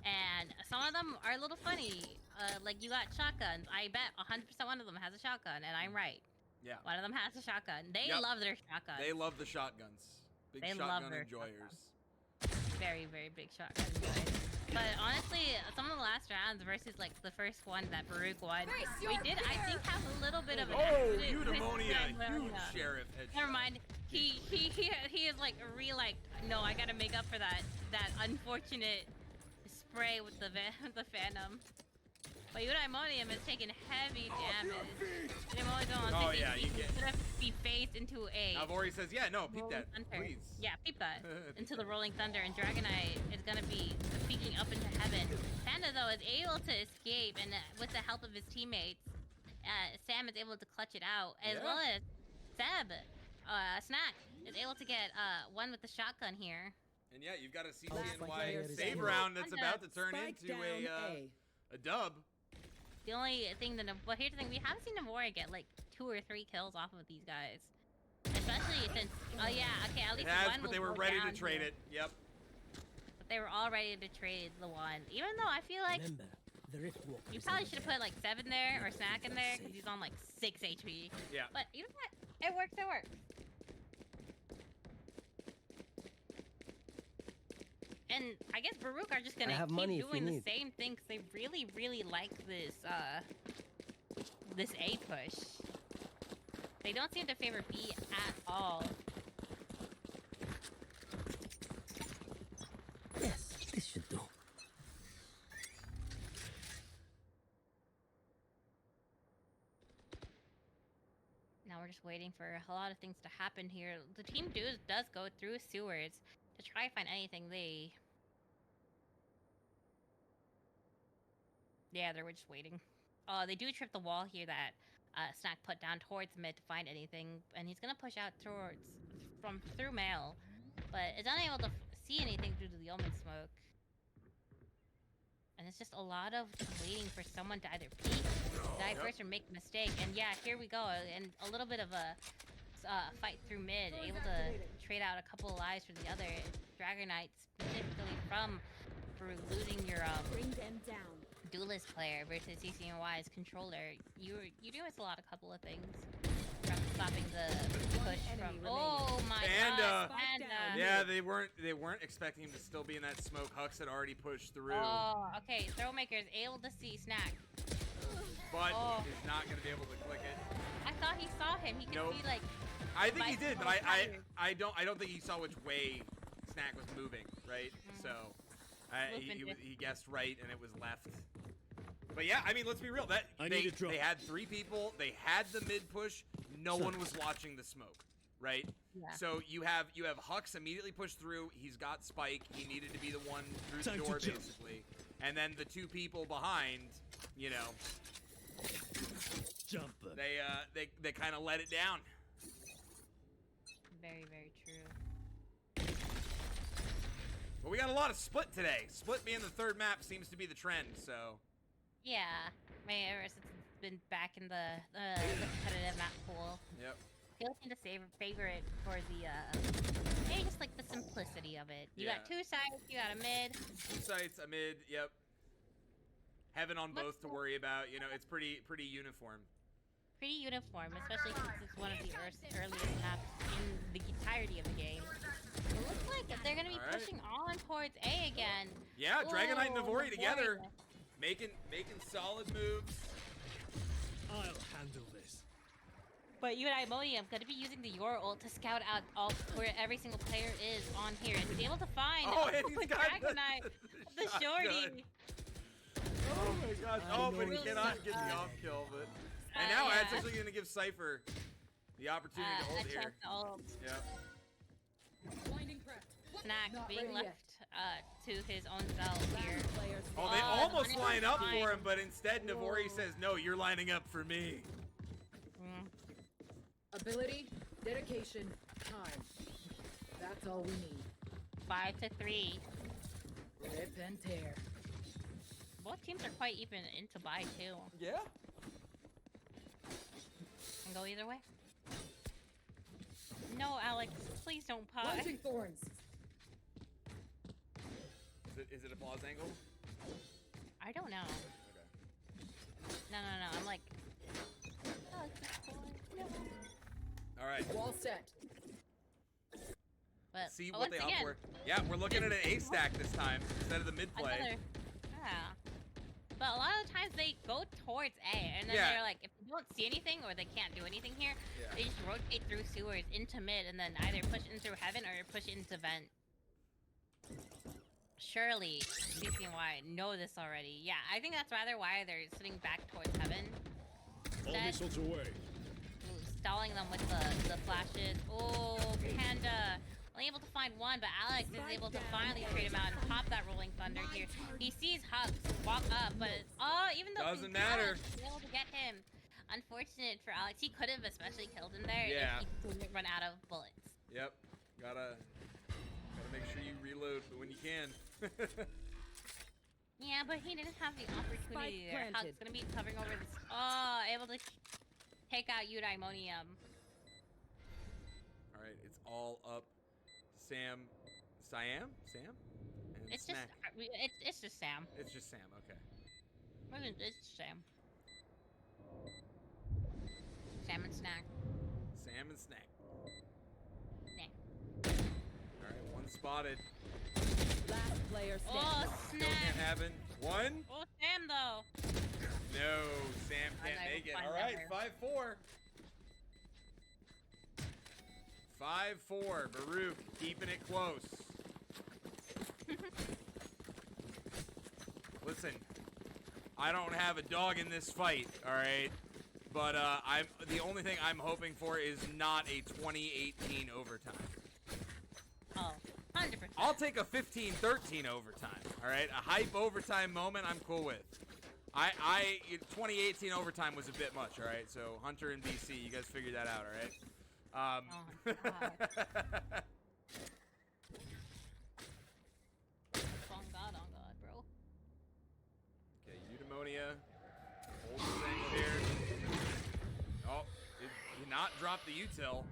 and some of them are a little funny. Like you got shotguns. I bet 100% one of them has a shotgun, and I'm right. yeah, One of them has a shotgun. They love their shotguns. they love the shotguns. Big They shotgun love their enjoyers. Very, very big shotgun enjoyers. But honestly, some of the last rounds versus like the first one that Baruch won, we did, I think, have a little bit of an accident with Eudaimonia, Eudaimonia. huge sheriff headshot. Never mind. He is like no, I gotta make up for that unfortunate spray with the Phantom. But Eudaimonium is taking heavy damage. Eudaimonium on 6 HP is gonna be phased into a Alvori says, yeah, no, peek that, Thunder. please. Yeah, peep that. Into the Rolling Thunder, and Dragonite is gonna be peeking up into heaven. Panda, though, is able to escape, and with the help of his teammates, Sam is able to clutch it out, as well as Seb, Snack, is able to get one with the shotgun here. And yeah, you've got a CCNY save round that's about to turn into a dub. The only thing but here's the thing, we haven't seen Namora get like 2 or 3 kills off of these guys. Especially since, at least one but they were ready to trade it. Yep. But they were all ready to trade the one. Even though I feel like you probably should have put like 7 there or Snack in there because he's on like 6 HP. Yeah. But you know what? It works. And I guess Baruch are just gonna keep doing the same thing because they really, really like this this A push. They don't seem to favor B at all. Yes, this should do. Now we're just waiting for a lot of things to happen here. The team does go through sewers to try to find anything Yeah, they're just waiting. They do trip the wall here that Snack put down towards mid to find anything, and he's gonna push out through mail, but is unable to see anything due to the omen smoke. And it's just a lot of waiting for someone to either peek, die first, or make a mistake. And yeah, here we go, and a little bit of a fight through mid, able to trade out a couple of lives for the other. Dragon Knight specifically for losing your Bring them down. duelist player versus CCNY's controller. You do miss a couple of things. From stopping the push from oh my god, Panda. Yeah, they weren't expecting him to still be in that smoke. Hux had already pushed through. Oh, okay. Throwmaker is able to see Snack, but is not gonna be able to click it. I thought he saw him. He could see like. I think he did, but I don't think he saw which way Snack was moving, right? So he guessed right, and it was left. But yeah, I mean, let's be real. They had 3 people. They had the mid push. No one was watching the smoke, right? Yeah. So you have Hux immediately pushed through. He's got Spike. He needed to be the one through the door, basically. And then the 2 people behind, you know, they kind of let it down. Very, very true. But we got a lot of split today. Split being the 3rd map seems to be the trend, so. Yeah, ever since it's been back in the competitive map pool. Yep. He always seemed to favor it for the, maybe just like the simplicity of it. You got Yeah. 2 sides, you got a mid. 2 sites, a mid, yep. Heaven on both to worry about. You know, it's pretty uniform. Pretty uniform, especially since it's one of the earliest maps in the entirety of the game. It looks like they're gonna be Alright. pushing on towards A again. Yeah, Dragon Knight and Ooh, Navori together, Navori. making solid moves. I'll handle this. But Eudaimonium gonna be using the Yor ult to scout out all where every single player is on here and he's able to find And he's got Dragon Knight, the shorty. Oh my gosh. Oh, but he cannot get the off kill, but and now yeah. Ad's actually gonna give Cypher the opportunity to ult a here. chance to ult. Yep. Blinding craft. Snack Not being ready left to his own self here. Players. Oh, they Oh, almost the line up fine. for him, but instead Navori says, "No, you're lining up for me." Mm. Ability, dedication, time. That's all we need. 5 to 3. Rip and tear. Both teams are quite even into buy too. Yeah. Can go either way. No, Alex, please don't pause. Launching thorns. Is it applause angle? I don't know. Okay. No. I'm like. Alex, it's cool. No. All right. Wall set. But See once what they opt again, for. Yeah, we're looking at an A stack this time instead of the mid play. another. Yeah. But a lot of the times they go towards A, and then Yeah. they're like, if they don't see anything or they can't do anything here, Yeah. they just rotate through sewers into mid, and then either push in through heaven or push into vent. Surely, BCNY know this already. Yeah, I think that's rather why they're sitting back towards heaven. All Instead, missiles away. stalling them with the flashes. Oh, Panda. Only able to find one, but Alex is able to finally trade him out and pop that rolling thunder here. He sees Hux walk up, but even though Doesn't matter. Alex was able to get him. Unfortunate for Alex. He could have especially killed him there Yeah. if he didn't run out of bullets. Yep. Gotta make sure you reload when you can. Yeah, but he didn't have the opportunity Spike there. Hux planted. gonna be covering over this. Oh, able to take out Eudaimonium. All right, it's all up to Sam, and It's Snack. it's just Sam. It's just Sam. Okay. It's Sam. Sam and Snack. Sam and Snack. Snack. All right, one spotted. Last player standing. Oh, Still can't Snack. happen. One. Oh, Sam though. No, Sam can't Unable make to it. find All right, number. 5-4. 5-4. Baruch keeping it close. Listen, I don't have a dog in this fight, all right? But the only thing I'm hoping for is not a 2018 overtime. Oh, 100%. I'll take a 15-13 overtime, all right? A hype overtime moment I'm cool with. 2018 overtime was a bit much, all right? So Hunter and BC, you guys figured that out, all right? Oh, God. On God, bro. Okay, Eudaimonia. Hold this angle here. Oh, did not drop the util.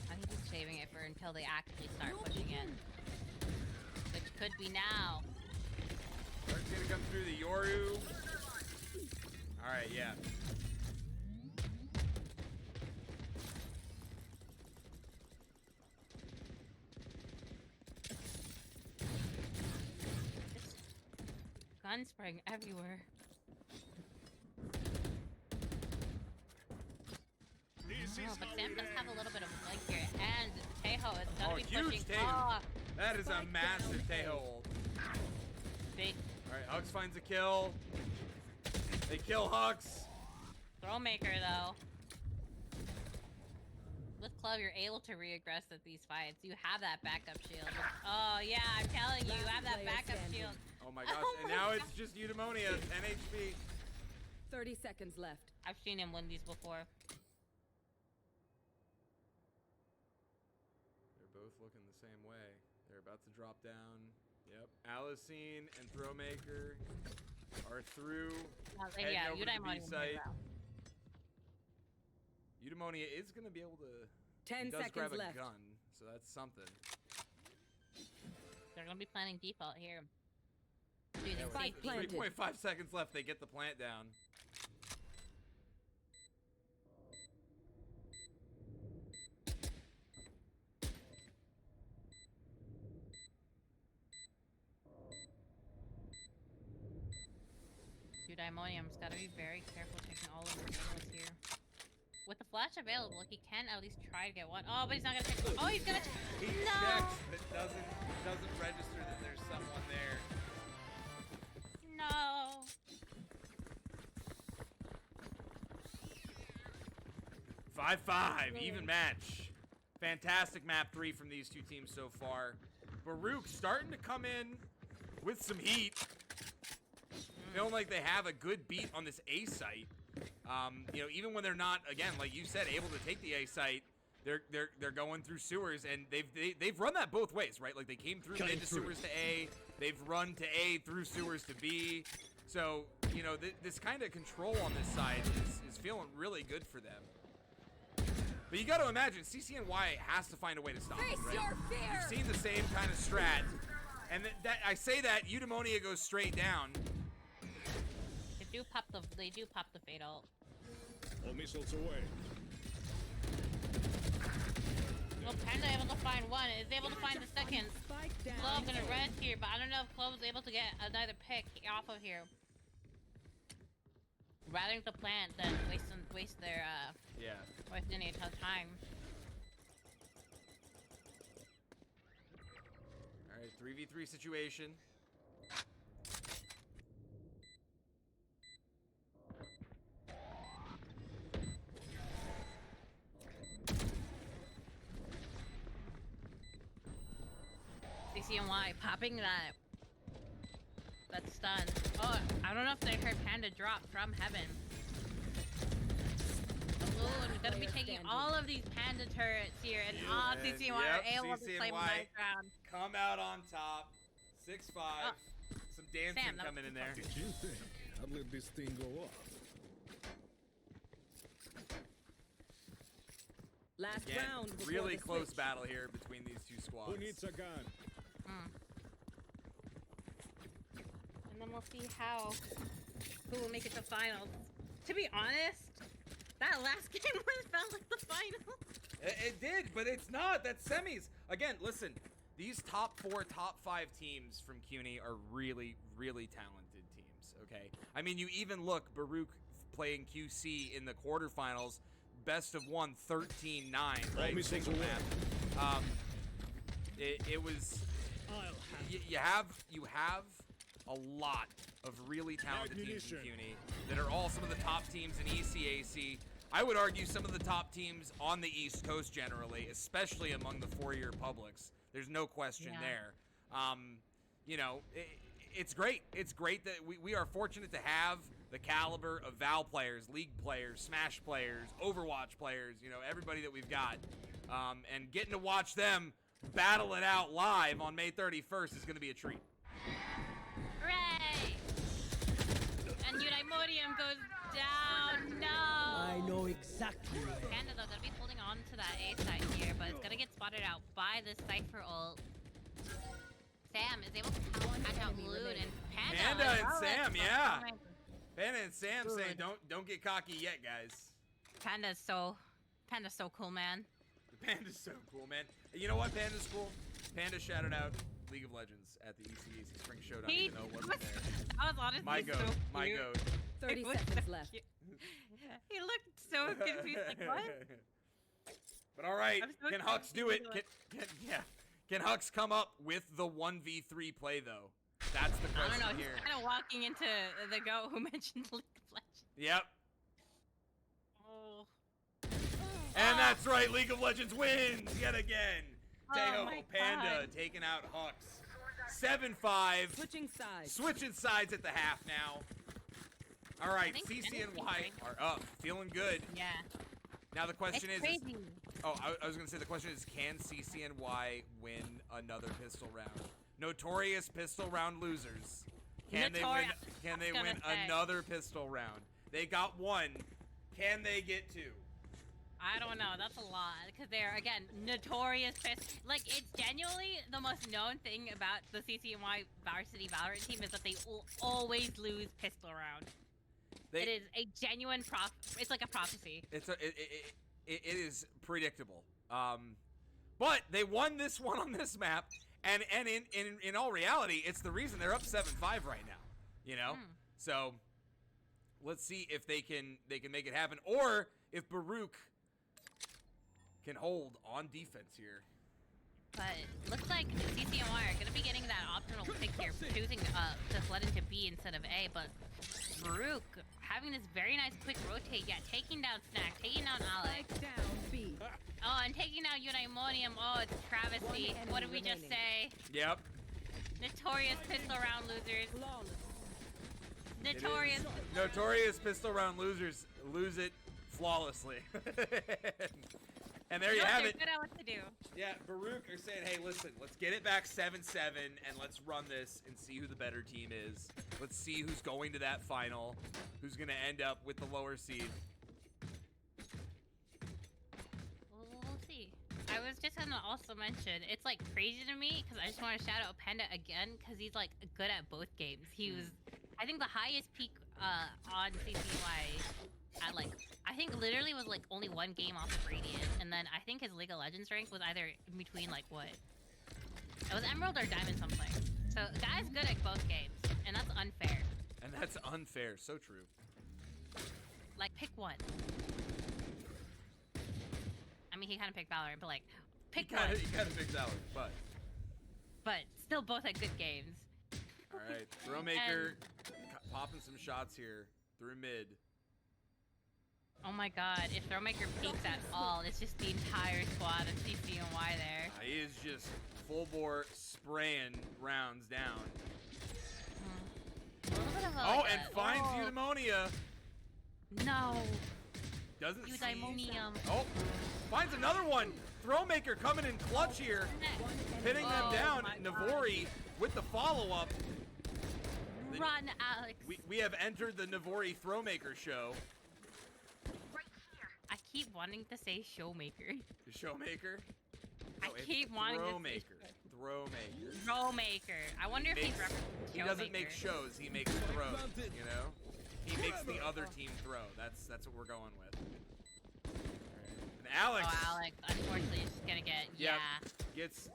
I think he's saving it for until they actually start pushing in. Which could be now. Starts gonna come through the Yoru. Alright, yeah. Gun spraying everywhere. Oh, but Sam does have a little bit of a flank here, and Tejo is gonna Oh, be huge pushing. Tejo. Oh, That is a massive Tejo ult. big Alright, Hux finds a kill. They kill Hux. Throwmaker though. With Club, you're able to re-aggress at these fights. You have that backup shield. Oh yeah, I'm telling you, you have that Player backup standing. shield. Oh my gosh, Oh and my now God. it's just Eudaimonia, 10 HP. 30 seconds left. I've seen him win these before. They're both looking the same way. They're about to drop down. Yep, Alicine and Throwmaker are through. Yeah, Heading over to the B Eudaimonium site. Eudaimonia is going to be able to... 10 he does grab seconds a left. gun, so that's something. They're gonna be planning default here. Yeah, Using with Spike safety. planted. 3.5 seconds left, they get the plant down. Eudaimonium's gotta be very careful taking all of the angles here. With the flash available, he can at least try to get one. Oh, but he's not gonna take. Oh, he's gonna. He No. checks, but doesn't register that there's someone there. No. 5-5, even match. Fantastic map 3 from these two teams so far. Baruch starting to come in with some heat. Feeling like they have a good beat on this A site. You know, even when they're not, again, like you said, able to take the A site, they're going through sewers, and they've run that both ways, right? Like they came through mid to sewers to A, they've run to A through sewers to B. So you know, this kind of control on this side is feeling really good for them. But you got to imagine, CCNY has to find a way to stop it, right? You've seen the same kind of strat, and that I say that Eudaimonia goes straight down. They do pop the fatal. All missiles away. Well, Panda able to find one. Is able to find the second. Spike down. Clove gonna rest here, but I don't know if Clove is able to get another pick off of here. Rather to plant than waste their waste any time. All right, 3v3 situation. CCNY popping that stun. Oh, I don't know if they heard Panda drop from heaven. Oh, and we're gonna be taking all of these Panda turrets here, and all CCNY are able to claim the nice round. Come out on top. 6-5. Some dancing Sam, that coming in there. Did you think I'd let this thing go off? Last Again, round. before really the close switch. battle here between these two squads. Who needs a gun? And then we'll see who will make it to finals. To be honest, that last game felt like the final. It did, but it's not. That's semis. Again, listen. These top 4, top 5 teams from CUNY are really, really talented teams, okay? I mean, you even look, Baruch playing QC in the quarterfinals, best of 1, 13-9, right? Single map. It was... You have a lot of really talented teams in CUNY that are all some of the top teams in ECAC. I would argue some of the top teams on the East Coast generally, especially among the 4-year publics. There's no question there. You know, it's great. It's great that we are fortunate to have the caliber of Val players, League players, Smash players, Overwatch players, you know, everybody that we've got. And getting to watch them battle it out live on May 31st is going to be a treat. Hooray! And Eudaimonium goes down. No! I know exactly where. Panda, though, gonna be holding on to that A side here, but it's gonna get spotted out by this Cypher ult. Sam is able to catch out Loot, and Panda And Sam, yeah. Panda Panda and Sam saying, don't get cocky yet, guys. Panda's so cool, man. Panda's so cool, man. You know what? Panda's cool. Panda shouted out League of Legends at the ECAC Spring Showdown, even though it wasn't there. That was honestly My goat. so cute. My goat. 30 It was seconds so left. cute. He looked so confused, like, what? But all right, I'm so can Hux do it? confused. Can Hux come up with the 1v3 play though? That's the I question don't know. here. He's kind of walking into the goat who mentioned League of Legends. Yep. Oh. And that's right, League of Legends wins yet again. Oh Teo my Panda God. taking out Hux. 7-5. Switching sides. Switching sides at the half now. All right, I think CCNY are up, feeling good. Yeah. Now the question It's is, crazy. I was gonna say the question is, can CCNY win another pistol round? Notorious pistol round losers. Can they win? Can they win another pistol round? They got one. Can they get two? I don't know. That's a lot because they're again notorious Like it's genuinely the most known thing about the CCNY varsity Valorant team is that they will always lose pistol round. It is a genuine It's like a prophecy. It is predictable. But they won this one on this map, and in all reality, it's the reason they're up 7-5 right now. You know, so let's see if they can make it happen, or if Baruch can hold on defense here. But it looks like CCNY are going to be getting that optional pick here, choosing to flood into B instead of A. But Baruch having this very nice quick rotate, taking down Snack, taking down Alex. Down B. Oh, and taking down Eudaimonium. Oh, it's a travesty. What did we just say? Yep. Notorious pistol round losers. Notorious. Notorious pistol round losers lose it flawlessly. And there you have it. Good at what to do. Yeah, Baruch are saying, hey, listen, let's get it back 7-7 and let's run this and see who the better team is. Let's see who's going to that final, who's going to end up with the lower seed. We'll see. I was just going to also mention, it's like crazy to me because I just want to shout out Panda again because he's like good at both games. He was, I think, the highest peak on CCY at like, I think literally was like only one game off of Radiant, and then I think his League of Legends rank was either in between like what? It was Emerald or Diamond something. So the guy's good at both games, and that's unfair. And that's unfair, so true. Like pick one. I mean, he kind of picked Valorant, but like, pick one. He kind of picked Valorant, but still both at good games. All right, Throwmaker popping some shots here through mid. Oh my god, if Throwmaker peeks at all, it's just the entire squad of CCNY there. He is just full bore spraying rounds down. A little bit of a, Oh, like and finds Eudaimonia. No. Doesn't see. Eudaimonium. Oh, finds another one. Throwmaker coming in clutch here. Pinning them down. Navori with the follow-up. Run, Alex. We have entered the Navori Throwmaker show. I keep wanting to say Showmaker. The Showmaker? I keep wanting to say Throwmaker. Throwmaker. I wonder if he's referencing He doesn't make shows, he makes throws, you know? He makes the other team throw. That's what we're going with. And Alex. Oh, Alex, unfortunately, is just gonna get gets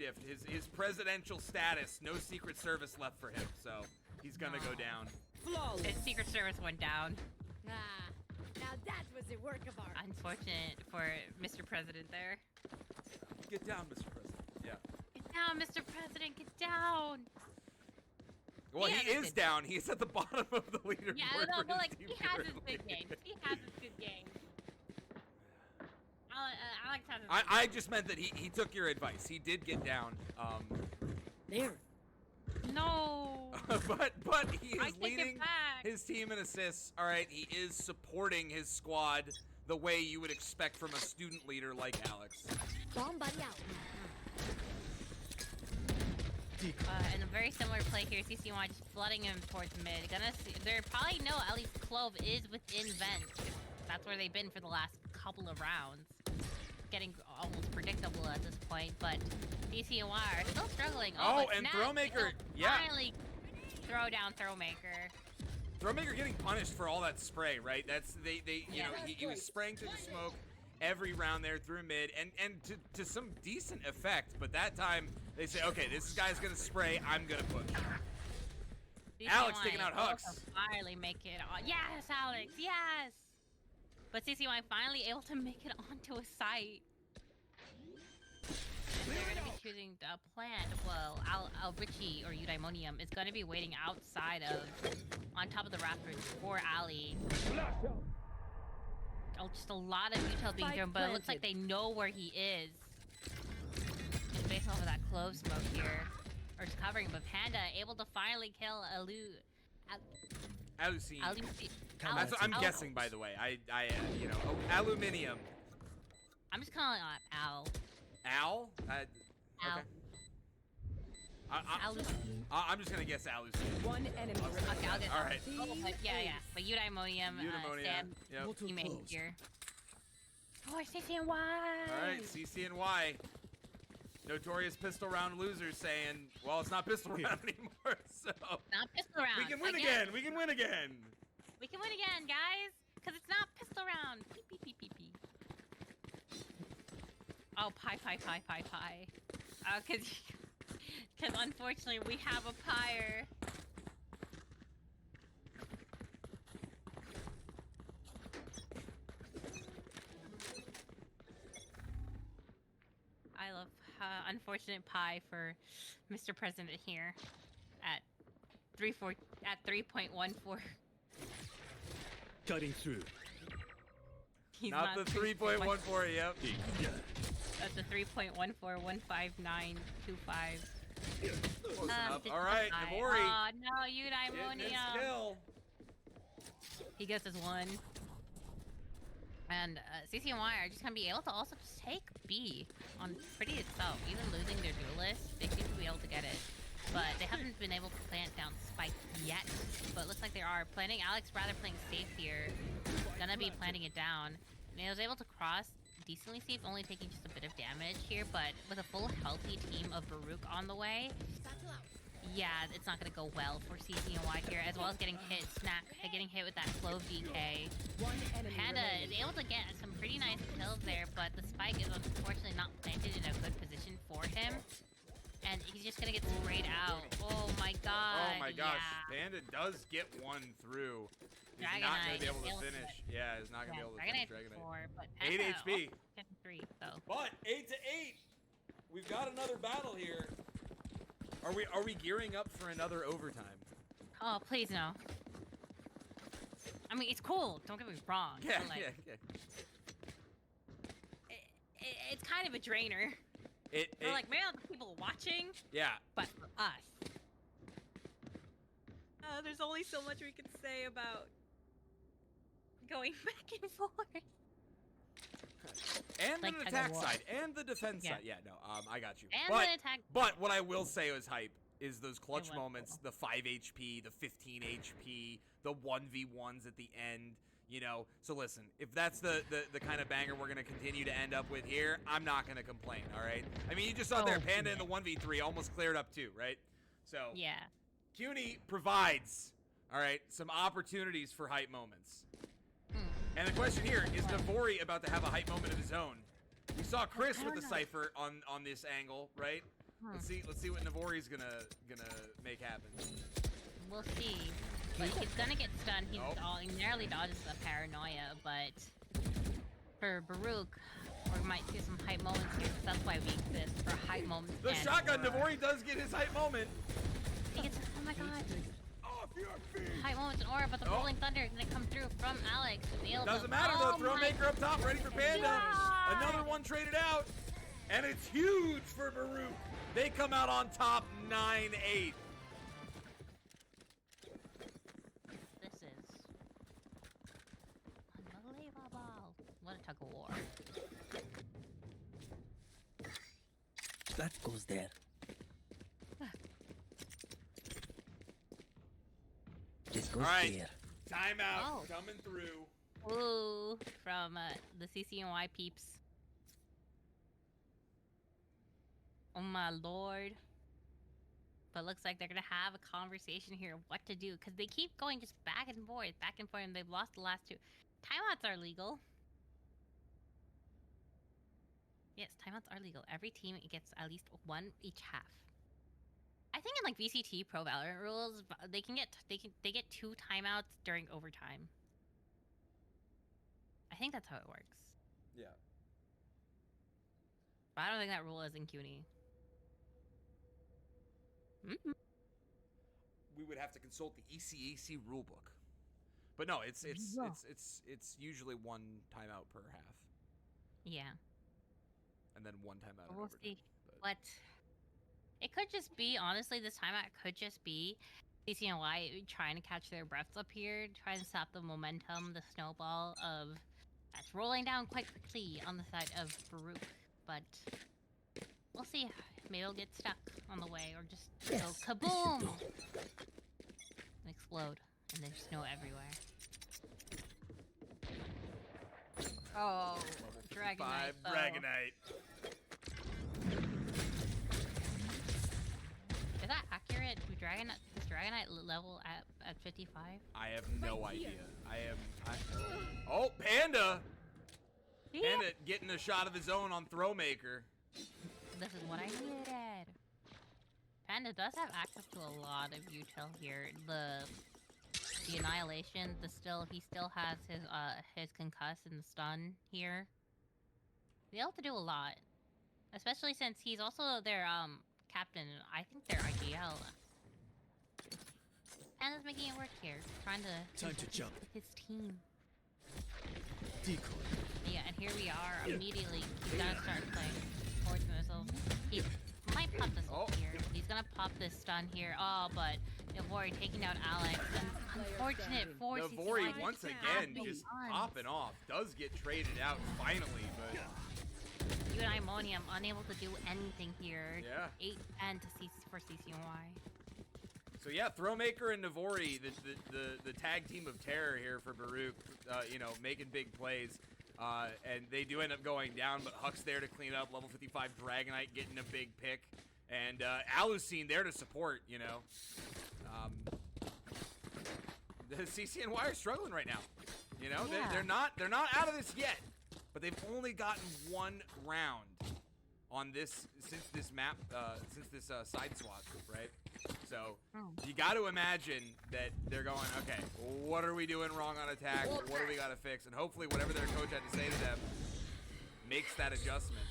diffed. His presidential status, no Secret Service left for him, so he's gonna go down. His Secret Service went down. Now that was a work of art. Unfortunate for Mr. President there. Get down, Mr. President. Yeah. Get down, Mr. President. Get down. Well, he is down. He's at the bottom of the leaderboard. Yeah, no, but like he has his good games. He has his good games. Alex has his I just meant that he took your advice. He did get down. There. No. but he is I take leading it back. his team in assists. All right, he is supporting his squad the way you would expect from a student leader like Alex. Bomb buddy out. And a very similar play here. CCNY just flooding him towards mid. Gonna see. They probably know at least Clove is within vent. That's where they've been for the last couple of rounds. Getting almost predictable at this point, but CCNY are still struggling. Oh, and Throwmaker, finally throw down Throwmaker. Throwmaker getting punished for all that spray, right? That's you know, he was spraying through the smoke every round there through mid, and to some decent effect. But that time they say, okay, this guy's gonna spray, I'm gonna push. Alex taking out hooks. Finally make it on. Yes, Alex. Yes. But CCNY finally able to make it onto a site. They're going to be choosing the plant. Well, Richie or Eudaimonium is going to be waiting outside of, on top of the rafters for Ali. Oh, just a lot of detail being thrown, but it looks like they know where he is. Just based off of that clove smoke here. Or just covering, but Panda able to finally kill Alucine. That's what I'm guessing, by the way. I you know, aluminium. I'm just calling it Al. Al? Al. Okay. I'm just gonna guess Alucine. One enemy. Okay, I'll guess. All right. But yeah. But Eudaimonium, Sam, Yep. teammate here. Oh, CCNY. All right, CCNY. Notorious pistol round losers saying, well, it's not pistol round anymore, so Not pistol round. we can win again. We can win again. We can win again, guys, because it's not pistol round. Peep, peep, peep, peep, peep. Oh, pie. Because unfortunately we have a pyre. I love unfortunate pie for Mr. President here at 3.14. Cutting through. He's Not the 3.14, yep. That's a 3.14159525. Close enough. All right, Navori. Oh no, you Getting his Daimonium. kill. He gets his one. And CCNY are just gonna be able to also just take B on Pretty itself. Even losing their duelist, they seem to be able to get it. But they haven't been able to plant down Spike yet. But it looks like they are planting. Alex rather playing safe here. Gonna be planting it down. And he was able to cross decently safe, only taking just a bit of damage here. But with a full healthy team of Baruch on the way, yeah, it's not gonna go well for CCNY here, as well as getting hit, getting hit with that Clove DK. Panda is able to get some pretty nice kills there, but the Spike is unfortunately not planted in a good position for him. And he's just gonna get sprayed out. Oh my god. Oh my gosh. Yeah. Panda does get one through. He's Dragonite not going to be able to fails finish. it. Yeah, he's not going to be able to finish Dragonite Dragonite. 4, but 8 Panda HP. also getting 3, so. But 8 to 8. We've got another battle here. Are we gearing up for another overtime? Oh, please no. I mean, it's cool. Don't get me wrong. Yeah, but, like, yeah. It's kind of a drainer. For like, man, the people watching. Yeah. But for us, there's only so much we can say about going back and forth. And Like the tug of attack war. side and the defense Yeah. side. Yeah, no, I got you. And but, the attack. But what I will say is hype is those clutch was moments, the 5 HP, the 15 HP, the 1v1s at the end, you know. So listen, if that's the kind of banger we're going to continue to end up with here, I'm not going to complain, all right? I mean, you just saw there, Panda in the 1v3 almost cleared up too, right? So Yeah. CUNY provides, all right, some opportunities for hype moments. And the question here, is Navori about to have a hype moment of his own? We saw Chris with the Cypher on this angle, right? Let's see what Navori's gonna make happen. We'll see. But he's gonna get stunned. He narrowly dodges the paranoia, but for Baruch, we might see some hype moments here. That's why we exist, for hype moments. The and shotgun, for- Navori does get his hype moment. He gets, oh my god. Hype moments and aura, but the Rolling Thunder is gonna come through from Alex. Doesn't matter though, Throw Maker up top, ready for Panda. God. Another one traded out. And it's huge for Baruch. They come out on top 9-8. This is unbelievable. What a tug of war. That goes there. This goes Alright. there. Timeout Oh. coming through. Ooh, from the CCNY peeps. Oh my lord. But looks like they're gonna have a conversation here of what to do, because they keep going just back and forth, and they've lost the last two. Timeouts are legal. Yes, timeouts are legal. Every team gets at least one each half. I think in like VCT Pro Valorant rules, they get 2 timeouts during overtime. I think that's how it works. Yeah. But I don't think that rule is in CUNY. We would have to consult the ECAC rulebook. But no, it's usually 1 timeout per half. Yeah. And then 1 timeout in We'll overtime. see. But What? It could just be, honestly, this timeout could just be CCNY trying to catch their breaths up here, trying to stop the momentum, the snowball of that's rolling down quite quickly on the side of Baruch. But we'll see. Maybe it'll get stuck on the way, or just go kaboom and explode, and there's snow everywhere. Oh, Dragonite. though. Dragonite. Is that accurate? Does Dragonite level at 55? I have no idea. Oh, Panda! Panda getting a shot of his own on Throwmaker. This is what I needed. Panda does have access to a lot of util here. The annihilation, he still has his concuss and the stun here. He's able to do a lot, especially since he's also their captain. I think they're IGL. Panda's making it work here, trying to Time to jump. his team. Decoy. Yeah, and here we are. Immediately, he's gonna start playing towards missiles. He might pop this ult here. He's gonna pop this stun here. Oh, but Navori taking out Alex. Unfortunate for Navori CCY. once again just popping off. Does get traded out finally, but Even Imonium unable to do anything here. Yeah. 8-10 for CCNY. so yeah, Throwmaker and Navori, the tag team of terror here for Baruch, you know, making big plays. And they do end up going down, but Huck's there to clean up. Level 55 Dragonite getting a big pick. And Alucine there to support, you know. The CCNY are struggling right now. You know, Yeah. they're not out of this yet. But they've only gotten one round on this since this map, since this side swap, right? So you got to imagine that they're going, okay, what are we doing wrong on attack? What do we got to fix? And hopefully whatever their coach had to say to them makes that adjustment.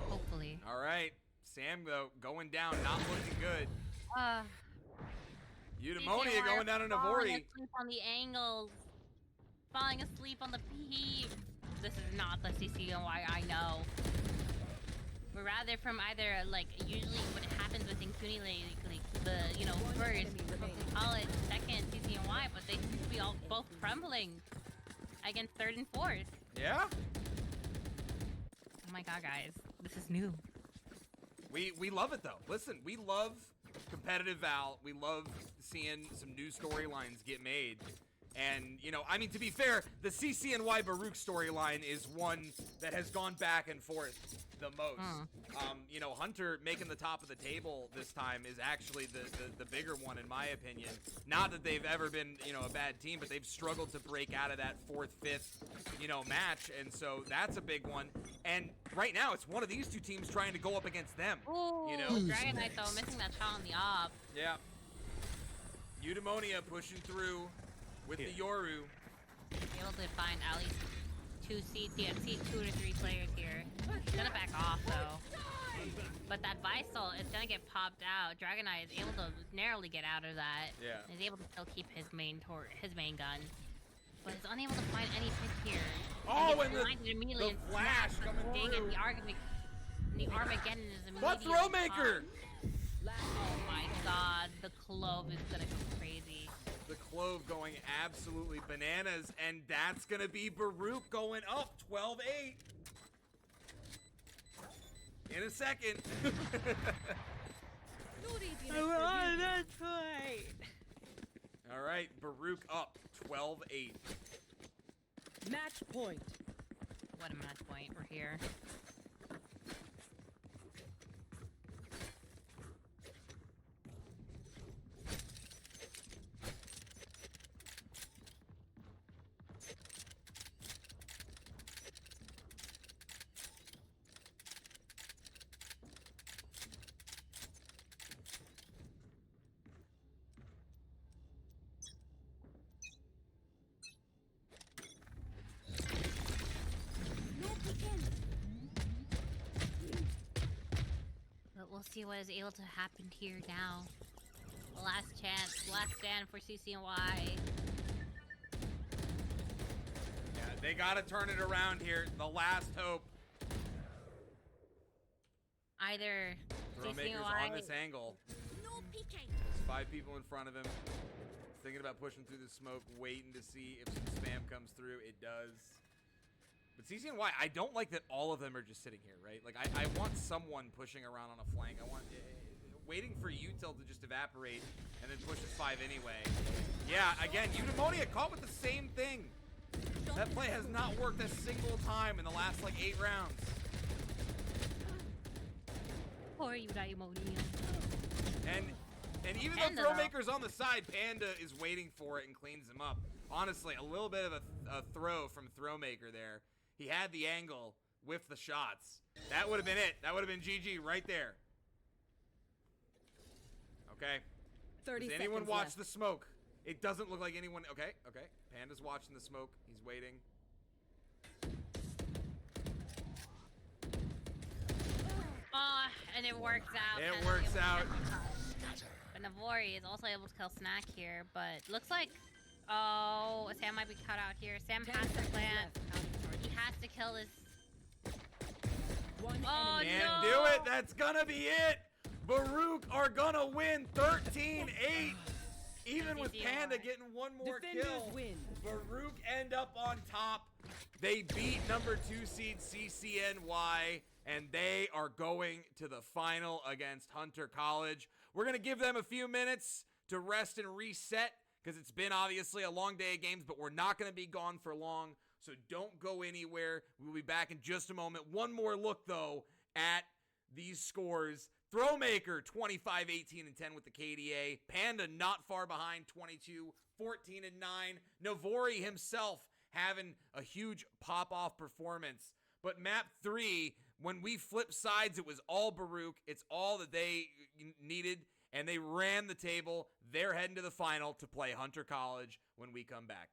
Hopefully. All right, Sam though going down, not looking good. Eudaimonia going down to Falling Navori. asleep on the angles. Falling asleep on the peep. This is not the CCNY I know. We're rather from either, like, usually what happens within CUNY, like the, you know, first, college, second CCNY, but they seem to be all both crumbling against third and fourth. Yeah. Oh my god, guys. This is new. We love it though. Listen, we love competitive Val. We love seeing some new storylines get made. And, you know, I mean, to be fair, the CCNY Baruch storyline is one that has gone back and forth the most. You know, Hunter making the top of the table this time is actually the bigger one, in my opinion. Not that they've ever been, you know, a bad team, but they've struggled to break out of that 4th, 5th, you know, match. And so that's a big one. And right now, it's one of these two teams trying to go up against them. Ooh, you know? Dragonite, though, missing that shot on the op. Yeah. Eudaimonia pushing through with the Yoru. Able to find at least 2 to 3 players here. He's gonna back off though. But that Visal is gonna get popped out. Dragonite is able to narrowly get out of that. Yeah. He's able to still keep his main gun. But he's unable to find any pick here. Oh, and immediately the flash coming through. And the Armageddon is immediately. What Throwmaker? Oh my god, the Clove is gonna go crazy. The Clove going absolutely bananas, and that's going to be Baruch going up 12-8. In a second. That's right. All right, Baruch up 12-8. Match point. What a match point. We're here. But we'll see what is able to happen here now. The last chance, last stand for CCNY. Yeah, they got to turn it around here. The last hope. Either Throwmaker's CCNY on this angle. No peeking. There's 5 people in front of him. He's thinking about pushing through the smoke, waiting to see if some spam comes through. It does. But CCNY, I don't like that all of them are just sitting here, right? Like, I want someone pushing around on a flank. I want waiting for util to just evaporate and then push at 5 anyway. Yeah, again, Eudaimonia caught with the same thing. That play has not worked a single time in the last like 8 rounds. Poor Eudaimonium. And even Panda, though though. Throwmaker's on the side, Panda is waiting for it and cleans him up. Honestly, a little bit of a throw from Throwmaker there. He had the angle, whiffed the shots. That would have been it. That would have been GG right there. Okay. 30 Does anyone seconds watch left. the smoke? It doesn't look like anyone. Okay, okay. Panda's watching the smoke. He's waiting. And it works out. It Panda works able to out. get the touch. But Navori is also able to kill Snack here, but looks like, oh, Sam might be cut out here. Sam 10 has to seconds plant. left. Out of charge. He has to kill his. One Oh, enemy. Can't no. do it. That's gonna be it. Baruch are gonna win 13-8. Even with Easy Panda R. getting one more Defenders kill, win. Baruch end up on top. They beat number 2 seed CCNY, and they are going to the final against Hunter College. We're gonna give them a few minutes to rest and reset because it's been obviously a long day of games, but we're not gonna be gone for long. So don't go anywhere. We'll be back in just a moment. One more look, though, at these scores. Throwmaker, 25, 18, and 10 with the KDA. Panda not far behind, 22, 14, and 9. Navori himself having a huge pop-off performance. But map 3, when we flipped sides, it was all Baruch. It's all that they needed, and they ran the table. They're heading to the final to play Hunter College when we come back.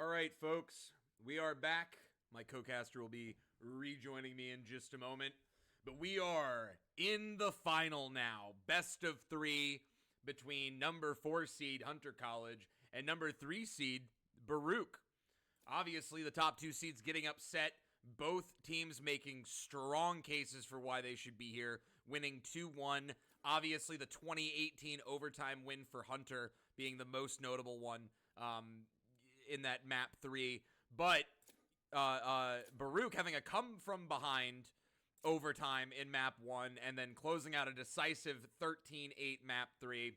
All right, folks, we are back. My co-caster will be rejoining me in just a moment. But we are in the final now. Best of 3 between number 4 seed Hunter College and number 3 seed Baruch. Obviously, the top 2 seeds getting upset. Both teams making strong cases for why they should be here, winning 2-1. Obviously, the 2018 overtime win for Hunter being the most notable one in that map 3. But Baruch having a come from behind overtime in map 1 and then closing out a decisive 13-8 map 3.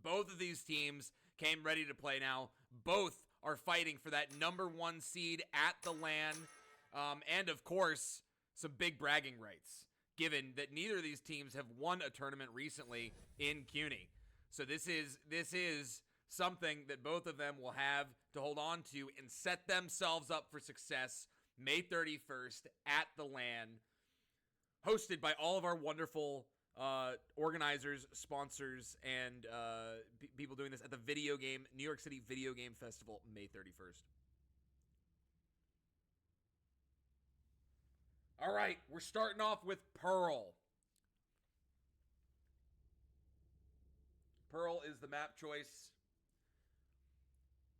Both of these teams came ready to play now. Both are fighting for that number 1 seed at the LAN. And of course, some big bragging rights, given that neither of these teams have won a tournament recently in CUNY. So this is something that both of them will have to hold on to and set themselves up for success May 31st at the LAN, hosted by all of our wonderful organizers, sponsors, and people doing this at the New York City Video Game Festival, May 31st. All right, we're starting off with Pearl. Pearl is the map choice.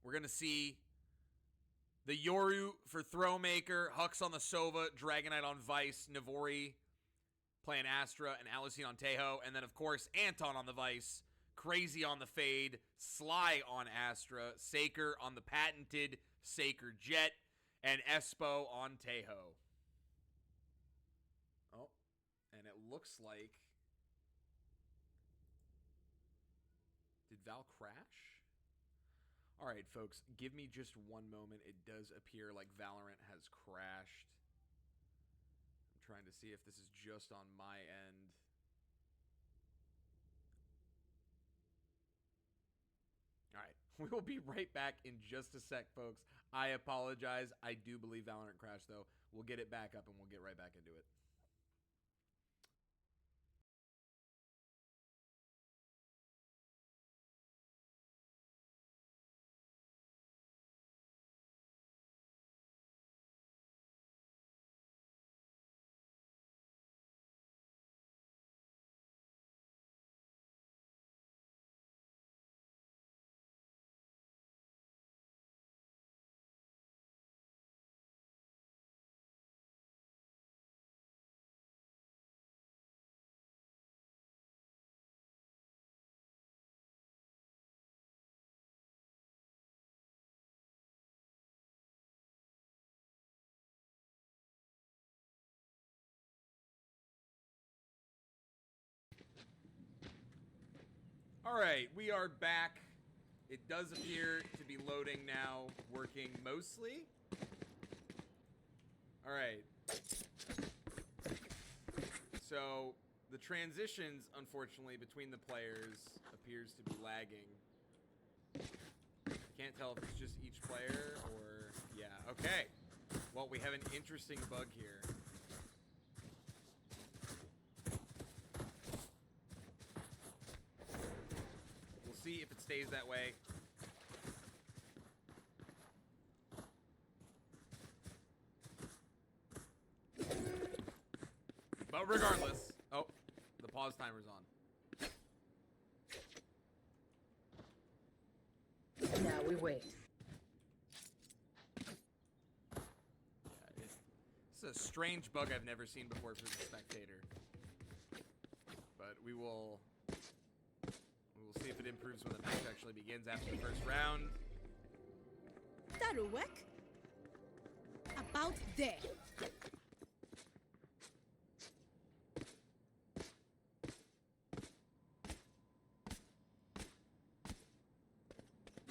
We're going to see the Yoru for Throwmaker, Hux on the Sova, Dragonite on Vice, Navori playing Astra, and Alicine on Tejo. And then, of course, Anton on the Vice, Crazy on the Fade, Sly on Astra, Saker on the patented Saker Jet, and Espo on Tejo. Oh, and it looks like... Did Val crash? All right, folks, give me just one moment. It does appear like Valorant has crashed. I'm trying to see if this is just on my end. All right, we will be right back in just a sec, folks. I apologize. I do believe Valorant crashed, though. We'll get it back up, and we'll get right back into it. All right, we are back. It does appear to be loading now, working mostly. All right. So the transitions, unfortunately, between the players appears to be lagging. Can't tell if it's just each player or... Yeah, okay. Well, we have an interesting bug here. See if it stays that way. But regardless, oh, the pause timer's on. Now we wait. Yeah, it's a strange bug I've never seen before for the spectator. But we will see if it improves when the match actually begins after the first round. That'll work. About there.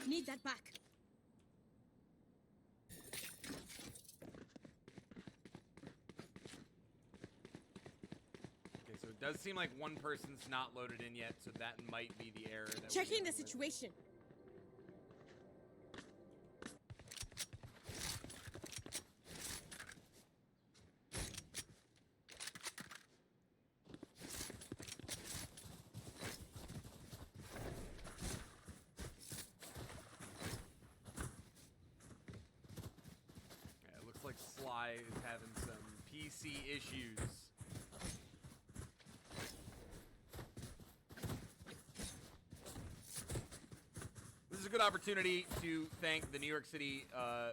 Need that back. Okay, so it does seem like one person's not loaded in yet, so that might be the error. That Checking the situation. Sly is having some PC issues. This is a good opportunity to thank the New York City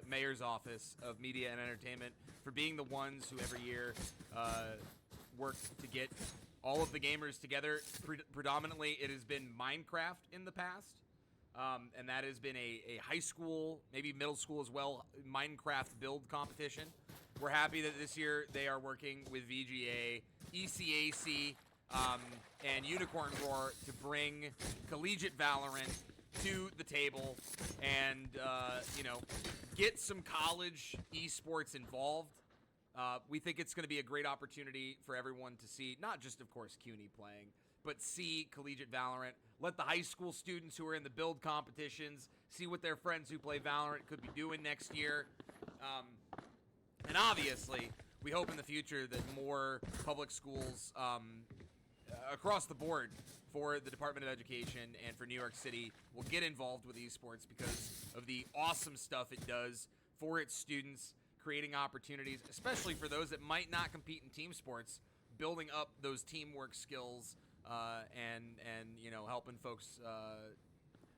Mayor's Office of Media and Entertainment for being the ones who every year work to get all of the gamers together. Predominantly, it has been Minecraft in the past, and that has been a high school, maybe middle school as well, Minecraft build competition. We're happy that this year they are working with VGA, ECAC, and Unicorn Roar to bring collegiate Valorant to the table and, you know, get some college esports involved. We think it's going to be a great opportunity for everyone to see, not just, of course, CUNY playing, but see collegiate Valorant. Let the high school students who are in the build competitions see what their friends who play Valorant could be doing next year. And obviously, we hope in the future that more public schools across the board for the Department of Education and for New York City will get involved with esports because of the awesome stuff it does for its students, creating opportunities, especially for those that might not compete in team sports, building up those teamwork skills and you know, helping folks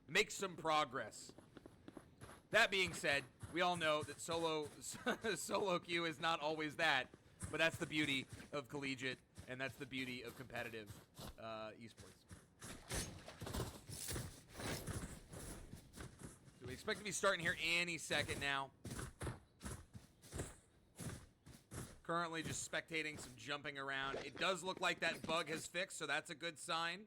make some progress. That being said, we all know that solo queue is not always that, but that's the beauty of collegiate, and that's the beauty of competitive esports. So we expect to be starting here any second now. Currently just spectating some jumping around. It does look like that bug has fixed, so that's a good sign.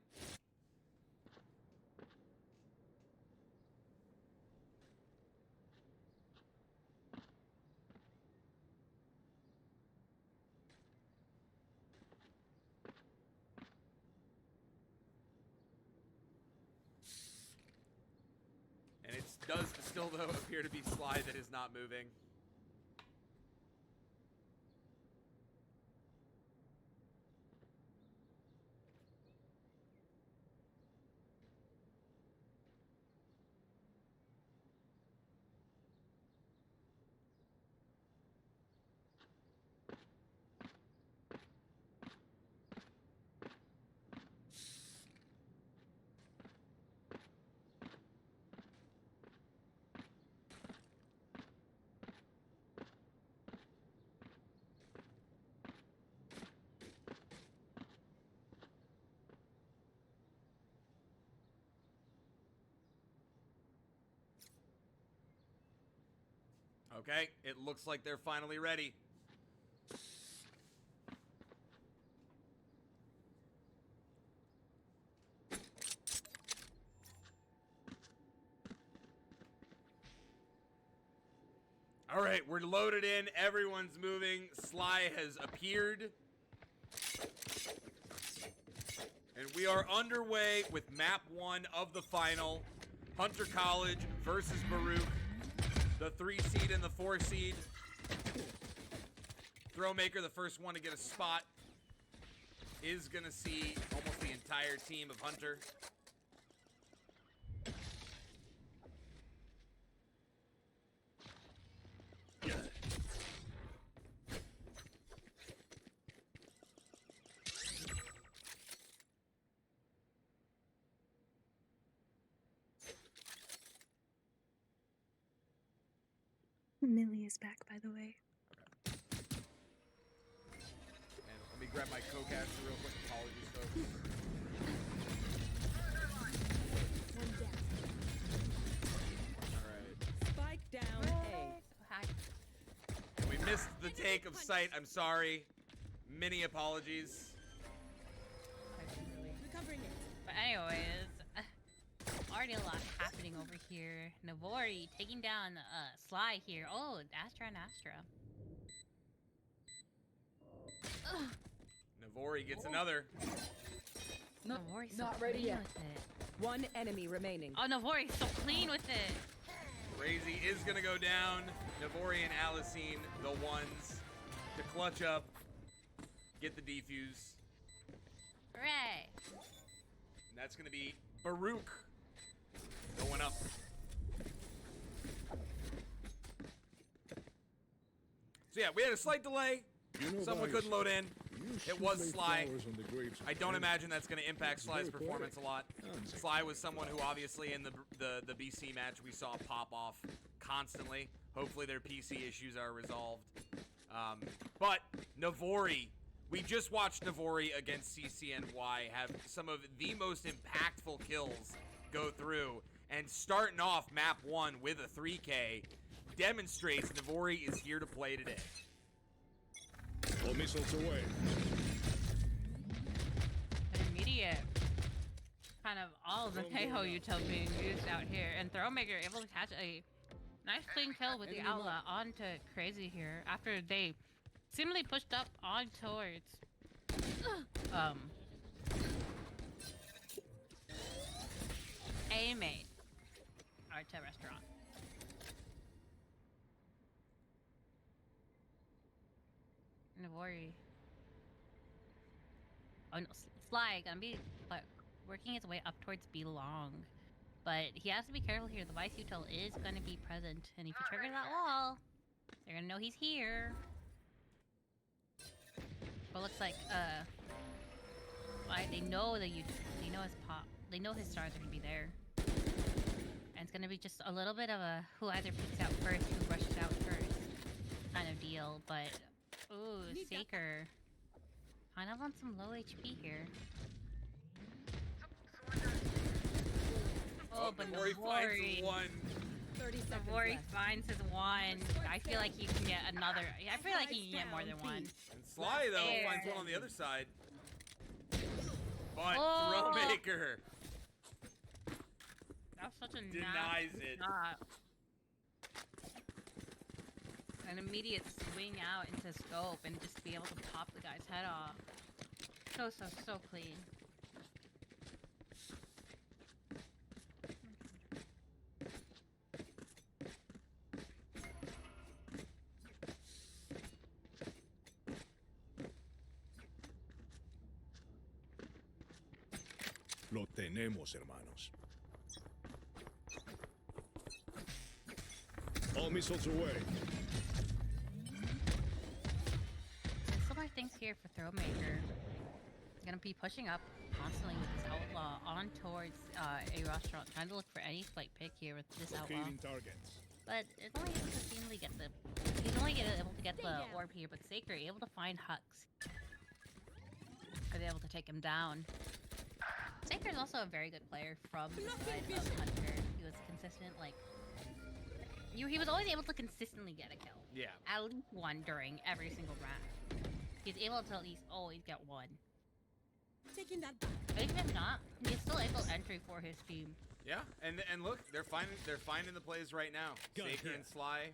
And it does still, though, appear to be Sly that is not moving. Okay, it looks like they're finally ready. All right, we're loaded in. Everyone's moving. Sly has appeared. And we are underway with map 1 of the final. Hunter College versus Baruch. The 3 seed and the 4 seed. Throwmaker, the first one to get a spot, is going to see almost the entire team of Hunter. Millie is back, by the way. And let me grab my co-caster real quick. Apologies, folks. Alright. Spike down A. We missed the take of sight. I'm sorry. Many apologies. Recovering it. But anyways, already a lot happening over here. Navori taking down Sly here. Oh, Astra and Astra. Navori gets another. Navori's so not ready clean yet. with it. One enemy remaining. Oh, Navori's so clean with it. Crazy is going to go down. Navori and Alicine, the ones to clutch up, get the defuse. Hooray. And that's going to be Baruch going up. So yeah, we had a slight delay. You know Someone by couldn't load in. You It should was lay Sly. flowers on the graves of I don't friends. imagine that's going to impact It's Sly's very performance a lot. poetic. Sly was someone who obviously in the BC match we saw pop off constantly. Hopefully their PC issues are resolved. But Navori, we just watched Navori against CCNY have some of the most impactful kills go through. And starting off map 1 with a 3K demonstrates Navori is here to play today. All missiles away. An immediate kind of all of the Tejo util being used out here, and Throwmaker able to catch a nice clean kill with the outlet onto Crazy here after they seemingly pushed up on towards a maid Arte restaurant. Navori. Oh no, Sly gonna be working his way up towards Belong. But he has to be careful here. The Vice Util is gonna be present. And if you trigger that wall, they're gonna know he's here. But looks like they know that they know his pop. They know his stars are gonna be there. And it's gonna be just a little bit of a who either picks out first, who rushes out first kind of deal. But ooh, Saker. Kind of on some low HP here. Oh, but Navori finds one. 30 seconds Navori left. finds his one. I feel like he can get another. I feel like he can get more than one. And Sly, though, There. finds one on the other side. But Oh. Throwmaker That's such a denies nasty it. shot. An immediate swing out into scope and just be able to pop the guy's head off. So clean. Lo tenemos, hermanos. All missiles away. There's so many things here for Throwmaker. Gonna be pushing up constantly with this outlaw on towards a restaurant, trying to look for any flight pick here with this outlaw. Locating targets. But it's only able to seemingly get the. He's only able to get the orb here, but Saker able to find Hux. Are they able to take him down? Saker is also a very good player from the side of Hunter. He was consistent, like. He was always able to consistently get a kill. Yeah. At least one during every single round. He's able to at least always get one. Taking that back. But even if not, he's still able entry for his team. Yeah, and look, they're finding the plays right now. Saker and Sly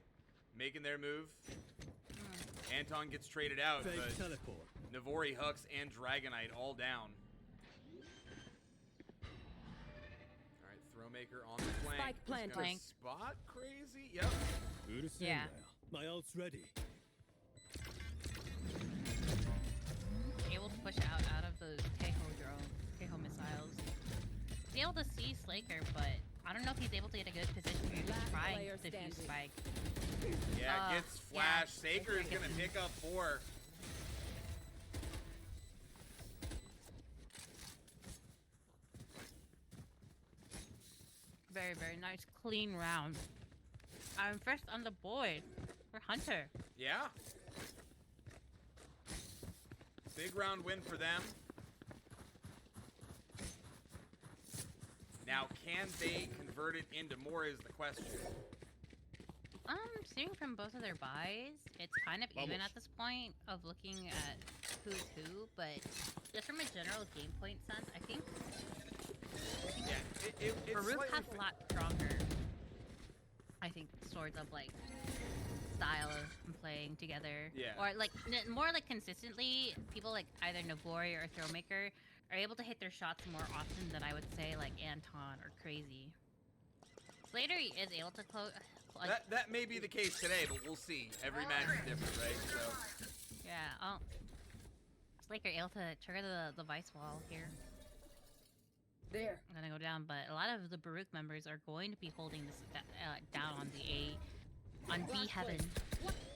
making their move. Anton gets traded out, but teleport. Navori, Hux, and Dragonite all down. All right, Throwmaker on the flank. Spike Just planted. gonna Flank. Spot Crazy. Yep. Good Yeah. My ult's ready. Able to push out of those Tejo missiles. He's able to see Slaker, but I don't know if he's able to get a good position here. He's trying player to defuse standing. Spike. Yeah, gets yeah. flash. Saker is gonna pick up 4. Very, very nice, clean round. I'm first on the board for Hunter. Yeah. Big round win for them. Now, can they convert it into more is the question. Seeing from both of their buys, it's kind of even at this point of looking at who's who, but just from a general game point sense, I think Yeah, it's Baruch slightly has a lot stronger, I think, sorts of like style of playing together. Yeah. Or like more like consistently, people like either Navori or Throwmaker are able to hit their shots more often than I would say like Anton or Crazy. Slater is able to close. Like, that may be the case today, but we'll see. Every match is different, right? So yeah. Slaker able to trigger the vice wall here. There. I'm gonna go down, but a lot of the Baruch members are going to be holding this down on the A, on B heaven.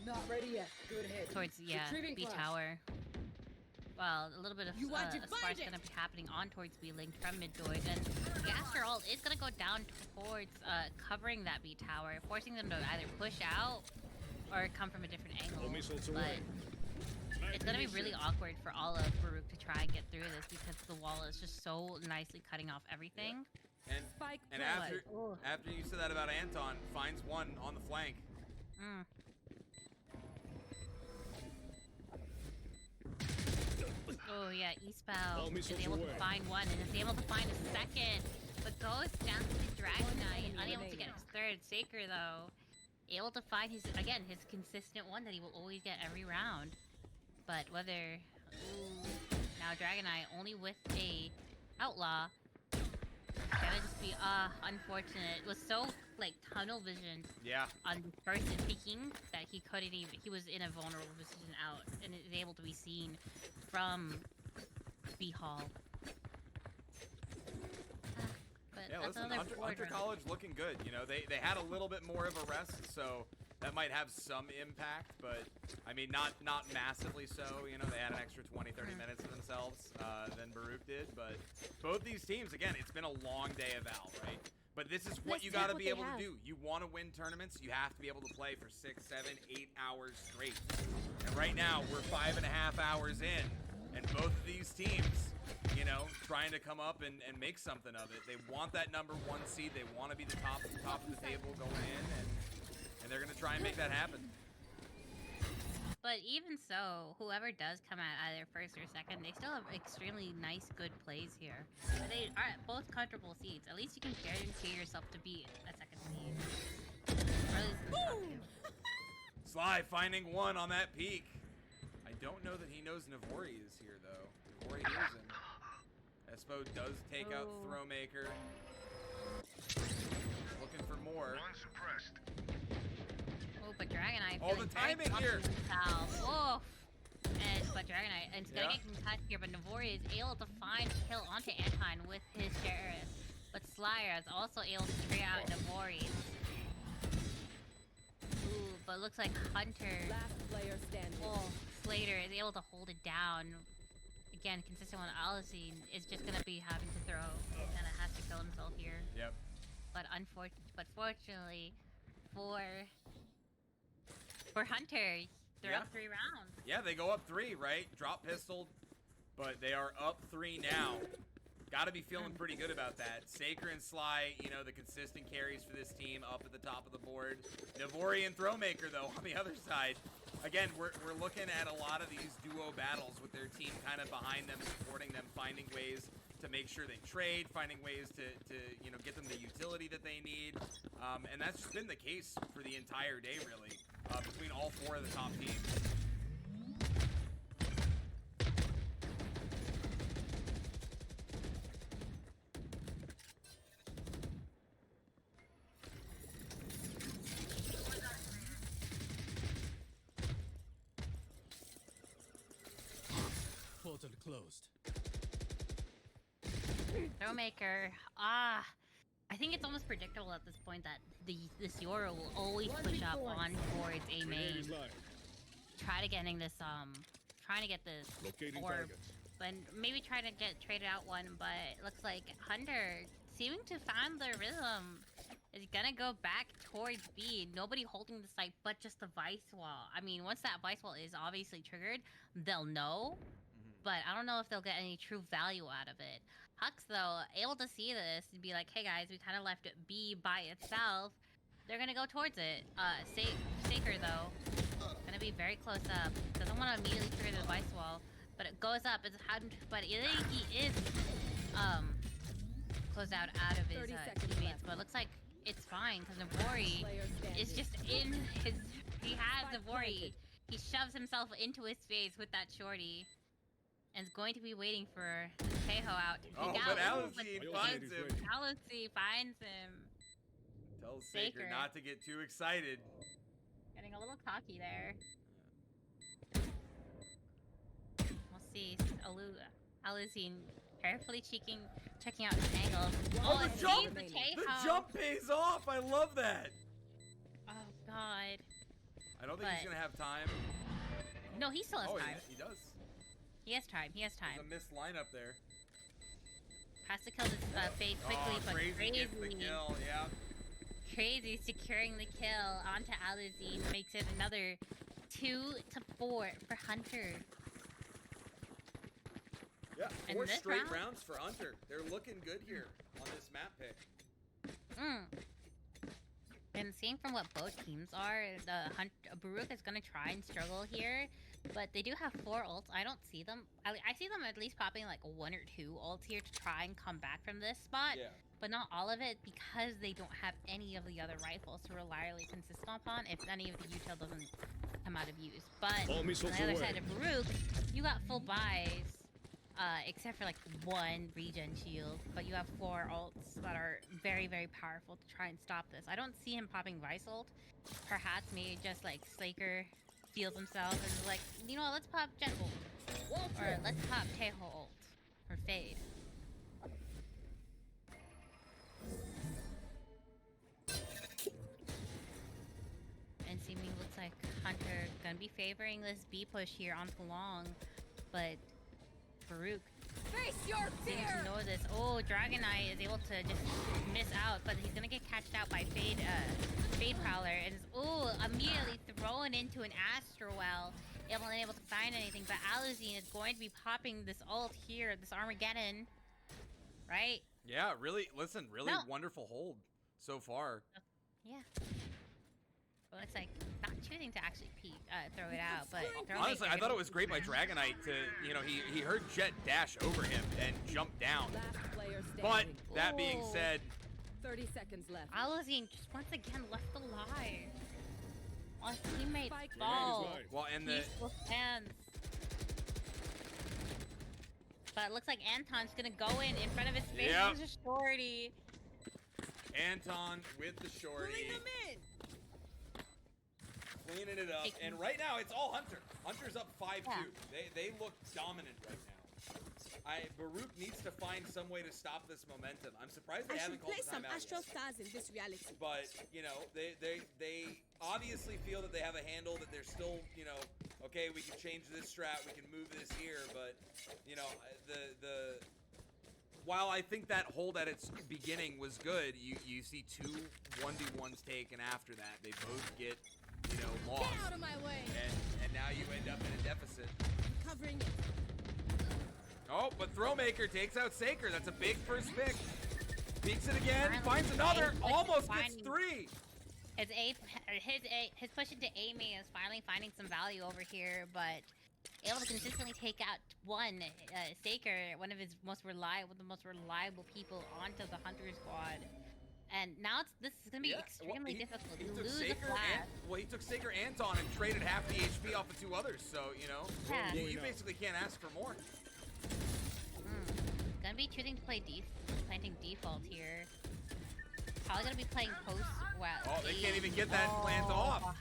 Not ready yet. Good hit. towards Retrieving B flash. tower. Well, a little bit of You are sparse divided. gonna be happening on towards B link from mid doors, and the Asher ult is gonna go down towards covering that B tower, forcing them to either push out or come from a different angle. All missiles But away. it's gonna be really awkward for all of Baruch to try and get through this because the wall is just so nicely cutting off everything. And Spike and planted. after you said that about Anton, finds one on the flank. Mm. Oh yeah, All Eastbound is missiles able to away. find one and is able to find a second, but goes down to the Dragon Knight, enemy unable to get his third. Saker though, able to find his consistent one that he will always get every round. But whether now Dragon Knight only with a Outlaw, gonna just be unfortunate. It was so like tunnel vision Yeah. on the person peeking that he couldn't even. He was in a vulnerable position out and is able to be seen from B Hall. But Yeah, that's listen, another board Hunter run. College looking good. You know, they had a little bit more of a rest, so that might have some impact, but I mean, not massively so. You know, they had an extra 20, 30 minutes to themselves than Baruch did, but both these teams, again, it's been a long day of Val, right? But this is what Let's you take got to what be they able have. to do. You want to win tournaments, you have to be able to play for 6, 7, 8 hours straight. And right now, we're 5.5 hours in, and both of these teams, you know, trying to come up and make something of it. They want that #1 seed. They want to be the top of the table going in, and they're going to try and make that happen. But even so, whoever does come out either first or second, they still have extremely nice, good plays here. But they are both comfortable seeds. At least you can guarantee yourself to be a second seed. Or at least in the top two. Sly finding one on that peak. I don't know that he knows Navori is here, though. Navori hears him. Espo does take out Oh. Throwmaker. Looking for more. Oh, but Dragonite Oh, feeling the very timing here. confident himself. Oh. But Dragonite, and it's gonna Yeah. get contested here, but Navori is able to find kill onto Anton with his Sheriff. But Slayer is also able to trade out Navori. Ooh, but looks like Hunter, Last player standing. Slater is able to hold it down. Again, consistent with Alicine is just gonna be having to throw. He's gonna have to kill himself here. Yep. But fortunately for Hunter, they're Yeah. up 3 rounds. Yeah, they go up 3, right? Drop pistol, but they are up 3 now. Got to be feeling pretty good about that. Saker and Sly, you know, the consistent carries for this team up at the top of the board. Navori and Throwmaker, though, on the other side. Again, we're looking at a lot of these duo battles with their team kind of behind them, supporting them, finding ways to make sure they trade, finding ways to you know, get them the utility that they need. And that's just been the case for the entire day, really, between all 4 of the top teams. Portal closed. Throwmaker, I think it's almost predictable at this point that this Yoro will always push up on towards A Grenade is main, live. trying to get this Locating orb, target. but maybe try to get traded out one. But it looks like Hunter, seeming to find the rhythm, is gonna go back towards B. Nobody holding the site, but just the vice wall. I mean, once that vice wall is obviously triggered, they'll know. But I don't know if they'll get any true value out of it. Hux, though, able to see this and be like, hey guys, we kind of left it B by itself. They're gonna go towards it. Saker, though, gonna be very close up. Doesn't want to immediately trigger the vice wall, but it goes up. But he is closed out of his 30 seconds teammates. left. But it looks like it's fine because Navori Player standing. is just in his. He has Spike Navori. planted. He shoves himself into his space with that shorty. And is going to be waiting for Tejo out to Oh, peek but out. Alicine But- finds him. Alicine finds him. Tells Saker Saker. not to get too excited. Getting a little cocky there. We'll see. Alicine carefully checking out his angles. Oh, it the jump! seems The Tejo. jump pays off! I love that! Oh, God. I don't don't think he's But- gonna have time. No, he still has Oh, time. he does. He has time. He has There's time. a missed lineup there. Has to kill this Fade quickly, Oh, but crazy gets the kill. Yeah. Crazy securing the kill onto Alizine makes it another 2-4 for Hunter. Yeah. And 4 this straight round- rounds for Hunter. They're looking good here on this map pick. And seeing from what both teams are, Baruch is gonna try and struggle here, but they do have 4 ults. I don't see them. I see them at least popping like 1 or 2 ults here to try and come back from this spot. Yeah. But not all of it because they don't have any of the other rifles to reliably consist upon if any of the util doesn't come out of use. But All on missiles the other away. side of Baruch, you got full buys. Except for like 1 regen shield, but you have 4 ults that are very, very powerful to try and stop this. I don't see him popping Vice ult. Perhaps maybe just like Slaker feels himself and is like, you know what, let's pop Jet ult. Or let's pop Teho ult. Or Fade. And seeming looks like Hunter gonna be favoring this B push here onto long, but Baruch Face your seems fear! to know this. Oh, Dragon Knight is able to just miss out, but he's gonna get catched out by Fade Prowler, and is immediately thrown into an Astro Well, unable to find anything. But Alizine is going to be popping this ult here, this Armageddon, right? Yeah, really. Listen, really No. wonderful hold so far. Yeah. Well, it's like not choosing to actually throw it out, but Honestly, I thought it was great by Dragonite to, he heard Jet dash over him and jump down. Last player standing. But that being Ooh. said, 30 seconds left. Alizine just once again left alive. On teammate Spike fall. right. well, and the Peaceful hands. But it looks like Anton's gonna go in front of his face. Yep. There's a shorty. Anton with the shorty, Pulling them in! cleaning it up, Taking- and right now it's all Hunter. Hunter's up 5-2. Yeah. They look dominant right now. Baruch needs to find some way to stop this momentum. I'm surprised they I haven't should called play the some timeout Astral yet. Stars in this reality. But they obviously feel that they have a handle, that they're still, okay, we can change this strat, we can move this here, but while I think that hold at its beginning was good, you see 2 1v1s taken after that. They both get lost, Get out of my way! and now you end up in a deficit. Covering it. Oh, but Throwmaker takes out Saker. That's a big first pick. Peeks it again, Finally, finds another, Saker almost gets finding- 3. His push into aiming is finally finding some value over here, but able to consistently take out Saker, one of the most reliable people onto the Hunter squad. And now this is gonna be extremely difficult. He You took lose the Saker flash. he took Saker Anton and traded half the HP off the 2 others. So Yeah. you basically can't ask for more. Gonna be choosing to play planting default here. Probably gonna be playing post. Oh, they can't even get that plant off.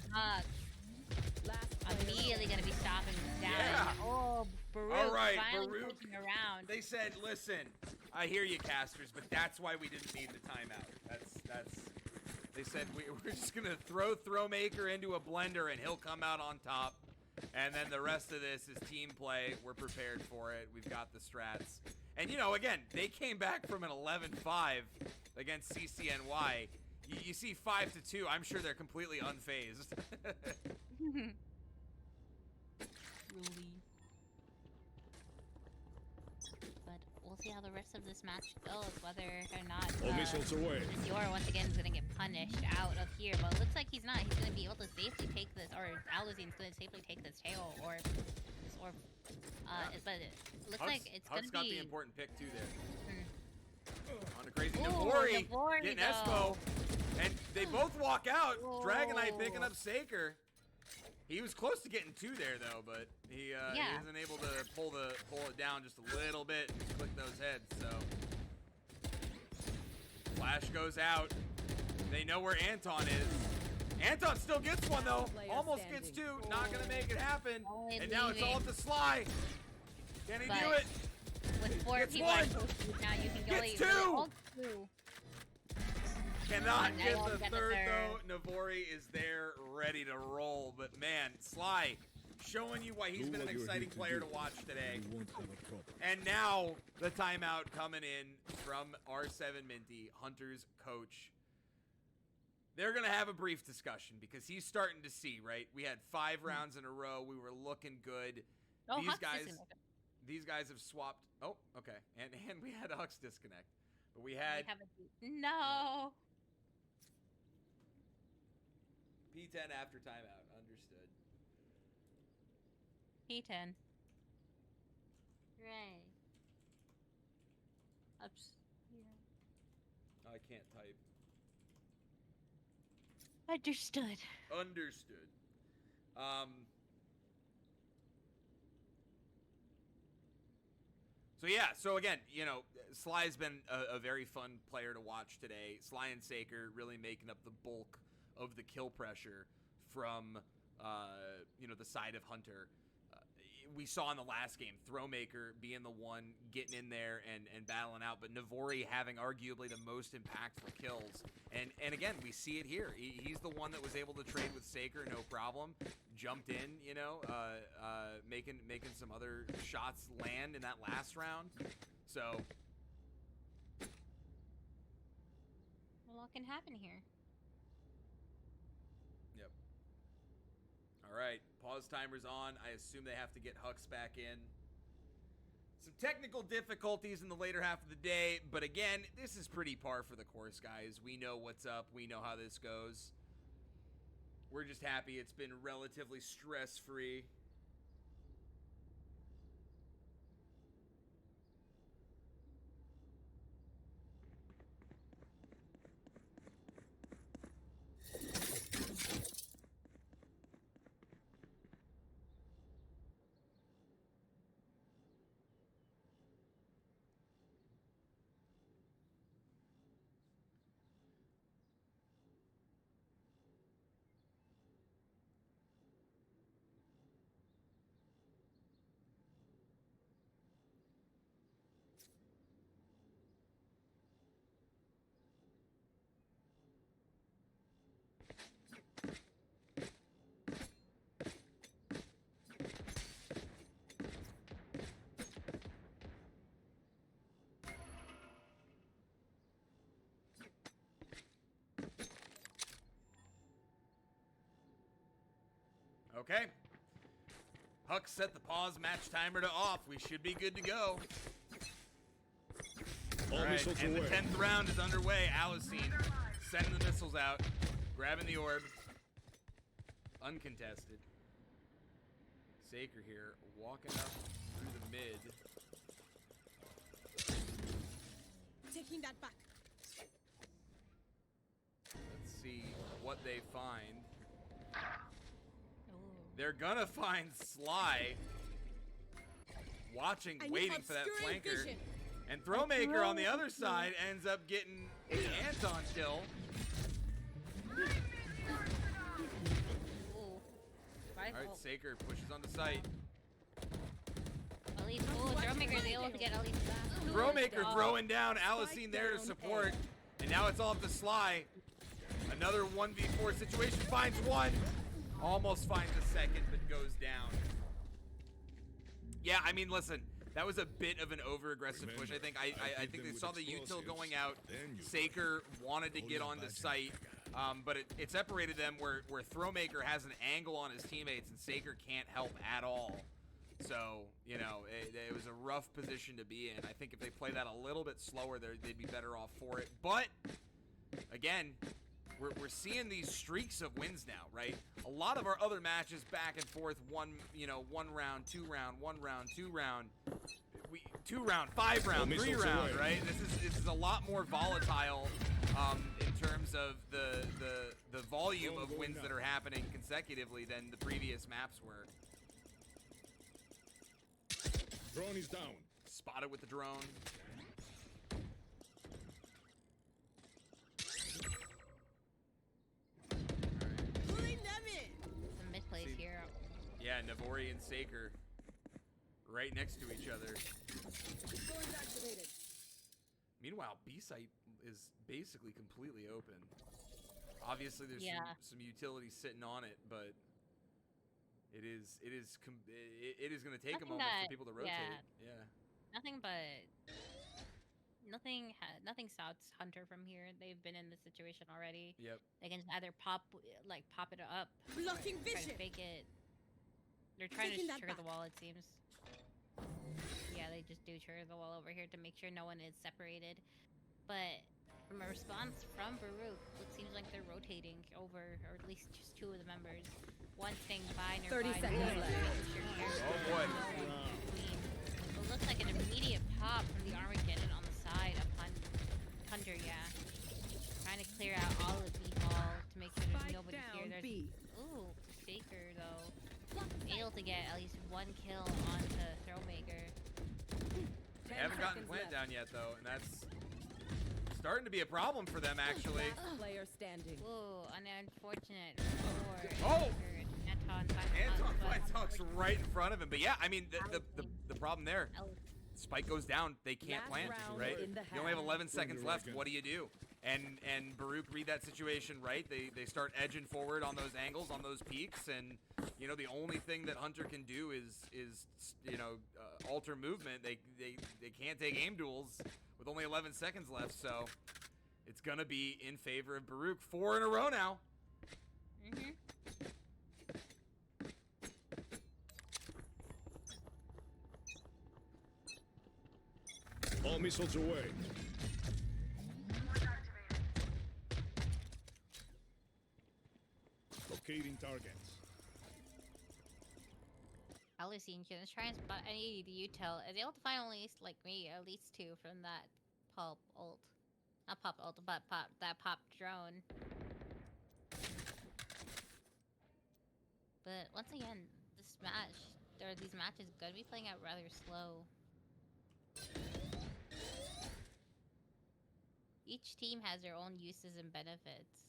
Last player Immediately gonna be stopping this down. Yeah. Oh, Baruch All right, finally Baruch. pushing around. They said, listen, I hear you, casters, but that's why we didn't need the timeout. That's. They said we're just gonna throw Throwmaker into a blender and he'll come out on top. And then the rest of this is team play. We're prepared for it. We've got the strats. And again, they came back from an 11-5 against CCNY. You see 5-2. I'm sure they're completely unfazed. Really. But we'll see how the rest of this match goes, whether or not All missiles away. Ziora once again is gonna get punished out of here. But it looks like he's not. He's gonna be able to safely take this, or Alizine's gonna safely take this tail, but it looks like it's Huck's gonna got be. the important pick too there. On a crazy Ooh, Navori Navori, getting though. Espo, and they both walk out. Dragonite picking Whoa. up Saker. He was close to getting 2 there though, but he isn't able to pull it down just a little bit and click those heads. So Flash goes out. They know where Anton is. Anton still gets one though. Player Almost standing. gets 2. Not gonna make it happen. Only And now it's leaving. all up to Sly. Can he do But- it? With 4 Gets people one. on post now, you can go Gets really 2. all 2. Cannot Now get you'll the get the third third. though. Navori is there ready to roll. But man, Sly showing you why he's Do been an what you're exciting here player do. to watch today. You won't have a problem. And now the timeout coming in from R7 Minty, Hunter's coach. They're going to have a brief discussion because he's starting to see, right? We had 5 rounds in a row. We were looking good. Oh, these Huck's guys disconnected. these guys have swapped. Oh, okay. And we had Hux disconnect. But we We had have a no. P10 after timeout. Understood. P10. Right. Ups. Yeah. I can't type. Understood. Understood. So yeah, so again, you know, Sly's been a very fun player to watch today. Sly and Saker really making up the bulk of the kill pressure from, you know, the side of Hunter. We saw in the last game, Throwmaker being the one getting in there and battling out, but Navori having arguably the most impactful kills. And again, we see it here. He's the one that was able to trade with Saker, no problem. Jumped in, you know, making some other shots land in that last round. So, A lot can happen here. yep. All right, pause timer's on. I assume they have to get Hux back in. Some technical difficulties in the later half of the day, but again, this is pretty par for the course, guys. We know what's up. We know how this goes. We're just happy it's been relatively stress-free. Okay. Hux set the pause match timer to off. We should be good to go. All All right, missiles and the away. 10th round is underway. Alicine sending the missiles out, grabbing the orb. Uncontested. Saker here, walking up through the mid. Taking that back. Let's see what they find. Ooh. They're gonna find Sly watching, I need waiting for that obscuring flanker. vision. And Throwmaker on the other side ends up getting the Anton kill. Ooh. All right, Saker pushes onto site. At least, ooh, Throwmaker is able to get at least that. Throwmaker Oh. throwing down. Alicine there to down support. And now it's all up to Sly. Another 1v4 situation. Finds one. Almost finds a second, but goes down. Yeah, I mean, listen. That was a bit of an over-aggressive push. I think I think they saw the util going out. Saker wanted to get onto site, but it separated them where Throwmaker has an angle on his teammates and Saker can't help at all. So, you know, it was a rough position to be in. I think if they play that a little bit slower, they'd be better off for it. But, again, we're seeing these streaks of wins now, right? A lot of our other matches back and forth, one round, 2 round, 1 round, 2 round, 2 round, 5 round, 3 round, right? This is a lot more volatile in terms of the volume of wins that are happening consecutively than the previous maps were. Drone is down. Spotted with the drone. Pulling them in. Some misplays here. Yeah, Navori and Saker right next to each other. Doors activated. Meanwhile, B site is basically completely open. Obviously, there's Yeah. some utility sitting on it, but it is going to take a Nothing moment for that- people to rotate. yeah. Yeah. Nothing but nothing stops Hunter from here. They've been in this situation already. Yep. They can just either pop it up, Blocking try to vision. fake it. They're trying to Taking just that trigger the back. wall, it seems. Yeah, they just do trigger the wall over here to make sure no one is separated. But from a response from Baruch, it seems like they're rotating over, or at least just two of the members. One staying by nearby. 30 seconds making left. sure Garrett's Oh, boy. going between. It looks like an immediate pop from the Armageddon on the side of Hunter, yeah. Trying to clear out all of the ball to make sure there's Spike nobody here. down There's B. ooh, Faker though. Able to get at least one kill onto Throwmaker. They haven't gotten plant down yet, though, and that's starting to be a problem for them, actually. Last player standing. Ooh, unfortunate for Oh! Anton Anton finds Talk's right in front of him. But yeah, I mean, the problem there, spike goes down, they can't Last plant, round right? in the You only have half. 11 seconds left. Again. What do you do? And Baruch read that situation right. They start edging forward on those angles, on those peaks, and you know the only thing that Hunter can do is alter movement. They can't take aim duels with only 11 seconds left, so it's gonna be in favor of Baruch. 4 in a row now. Mm-hmm. All missiles away. Locating targets. Alicine can try and spot any util. Is able to find at least like me at least 2 from that pop ult. Not pop ult, but pop drone. But once again, this match or these matches gonna be playing out rather slow. Each team has their own uses and benefits.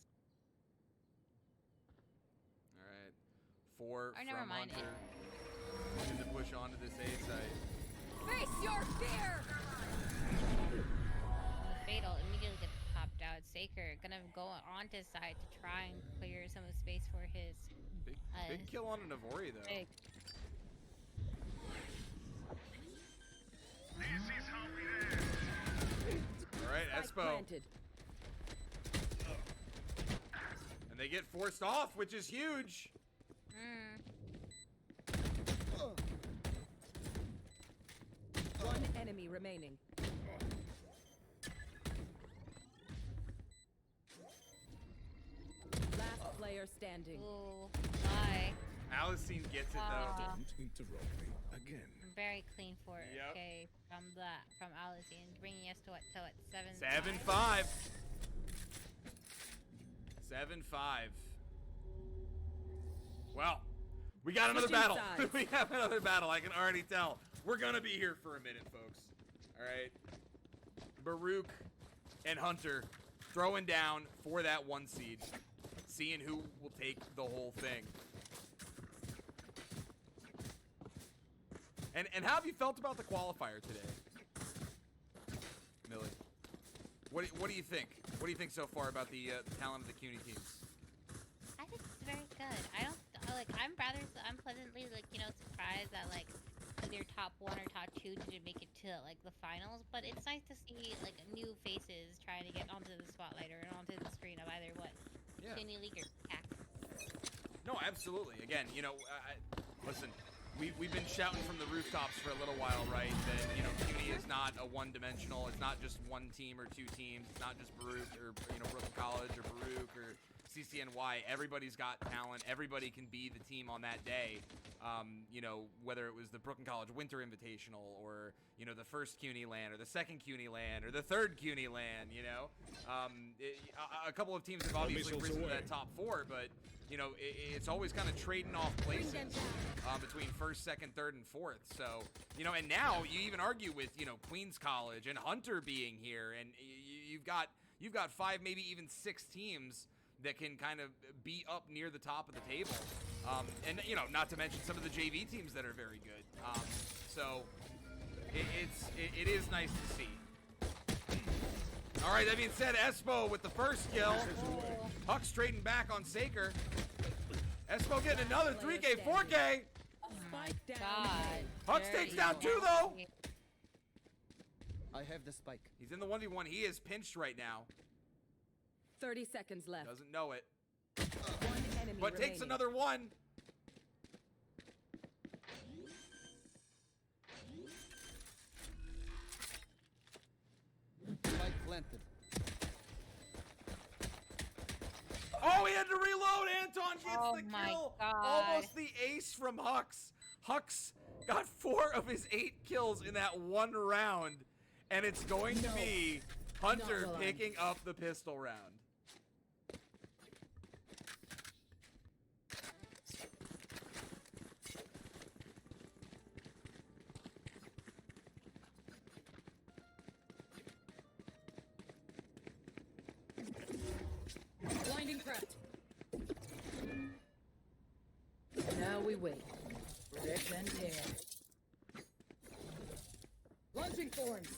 All right, 4 Or never from mind. Hunter. Looking to push onto this A site. Face your fear! Fatal immediately gets popped out. Saker gonna go onto his side to try and clear some of the space for his Big kill on a Navori though. big. All right, Spike Espo, planted. and they get forced off, which is huge. One enemy remaining. Last player standing. Ooh, bye. Alicine gets it though. Don't interrupt me again. Very clean for it. Yep. Okay, from Alicine, bringing us to what? 7-5. 7-5. Well, we got another Switching battle. sides. We have another battle. I can already tell. We're gonna be here for a minute, folks. All right. Baruch and Hunter throwing down for that 1 seed, seeing who will take the whole thing. And how have you felt about the qualifier today, Millie? What do you think? What do you think so far about the talent of the CUNY teams? I think it's very good. I'm pleasantly surprised that either top 1 or top 2 didn't make it to the finals. But it's nice to see new faces trying to get onto the spotlight or onto the screen of either Yeah. CUNY League or ECAC. No, absolutely. Again, listen, we've been shouting from the rooftops for a little while, right? That CUNY is not a one-dimensional. It's not just 1 team or 2 teams. It's not just Baruch or Brooklyn College or Baruch or CCNY. Everybody's got talent. Everybody can be the team on that day. Whether it was the Brooklyn College Winter Invitational or the first CUNY LAN or the second CUNY LAN or the third CUNY LAN. A couple of teams have obviously missiles risen to away. that top 4, but it's always kind of trading off places between first, second, third, and fourth. So, and now you even argue with, Queens College and Hunter being here, and you've got 5, maybe even 6 teams that can kind of be up near the top of the table. And, not to mention some of the JV teams that are very good. So it is nice to see. All right, that being said, Espo with the first kill. Huck's trading back on Saker. Espo getting another 3K, 4K. Spike down. God. Huck's takes down 2 though. I have the spike. He's in the 1v1. He is pinched right now. 30 seconds left. Doesn't know it. One enemy But takes remaining. another one. Spike planted. Oh, he had to reload. Anton gets Oh the my kill. God. Almost the ace from Hux. Hux got 4 of his 8 kills in that one round. And it's going to be Hunter Not picking up the pistol round. Blinding craft. Now we wait. Rip and tear. Launching thorns.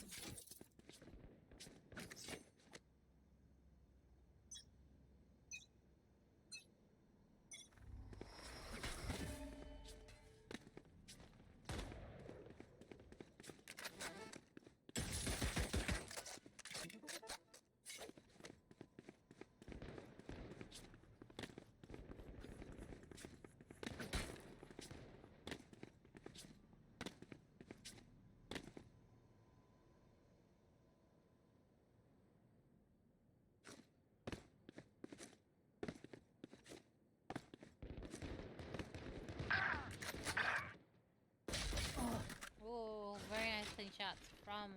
Ooh, very nice clean shots from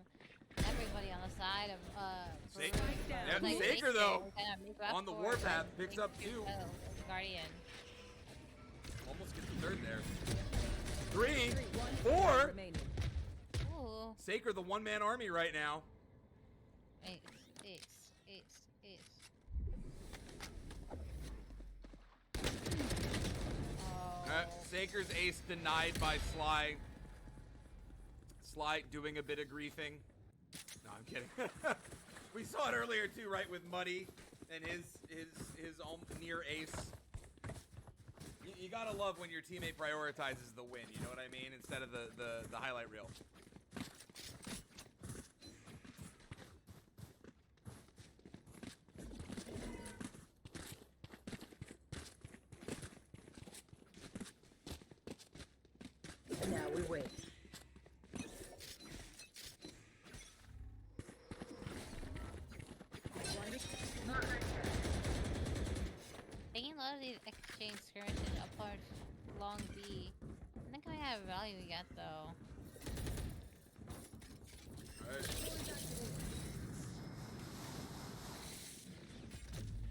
everybody on the side of Saker, Baruch. yeah, Like, Saker they though, kinda make up on the for it, warpath, like, picks up big 2. kill, Guardian. Almost gets the 3rd there. 3, One 4. remaining. Ooh, Saker, the one-man army right now. ace. Oh. Saker's ace denied by Sly. Sly doing a bit of griefing. No, I'm kidding. We saw it earlier too, right, with Muddy and his near ace. You gotta love when your teammate prioritizes the win. You know what I mean? Instead of the highlight reel. Now we wait. Taking a lot of these exchange skirmishes apart long B. I think I have value yet though.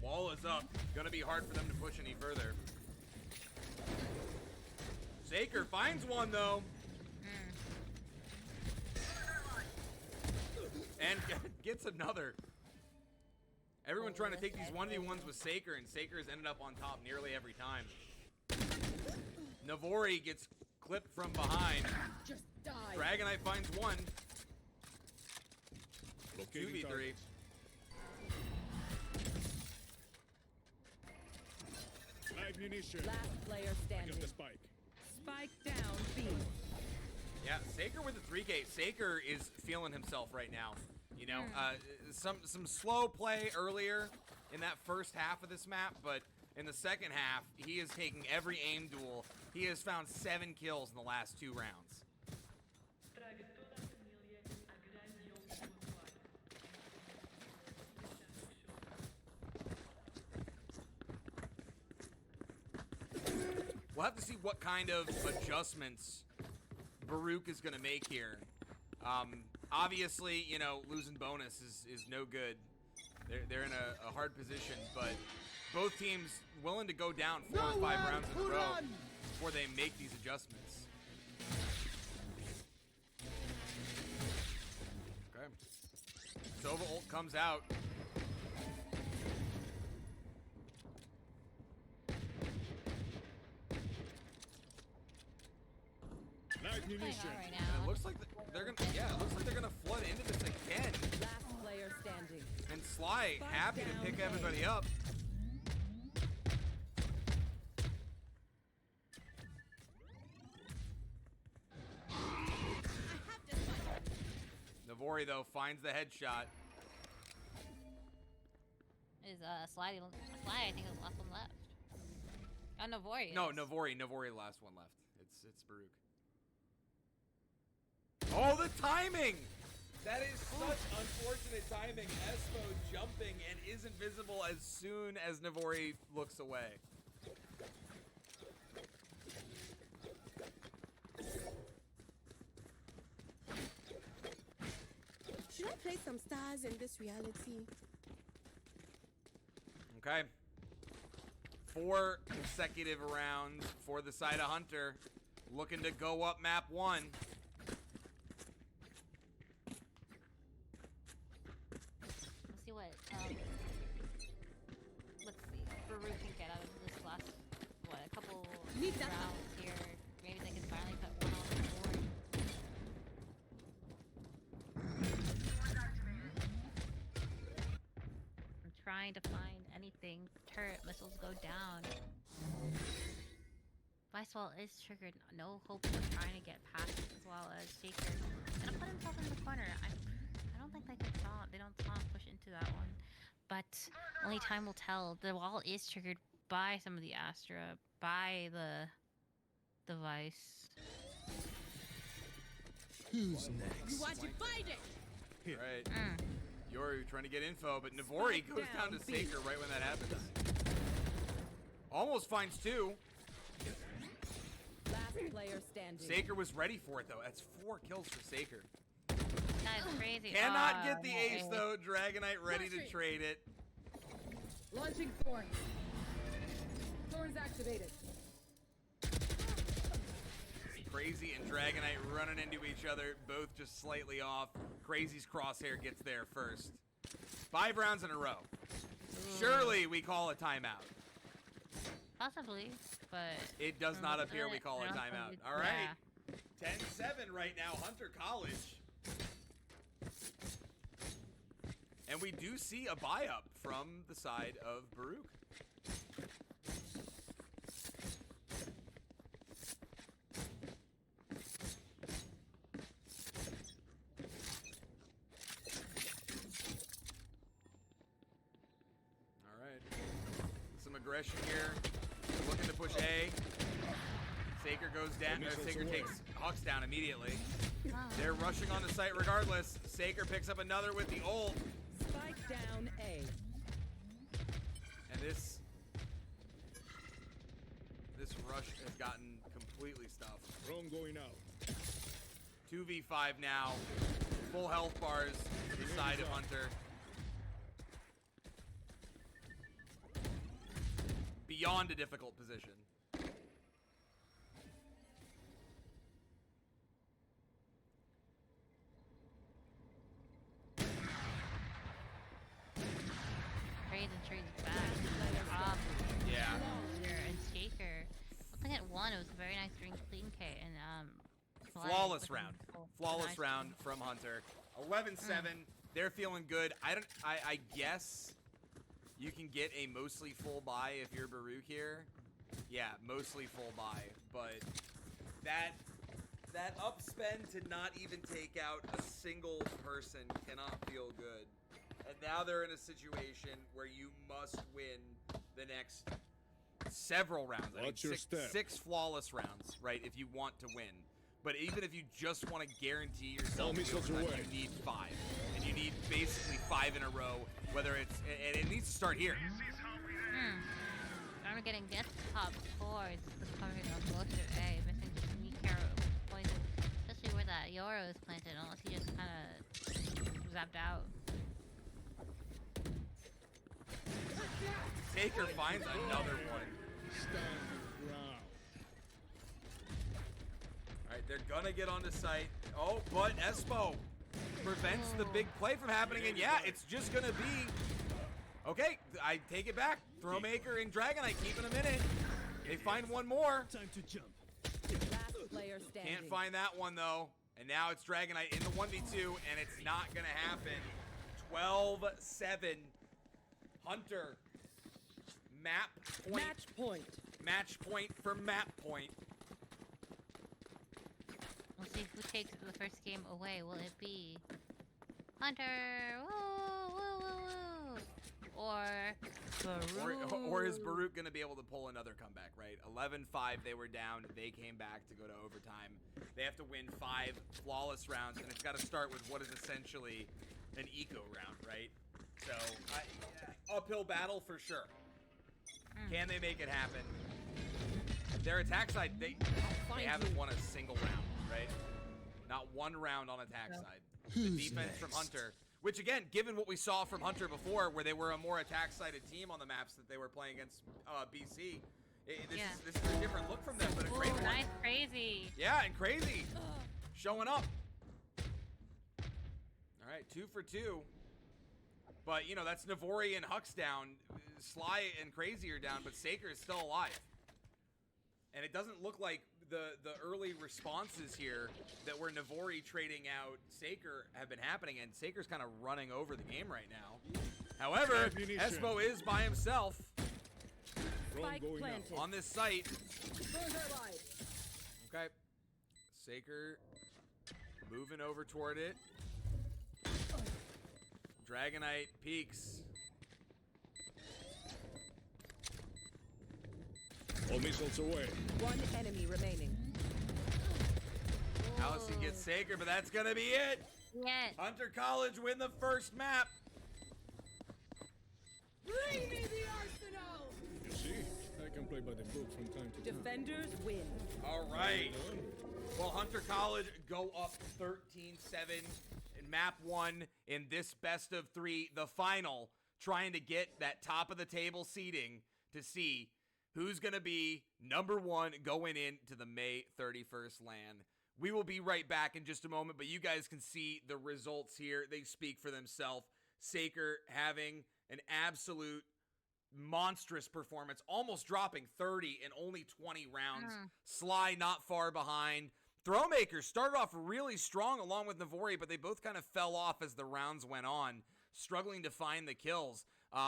Wall is up. Gonna be hard for them to push any further. Saker finds one though. And gets another. Everyone trying to take these 1v1s with Saker, and Saker's ended up on top nearly every time. Navori gets clipped from behind. Just die. Dragonite finds one. Locating 2v3. targets. Live munition. Last player I got standing. the spike. Spike down B. Yeah, Saker with the 3K. Saker is feeling himself right now. You know, some slow play earlier in that first half of this map, but in the second half, he is taking every aim duel. He has found 7 kills in the last 2 rounds. We'll have to see what kind of adjustments Baruch is going to make here. Obviously, you know, losing bonus is no good. They're in a hard position, but both teams willing to go down 4 or 5 rounds in a row before they make these adjustments. Okay. Sova ult comes out. Live What's going munition. on right And now? it looks like they're gonna, yeah, it looks like they're gonna flood into this again. Last player standing. And Sly happy to pick everybody up. Navori, though, finds the headshot. Is Slide, I think, is the last one left. Oh, Navori. No, is. Navori, the last one left. It's Baruch. Oh, the timing! That is such unfortunate timing. Espo jumping and is invisible as soon as Navori looks away. Should I play some stars in this reality? Okay. 4 consecutive rounds for the side of Hunter. Looking to go up map 1. Let's see what, let's see, Baruch can get out of this last, what, a couple Need that rounds here. Maybe they can finally put one on the board. I'm trying to find anything. Turret missiles go down. Vicewall is triggered. No hope of trying to get past it, as well as Shaker. Gonna put himself in the corner. I don't think they can taunt. They don't taunt push into that one. But only time will tell. The wall is triggered by some of the Astra, by the device. Who's next? You are divided. Right. Yoru trying to get info, but Navori goes down to Saker right when that happens. Almost finds 2. Last player standing. Saker was ready for it, though. That's 4 kills for Saker. That is crazy. Cannot get the ace, though. Dragonite ready to trade it. Launching Thorn. Thorn's activated. Crazy and Dragonite running into each other, both just slightly off. Crazy's crosshair gets there first. 5 rounds in a row. Surely we call a timeout. Possibly, but It does not appear we call a timeout. All right. Yeah. 10-7 right now, Hunter College. And we do see a buy-up from the side of Baruch. All right. Some aggression here. Looking to push A. Saker goes down. Saker takes Hawks down immediately. They're rushing on the site regardless. Saker picks up another with the ult. Spike down A. And this rush has gotten completely stuffed. Drone going out. 2v5 now. Full health bars to the side of Hunter. Beyond a difficult position. Trades back. Yeah. And Shaker. Looking at 1, it was a very nice clean K, and Flawless round. Flawless round from Hunter. 11-7. They're feeling good. I guess you can get a mostly full buy if you're Baruch here. Yeah, mostly full buy. But that upspend to not even take out a single person cannot feel good. And now they're in a situation where you must win the next several rounds. I Watch mean, your step. 6 flawless rounds, right, if you want to win. But even if you just want to guarantee yourself the overtime, you need 5. And you need basically 5 in a row, whether it's... And it needs to start here. I'm getting this top towards the coverage on both of A, missing Mikaro poison. Especially where that Yoro is planted, unless he just kind of zapped out. Taker finds another one. Alright, they're gonna get onto site. Oh, but Espo prevents the big play from happening, and yeah, it's just gonna be... Okay, I take it back. Throwmaker and Dragonite keeping them in it. They find one more. Time to jump. Last player standing. Can't find that one, though. And now it's Dragonite in the 1v2, and it's not gonna happen. 12-7. Hunter. Map point. Match point. Match point for map point. We'll see who takes the first game away. Will it be Hunter. Woo, woo, woo, woo. Or Baruch. Or is Baruch going to be able to pull another comeback, right? 11-5, they were down. They came back to go to overtime. They have to win 5 flawless rounds, and it's got to start with what is essentially an eco round, right? So, uphill battle for sure. Can they make it happen? Their attack side, they haven't won a single round, right? Not one round on attack side. The defense from Hunter, which again, given what we saw from Hunter before, where they were a more attack-sided team on the maps that they were playing against BC, this is a different look from them, but a great one. Nice, crazy. Yeah, and crazy. Showing up. All right, 2 for 2. But, you know, that's Navori and Hux down. Sly and Crazy are down, but Saker is still alive. And it doesn't look like the early responses here that were Navori trading out Saker have been happening, and Saker's kind of running over the game right now. However, Espo is by himself on this site. Okay. Saker moving over toward it. Dragonite peeks. All missiles away. 1 enemy remaining. Allison gets Saker, but that's gonna be it. Yes. Hunter College win the first map. Bring me the arsenal! You see, I can play by the book from time to time. Defenders win. All right. Well, Hunter College go up 13-7 in map 1 in this best of 3, the final, trying to get that top of the table seeding to see who's going to be number 1 going into the May 31st LAN. We will be right back in just a moment, but you guys can see the results here. They speak for themselves. Saker having an absolute monstrous performance, almost dropping 30 in only 20 rounds. Sly not far behind. Throwmaker started off really strong along with Navori, but they both kind of fell off as the rounds went on, struggling to find the kills.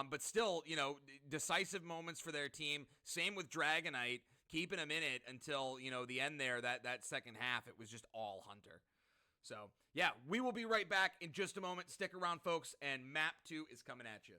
But still, you know, decisive moments for their team. Same with Dragonite, keeping them in it until, you know, the end there, that second half. It was just all Hunter. So, yeah, we will be right back in just a moment. Stick around, folks, and map 2 is coming at you.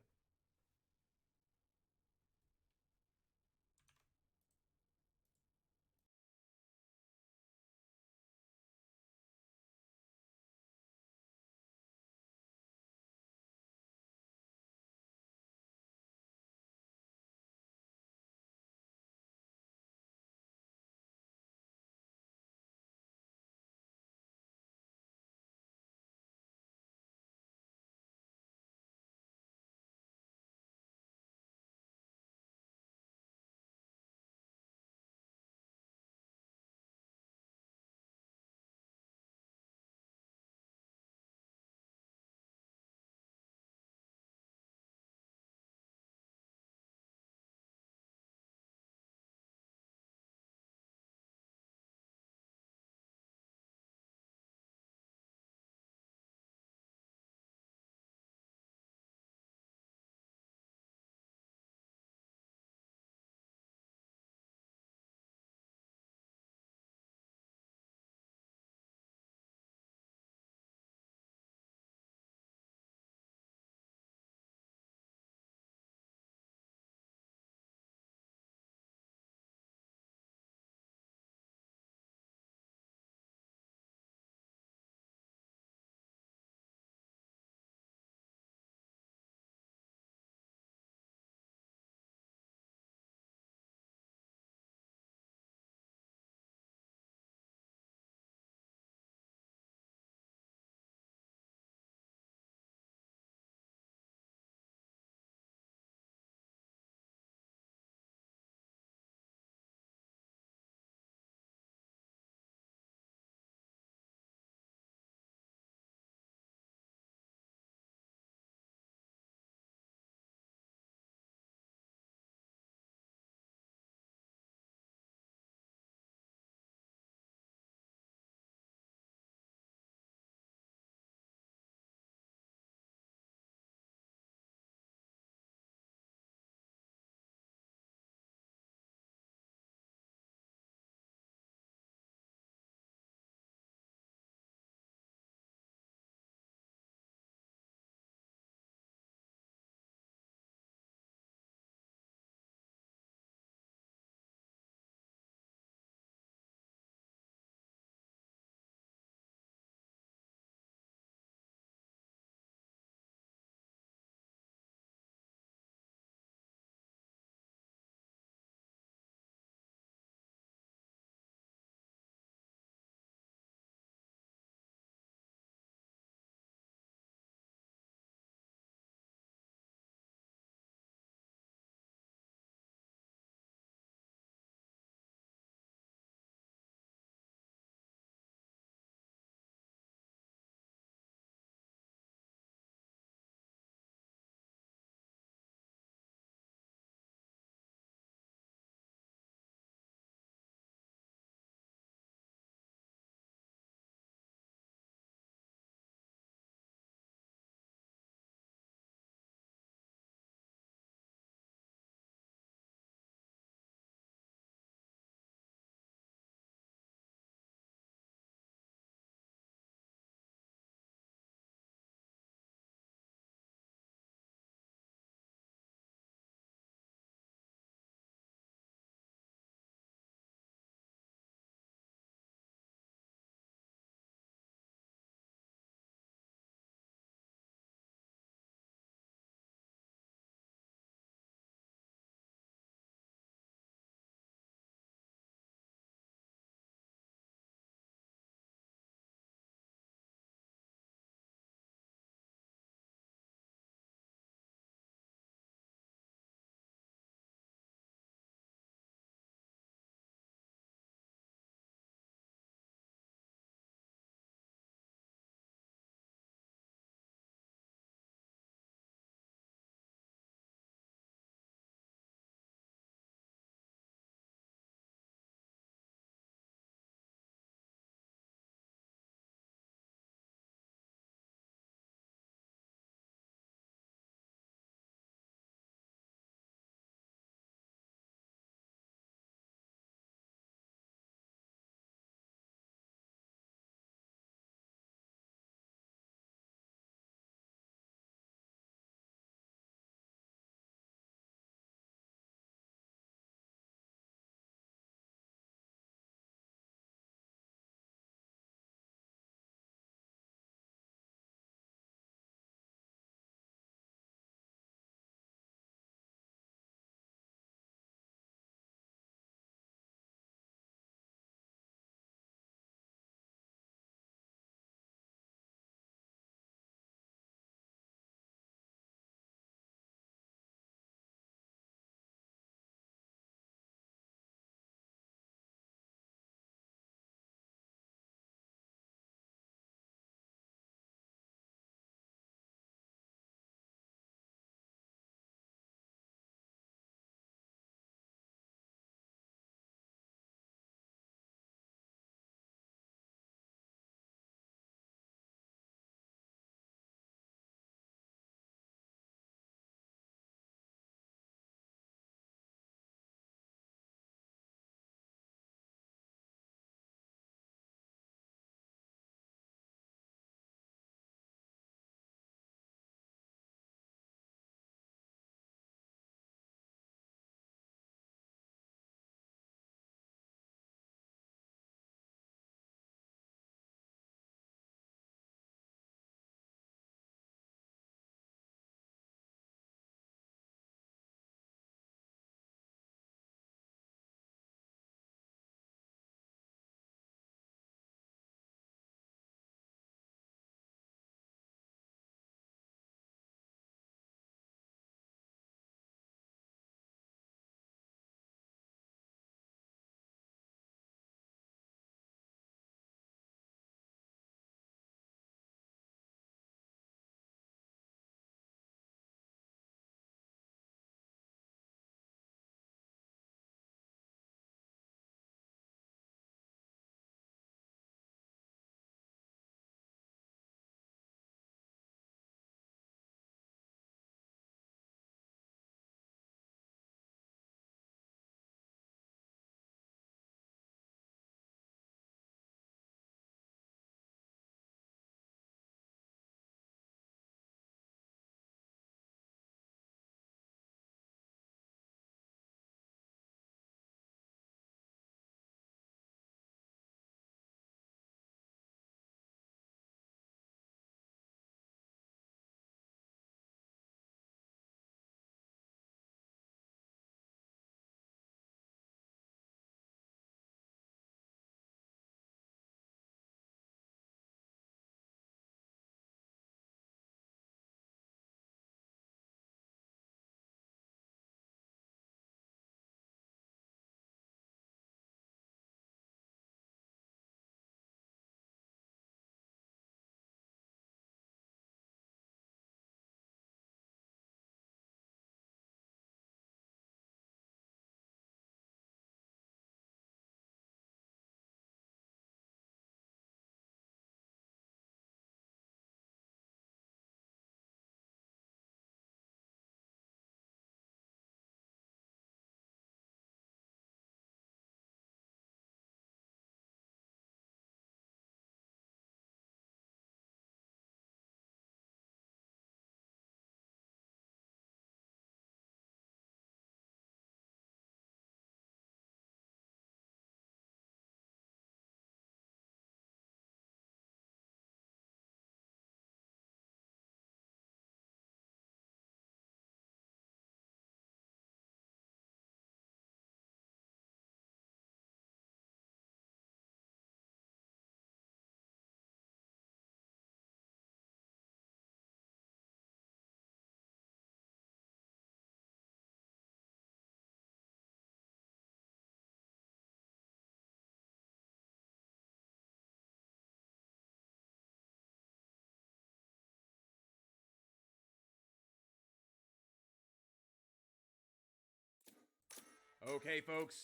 Okay, folks.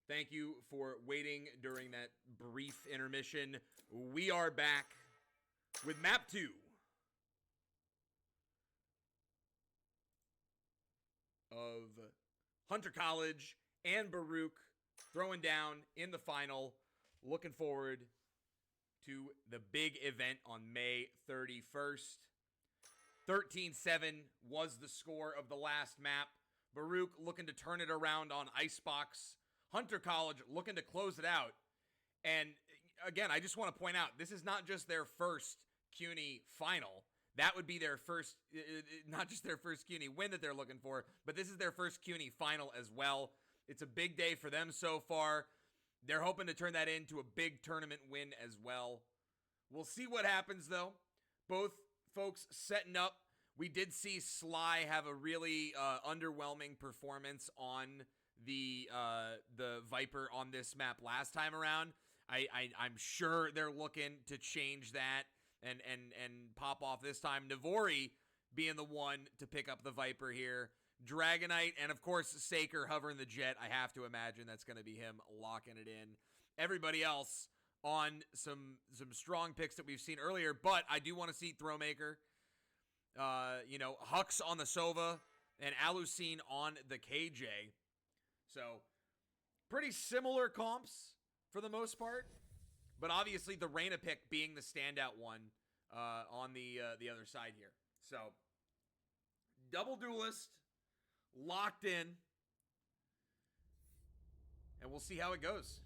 Thank you for waiting during that brief intermission. We are back with map 2 of Hunter College and Baruch throwing down in the final. Looking forward to the big event on May 31st. 13-7 was the score of the last map. Baruch looking to turn it around on Icebox. Hunter College looking to close it out. And again, I just want to point out, this is not just their first CUNY final. That would be their first, not just their first CUNY win that they're looking for, but this is their first CUNY final as well. It's a big day for them so far. They're hoping to turn that into a big tournament win as well. We'll see what happens, though. Both folks setting up. We did see Sly have a really underwhelming performance on the Viper on this map last time around. I'm sure they're looking to change that and pop off this time. Navori being the one to pick up the Viper here. Dragonite and, of course, Saker hovering the jet. I have to imagine that's going to be him locking it in. Everybody else on some strong picks that we've seen earlier, but I do want to see Throwmaker. Hux on the Sova and Alucine on the KJ. So, pretty similar comps for the most part, but obviously the Reyna pick being the standout one on the other side here. So, double duelist, locked in, and we'll see how it goes.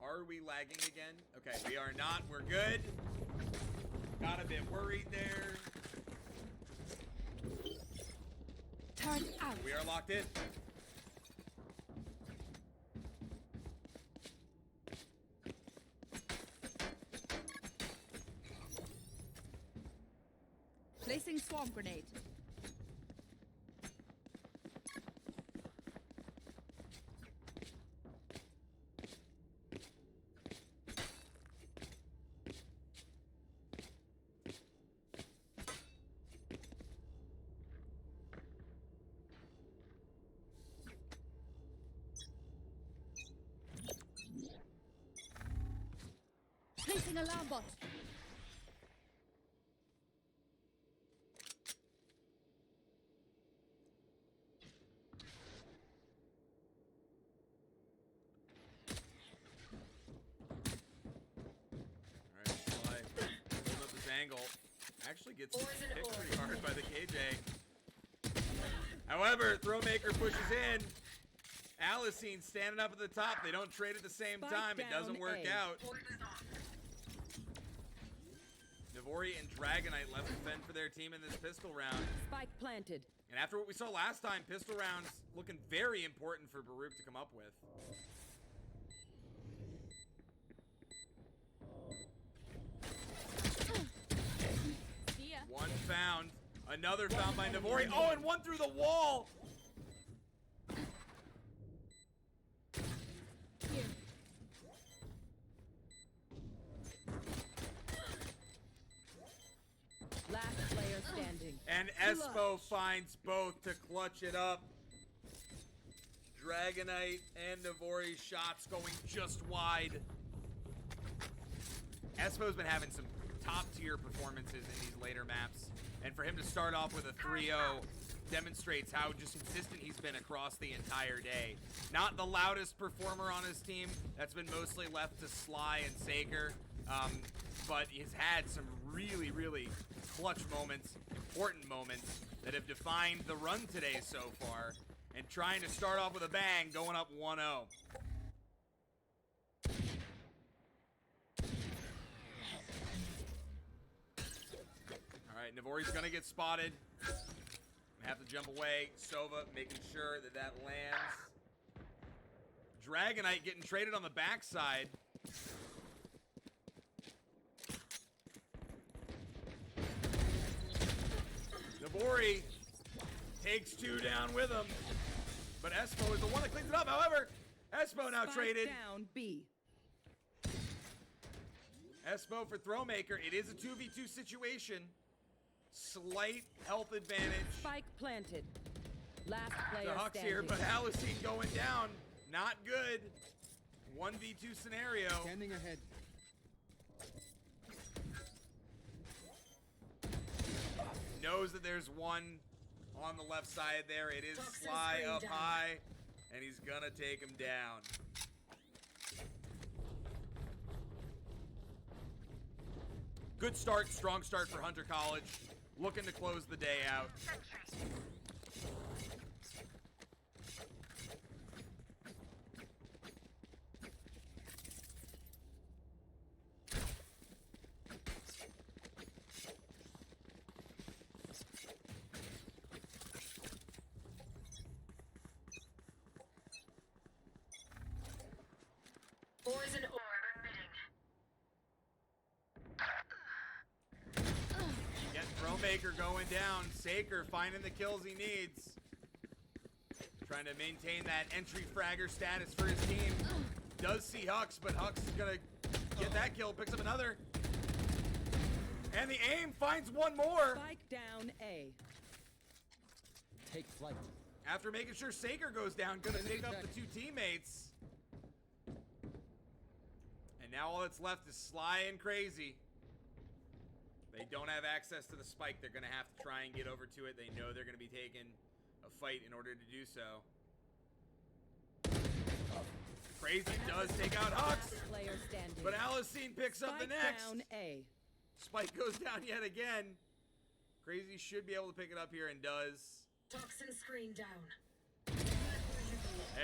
Are we lagging again? Okay, we are not. We're good. Got a bit worried there. Turn out. We are locked in. Placing swarm grenade. Placing alarm bot. Angle actually gets hit pretty hard by the KJ. However, Throwmaker pushes in. Alicine standing up at the top. They don't trade at the same time. It doesn't work out. Navori and Dragonite left to fend for their team in this pistol round. Spike planted. And after what we saw last time, pistol rounds looking very important for Baruch to come up with. One found. Another found by Navori. Oh, and one through the wall. Here. Last player standing. And Espo finds both to clutch it up. Dragonite and Navori's shots going just wide. Espo's been having some top-tier performances in these later maps. And for him to start off with a 3-0 demonstrates how just consistent he's been across the entire day. Not the loudest performer on his team. That's been mostly left to Sly and Saker. But he's had some really, really clutch moments, important moments, that have defined the run today so far. And trying to start off with a bang, going up 1-0. Alright, Navori's gonna get spotted. Gonna have to jump away. Sova making sure that that lands. Dragonite getting traded on the backside. Navori takes two down with him. But Espo is the one that cleans it up. However, Espo now traded. Down B. Espo for Throwmaker. It is a 2v2 situation. slight health advantage. Spike planted. Last The player Hux standing. here, but Alicine going down. Not good. 1v2 scenario. Standing ahead. Knows that there's one on the left side there. It is Toxin Sly screen up down. high, and he's gonna take him down. Good start, strong start for Hunter College. Looking to close the day out. Poison orb emitting. Get Throwmaker going down. Saker finding the kills he needs. Trying to maintain that entry fragger status for his team. Does see Hux, but Hux is gonna get that kill. Picks up another. And the aim finds one more. Spike down A. Take flight. After making sure Saker goes down, gonna pick up the two teammates. And now all that's left is Sly and Crazy. They don't have access to the spike. They're gonna have to try and get over to it. They know they're gonna be taking a fight in order to do so. Crazy does take out Hux, Last player standing. but Alicine picks up the Spike next. down A. Spike goes down yet again. Crazy should be able to pick it up here and does. Toxin screen down.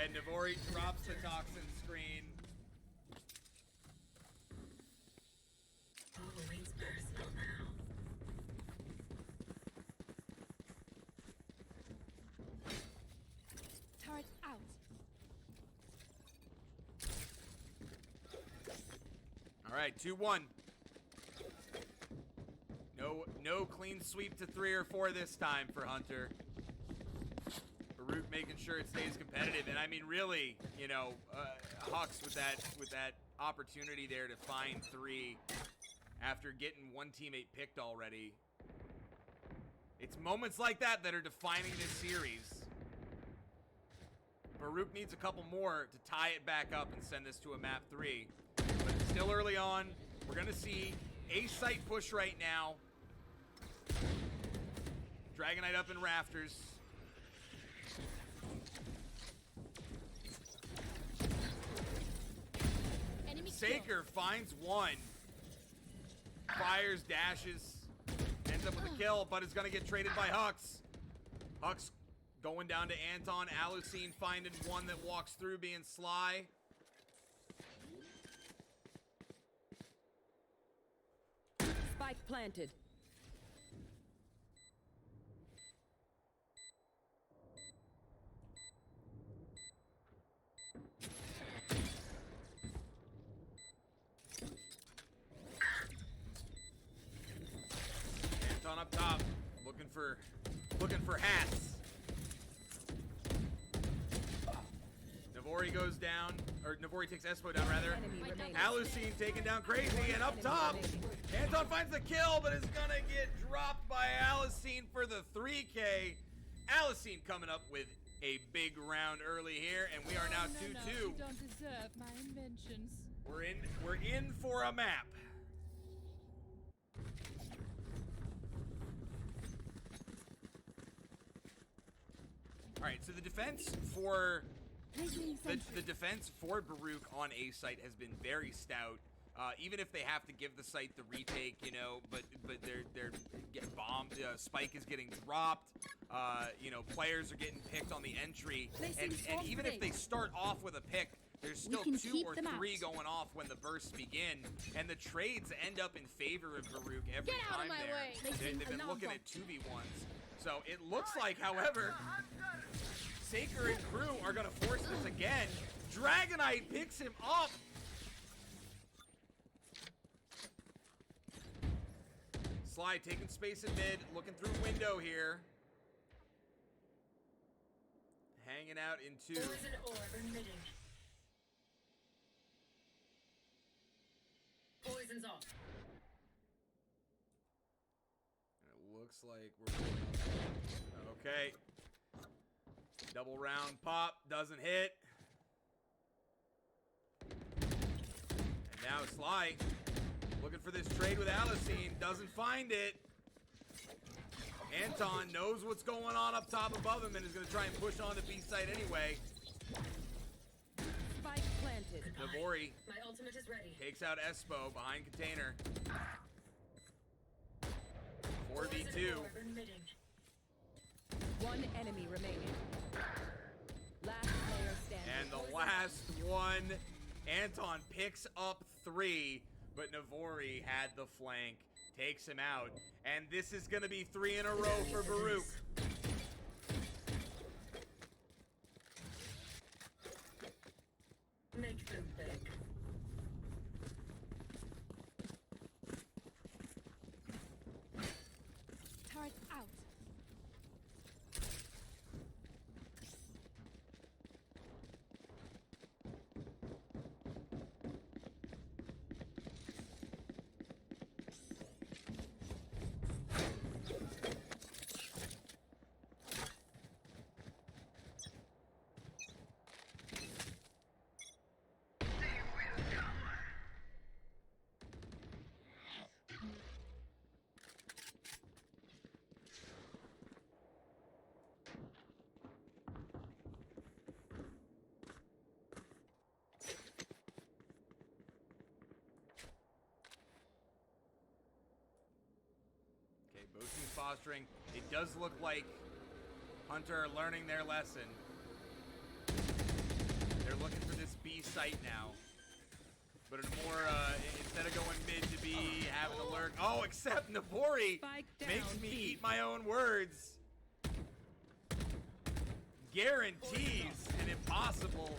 And Navori drops the toxin screen. Halloween's personal now. Turret out. All right, 2-1. No clean sweep to 3 or 4 this time for Hunter. Baruch making sure it stays competitive, and I mean, really, you know, Hux with that opportunity there to find 3 after getting one teammate picked already. It's moments like that that are defining this series. Baruch needs a couple more to tie it back up and send this to a map 3. But it's still early on. We're gonna see a site push right now. Dragonite up in rafters. Enemy Saker finds one. Fires, dashes, ends up with a kill, but is gonna get traded by Hux. Hux going down to Anton. Alucine finding one that walks through, being Sly. Spike planted. Anton up top, looking for hats. Navori goes down, or Navori takes Espo down rather. Enemy remaining. Alucine taking down Crazy, and up top, Anton finds the kill, but is gonna get dropped by Alicine for the 3K. Alicine coming up with a big round early here, and we are now 2-2. You don't deserve my inventions. We're in for a map. All right, so the defense for the defense for Baruch on A site has been very stout. Even if they have to give the site the retake, you know, but they're getting bombed. Spike is getting dropped. You know, players are getting picked on the entry, and even if they start off with a pick, there's still 2 or 3 going off when the bursts begin, and the trades end up in favor of Baruch every Get out of time my there. way. They've been looking at 2v1s. So it looks like, however, Saker and crew are going to force this again. Dragonite picks him up. Sly taking space in mid, looking through window here. Hanging out in 2. Poison orb emitting. Poison's off. And it looks looks like we're okay. Double round pop doesn't hit. And now Sly looking for this trade with Alicine, doesn't find it. Anton knows what's going on up top above him and is going to try and push on the B site anyway. Spike planted. Navori My ultimate is ready. takes out Espo behind container. 4v2. Orb emitting. One enemy remaining. Last player standing. And the last one, Anton picks up 3, but Navori had the flank, takes him out. And this is going to be 3 in a row for Baruch. Make them beg. Turret out. Okay, boosting, fostering. It does look like Hunter are learning their lesson. They're looking for this B site now. But in a more, instead of going mid to B, having to lurk. Oh, except Navori Spike down, makes me B. eat my own words. Guarantees an impossible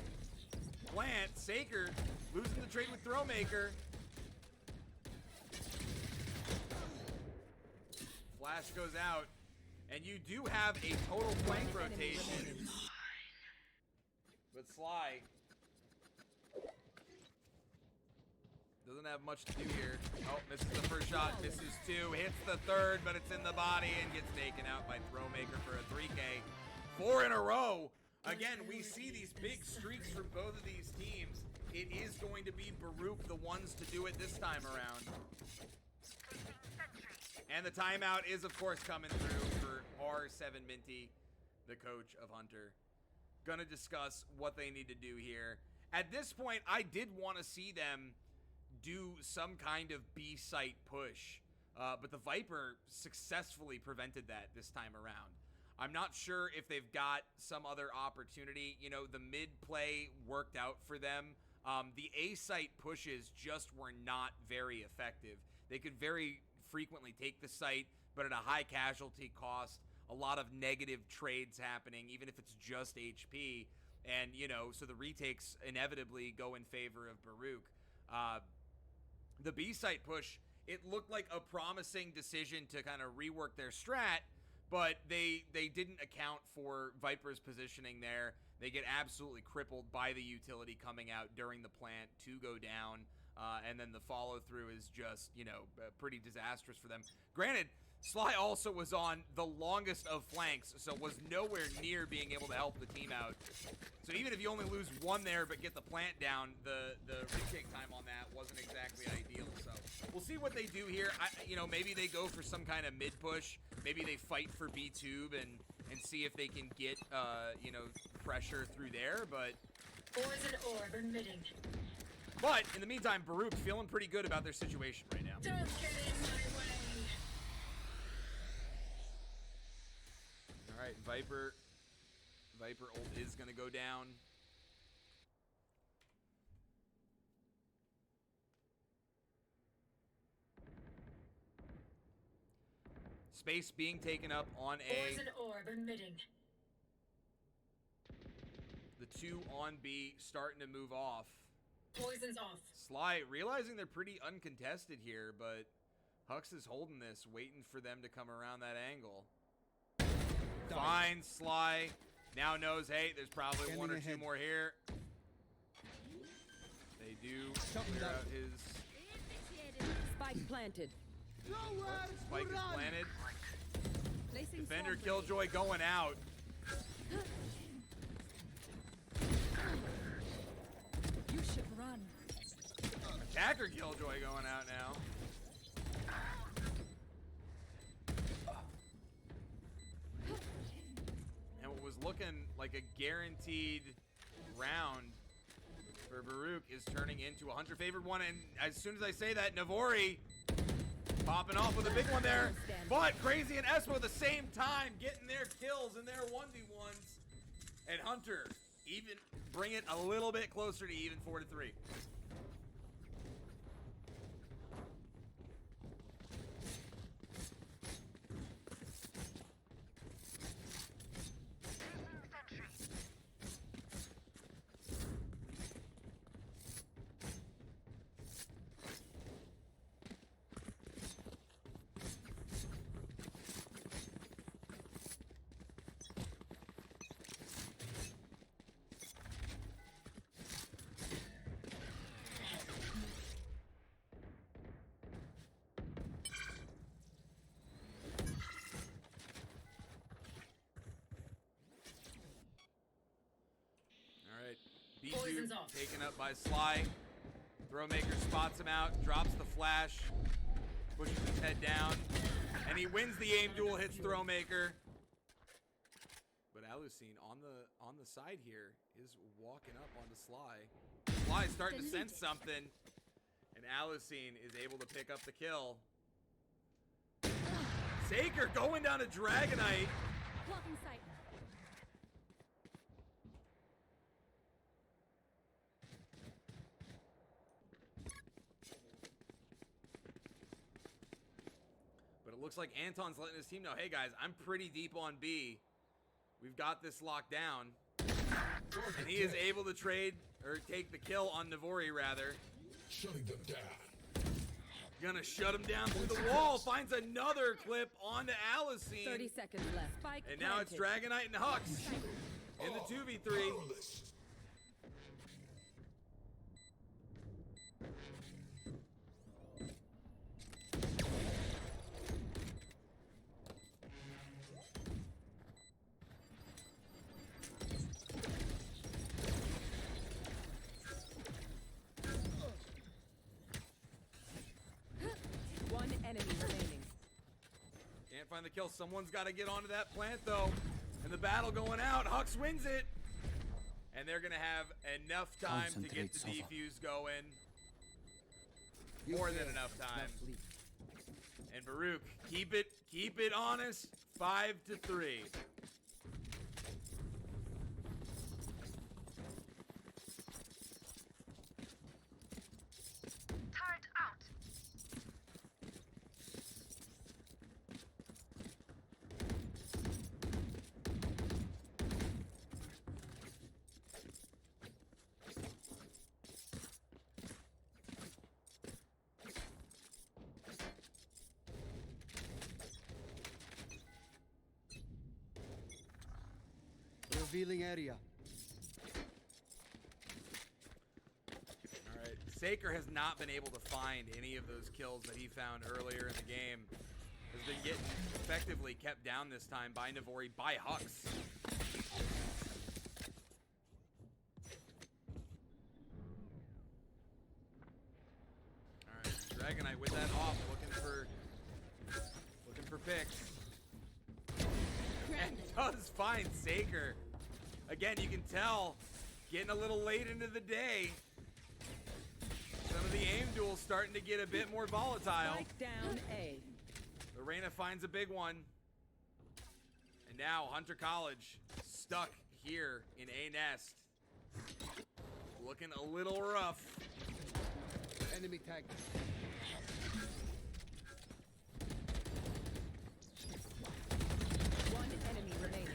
plant. Saker losing the trade with Throwmaker. Flash goes out, and you do have a total flank rotation. But Sly doesn't have much to do here. Oh, misses the first shot, misses 2, hits the third, but it's in the body and gets taken out by Throwmaker for a 3K. 4 in a row. Again, we see these big streaks from both of these teams. It is going to be Baruch the ones to do it this time around. And the timeout is, of course, coming through for R7 Minty, the coach of Hunter. Gonna discuss what they need to do here. At this point, I did want to see them do some kind of B site push, but the Viper successfully prevented that this time around. I'm not sure if they've got some other opportunity. You know, the mid play worked out for them. The A site pushes just were not very effective. They could very frequently take the site, but at a high casualty cost, a lot of negative trades happening, even if it's just HP. And, you know, so the retakes inevitably go in favor of Baruch. The B site push, it looked like a promising decision to kind of rework their strat, but they didn't account for Viper's positioning there. They get absolutely crippled by the utility coming out during the plant to go down. And then the follow-through is just, you know, pretty disastrous for them. Granted, Sly also was on the longest of flanks, so was nowhere near being able to help the team out. So even if you only lose 1 there but get the plant down, the retake time on that wasn't exactly ideal. So we'll see what they do here. You know, maybe they go for some kind of mid-push. Maybe they fight for B-tube and see if they can get, you know, pressure through there. But Poison orb emitting. But in the meantime, Baruch feeling pretty good about their situation right now. Don't get in my way. All right, Viper ult is going to go down. Space being taken up on A. Poison orb emitting. The 2 on B starting to move off. Poison's off. Sly realizing they're pretty uncontested here, but Hux is holding this, waiting for them to come around that angle. Finds Sly. Now knows, hey, there's probably Scanning 1 or 2 ahead. more here. They do clear out his Spike planted. spike is planted. Placing Defender swarm Killjoy going out. You should run. Attacker Killjoy going out now. And what was looking like a guaranteed round for Baruch is turning into a Hunter favored one. And as soon as I say that, Navori popping off with a big one there. But Crazy and Espo at the same time getting their kills and their 1v1s. And Hunter even bring it a little bit closer to even 4-3. Bijou Poison's off. taken up by Sly. Throwmaker spots him out, drops the flash, pushes his head down, and he wins the aim duel, hits Throwmaker. But Alucine on the side here is walking up onto Sly. Sly's starting to sense something, and Alucine is able to pick up the kill. Saker going down to Dragonite. Blocking sight. But it looks like Anton's letting his team know, hey guys, I'm pretty deep on B. We've got this locked down. And he is able to trade, or take the kill on Navori, rather. Shutting them down. Gonna shut him down through the wall. Finds another clip onto 30 Alicine. seconds left. Spike And now it's planted. Dragonite and Hux in the 2v3. Powerless. One enemy remaining. Can't find the kill. Someone's got to get onto that plant, though. And the battle going out. Hux wins it. And they're going to have enough time to get the Concentrate, Sova. defuse going. More than enough time. And Baruch, keep it honest. 5-3. Revealing area. All right. Saker has not been able to find any of those kills that he found earlier in the game. Has been getting effectively kept down this time by Navori, by Hux. All right. Dragonite with that off, looking for picks. And does find Saker. Again, you can tell, getting a little late into the day, some of the aim duels starting to get a bit more volatile. Spike down A. Lorena finds a big one. And now Hunter College stuck here in A nest. Looking a little rough. Enemy tag. One enemy remaining.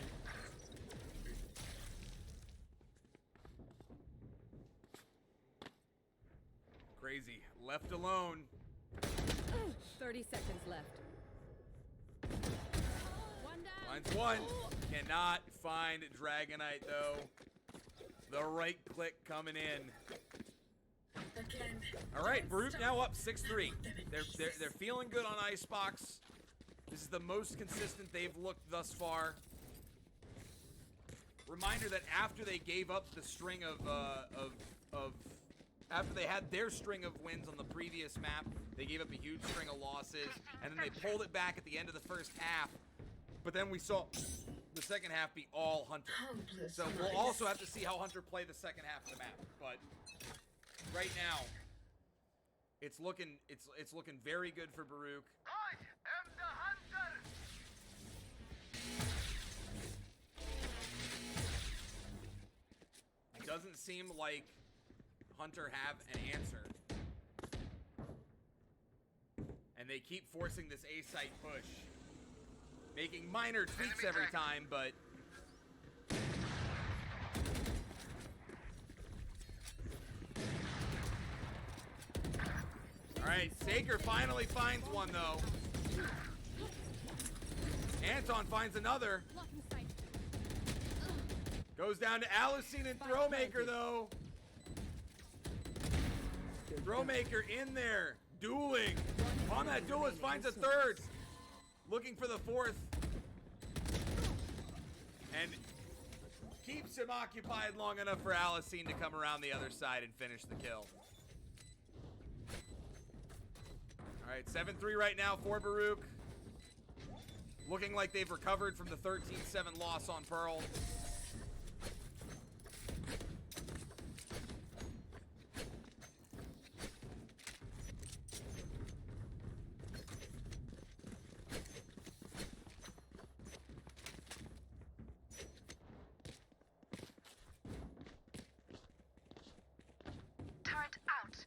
Crazy. Left alone. 30 seconds left. One down. Finds one. Cannot find Dragonite, though. The right click coming in. Again. All right, Baruch now up 6-3. They're feeling good on Icebox. This is the most consistent they've looked thus far. Reminder that after they gave up the string after they had their string of wins on the previous map, they gave up a huge string of losses, and then they pulled it back at the end of the first half. But then we saw the second half be all Hunter. So we'll also have to see how Hunter play the second half of the map. But right now, it's looking very good for Baruch. I am the hunter. It doesn't seem like Hunter have an answer. And they keep forcing this A-site push. Making minor tweaks every time, but... Alright, Saker finally finds one, though. Anton finds another. Blocking sight. Goes down to Alicine and Throwmaker, though. Throwmaker in there, dueling. On that duelist finds a third. Looking for the fourth. And keeps him occupied long enough for Alicine to come around the other side and finish the kill. All right, 7-3 right now for Baruch. Looking like they've recovered from the 13-7 loss on Pearl. Turret out.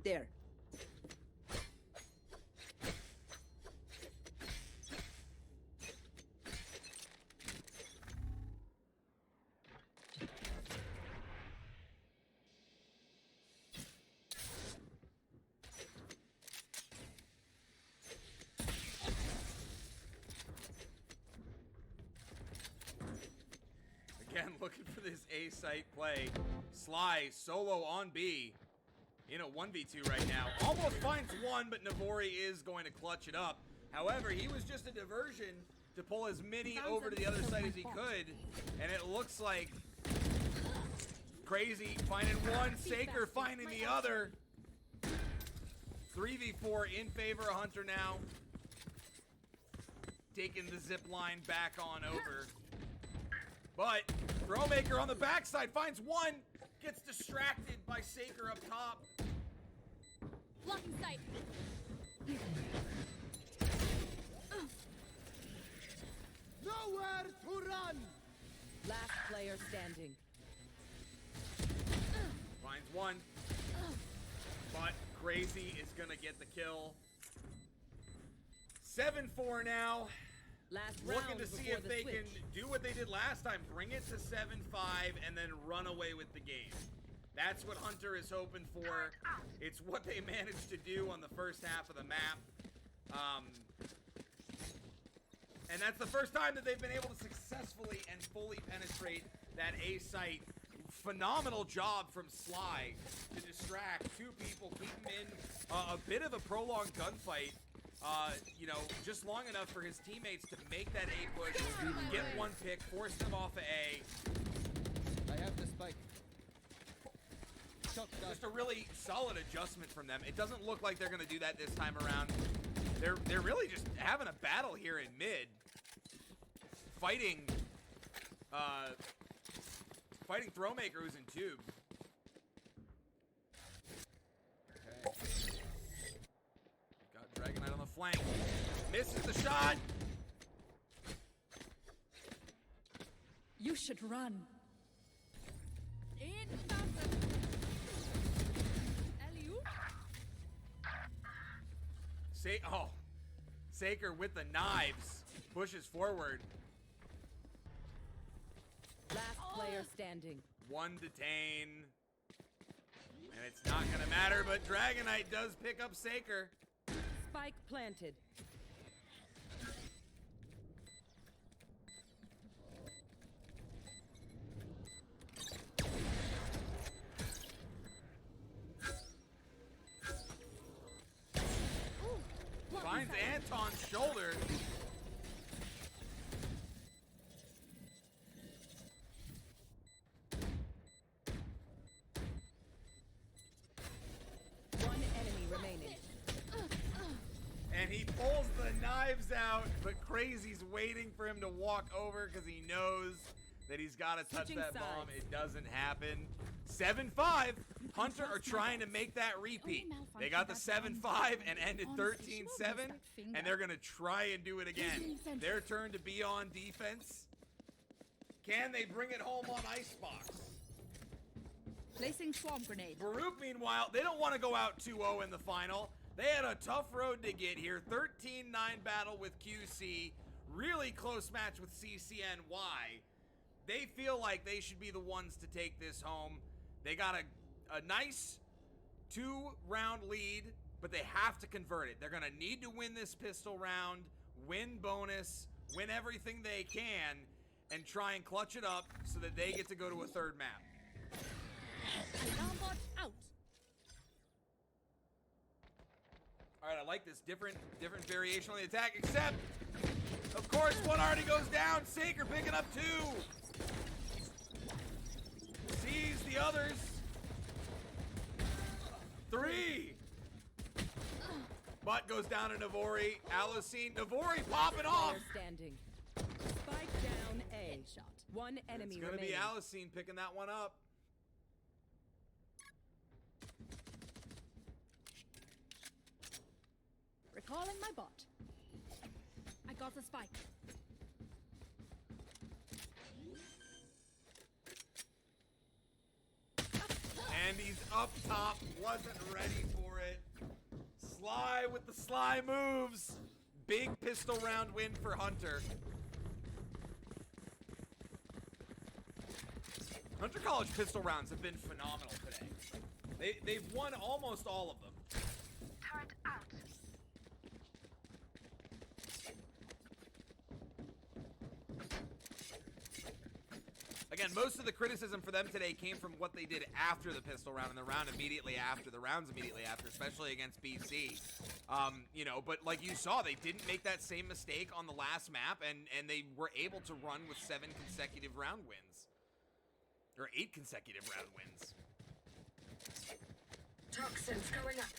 There. Again, looking for this A-site play. Sly solo on B. In a 1v2 right now. Almost finds one, but Navori is going to clutch it up. However, he was just a diversion to pull as many over to the other side as he could. And it looks like Crazy finding one, Saker finding the other. 3v4 in favor of Hunter now. Taking the zip line back on over. But Throwmaker on the backside finds one. Gets distracted by Saker up top. Blocking sight. Nowhere to run! Last player standing. Finds one. But Crazy is gonna get the kill. 7-4 now. Last round Looking to see before if the they switch. can do what they did last time. Bring it to 7-5 and then run away with the game. That's what Hunter is hoping for. It's what they managed to do on the first half of the map. And that's the first time that they've been able to successfully and fully penetrate that A site. Phenomenal job from Sly to distract two people, keep him in a bit of a prolonged gunfight. You know, just long enough for his teammates to make that A push, get one pick, force them off of A. I have the spike. Just a really solid adjustment from them. It doesn't look like they're going to do that this time around. They're really just having a battle here in mid. Fighting Throwmaker, who's in tube. Okay. Got Dragon Knight on the flank. Misses the shot. You should run. In Saker with the knives pushes forward. Last player standing. One detain. And it's not gonna matter, but Dragon Knight does pick up Saker. Spike planted. Finds Anton's shoulder. One enemy remaining. And he pulls the knives out, but Crazy's waiting for him to walk over because he knows that he's got to touch Switching that bomb. sides. It doesn't happen. 7-5. Hunter are trying to make that repeat. They got the 7-5 and ended 13-7, and they're going to try and do it again. Their turn to be on defense. Can they bring it home on Icebox? Placing swarm grenade. Baruch, meanwhile, they don't want to go out 2-0 in the final. They had a tough road to get here. 13-9 battle with QC. Really close match with CCNY. They feel like they should be the ones to take this home. They got a nice 2-round lead, but they have to convert it. They're going to need to win this pistol round, win bonus, win everything they can, and try and clutch it up so that they get to go to a third map. Alarm bot out. All right, I like this different variation on the attack, except, of course, one already goes down. Saker picking up 2. Sees the others. 3. Butt goes down to Navori. Alicine. Navori popping off. Player standing. Spike down A. Shot. One enemy It's going to be remaining. Alicine picking that one up. Recalling my bot. I got the spike. And he's up top. Wasn't ready for it. Sly with the sly moves. Big pistol round win for Hunter. Hunter College pistol rounds have been phenomenal today. They've won almost all of them. Turret out. Again, most of the criticism for them today came from what they did after the pistol round and the rounds immediately after, especially against BC. You know, but like you saw, they didn't make that same mistake on the last map, and they were able to run with 7 consecutive round wins. Or 8 consecutive round wins. Toxins going up.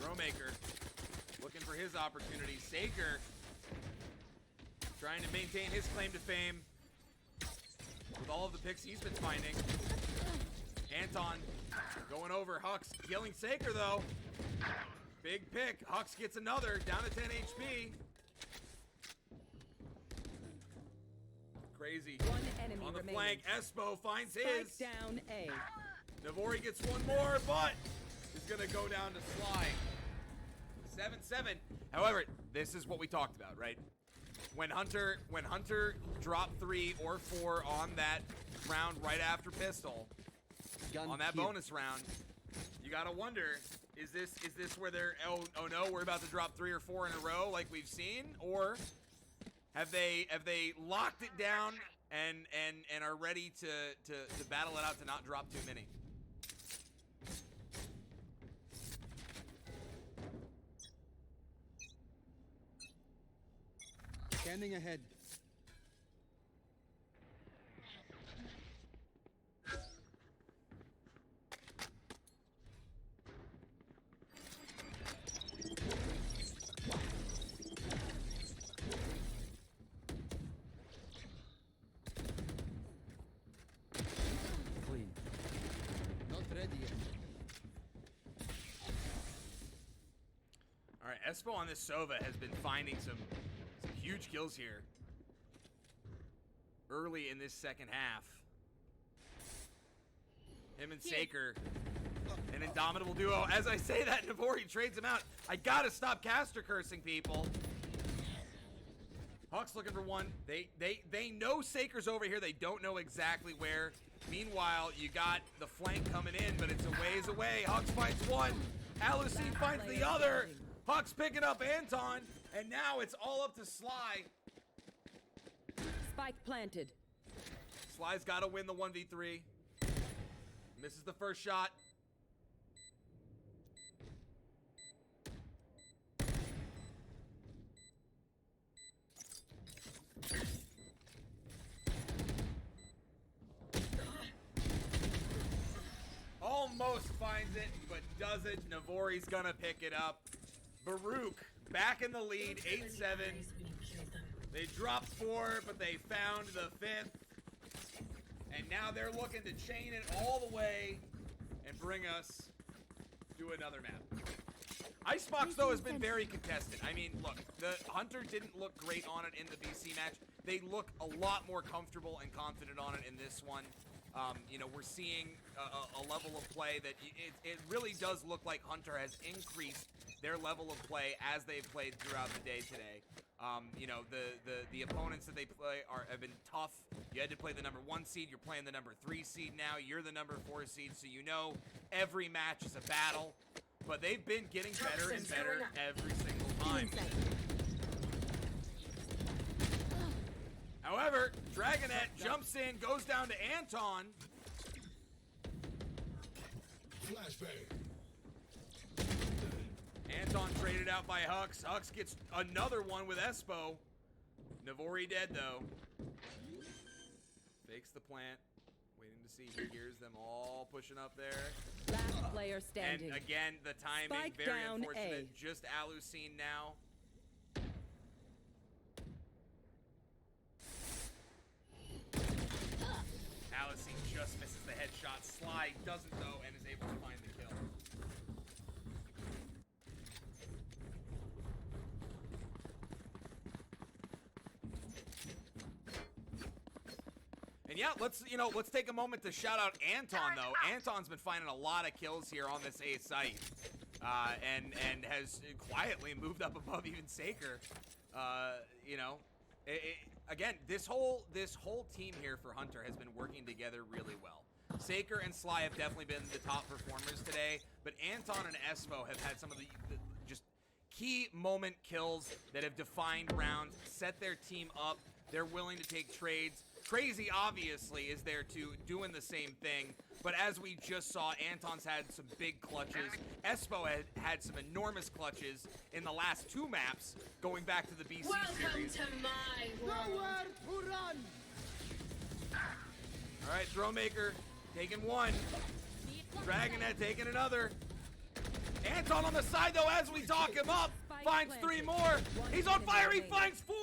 Throwmaker looking for his opportunity. Saker trying to maintain his claim to fame with all of the picks he's been finding. Anton going over Hux, killing Saker though. Big pick. Hux gets another, down to 10 HP. Crazy. One enemy On the remaining. flank, Espo finds Spike his. down A. Navori gets one more, but is gonna go down to Sly. 7-7. However, this is what we talked about, right? When Hunter dropped 3 or 4 on that round right after pistol, Gun on that here. bonus round, you gotta wonder, is this where they're oh no, we're about to drop 3 or 4 in a row like we've seen, or have they locked it down and are ready to battle it out to not drop too many? Scanning ahead. Clean. Not ready yet. All right, Espo on this Sova has been finding some huge kills here early in this second half. Him and Saker, an indomitable duo. As I say that, Navori trades him out. I gotta stop caster cursing people. Hawks looking for one. They know Saker's over here. They don't know exactly where. Meanwhile, you got the flank coming in, but it's a ways away. Hawks finds one. Alucine finds the other. Hawks picking up Anton, and now it's all up to Sly. Spike planted. Sly's got to win the 1v3. Misses the first shot. almost finds it, but doesn't. Navori's gonna pick it up. Baruch back in the lead, 8-7. They dropped 4, but they found the 5th. And now they're looking to chain it all the way and bring us to another map. Icebox, though, has been very contested. I mean, look, the Hunter didn't look great on it in the BC match. They look a lot more comfortable and confident on it in this one. You know, we're seeing a level of play that it really does look like Hunter has increased their level of play as they've played throughout the day today. You know, the opponents that they play have been tough. You had to play the number 1 seed. You're playing the number 3 seed now. You're the number 4 seed, so you know every match is a battle. But they've been getting better and better every single time. However, Dragonette jumps in, goes down to Anton. Flashbang. Anton traded out by Hux. Hux gets another one with Espo. Navori dead, though. Fakes the plant. Waiting to see. He hears them all pushing up there. Last player standing. And again, the timing, Spike very down unfortunate. A. Just Alucine now. Alucine just misses the headshot. Sly doesn't, though, and is able to find the kill. And yeah, let's take a moment to shout out Anton, though. Anton's been finding a lot of kills here on this A site, and has quietly moved up above even Saker. You know, again, this whole team here for Hunter has been working together really well. Saker and Sly have definitely been the top performers today, but Anton and Espo have had some of the just key moment kills that have defined rounds, set their team up. They're willing to take trades. Crazy, obviously, is there too, doing the same thing. But as we just saw, Anton's had some big clutches. Espo had some enormous clutches in the last 2 maps, going back to the BC Welcome series. to my world. All right, Throwmaker taking 1. Dragonette taking another. Anton on the side, though, as we talk him up, finds 3 more. He's on fire, he finds 4.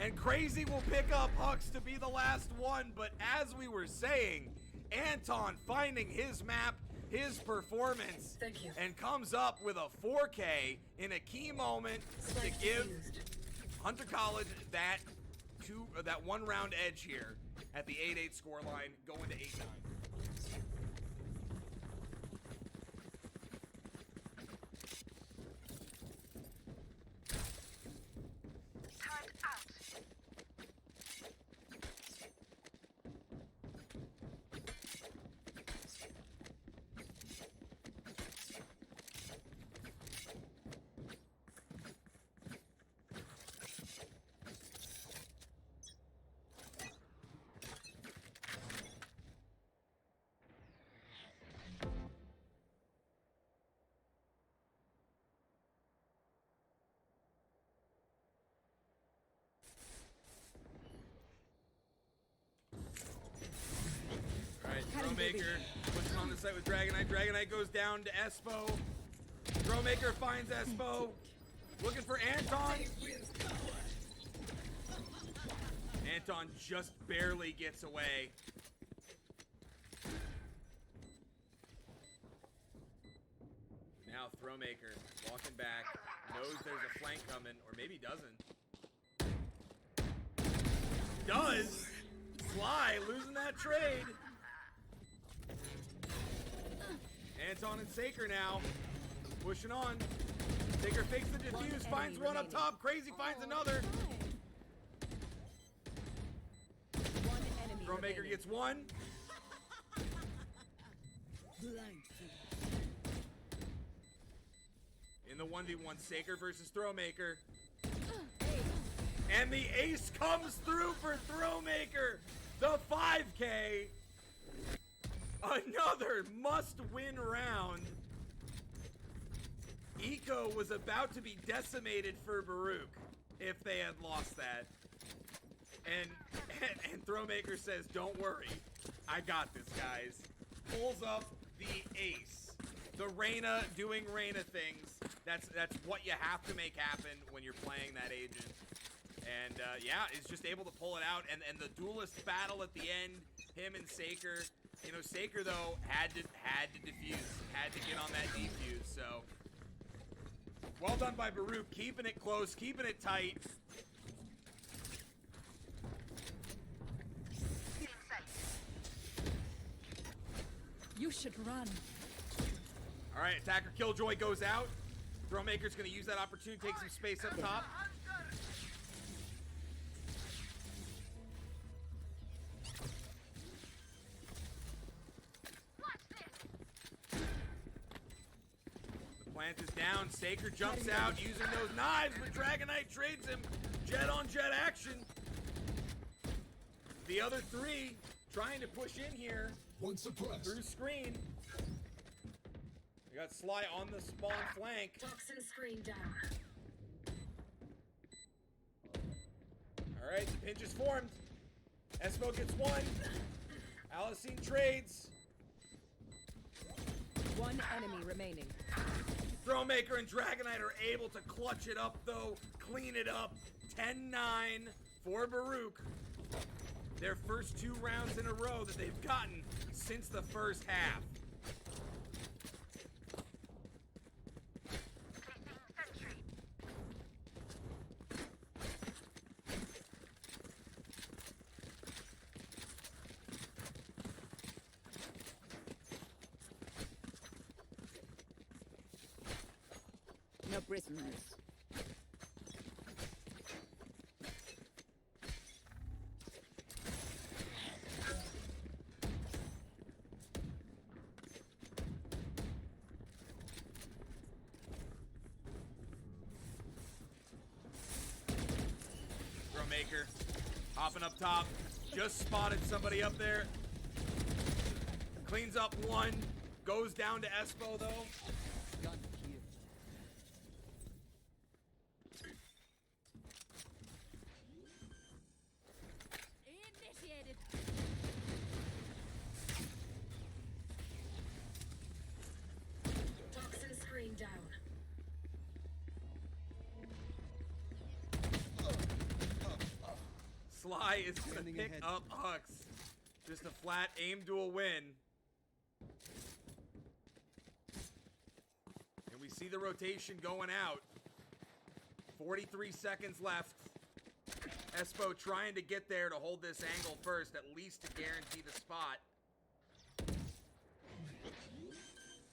And Crazy will pick up Hux to be the last one, but as we were saying, Anton finding his map, his performance, and comes up with a 4K in a key moment to give Hunter College that 1 round edge here at the 8-8 scoreline, going to 8-9. Throwmaker puts him on the site with Dragonite. Dragonite goes down to Espo. Throwmaker finds Espo. Looking for Anton. Anton just barely gets away. Now Throwmaker walking back. Knows there's a flank coming, or maybe doesn't. Does! Sly losing that trade. Anton and Saker now pushing on. Saker fakes the defuse, finds one up top. Crazy finds another. Throwmaker gets 1. In the 1v1, Saker versus Throwmaker. And the ace comes through for Throwmaker. The 5K. Another must-win round. Eco was about to be decimated for Baruch if they had lost that. And Throwmaker says, don't worry. I got this, guys. Pulls up the ace. The Reyna doing Reyna things. That's what you have to make happen when you're playing that agent. And yeah, is just able to pull it out. And the duelist battle at the end, him and Saker. You know, Saker though had to defuse, had to get on that defuse. So well done by Baruch, keeping it close, keeping it tight. You should run. All right, attacker Killjoy goes out. Throwmaker's gonna use that opportunity, take some space up top. The plant is down. Saker jumps out using those knives, but Dragonite trades him. Jet on jet action. The other three trying to push in here. One suppressed. Through screen. We got Sly on the spawn flank. Toxin screen down. Alright, the pinch is formed. Espo gets one. Alicine trades. One enemy remaining. Throwmaker and Dragonite are able to clutch it up though. Clean it up. 10-9 for Baruch. Their first 2 rounds in a row that they've gotten since the first half. No prisoners. Maker hopping up top, just spotted somebody up there. Cleans up one, goes down to Espo though. Gun here. Initiated. Toxin screen down. Sly is gonna Standing pick ahead. up Hux. Just a flat aim duel win. And we see the rotation going out. 43 seconds left. Espo trying to get there to hold this angle first, at least to guarantee the spot.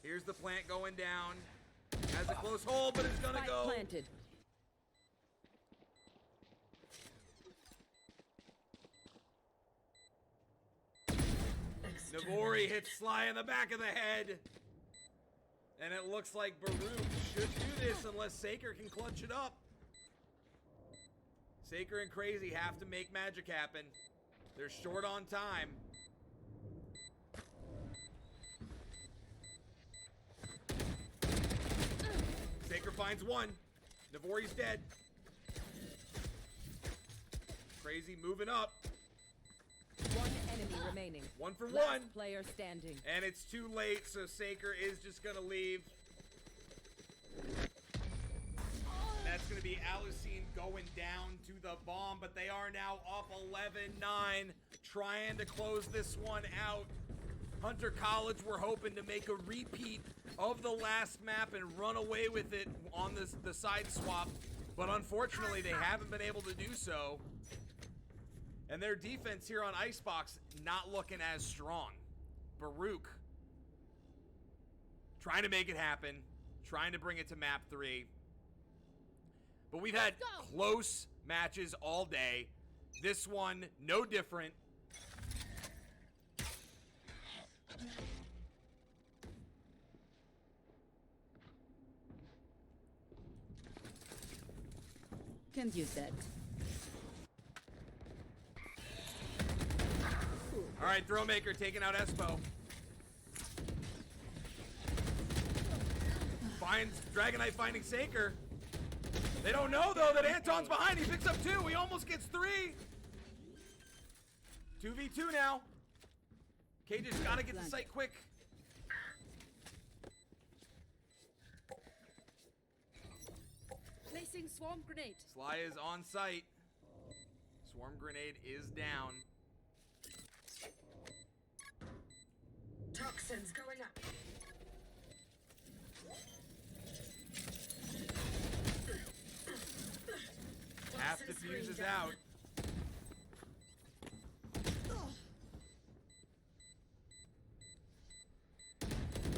Here's the plant going down. Has a close hold, but it's gonna Spike go. planted. Navori hits Sly in the back of the head. And it looks like Baruch should do this unless Saker can clutch it up. Saker and Crazy have to make magic happen. They're short on time. Saker finds one. Navori's dead. Crazy moving up. One enemy remaining. One for Last one. player standing. And it's too late, so Saker is just gonna leave. That's gonna be Alicine going down to the bomb, but they are now up 11-9, trying to close this one out. Hunter College were hoping to make a repeat of the last map and run away with it on the side swap, but unfortunately they haven't been able to do so. And their defense here on Icebox not looking as strong. Baruch trying to make it happen, trying to bring it to map 3. But we've had close matches all day. This one, no different. Can't use that. All right, Throwmaker taking out Espo. Finds Dragonite finding Saker. They don't know though that Anton's behind. He picks up 2. He almost gets 3. 2v2 now. Cage's gotta get the site quick. Placing swarm grenade. Sly is on site. Swarm grenade is down. Toxins going up. Half Toxin diffuse screen is down. out.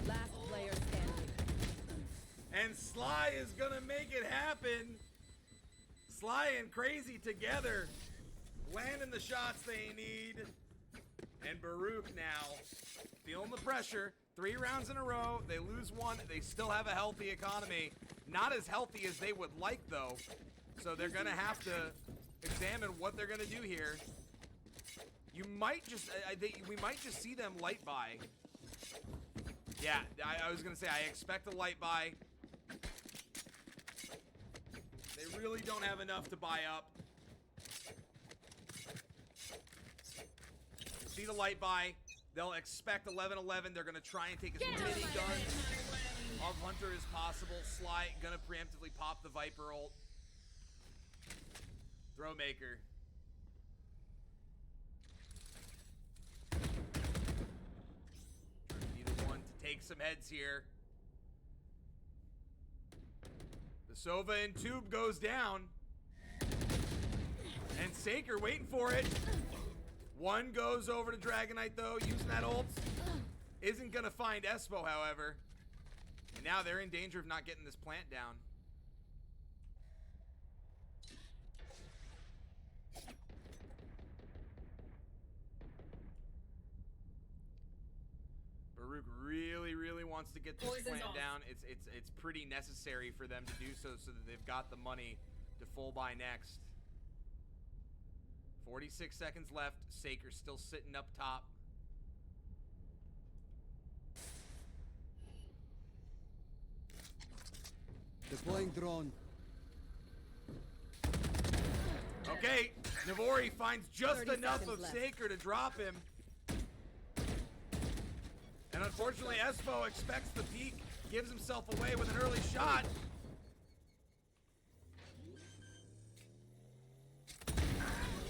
Last player standing. And Sly is gonna make it happen. Sly and Crazy together, landing the shots they need. And Baruch now feeling the pressure. 3 rounds in a row, they lose 1. They still have a healthy economy. Not as healthy as they would like though. So they're gonna have to examine what they're gonna do here. You might just, we might just see them light buy. Yeah, I was gonna say, I expect a light buy. They really don't have enough to buy up. See the light buy. They'll expect 11-11. They're gonna try and take as many guns of Hunter as possible. Sly gonna preemptively pop the Viper ult. Throwmaker. Trying to be the one to take some heads here. The Sova and Tube goes down. And Saker waiting for it. One goes over to Dragonite though, using that ult. Isn't gonna find Espo, however. And now they're in danger of not getting this plant down. Baruch really wants to get this plant down. It's pretty necessary for them to do so that they've got the money to full buy next. 46 seconds left. Saker's still sitting up top. Deploying drone. Okay, Navori finds just 30 enough seconds of left. Saker to drop him. And unfortunately, Espo expects the peak, gives himself away with an early shot.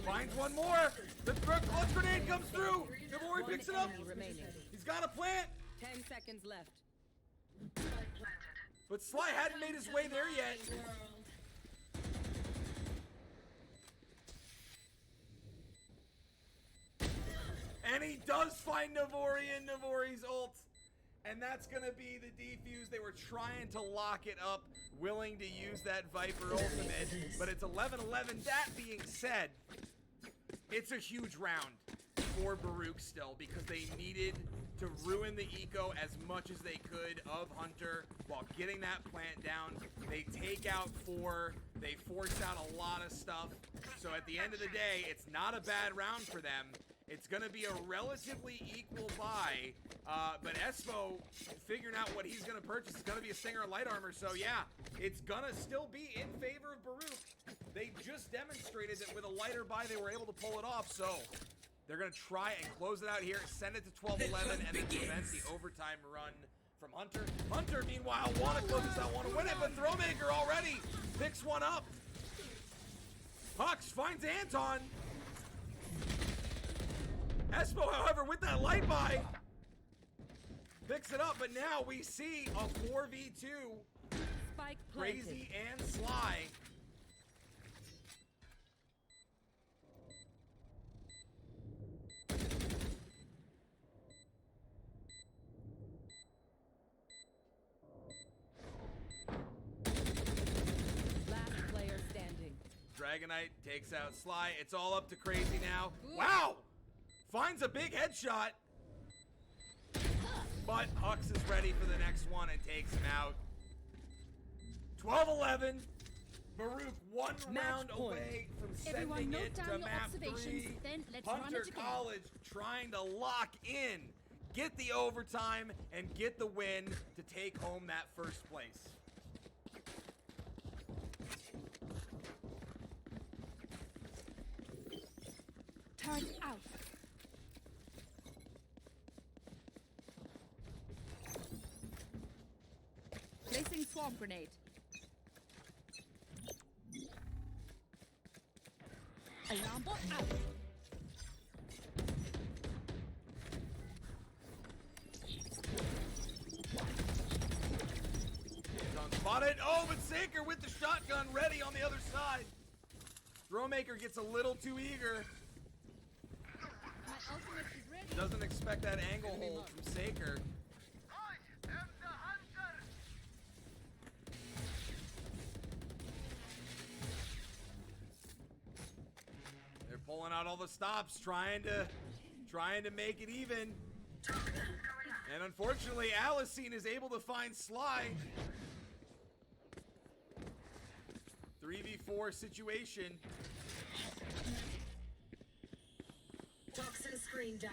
Finds one more. The clutch grenade comes through. Navori picks it up. Enemy remaining. He's got a plant. 10 seconds left. But Sly hadn't made his way there yet. And he does find Navori in Navori's ult. And that's going to be the defuse. They were trying to lock it up, willing to use that Viper ultimate. But it's 11-11. That being said, it's a huge round for Baruch still because they needed to ruin the eco as much as they could of Hunter while getting that plant down. They take out 4. They force out a lot of stuff. So at the end of the day, it's not a bad round for them. It's going to be a relatively equal buy, but Espo figuring out what he's going to purchase is going to be a Stinger light armor, so yeah, it's going to still be in favor of Baruch. They just demonstrated that with a lighter buy, they were able to pull it off, so they're going to try and close it out here, send it to 12-11, and then prevent the overtime run from Hunter. Hunter, meanwhile, want to close this out, want to win it, but Throwmaker already picks one up. Hux finds Anton. Espo, however, with that light buy, picks it up, but now we see a 4v2. Spike planted. Crazy and Sly. Last player standing. Dragonite takes out Sly. It's all up to Crazy now. Wow! Finds a big headshot. But Hux is ready for the next one and takes him out. 12-11. Baruch one round point. away from Everyone sending note it down to your map observations, 3. then let's run Hunter it again. College trying to lock in, get the overtime, and get the win to take home that first place. Turn out. Placing swarm grenade. Alarm bot out. Spotted. Oh, but Saker with the shotgun ready on the other side. Throwmaker gets a little too eager. My ultimate is ready. Doesn't expect that angle hold from Saker. I am the hunter. They're pulling out all the stops, trying to make it even. And unfortunately, Alicine is able to find Sly. 3v4 situation. Toxin screen down.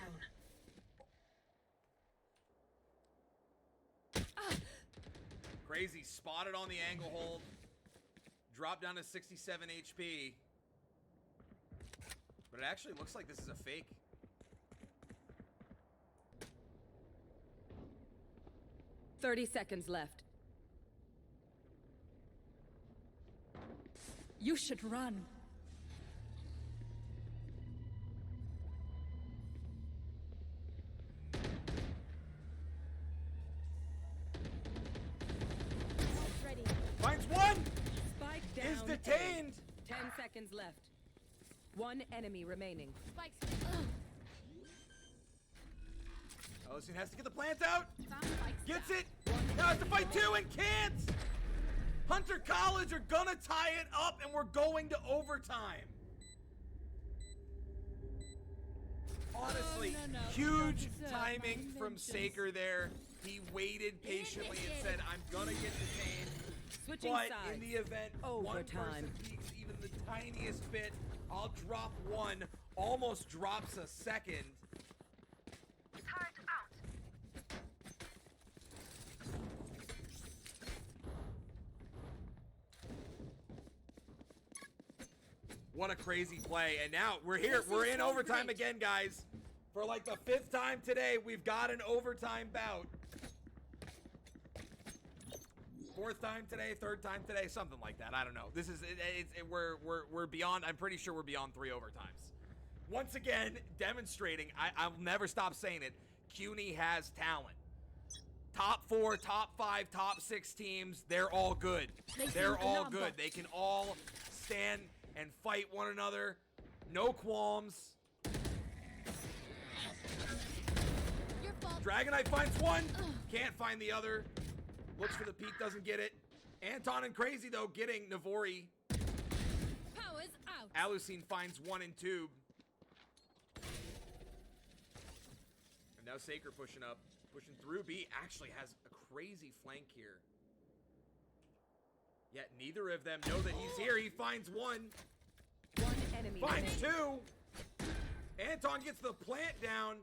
Crazy spotted on the angle hold. Dropped down to 67 HP. But it actually looks like this is a fake. "30 seconds left. You should run. Ready. Finds one! Spike down. Is detained! 10 seconds left. One enemy remaining. Spikes. Alicine has to get the plant out. Found spikes. Gets it. Now has to fight two and can't. Hunter College are gonna tie it up and we're going to overtime. Honestly, no. huge Don't deserve timing my from vengeance. Saker there. He waited patiently and said, I'm gonna get detained. Switching But sides. in the event one person Overtime. peeks even the tiniest bit, I'll drop one. Almost drops a second. Turret out. What a crazy play. And now we're here. We're in overtime again, guys. For like the 5th time today, we've got an overtime bout. 4th time today, 3rd time today, something like that. I don't know. This is we're beyond. I'm pretty sure we're beyond 3 overtimes. Once again, demonstrating. I'll never stop saying it. CUNY has talent. Top 4, top 5, top 6 teams. They're all good. They're all good. They can all stand and fight one another. No qualms. Your fault. Dragonite finds one. Can't find the other. Looks for the peak, doesn't get it. Anton and Crazy, though, getting Navori. Powers out. Alicine finds one in tube. And now Saker pushing up. Pushing through. B actually has a crazy flank here. Yet neither of them know that he's here. He finds one. One enemy Finds remaining. two. Anton gets the plant down.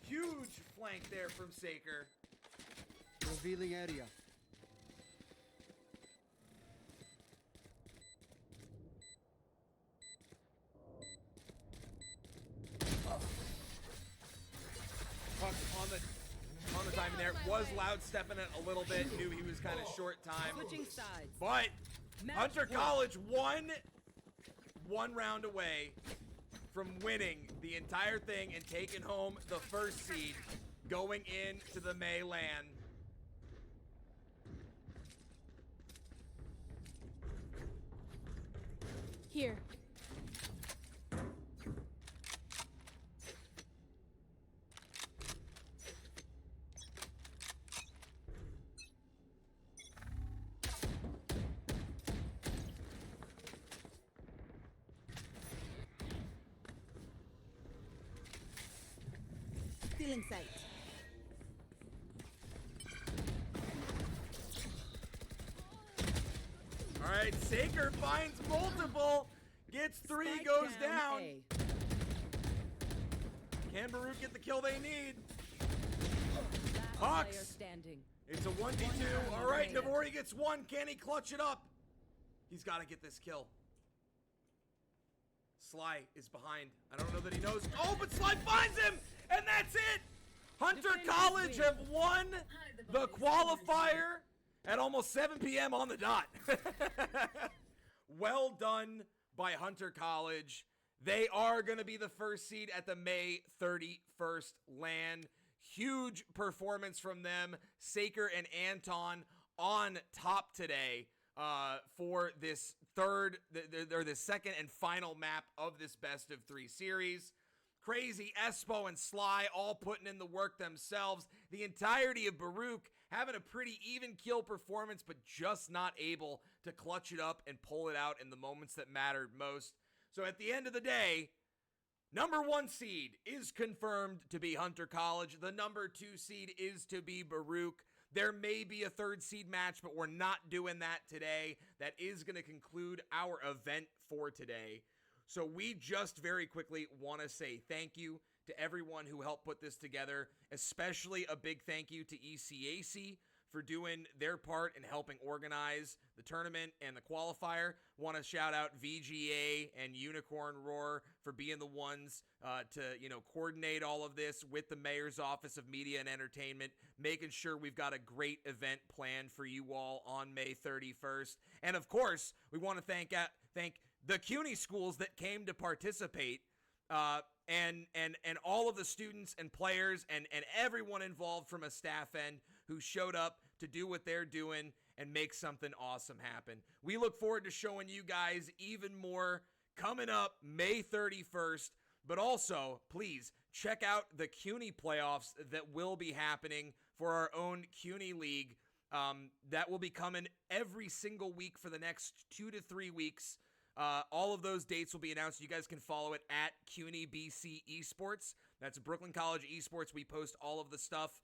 Huge flank there from Saker. Revealing area. Puck on the timing there. Was loud stepping it a little bit. Knew he was kind of short time. Switching sides. But Match Hunter point. College one round away from winning the entire thing and taking home the first seed, going into the May LAN. Here. Stealing sight. All right, Saker finds multiple, gets 3, Spike goes down. A. Can Baruch get the kill they need? Last Hawks. player standing. It's a 1v2. All right, Navori gets one. Can he clutch it up? He's got to get this kill. Sly is behind. I don't know that he knows. Oh, but Sly finds him, and that's it. Hunter Defenders College win. have won the qualifier at almost 7 p.m. on the dot. Well done by Hunter College. They are going to be the first seed at the May 31st LAN. Huge performance from them. Saker and Anton on top today for this this second and final map of this best of 3 series. Crazy, Espo and Sly all putting in the work themselves. The entirety of Baruch having a pretty even kill performance, but just not able to clutch it up and pull it out in the moments that mattered most. So at the end of the day, number 1 seed is confirmed to be Hunter College. The number 2 seed is to be Baruch. There may be a 3rd seed match, but we're not doing that today. That is going to conclude our event for today. So we just very quickly want to say thank you to everyone who helped put this together, especially a big thank you to ECAC for doing their part in helping organize the tournament and the qualifier. Want to shout out VGA and Unicorn Roar for being the ones to, coordinate all of this with the Mayor's Office of Media and Entertainment, making sure we've got a great event planned for you all on May 31st. And of course, we want to thank the CUNY schools that came to participate, and all of the students and players and everyone involved from a staff end who showed up to do what they're doing and make something awesome happen. We look forward to showing you guys even more coming up May 31st, but also, please, check out the CUNY playoffs that will be happening for our own CUNY League. That will be coming every single week for the next 2 to 3 weeks. All of those dates will be announced. You guys can follow it at CUNY BC Esports. That's Brooklyn College Esports. We post all of the stuff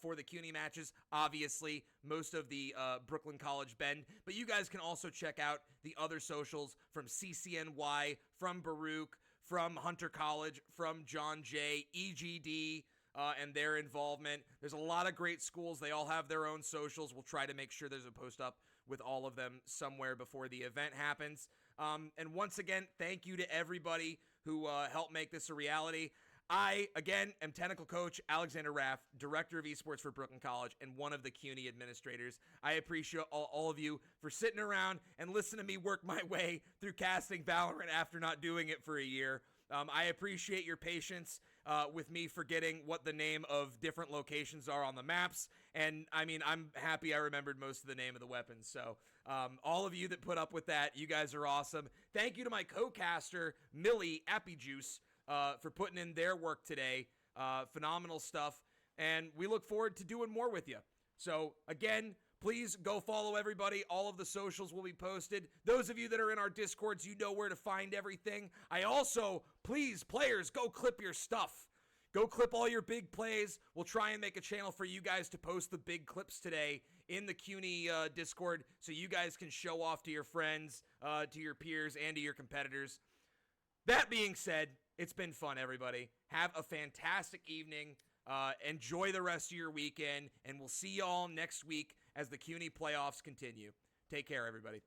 for the CUNY matches. Obviously, most of the Brooklyn College Bend. But you guys can also check out the other socials from CCNY, from Baruch, from Hunter College, from John Jay, EGD, and their involvement. There's a lot of great schools. They all have their own socials. We'll try to make sure there's a post up with all of them somewhere before the event happens. And once again, thank you to everybody who helped make this a reality. I, again, am technical coach Alexander Raff, director of esports for Brooklyn College, and one of the CUNY administrators. I appreciate all of you for sitting around and listening to me work my way through casting Valorant after not doing it for a year. I appreciate your patience with me forgetting what the name of different locations are on the maps. And, I mean, I'm happy I remembered most of the name of the weapons. So, all of you that put up with that, you guys are awesome. Thank you to my co-caster, Millie Appyjuice, for putting in their work today. Phenomenal stuff. And we look forward to doing more with you. So, again, please go follow everybody. All of the socials will be posted. Those of you that are in our Discords, you know where to find everything. I also, please, players, go clip your stuff. Go clip all your big plays. We'll try and make a channel for you guys to post the big clips today in the CUNY Discord so you guys can show off to your friends, to your peers, and to your competitors. That being said, it's been fun, everybody. Have a fantastic evening. Enjoy the rest of your weekend, and we'll see you all next week as the CUNY playoffs continue. Take care, everybody.